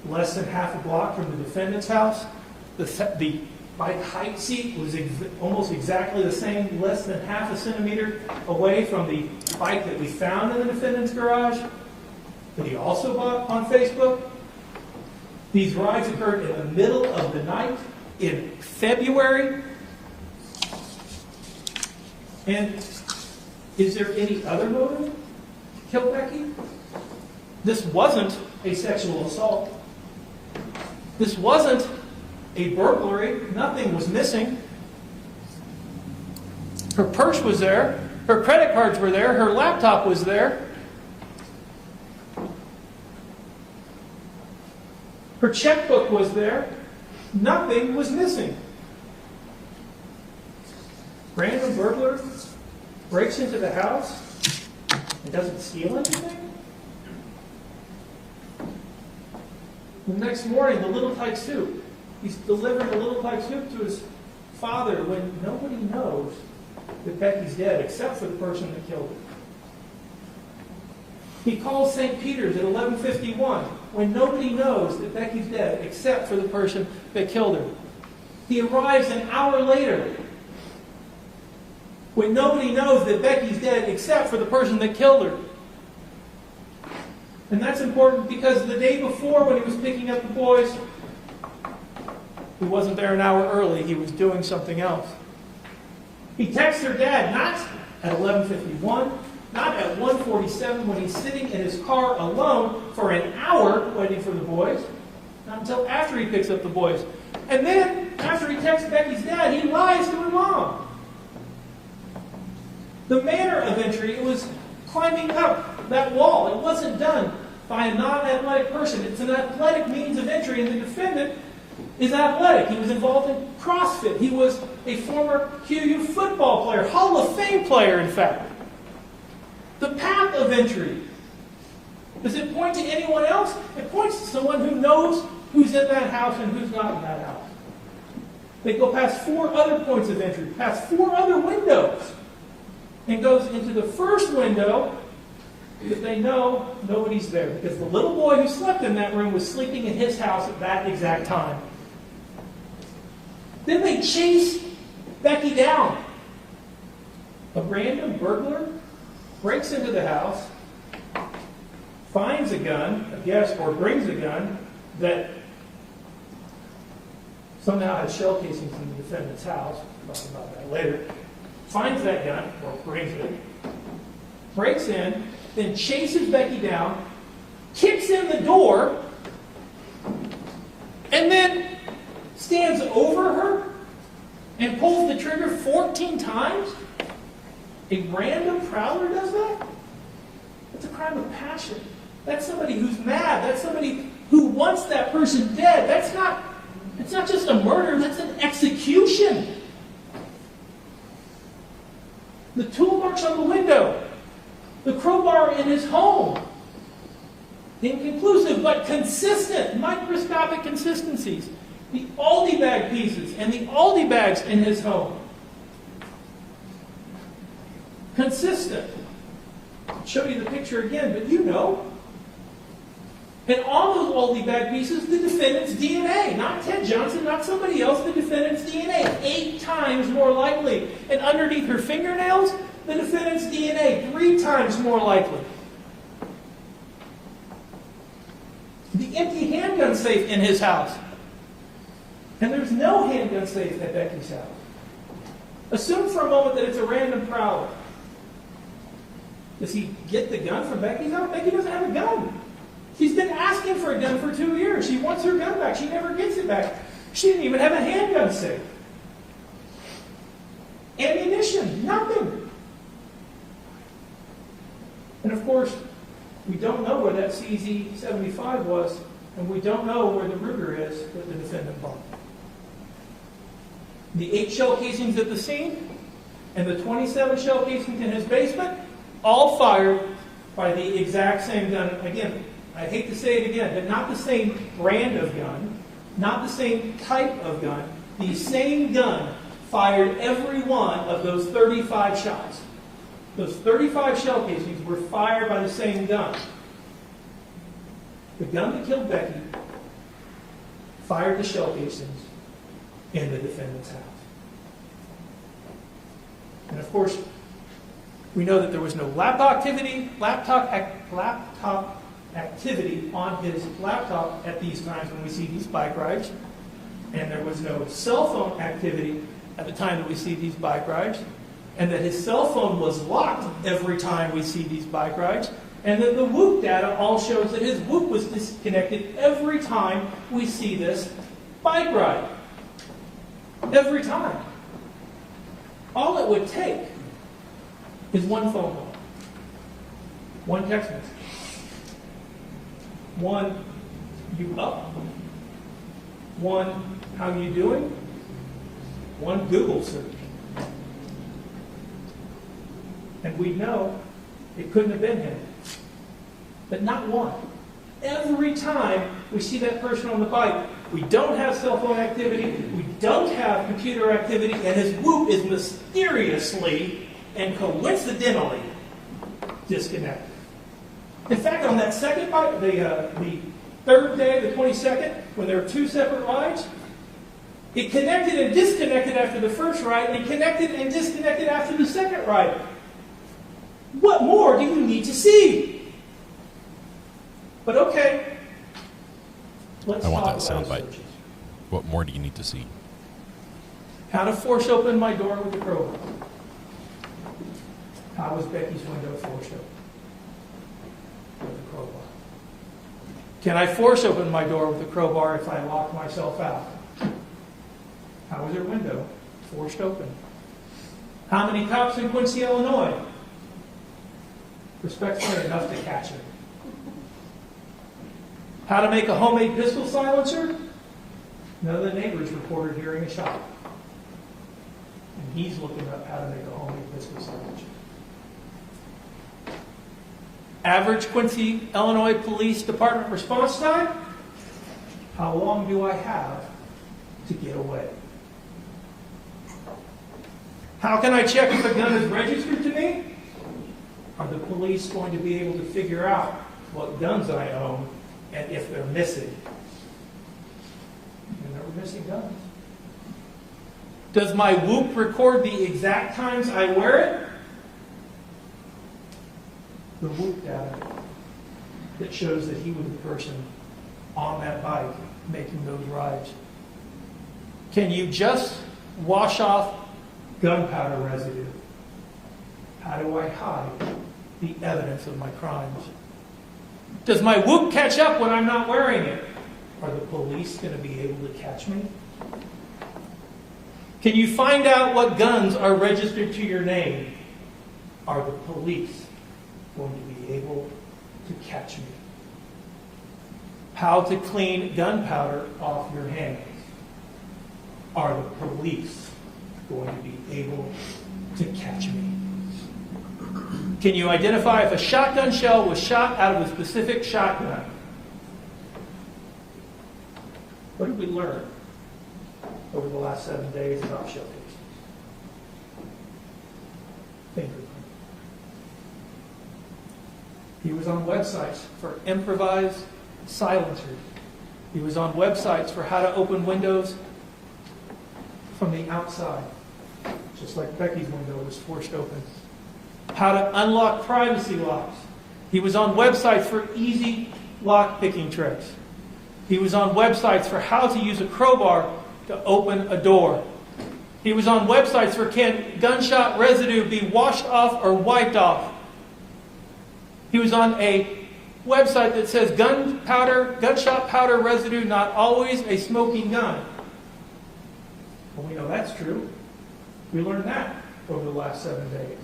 less than half a block from the defendant's house. The bike height seat was almost exactly the same, less than half a centimeter away from the bike that we found in the defendant's garage, that he also bought on Facebook. These rides occurred in the middle of the night in February. And is there any other motive to kill Becky? This wasn't a sexual assault. This wasn't a burglary. Nothing was missing. Her purse was there. Her credit cards were there. Her laptop was there. Her checkbook was there. Nothing was missing. Random burglar breaks into the house and doesn't steal anything? The next morning, the little tyke soup. He's delivering a little tyke soup to his father when nobody knows that Becky's dead except for the person that killed her. He calls St. Peter's at 11:51 when nobody knows that Becky's dead except for the person that killed her. He arrives an hour later when nobody knows that Becky's dead except for the person that killed her. And that's important because the day before when he was picking up the boys, he wasn't there an hour early. He was doing something else. He texts her dad not at 11:51, not at 1:47 when he's sitting in his car alone for an hour waiting for the boys, not until after he picks up the boys. And then, after he texts Becky's dad, he lies to her mom. The manner of entry, it was climbing up that wall. It wasn't done by a non-athletic person. It's an athletic means of entry, and the defendant is athletic. He was involved in CrossFit. He was a former QU football player, Hall of Fame player, in fact. The path of entry, does it point to anyone else? It points to someone who knows who's in that house and who's not in that house. They go past 4 other points of entry, past 4 other windows, and goes into the first window if they know nobody's there. Because the little boy who slept in that room was sleeping in his house at that exact time. Then they chase Becky down. A random burglar breaks into the house, finds a gun, I guess, or brings a gun that somehow had shell casings in the defendant's house. We'll talk about that later. Finds that gun, or brings it, breaks in, then chases Becky down, kicks in the door, and then stands over her and pulls the trigger 14 times? A random prowler does that? That's a crime of passion. That's somebody who's mad. That's somebody who wants that person dead. It's not just a murder, that's an execution. The tool marks on the window, the crowbar in his home. Inconclusive, but consistent, microscopic consistencies. The Aldi bag pieces and the Aldi bags in his home. Consistent. I'll show you the picture again, but you know. And on those Aldi bag pieces, the defendant's DNA. Not Ted Johnson, not somebody else, the defendant's DNA. 8 times more likely. And underneath her fingernails, the defendant's DNA. 3 times more likely. The empty handgun safe in his house. And there's no handgun safe at Becky's house. Assume for a moment that it's a random prowler. Does he get the gun from Becky's house? Becky doesn't have a gun. She's been asking for a gun for 2 years. She wants her gun back. She never gets it back. She didn't even have a handgun safe. Ammunition, nothing. And of course, we don't know where that CZ-75 was, and we don't know where the Ruger is that the defendant bought. The 8 shell casings at the scene and the 27 shell casings in his basement, all fired by the exact same gun. Again, I hate to say it again, but not the same brand of gun, not the same type of gun. The same gun fired every one of those 35 shots. Those 35 shell casings were fired by the same gun. the gun that killed Becky fired the shell casings in the defendant's house. And of course, we know that there was no laptop activity on his laptop at these times when we see these bike rides. And there was no cell phone activity at the time that we see these bike rides. And that his cell phone was locked every time we see these bike rides. And that the Whoop data all shows that his Whoop was disconnected every time we see this bike ride. Every time. All it would take is one phone call, one text message, one "you up?", one "how you doing?", one Google search. And we'd know it couldn't have been him. But not one. Every time we see that person on the bike, we don't have cell phone activity, we don't have computer activity, and his Whoop is mysteriously and coincidentally disconnected. In fact, on that second bike, the third day, the 22nd, when there were two separate rides, it connected and disconnected after the first ride, and it connected and disconnected after the second ride. What more do you need to see? But okay, let's I want talk that about soundbite. searches. What more do you need to see? How to force open my door with a crowbar. How was Becky's window forced open with a crowbar? Can I force open my door with a crowbar if I lock myself out? How was her window forced open? How many cops in Quincy, Illinois? Respectfully enough to catch her. How to make a homemade pistol silencer? None of the neighbors reported hearing a shot. And he's looking up how to make a homemade pistol silencer. Average Quincy, Illinois Police Department response time? How long do I have to get away? How can I check if a gun is registered to me? Are the police going to be able to figure out what guns I own and if they're missing? And there were missing guns. Does my Whoop record the exact times I wear it? The Whoop data that shows that he was the person on that bike making those rides. Can you just wash off gunpowder residue? How do I hide the evidence of my crimes? Does my Whoop catch up when I'm not wearing it? Are the police going to be able to catch me? Can you find out what guns are registered to your name? Are the police going to be able to catch me? How to clean gunpowder off your hands? Are the police going to be able to catch me? Can you identify if a shotgun shell was shot out of a specific shotgun? What did we learn over the last 7 days about shell casings? Fingerprint. He was on websites for improvised silencers. He was on websites for how to open windows from the outside, just like Becky's window was forced open. How to unlock privacy locks. He was on websites for easy lock picking tricks. He was on websites for how to use a crowbar to open a door. He was on websites for can gunshot residue be washed off or wiped off. He was on a website that says gunshot powder residue not always a smoking gun. Well, we know that's true. We learned that over the last 7 days.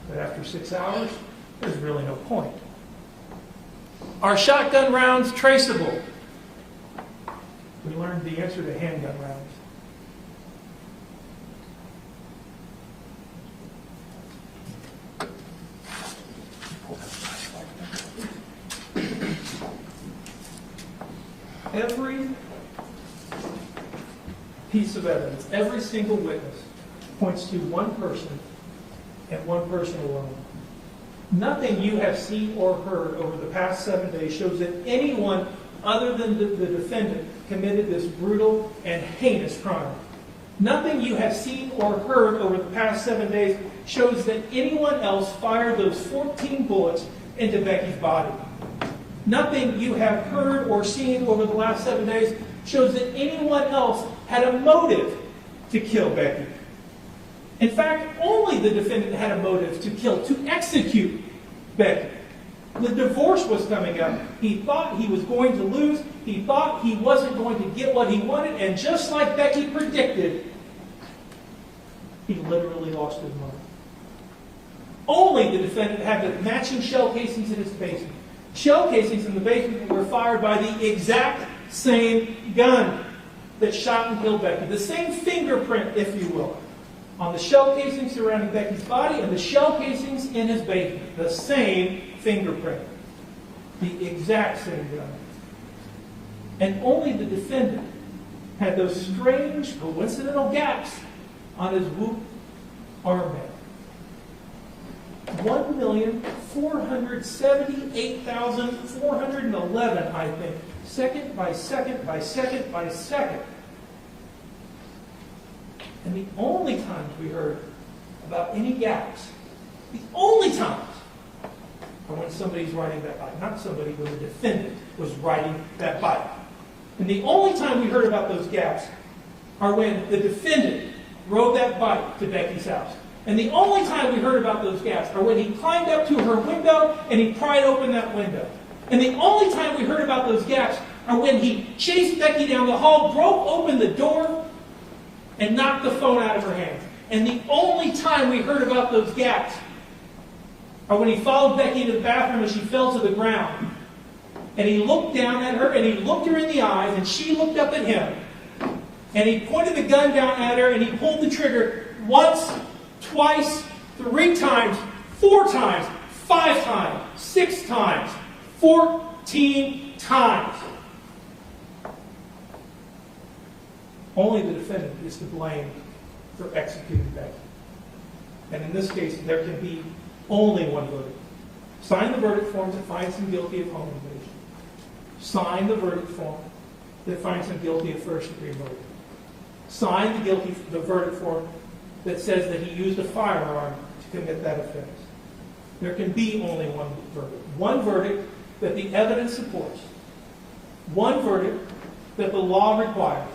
But after 6 hours, there's really no point. Are shotgun rounds traceable? We learned the answer to handgun rounds. Every piece of evidence, every single witness points to one person and one person alone. Nothing you have seen or heard over the past 7 days shows that anyone other than the defendant committed this brutal and heinous crime. Nothing you have seen or heard over the past 7 days shows that anyone else fired those 14 bullets into Becky's body. Nothing you have heard or seen over the last 7 days shows that anyone else had a motive to kill Becky. In fact, only the defendant had a motive to kill, to execute Becky. The divorce was coming up. He thought he was going to lose. He thought he wasn't going to get what he wanted. And just like Becky predicted, he literally lost his mind. Only the defendant had the matching shell casings in his basement. Shell casings in the basement that were fired by the exact same gun that shot and killed Becky. The same fingerprint, if you will, on the shell casings surrounding Becky's body and the shell casings in his basement. The same fingerprint. The exact same gun. And only the defendant had those strange, coincidental gaps on his Whoop armband. 1,478,411, I think, second by second by second by second. And the only times we heard about any gaps, the only times, are when somebody's riding that bike. Not somebody, when the defendant was riding that bike. And the only time we heard about those gaps are when the defendant rode that bike to Becky's house. And the only time we heard about those gaps are when he climbed up to her window and he pried open that window. And the only time we heard about those gaps are when he chased Becky down the hall, broke open the door, and knocked the phone out of her hands. And the only time we heard about those gaps are when he followed Becky into the bathroom as she fell to the ground. And he looked down at her and he looked her in the eyes and she looked up at him. And he pointed the gun down at her and he pulled the trigger once, twice, 3 times, 4 times, 5 times, 6 times, 14 times. Only the defendant is to blame for executing Becky. And in this case, there can be only one verdict. Sign the verdict form that finds him guilty of home invasion. Sign the verdict form that finds him guilty of first-degree murder. Sign the verdict form that says that he used a firearm to commit that offense. There can be only one verdict. One verdict that the evidence supports. One verdict that the law requires.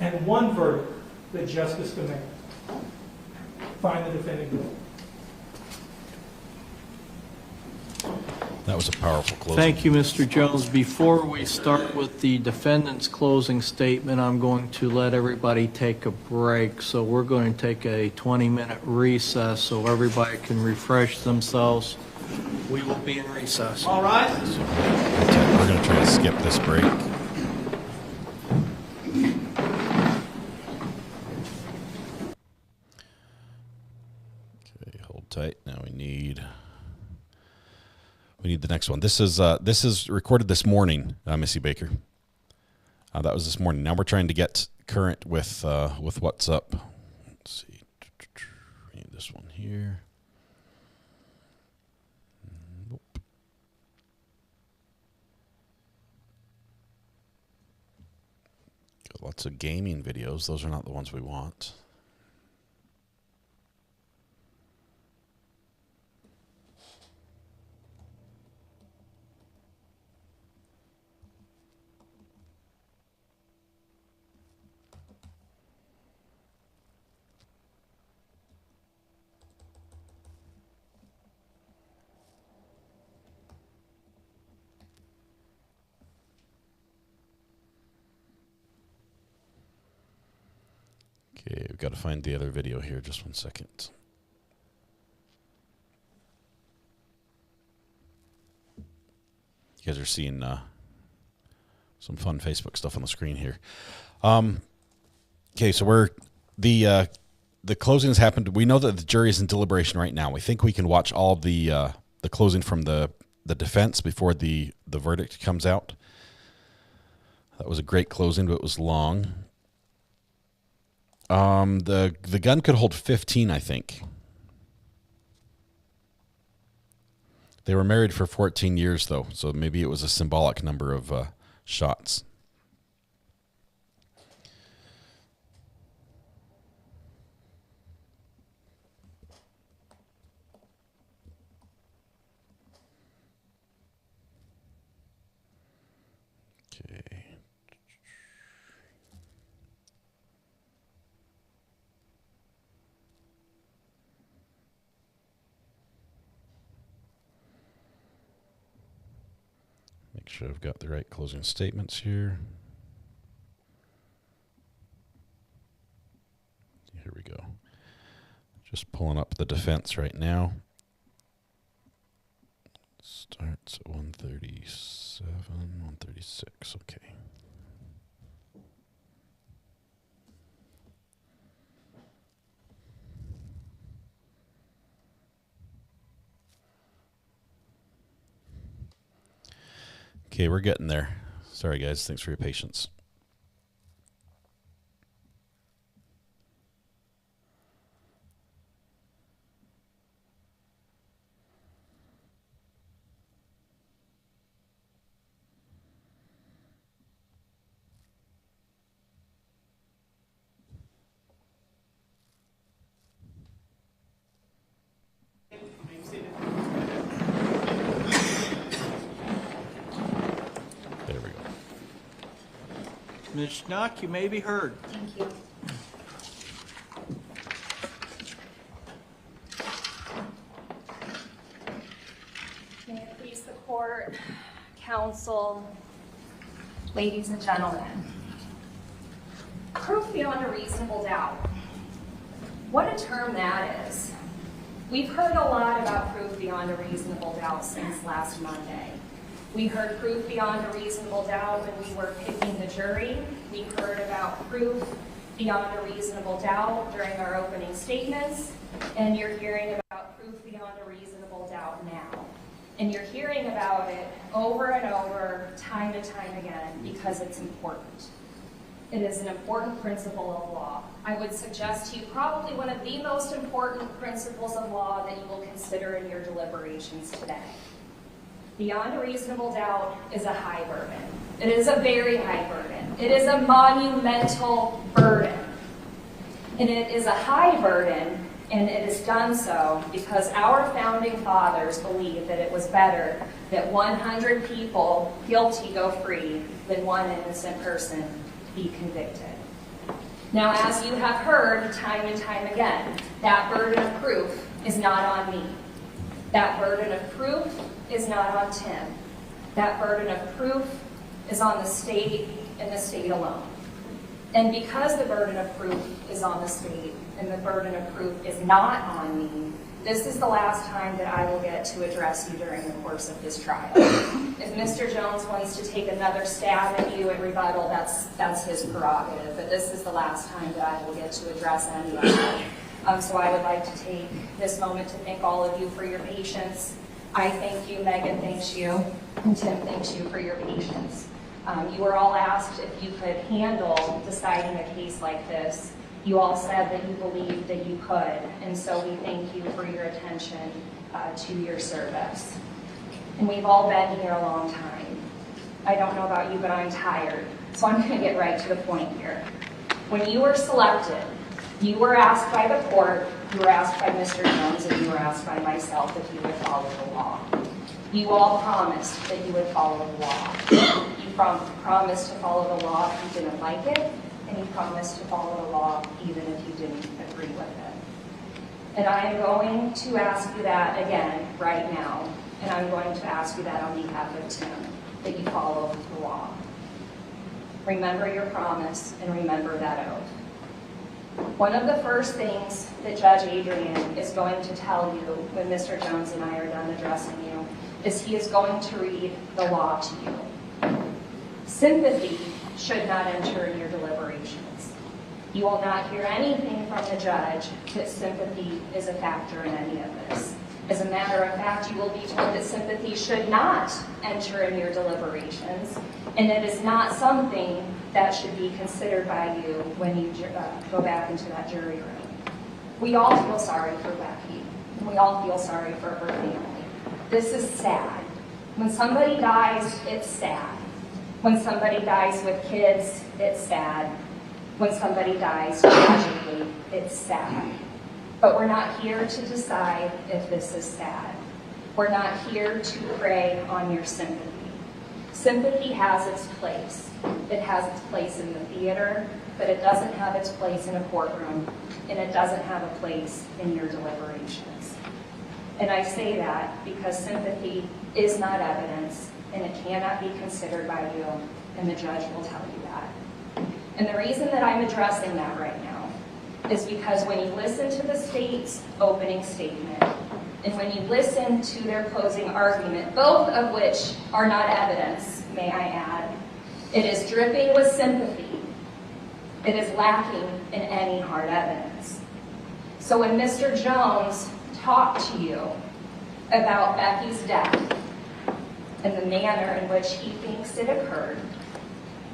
And one verdict that justice demands. Find the defendant guilty. That was a powerful closing. Thank you, Mr. Jones. Before we start with the defendant's closing statement, I'm going to let everybody take a break. So we're going to take a 20-minute recess so everybody can refresh themselves. We will be in recess. All right. We're going to try to skip this break. Okay, hold tight. Now we need the next one. This is recorded this morning, Missy Baker. That was this morning. Now we're trying to get current with what's up. Let's see. We need this one here. Nope. Got lots of gaming videos. Those are not the ones we want. Okay, we've got to find the other video here. Just one second. You guys are seeing some fun Facebook stuff on the screen here. Okay, so we're the closing has happened. We know that the jury is in deliberation right now. We think we can watch all the closing from the defense before the verdict comes out. That was a great closing, but it was long. The gun could hold 15, I think. They were married for 14 years, though, so maybe it was a symbolic number of shots. Okay. Make sure I've got the right closing statements here. Here we go. Just pulling up the defense right now. Starts at 137, 136, okay. Okay, we're getting there. Sorry, guys. Thanks for your patience. There we go. Ms. Schnuck, you may be heard. Thank you. May it please the court, counsel, ladies and gentlemen. Proof beyond a reasonable doubt. What a term that is. We've heard a lot about proof beyond a reasonable doubt since last Monday. We heard proof beyond a reasonable doubt when we were picking the jury. We heard about proof beyond a reasonable doubt during our opening statements. And you're hearing about proof beyond a reasonable doubt now. And you're hearing about it over and over, time and time again, because it's important. It is an important principle of law. I would suggest to you probably one of the most important principles of law that you will consider in your deliberations today. Beyond a reasonable doubt is a high burden. It is a very high burden. It is a monumental burden. And it is a high burden, and it is done so because our founding fathers believed that it was better that 100 people guilty go free than one innocent person be convicted. Now, as you have heard time and time again, that burden of proof is not on me. That burden of proof is not on Tim. That burden of proof is on the state and the state alone. And because the burden of proof is on the state and the burden of proof is not on me, this is the last time that I will get to address you during the course of this trial. If Mr. Jones wants to take another stab at you at rebuttal, that's his prerogative, but this is the last time that I will get to address any of it. So I would like to take this moment to thank all of you for your patience. I thank you, Megan thanks you, and Tim thanks you for your patience. You were all asked if you could handle deciding a case like this. You all said that you believed that you could, and so we thank you for your attention to your service. And we've all been here a long time. I don't know about you, but I'm tired, so I'm going to get right to the point here. When you were selected, you were asked by the court, you were asked by Mr. Jones, and you were asked by myself if you would follow the law. You all promised that you would follow the law. You promised to follow the law if you didn't like it, and you promised to follow the law even if you didn't agree with it. And I am going to ask you that again right now, and I'm going to ask you that on behalf of Tim, that you follow the law. Remember your promise and remember that oath. One of the first things that Judge Adrian is going to tell you when Mr. Jones and I are done addressing you is he is going to read the law to you. Sympathy should not enter in your deliberations. You will not hear anything from the judge that sympathy is a factor in any of this. As a matter of fact, you will be told that sympathy should not enter in your deliberations, and it is not something that should be considered by you when you go back into that jury room. We all feel sorry for Becky, and we all feel sorry for her family. This is sad. When somebody dies, it's sad. When somebody dies with kids, it's sad. When somebody dies tragically, it's sad. But we're not here to decide if this is sad. We're not here to prey on your sympathy. Sympathy has its place. It has its place in the theater, but it doesn't have its place in a courtroom, and it doesn't have a place in your deliberations. And I say that because sympathy is not evidence, and it cannot be considered by you, and the judge will tell you that. And the reason that I'm addressing that right now is because when you listen to the state's opening statement, and when you listen to their closing argument, both of which are not evidence, may I add, it is dripping with sympathy. It is lacking in any hard evidence. So when Mr. Jones talked to you about Becky's death and the manner in which he thinks it occurred,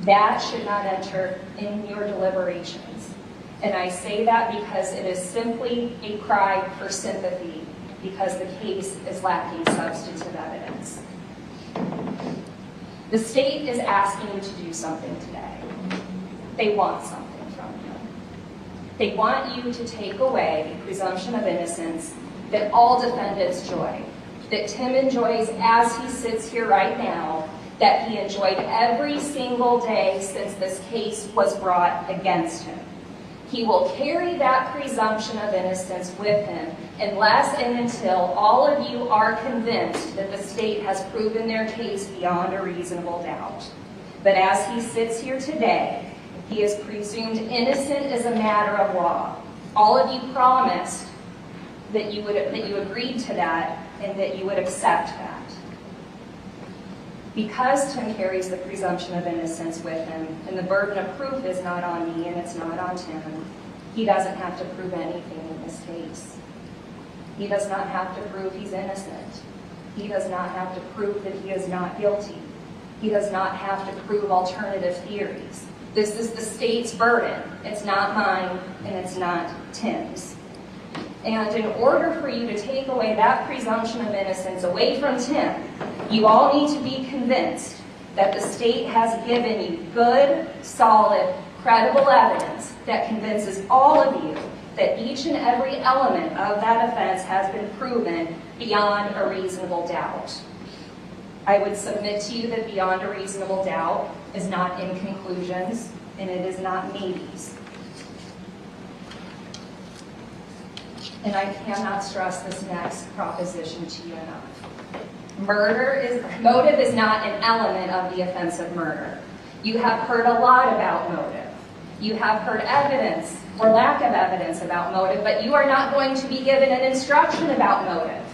that should not enter in your deliberations. And I say that because it is simply a cry for sympathy, because the case is lacking substantive evidence. The state is asking you to do something today. They want something from you. They want you to take away the presumption of innocence that all defendants enjoy, that Tim enjoys as he sits here right now, that he enjoyed every single day since this case was brought against him. He will carry that presumption of innocence with him unless and until all of you are convinced that the state has proven their case beyond a reasonable doubt. But as he sits here today, he is presumed innocent as a matter of law. All of you promised that you agreed to that and that you would accept that. Because Tim carries the presumption of innocence with him, and the burden of proof is not on me and it's not on Tim, he doesn't have to prove anything in this case. He does not have to prove he's innocent. He does not have to prove that he is not guilty. He does not have to prove alternative theories. This is the state's burden. It's not mine and it's not Tim's. And in order for you to take away that presumption of innocence away from Tim, you all need to be convinced that the state has given you good, solid, credible evidence that convinces all of you that each and every element of that offense has been proven beyond a reasonable doubt. I would submit to you that beyond a reasonable doubt is not in conclusions, and it is not maybes. And I cannot stress this next proposition to you enough. Motive is not an element of the offense of murder. You have heard a lot about motive. You have heard evidence or lack of evidence about motive, but you are not going to be given an instruction about motive.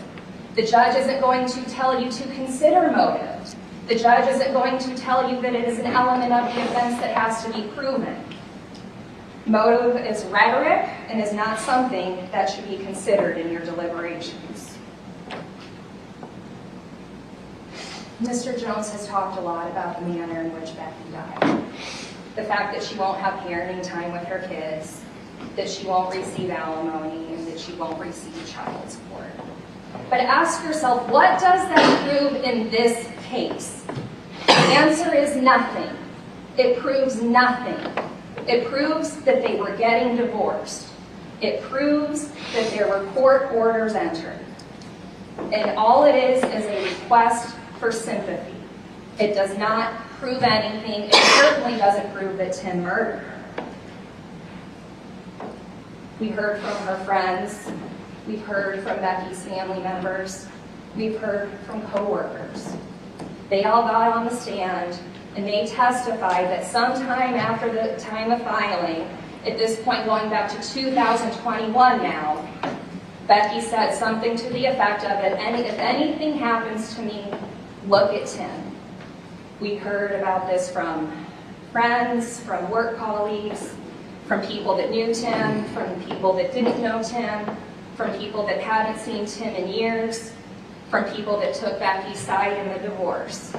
The judge isn't going to tell you to consider motive. The judge isn't going to tell you that it is an element of the offense that has to be proven. Motive is rhetoric and is not something that should be considered in your deliberations. Mr. Jones has talked a lot about the manner in which Becky died. The fact that she won't have parenting time with her kids, that she won't receive alimony, and that she won't receive child support. But ask yourself, what does that prove in this case? The answer is nothing. It proves nothing. It proves that they were getting divorced. It proves that there were court orders entered. And all it is a request for sympathy. It does not prove anything. It certainly doesn't prove that Tim murdered her. We heard from her friends. We've heard from Becky's family members. We've heard from co-workers. They all got on the stand and they testified that sometime after the time of filing, at this point going back to 2021 now, Becky said something to the effect of, if anything happens to me, look at Tim. We heard about this from friends, from work colleagues, from people that knew Tim, from people that didn't know Tim, from people that hadn't seen Tim in years, from people that took Becky's side in the divorce.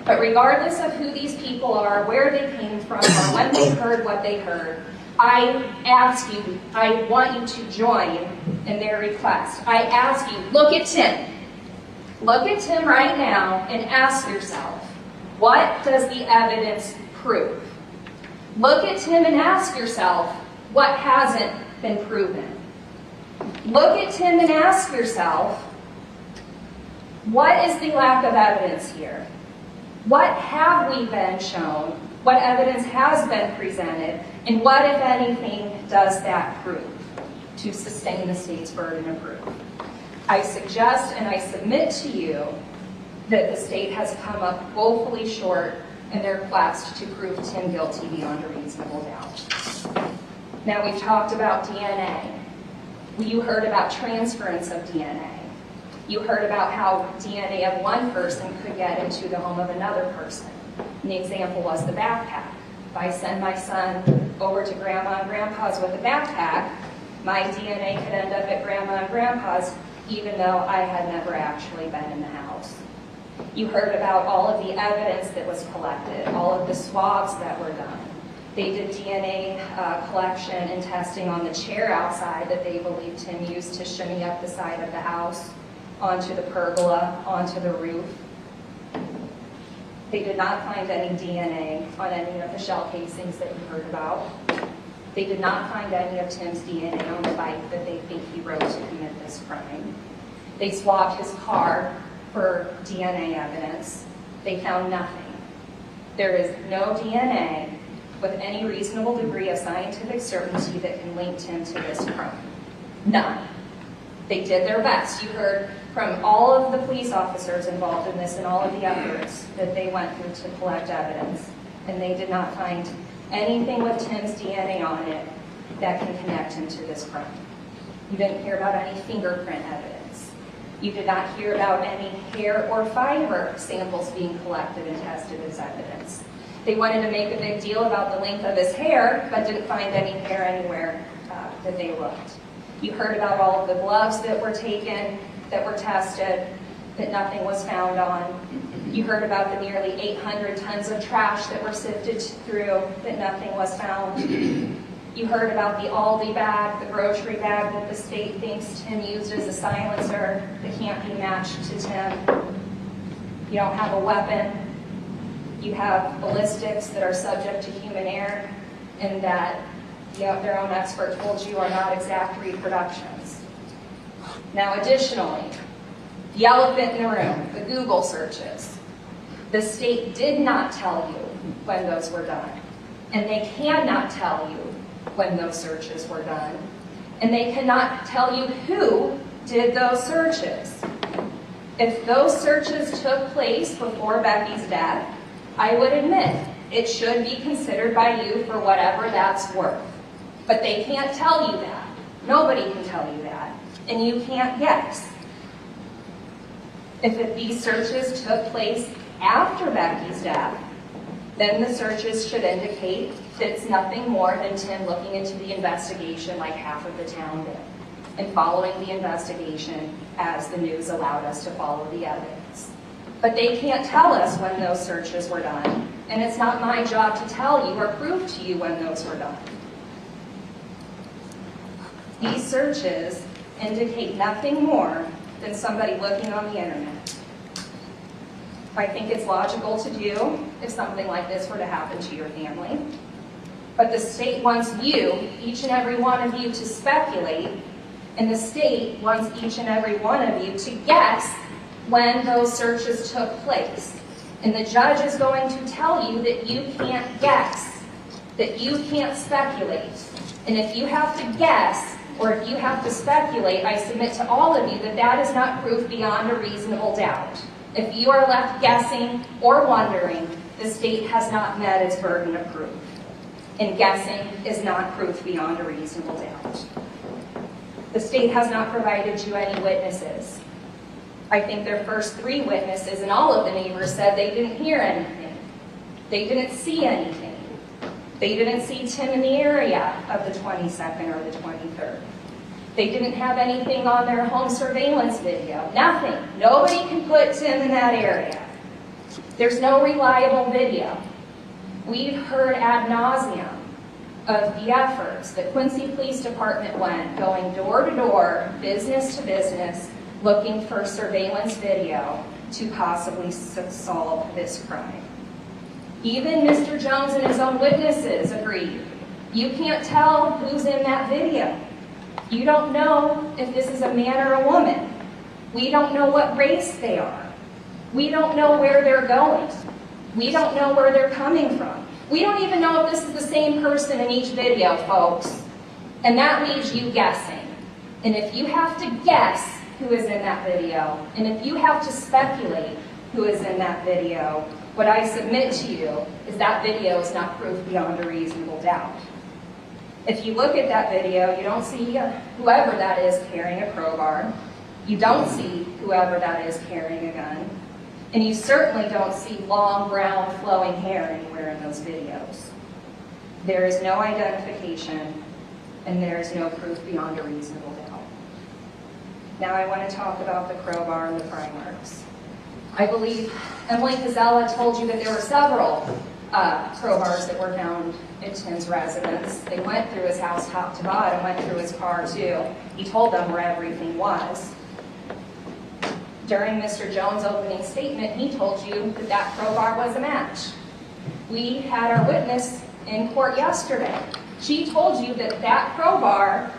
But regardless of who these people are, where they came from, or when they heard what they heard, I ask you, I want you to join in their request. I ask you, look at Tim. Look at Tim right now and ask yourself, What does the evidence prove? Look at Tim and ask yourself, what hasn't been proven? Look at Tim and ask yourself, what is the lack of evidence here? What have we been shown? What evidence has been presented? And what, if anything, does that prove to sustain the state's burden of proof? I suggest and I submit to you that the state has come up woefully short in their quest to prove Tim guilty beyond a reasonable doubt. Now, we've talked about DNA. You heard about transference of DNA. You heard about how DNA of one person could get into the home of another person. And the example was the backpack. If I send my son over to Grandma and Grandpa's with a backpack, my DNA could end up at Grandma and Grandpa's, even though I had never actually been in the house. You heard about all of the evidence that was collected, all of the swabs that were done. They did DNA collection and testing on the chair outside that they believed Tim used to shimmy up the side of the house, onto the pergola, onto the roof. They did not find any DNA on any of the shell casings that you heard about. They did not find any of Tim's DNA on the bike that they think he rode to commit this crime. They swabbed his car for DNA evidence. They found nothing. There is no DNA with any reasonable degree of scientific certainty that can link Tim to this crime. None. They did their best. You heard from all of the police officers involved in this and all of the efforts that they went through to collect evidence, and they did not find anything with Tim's DNA on it that can connect him to this crime. You didn't hear about any fingerprint evidence. You did not hear about any hair or fiber samples being collected and tested as evidence. They wanted to make a big deal about the length of his hair, but didn't find any hair anywhere that they looked. You heard about all of the gloves that were taken, that were tested, that nothing was found on. You heard about the nearly 800 tons of trash that were sifted through, that nothing was found. You heard about the Aldi bag, the grocery bag that the state thinks Tim used as a silencer that can't be matched to Tim. You don't have a weapon. You have ballistics that are subject to human error, and that their own expert told you are not exact reproductions. Now, additionally, the elephant in the room, the Google searches. The state did not tell you when those were done, and they cannot tell you when those searches were done, and they cannot tell you who did those searches. If those searches took place before Becky's death, I would admit it should be considered by you for whatever that's worth. But they can't tell you that. Nobody can tell you that. And you can't guess. If these searches took place after Becky's death, then the searches should indicate that it's nothing more than Tim looking into the investigation like half of the town did, and following the investigation as the news allowed us to follow the evidence. But they can't tell us when those searches were done, and it's not my job to tell you or prove to you when those were done. These searches indicate nothing more than somebody looking on the internet. I think it's logical to do if something like this were to happen to your family. But the state wants you, each and every one of you, to speculate, and the state wants each and every one of you to guess when those searches took place. And the judge is going to tell you that you can't guess, that you can't speculate. And if you have to guess, or if you have to speculate, I submit to all of you that that is not proof beyond a reasonable doubt. If you are left guessing or wondering, the state has not met its burden of proof. And guessing is not proof beyond a reasonable doubt. The state has not provided you any witnesses. I think their first 3 witnesses and all of the neighbors said they didn't hear anything. They didn't see anything. They didn't see Tim in the area of the 22nd or the 23rd. They didn't have anything on their home surveillance video. Nothing. Nobody can put Tim in that area. There's no reliable video. We've heard ad nauseum of the efforts that Quincy Police Department went, going door to door, business to business, looking for surveillance video to possibly solve this crime. Even Mr. Jones and his own witnesses agreed. You can't tell who's in that video. You don't know if this is a man or a woman. We don't know what race they are. We don't know where they're going. We don't know where they're coming from. We don't even know if this is the same person in each video, folks. And that leaves you guessing. And if you have to guess who is in that video, and if you have to speculate who is in that video, what I submit to you is that video is not proof beyond a reasonable doubt. If you look at that video, you don't see whoever that is carrying a crowbar. You don't see whoever that is carrying a gun. And you certainly don't see long, brown, flowing hair anywhere in those videos. There is no identification, and there is no proof beyond a reasonable doubt. Now I want to talk about the crowbar and the pry marks. I believe Emily Pizzella told you that there were several crowbars that were found at Tim's residence. They went through his house top to bottom, went through his car too. He told them where everything was. During Mr. Jones' opening statement, he told you that that crowbar was a match. We had our witness in court yesterday. She told you that that crowbar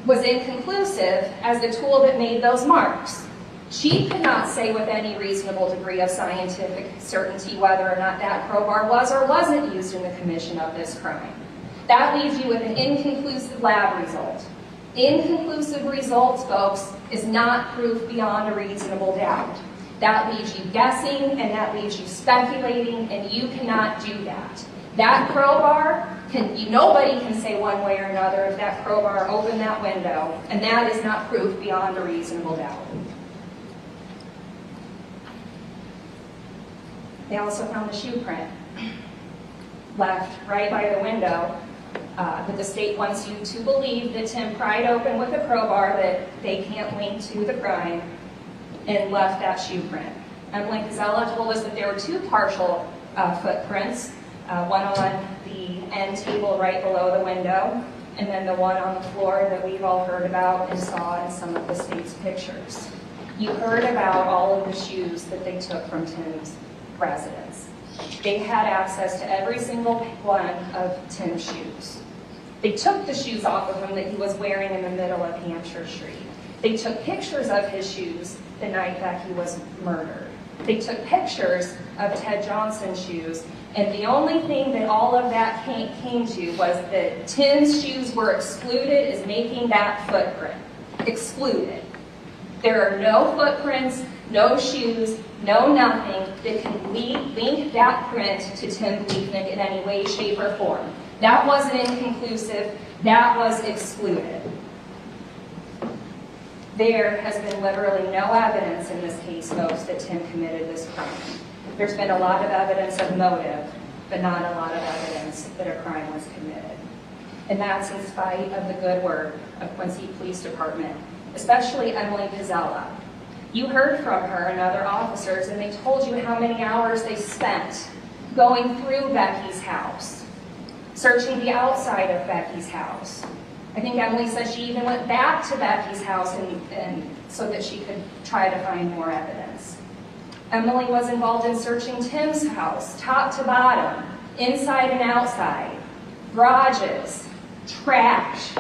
was inconclusive as the tool that made those marks. She could not say with any reasonable degree of scientific certainty whether or not that crowbar was or wasn't used in the commission of this crime. That leaves you with an inconclusive lab result. Inconclusive results, folks, is not proof beyond a reasonable doubt. That leaves you guessing, and that leaves you speculating, and you cannot do that. That crowbar, nobody can say one way or another if that crowbar opened that window, and that is not proof beyond a reasonable doubt. They also found a shoe print left right by the window that the state wants you to believe that Tim pried open with a crowbar that they can't link to the crime and left that shoe print. Emily Pizzella told us that there were two partial footprints, one on the end table right below the window, and then the one on the floor that we've all heard about and saw in some of the state's pictures. You heard about all of the shoes that they took from Tim's residence. They had access to every single one of Tim's shoes. They took the shoes off of him that he was wearing in the middle of Hampshire Street. They took pictures of his shoes the night that he was murdered. They took pictures of Ted Johnson's shoes, and the only thing that all of that came to was that Tim's shoes were excluded as making that footprint. Excluded. There are no footprints, no shoes, no nothing that can link that print to Tim Bliefnick in any way, shape, or form. That wasn't inconclusive. That was excluded. There has been literally no evidence in this case, folks, that Tim committed this crime. There's been a lot of evidence of motive, but not a lot of evidence that a crime was committed. And that's in spite of the good work of Quincy Police Department, especially Emily Pizzella. You heard from her and other officers, and they told you how many hours they spent going through Becky's house, searching the outside of Becky's house. I think Emily said she even went back to Becky's house and so that she could try to find more evidence. Emily was involved in searching Tim's house, top to bottom, inside and outside, garages, trash.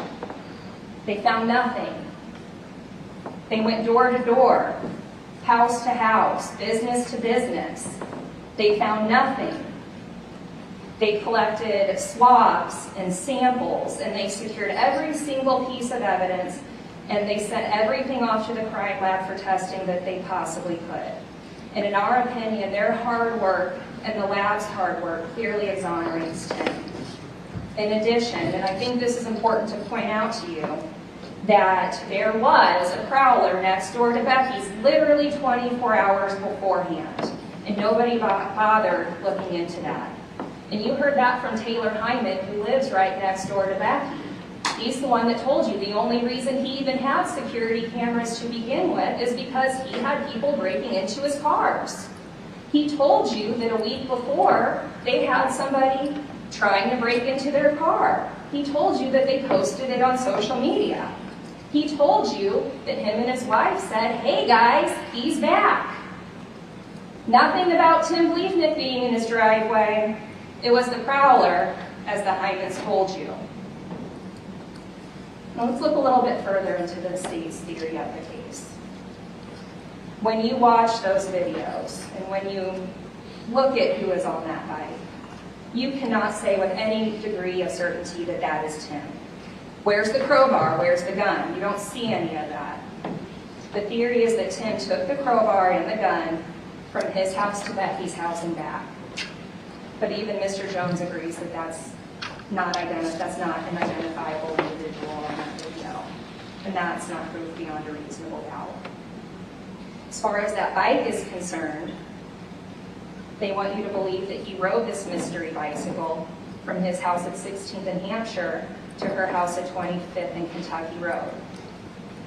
They found nothing. They went door to door, house to house, business to business. They found nothing. They collected swabs and samples, and they secured every single piece of evidence, and they sent everything off to the crime lab for testing that they possibly could. And in our opinion, their hard work and the lab's hard work clearly exonerates Tim. In addition, and I think this is important to point out to you, that there was a prowler next door to Becky's literally 24 hours beforehand, and nobody bothered looking into that. And you heard that from Taylor Hyman, who lives right next door to Becky. He's the one that told you the only reason he even had security cameras to begin with is because he had people breaking into his cars. He told you that a week before, they had somebody trying to break into their car. He told you that they posted it on social media. He told you that him and his wife said, "Hey guys, he's back." Nothing about Tim Bliefnick being in his driveway. It was the prowler, as the Hymans told you. Now let's look a little bit further into the state's theory of the case. When you watch those videos and when you look at who is on that bike, you cannot say with any degree of certainty that that is Tim. Where's the crowbar? Where's the gun? You don't see any of that. The theory is that Tim took the crowbar and the gun from his house to Becky's house and back. But even Mr. Jones agrees that that's not an identifiable individual on that video. And that's not proof beyond a reasonable doubt. As far as that bike is concerned, they want you to believe that he rode this mystery bicycle from his house at 16th and Hampshire to her house at 25th and Kentucky Road.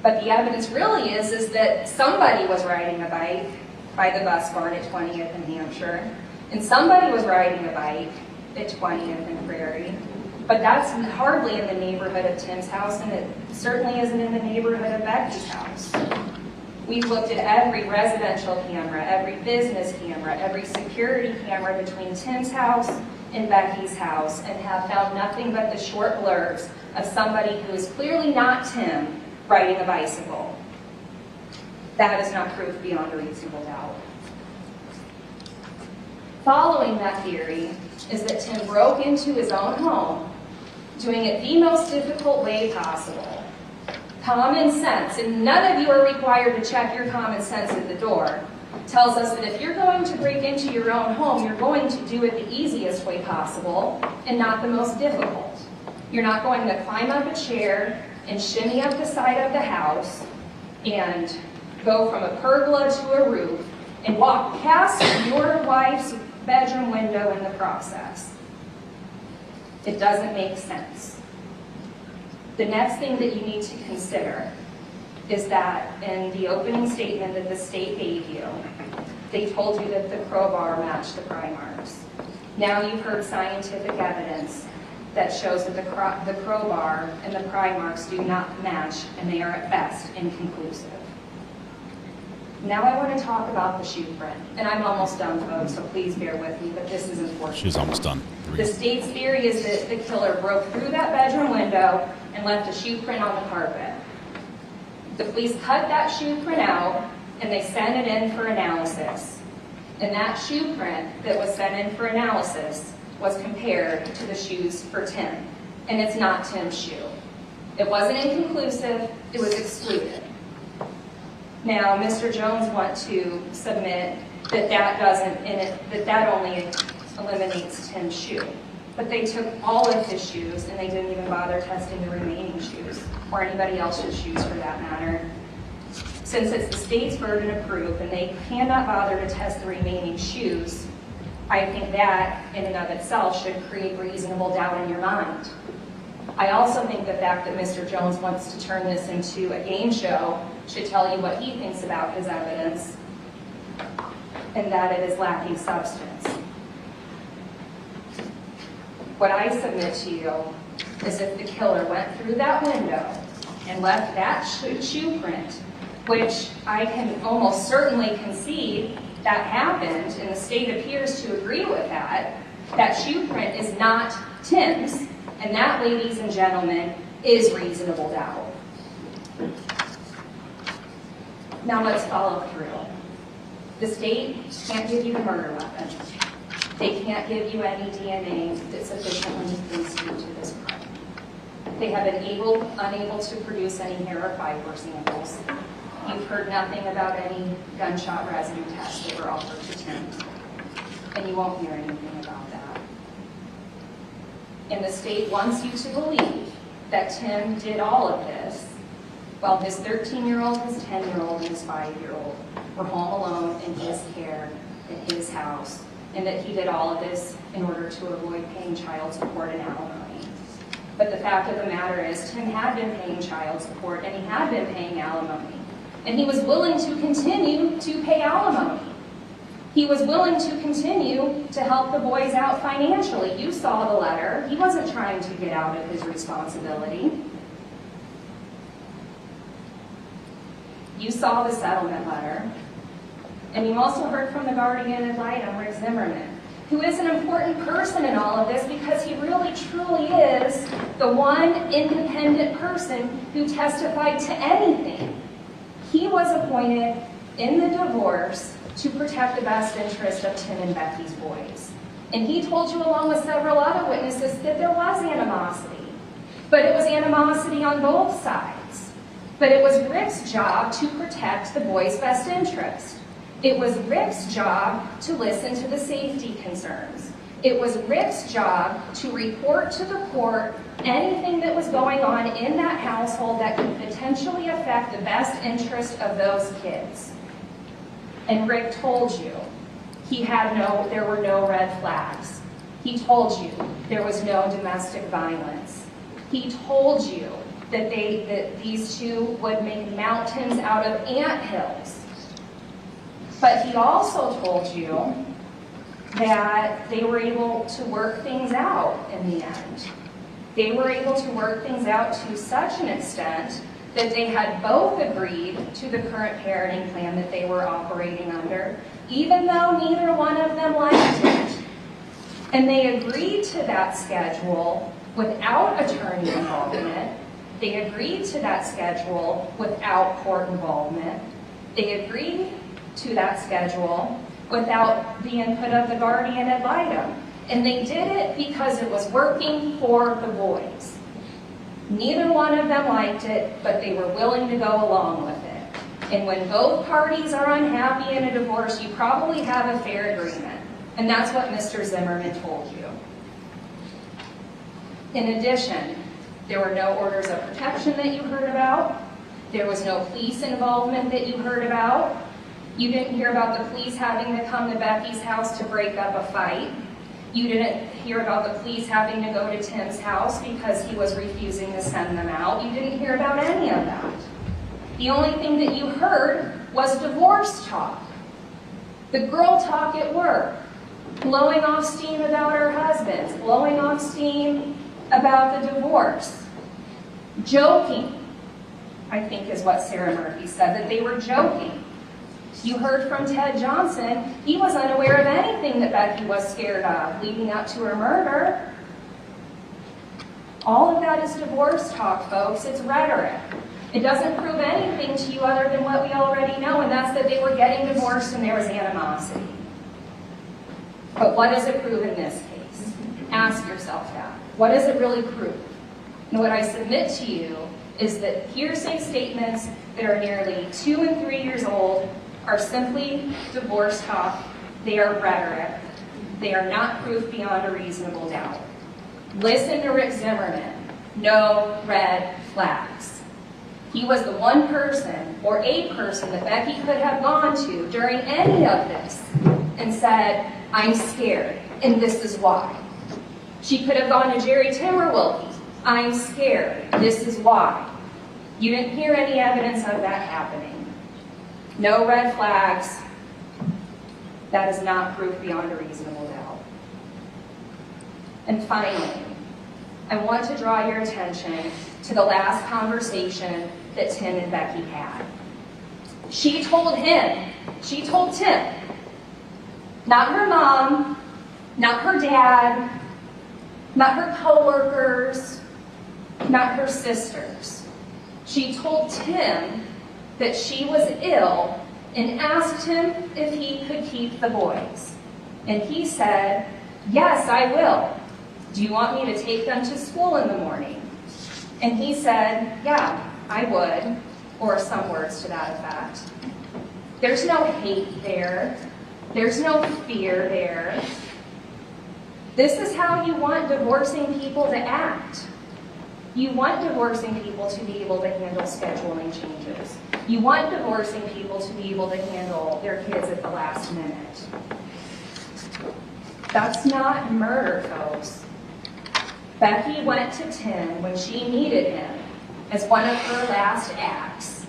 But the evidence really is that somebody was riding a bike by the bus barn at 20th and Hampshire, and somebody was riding a bike at 20th and Prairie. But that's hardly in the neighborhood of Tim's house, and it certainly isn't in the neighborhood of Becky's house. We've looked at every residential camera, every business camera, every security camera between Tim's house and Becky's house, and have found nothing but the short blurbs of somebody who is clearly not Tim riding a bicycle. That is not proof beyond a reasonable doubt. Following that theory is that Tim broke into his own home, doing it the most difficult way possible. Common sense, and none of you are required to check your common sense at the door, tells us that if you're going to break into your own home, you're going to do it the easiest way possible and not the most difficult. You're not going to climb up a chair and shimmy up the side of the house and go from a pergola to a roof and walk past your wife's bedroom window in the process. It doesn't make sense. The next thing that you need to consider is that in the opening statement that the state gave you, they told you that the crowbar matched the pry marks. Now you've heard scientific evidence that shows that the crowbar and the pry marks do not match, and they are at best inconclusive. Now I want to talk about the shoe print, and I'm almost done, folks, so please bear with me, but this is important. She's almost done. The state's theory is that the killer broke through that bedroom window and left a shoe print on the carpet. The police cut that shoe print out, and they sent it in for analysis. And that shoe print that was sent in for analysis was compared to the shoes for Tim. And it's not Tim's shoe. It wasn't inconclusive, it was excluded. Now, Mr. Jones wants to submit that that only eliminates Tim's shoe. But they took all of his shoes, and they didn't even bother testing the remaining shoes, or anybody else's shoes for that matter. Since it's the state's burden of proof, and they cannot bother to test the remaining shoes, I think that, in and of itself, should create reasonable doubt in your mind. I also think the fact that Mr. Jones wants to turn this into a game show should tell you what he thinks about his evidence, and that it is lacking substance. What I submit to you is if the killer went through that window and left that shoe print, which I can almost certainly concede that happened, and the state appears to agree with that, that shoe print is not Tim's, and that, ladies and gentlemen, is reasonable doubt. Now let's follow through. The state can't give you the murder weapon. They can't give you any DNA that sufficiently links you to this crime. They have been unable to produce any hair or fiber samples. You've heard nothing about any gunshot residue tests that were offered to Tim, and you won't hear anything about that. And the state wants you to believe that Tim did all of this while his 13-year-old, his 10-year-old, and his 5-year-old were home alone in his care at his house, and that he did all of this in order to avoid paying child support and alimony. But the fact of the matter is, Tim had been paying child support, and he had been paying alimony. And he was willing to continue to pay alimony. He was willing to continue to help the boys out financially. You saw the letter. He wasn't trying to get out of his responsibility. You saw the settlement letter. And you also heard from the guardian ad litem, Rick Zimmerman, who is an important person in all of this because he really truly is the one independent person who testified to anything. He was appointed in the divorce to protect the best interest of Tim and Becky's boys. And he told you, along with several other witnesses, that there was animosity. But it was animosity on both sides. But it was Rick's job to protect the boys' best interest. It was Rick's job to listen to the safety concerns. It was Rick's job to report to the court anything that was going on in that household that could potentially affect the best interest of those kids. And Rick told you there were no red flags. He told you there was no domestic violence. He told you that these two would make mountains out of anthills. But he also told you that they were able to work things out in the end. They were able to work things out to such an extent that they had both agreed to the current parenting plan that they were operating under, even though neither one of them liked it. And they agreed to that schedule without attorney involvement. They agreed to that schedule without court involvement. They agreed to that schedule without the input of the guardian ad litem. And they did it because it was working for the boys. Neither one of them liked it, but they were willing to go along with it. And when both parties are unhappy in a divorce, you probably have a fair agreement. And that's what Mr. Zimmerman told you. In addition, there were no orders of protection that you heard about. There was no police involvement that you heard about. You didn't hear about the police having to come to Becky's house to break up a fight. You didn't hear about the police having to go to Tim's house because he was refusing to send them out. You didn't hear about any of that. The only thing that you heard was divorce talk. The girl talk at work, blowing off steam about her husbands, blowing off steam about the divorce. Joking, I think is what Sarah Murphy said, that they were joking. You heard from Ted Johnson, he was unaware of anything that Becky was scared of leading up to her murder. All of that is divorce talk, folks. It's rhetoric. It doesn't prove anything to you other than what we already know, and that's that they were getting divorced and there was animosity. But what does it prove in this case? Ask yourself that. What does it really prove? And what I submit to you is that hearsay statements that are nearly 2 and 3 years old are simply divorce talk. They are rhetoric. They are not proof beyond a reasonable doubt. Listen to Rick Zimmerman. No red flags. He was the one person or a person that Becky could have gone to during any of this and said, I'm scared, and this is why. She could have gone to Jerry Timberwolke. I'm scared. This is why. You didn't hear any evidence of that happening. No red flags. That is not proof beyond a reasonable doubt. And finally, I want to draw your attention to the last conversation that Tim and Becky had. She told Tim, not her mom, not her dad, not her coworkers, not her sisters. She told Tim that she was ill and asked him if he could keep the boys. And he said, yes, I will. Do you want me to take them to school in the morning? And he said, yeah, I would, or some words to that effect. There's no hate there. There's no fear there. This is how you want divorcing people to act. You want divorcing people to be able to handle scheduling changes. You want divorcing people to be able to handle their kids at the last minute. That's not murder, folks. Becky went to Tim when she needed him as one of her last acts,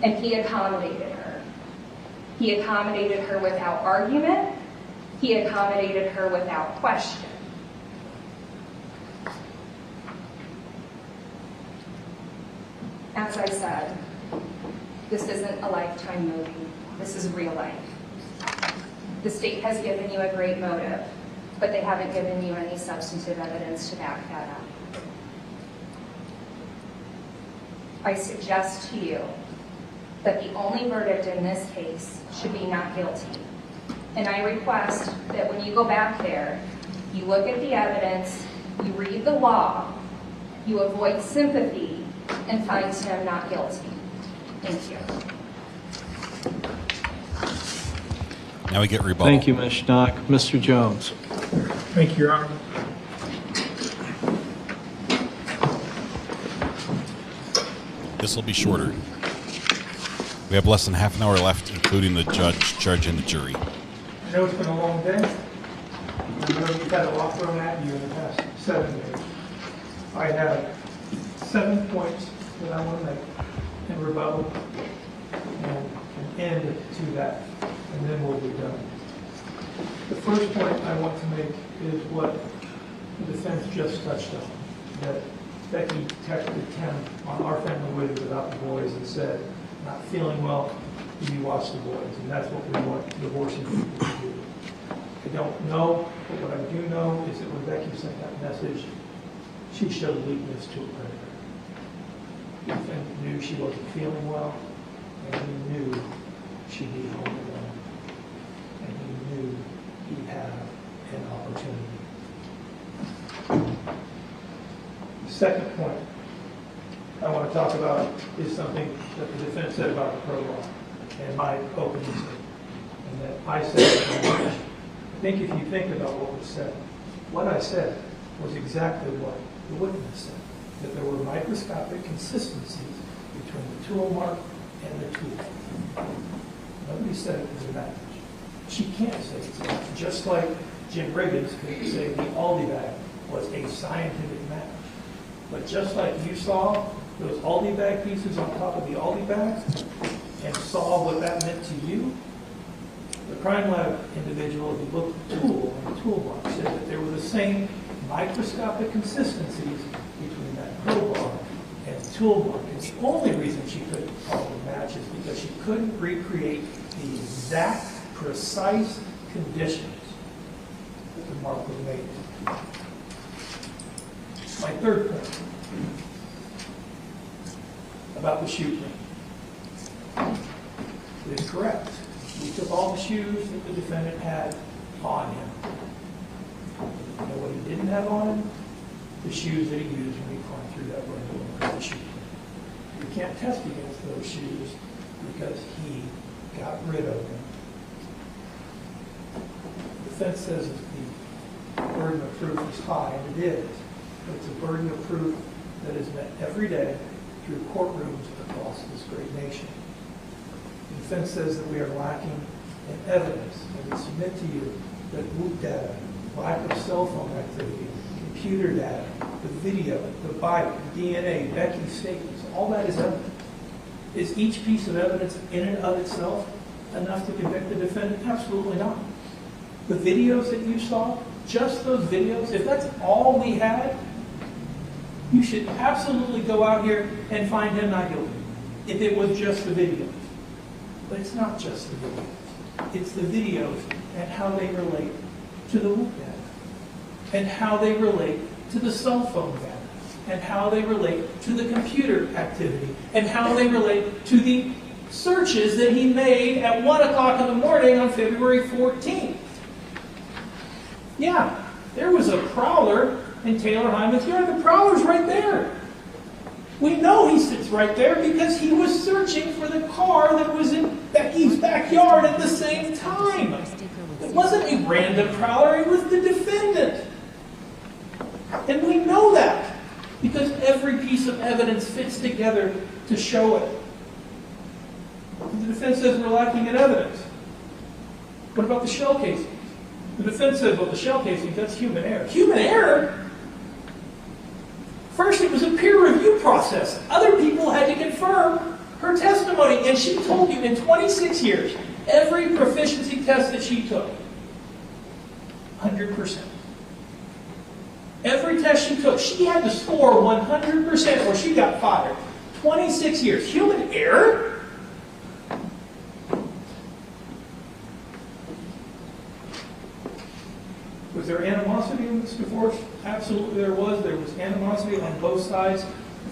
and he accommodated her. He accommodated her without argument. He accommodated her without question. As I said, this isn't a Lifetime movie. This is real life. The state has given you a great motive, but they haven't given you any substantive evidence to back that up. I suggest to you that the only verdict in this case should be not guilty. And I request that when you go back there, you look at the evidence, you read the law, you avoid sympathy, and find him not guilty. Thank you. Now we get rebuttal. Thank you, Ms. Schnock. Mr. Jones. Thank you, Your Honor. This will be shorter. We have less than half an hour left, including the judge, and the jury. I know it's been a long day. I know you've had a lot thrown at you in the past 7 days. I have 7 points that I want to make in rebuttal and an end to that, and then we'll be done. The first point I want to make is what the defense just touched on, that Becky texted Tim on our family video about the boys and said, not feeling well, you watch the boys, and that's what we want divorcing people to do. I don't know, but what I do know is that when Becky sent that message, she showed weakness to her predator. Ethan knew she wasn't feeling well, and he knew she'd be home alone, and he knew he'd have an opportunity. The second point I want to talk about is something that the defense said about the prologue and my opening statement. And that I said, I think if you think about what was said, what I said was exactly what the witness said, that there were microscopic consistencies between the tool mark and the tool. Nobody said it was a match. She can't say it's a match. Just like Jim Riggins could say the Aldi bag was a scientific match. But just like you saw those Aldi bag pieces on top of the Aldi bags and saw what that meant to you, the crime lab individual who looked at the tool and the tool mark said that there were the same microscopic consistencies between that crowbar and the tool mark. And the only reason she couldn't call them matches because she couldn't recreate the exact, precise conditions that the mark was made in. My third point about the shoe print. It is correct. We took all the shoes that the defendant had on him. You know what he didn't have on him? The shoes that he used when he climbed through that window and cut the shoe print. We can't test against those shoes because he got rid of them. The defense says that the burden of proof is high, and it is. But it's a burden of proof that is met every day through courtrooms across this great nation. The defense says that we are lacking in evidence, and we submit to you that WHOOP data, lack of cell phone activity, computer data, the video, the bike, the DNA, Becky's statements, all that is evidence. Is each piece of evidence in and of itself enough to convict the defendant? Absolutely not. The videos that you saw, just those videos, if that's all we had, you should absolutely go out here and find him not guilty if it was just the videos. But it's not just the videos. It's the videos and how they relate to the WHOOP data, and how they relate to the cell phone data, and how they relate to the computer activity, and how they relate to the searches that he made at 1 o'clock in the morning on February 14th. Yeah, there was a prowler in Taylor Hyman's yard. The prowler's right there. We know he sits right there because he was searching for the car that was in Becky's backyard at the same time. It wasn't a random prowler, it was the defendant. And we know that because every piece of evidence fits together to show it. The defense says we're lacking in evidence. What about the shell casings? The defense says, well, the shell casings, that's human error. Human error? First, it was a peer review process. Other people had to confirm her testimony, and she told you in 26 years, every proficiency test that she took, 100%. Every test she took, she had to score 100% or she got fired. 26 years. Human error? animosity in this divorce? Absolutely there was. There was animosity on both sides.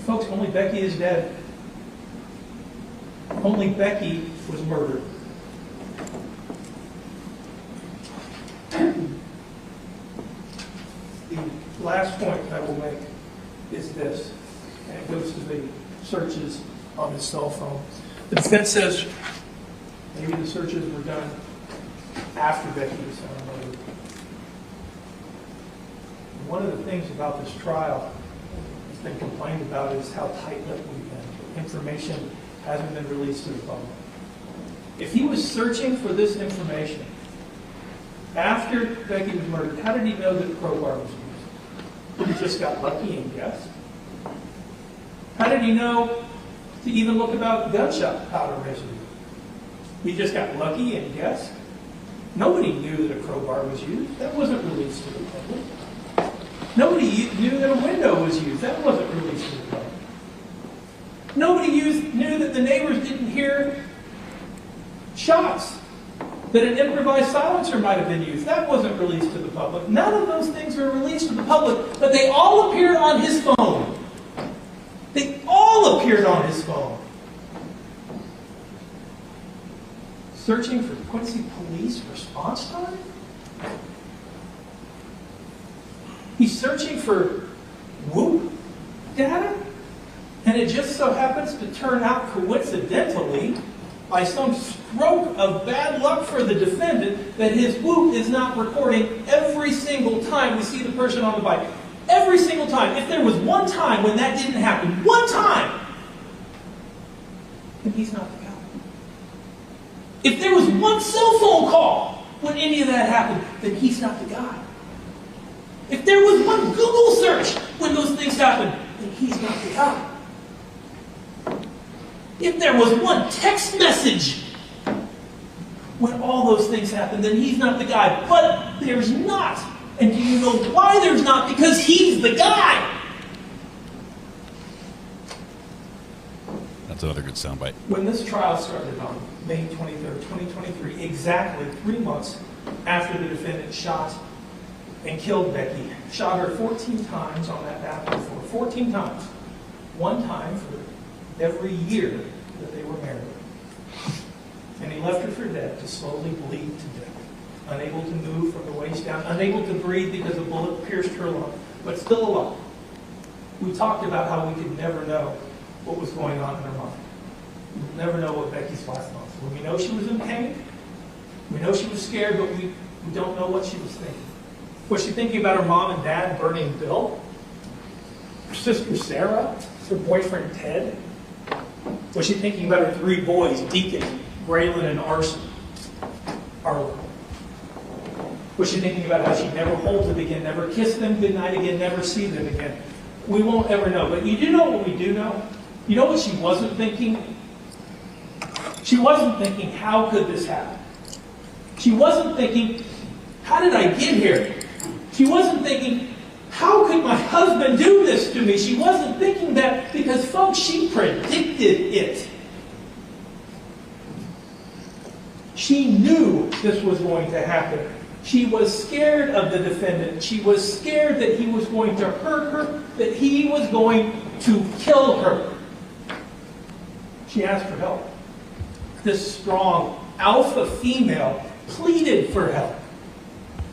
Folks, only Becky is dead. Only Becky was murdered. The last point I will make is this, and it goes to the searches on his cell phone. The defense says maybe the searches were done after Becky was found murdered. One of the things about this trial that's been complained about is how tight-lipped we've been. Information hasn't been released to the public. If he was searching for this information after Becky was murdered, how did he know that the crowbar was used? He just got lucky and guessed. How did he know to even look about gunshot powder residue? He just got lucky and guessed. Nobody knew that a crowbar was used. That wasn't released to the public. Nobody knew that a window was used. That wasn't released to the public. Nobody knew that the neighbors didn't hear shots, that an improvised silencer might have been used. That wasn't released to the public. None of those things were released to the public, but they all appeared on his phone. They all appeared on his phone. Searching for Quincy police response time? He's searching for whoop data? And it just so happens to turn out coincidentally, by some stroke of bad luck for the defendant, that his whoop is not recording every single time we see the person on the bike. Every single time. If there was one time when that didn't happen, one time, then he's not the guy. If there was one cell phone call when any of that happened, then he's not the guy. If there was one Google search when those things happened, then he's not the guy. If there was one text message when all those things happened, then he's not the guy. But there's not. And do you know why there's not? Because he's the guy. That's another good soundbite. When this trial started on May 23rd, 2023, exactly 3 months after the defendant shot and killed Becky, shot her 14 times on that bathroom floor. 14 times. One time for every year that they were married. And he left her for dead to slowly bleed to death. Unable to move from the waist down, unable to breathe because a bullet pierced her lung, but still alive. We talked about how we could never know what was going on in her mind. We'll never know what Becky's last thoughts were. We know she was in pain. We know she was scared, but we don't know what she was thinking. Was she thinking about her mom and dad burning Bill? Her sister Sarah? Her boyfriend Ted? Was she thinking about her 3 boys, Deacon, Braylon, and Arlen? Was she thinking about how she'd never hold them again, never kiss them goodnight again, never see them again? We won't ever know. But you do know what we do know? You know what she wasn't thinking? She wasn't thinking, how could this happen? She wasn't thinking, how did I get here? She wasn't thinking, how could my husband do this to me? She wasn't thinking that because, folks, she predicted it. She knew this was going to happen. She was scared of the defendant. She was scared that he was going to hurt her, that he was going to kill her. She asked for help. This strong alpha female pleaded for help.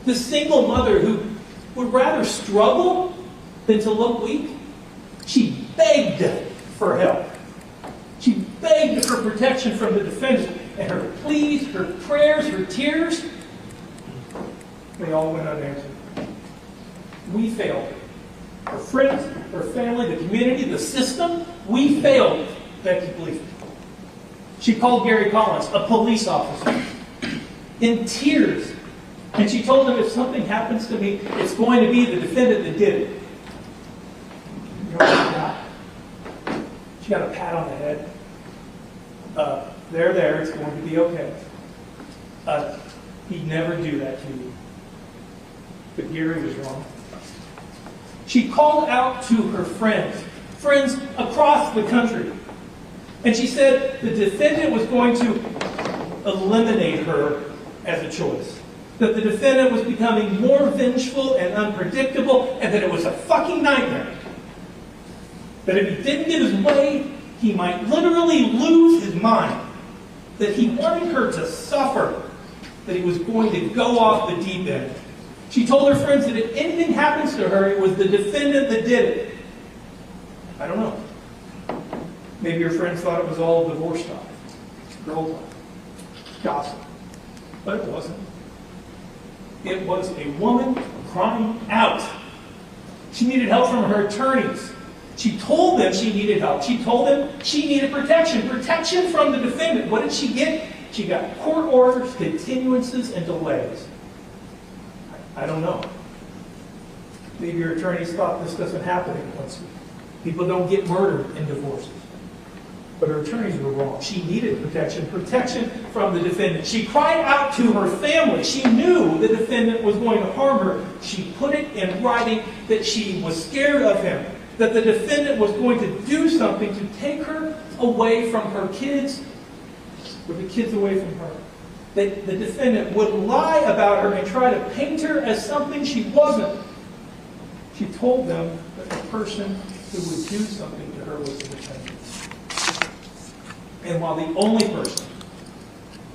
The single mother who would rather struggle than to look weak, she begged for help. She begged for protection from the defendant, and her pleas, her prayers, her tears, they all went unanswered. We failed. Her friends, her family, the community, the system, we failed Becky Bliefnick. She called Gary Collins, a police officer, in tears. And she told him, if something happens to me, it's going to be the defendant that did it. You know what she got? She got a pat on the head. There, it's going to be okay. He'd never do that to you. But Gary was wrong. She called out to her friends across the country. And she said the defendant was going to eliminate her as a choice. that the defendant was becoming more vengeful and unpredictable, and that it was a fucking nightmare. That if he didn't get his way, he might literally lose his mind. That he wanted her to suffer. That he was going to go off the deep end. She told her friends that if anything happens to her, it was the defendant that did it. I don't know. Maybe your friends thought it was all divorce talk, girl talk, gossip. But it wasn't. It was a woman crying out. She needed help from her attorneys. She told them she needed help. She told them she needed protection. Protection from the defendant. What did she get? She got court orders, continuances, and delays. I don't know. Maybe your attorneys thought this doesn't happen in Quincy. People don't get murdered in divorces. But her attorneys were wrong. She needed protection from the defendant. She cried out to her family. She knew the defendant was going to harm her. She put it in writing that she was scared of him, that the defendant was going to do something to take her away from her kids, or the kids away from her. That the defendant would lie about her and try to paint her as something she wasn't. She told them that the person who would do something to her was the defendant. And while the only person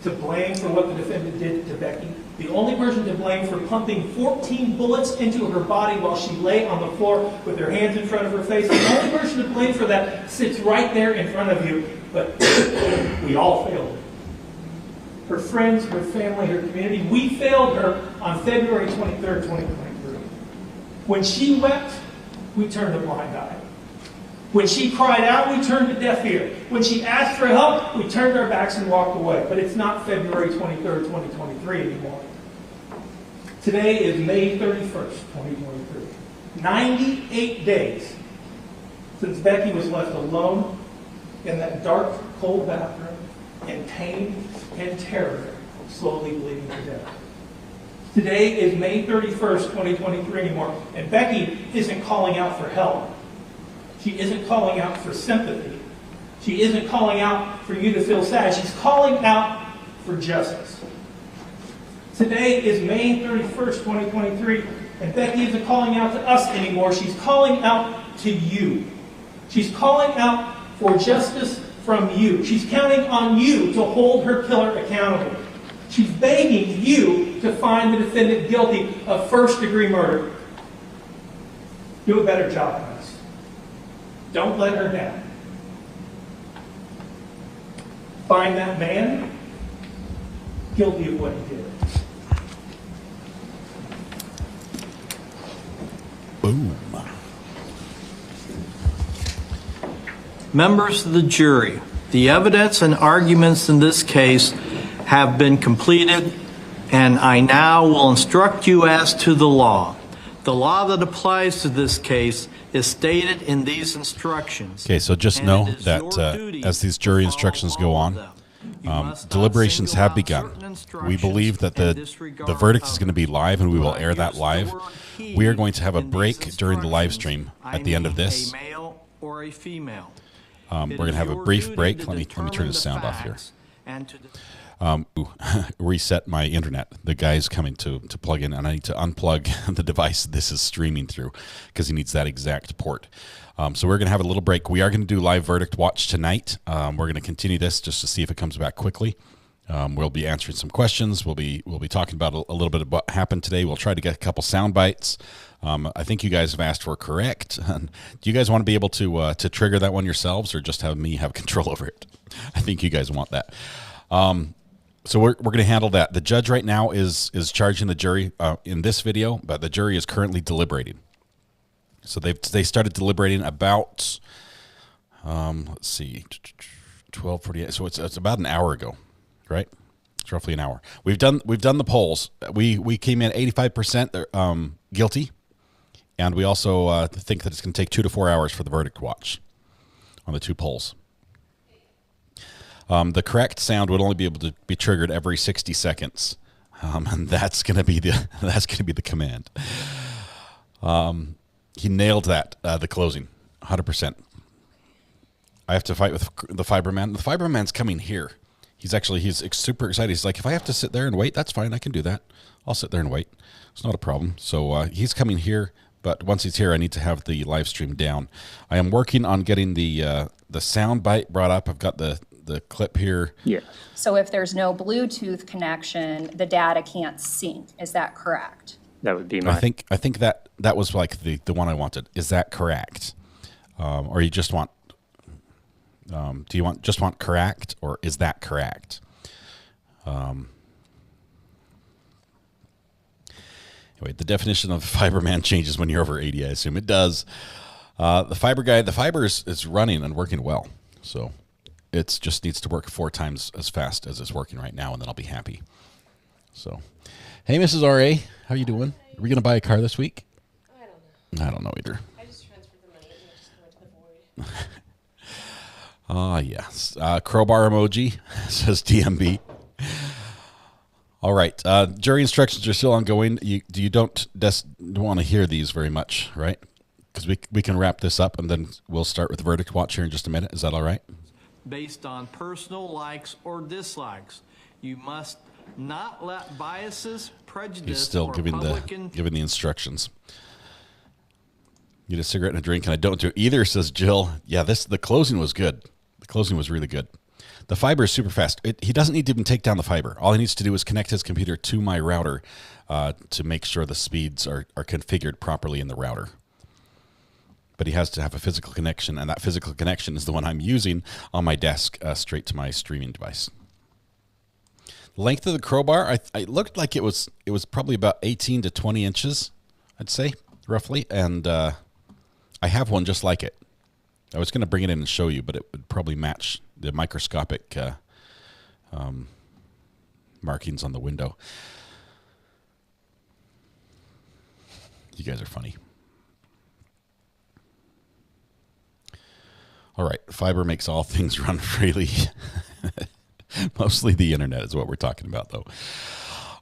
to blame for what the defendant did to Becky, the only person to blame for pumping 14 bullets into her body while she lay on the floor with her hands in front of her face, the only person to blame for that sits right there in front of you, but we all failed her. Her friends, her family, her community, we failed her on February 23rd, 2023. When she wept, we turned a blind eye. When she cried out, we turned a deaf ear. When she asked for help, we turned our backs and walked away. But it's not February 23rd, 2023 anymore. Today is May 31st, 2023. 98 days since Becky was left alone in that dark, cold bathroom in pain and terror, slowly bleeding to death. Today is May 31st, 2023 anymore, and Becky isn't calling out for help. She isn't calling out for sympathy. She isn't calling out for you to feel sad. She's calling out for justice. Today is May 31st, 2023, and Becky isn't calling out to us anymore. She's calling out to you. She's calling out for justice from you. She's counting on you to hold her killer accountable. She's begging you to find the defendant guilty of first-degree murder. Do a better job on this. Don't let her down. Find that man guilty of what he did. Boom. Members of the jury, the evidence and arguments in this case have been completed, and I now will instruct you as to the law. The law that applies to this case is stated in these instructions. Okay, so just know that as these jury instructions go on, deliberations have begun. We believe that the verdict is going to be live, and we will air that live. We are going to have a break during the live stream at the end of this. Or a female. We're going to have a brief break. Let me turn the sound off here. Reset my internet. The guy's coming to plug in, and I need to unplug the device this is streaming through because he needs that exact port. So we're going to have a little break. We are going to do live verdict watch tonight. We're going to continue this just to see if it comes back quickly. We'll be answering some questions. We'll be talking about a little bit of what happened today. We'll try to get a couple sound bites. I think you guys have asked for correct. Do you guys want to be able to trigger that one yourselves, or just have me have control over it? I think you guys want that. So we're going to handle that. The judge right now is charging the jury in this video, but the jury is currently deliberating. So they started deliberating about let's see, 12:48. So it's about an hour ago, right? It's roughly an hour. We've done the polls. We came in 85% guilty, and we also think that it's going to take 2 to 4 hours for the verdict watch on the two polls. The correct sound would only be able to be triggered every 60 seconds, and that's going to be the command. He nailed that. The closing, 100%. I have to fight with the Fiberman. The Fiberman's coming here. He's super excited. He's like, if I have to sit there and wait, that's fine. I can do that. I'll sit there and wait. It's not a problem. So he's coming here, but once he's here, I need to have the live stream down. I am working on getting the sound bite brought up. I've got the clip here. Yeah. So if there's no Bluetooth connection, the data can't sync. Is that correct? That would be my. I think that was like the one I wanted. Is that correct? Or you just want? Do you want correct, or is that correct? Anyway, the definition of Fiberman changes when you're over 80. I assume it does. The fiber is running and working well, so it just needs to work 4 times as fast as it's working right now, and then I'll be happy. So, hey, Mrs. R.A., how you doing? Are we going to buy a car this week? I don't know either. I just transferred the money and it just went to the void. Yes. Crowbar emoji, says DMB. All right. Jury instructions are still ongoing. You don't want to hear these very much, right? Because we can wrap this up, and then we'll start with the verdict watch here in just a minute. Is that all right? Based on personal likes or dislikes. You must not let biases, prejudice, He's still or giving public the instructions. Get a cigarette and a drink, and I don't do either, says Jill. Yeah, the closing was good. The closing was really good. The fiber is super fast. He doesn't need to even take down the fiber. All he needs to do is connect his computer to my router to make sure the speeds are configured properly in the router. But he has to have a physical connection, and that physical connection is the one I'm using on my desk straight to my streaming device. The length of the crowbar, I looked like it was probably about 18 to 20 inches, I'd say, roughly, and I have one just like it. I was going to bring it in and show you, but it would probably match the microscopic markings on the window. You guys are funny. All right, fiber makes all things run freely. Mostly the internet is what we're talking about, though.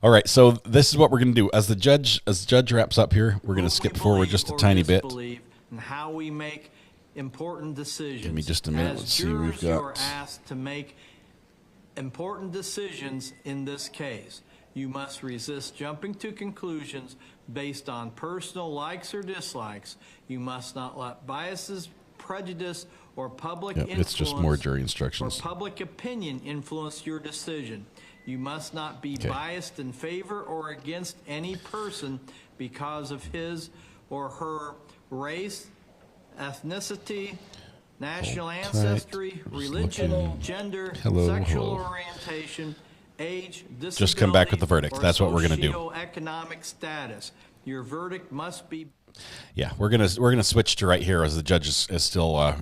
All right, so this is what we're going to do. As the judge wraps up here, we're going to skip forward just a tiny bit. And how we make important decisions. Give me just a minute. Let's see what we've got. You are asked to make important decisions in this case. You must resist jumping to conclusions based on personal likes or dislikes. You must not let biases, prejudice, or public influence. It's just more jury instructions. Or public opinion influence your decision. You must not be biased in favor or against any person because of his or her race, ethnicity, national ancestry, religion, gender, sexual orientation, age, disability, just come back with the verdict. That's what we're going to do. Socioeconomic status. Your verdict must be. Yeah, we're gonna switch to right here as the judge is still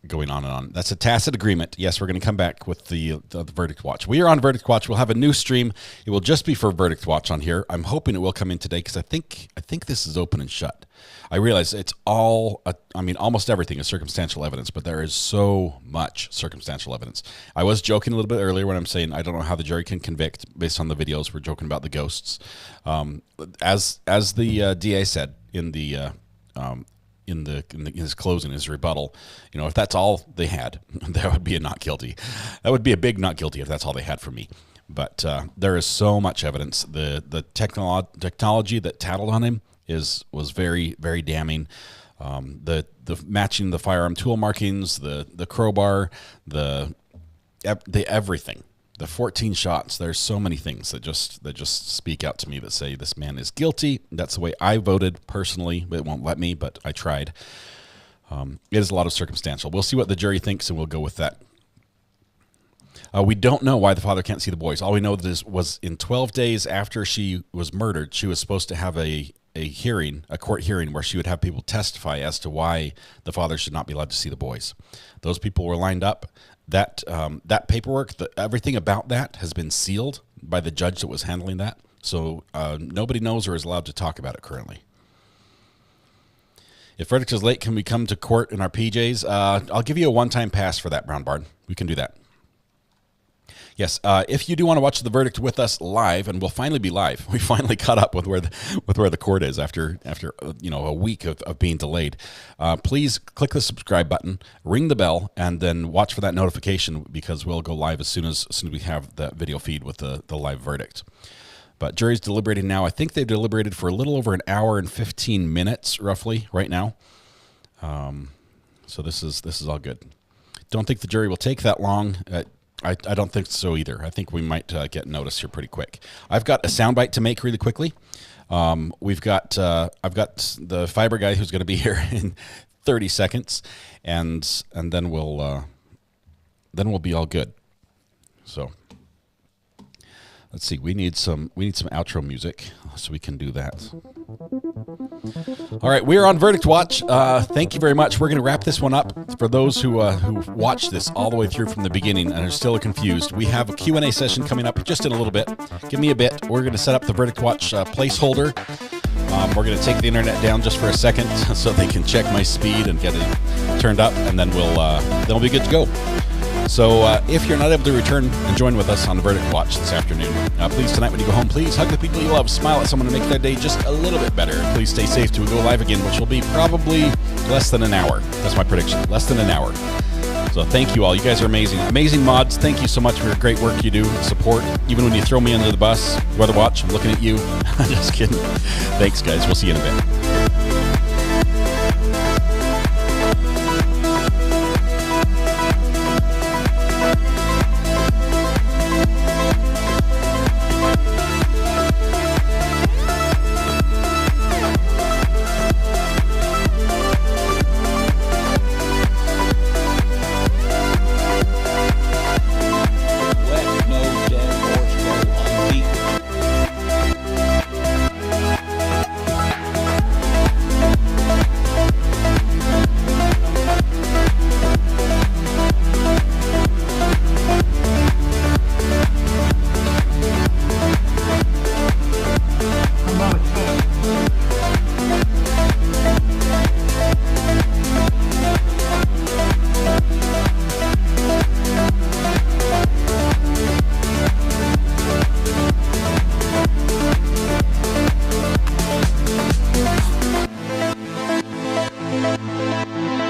going on and on. That's a tacit agreement. Yes, we're going to come back with the verdict watch. We are on verdict watch. We'll have a new stream. It will just be for verdict watch on here. I'm hoping it will come in today because I think this is open and shut. I realize it's all, almost everything is circumstantial evidence, but there is so much circumstantial evidence. I was joking a little bit earlier when I'm saying I don't know how the jury can convict based on the videos. We're joking about the ghosts. As the DA said in his closing, his rebuttal, if that's all they had, that would be a not guilty. That would be a big not guilty if that's all they had for me. But there is so much evidence. The technology that tattled on him was very, very damning. The matching the firearm tool markings, the crowbar, the everything. The 14 shots. There's so many things that just speak out to me that say this man is guilty. That's the way I voted personally. It won't let me, but I tried. It is a lot of circumstantial. We'll see what the jury thinks, and we'll go with that. We don't know why the father can't see the boys. All we know was in 12 days after she was murdered, she was supposed to have a court hearing where she would have people testify as to why the father should not be allowed to see the boys. Those people were lined up. That paperwork, everything about that has been sealed by the judge that was handling that. So nobody knows or is allowed to talk about it currently. If verdict is late, can we come to court in our PJs? I'll give you a one-time pass for that, Brown Barn. We can do that. Yes, if you do want to watch the verdict with us live, and we'll finally be live. We finally caught up with where the court is after a week of being delayed. Please click the subscribe button, ring the bell, and then watch for that notification because we'll go live as soon as we have that video feed with the live verdict. But jury's deliberating now. I think they've deliberated for a little over an hour and 15 minutes, roughly, right now. So this is all good. Don't think the jury will take that long. I don't think so either. I think we might get notice here pretty quick. I've got a soundbite to make really quickly. I've got the fiber guy who's going to be here in 30 seconds, and then we'll be all good. So let's see. We need some outro music so we can do that. All right, we are on Verdict Watch. Thank you very much. We're going to wrap this one up. For those who watched this all the way through from the beginning and are still confused, we have a Q&A session coming up just in a little bit. Give me a bit. We're going to set up the Verdict Watch placeholder. We're going to take the internet down just for a second so they can check my speed and get it turned up, and then we'll be good to go. So if you're not able to return and join with us on the Verdict Watch this afternoon, please tonight when you go home, please hug the people you love, smile at someone to make their day just a little bit better. Please stay safe till we go live again, which will be probably less than an hour. That's my prediction, less than an hour. So thank you all. You guys are amazing. Amazing mods. Thank you so much for the great work you do, support. Even when you throw me under the bus, Weather Watch, I'm looking at you. Just kidding. Thanks, guys. We'll see you in a bit. We'll be right back.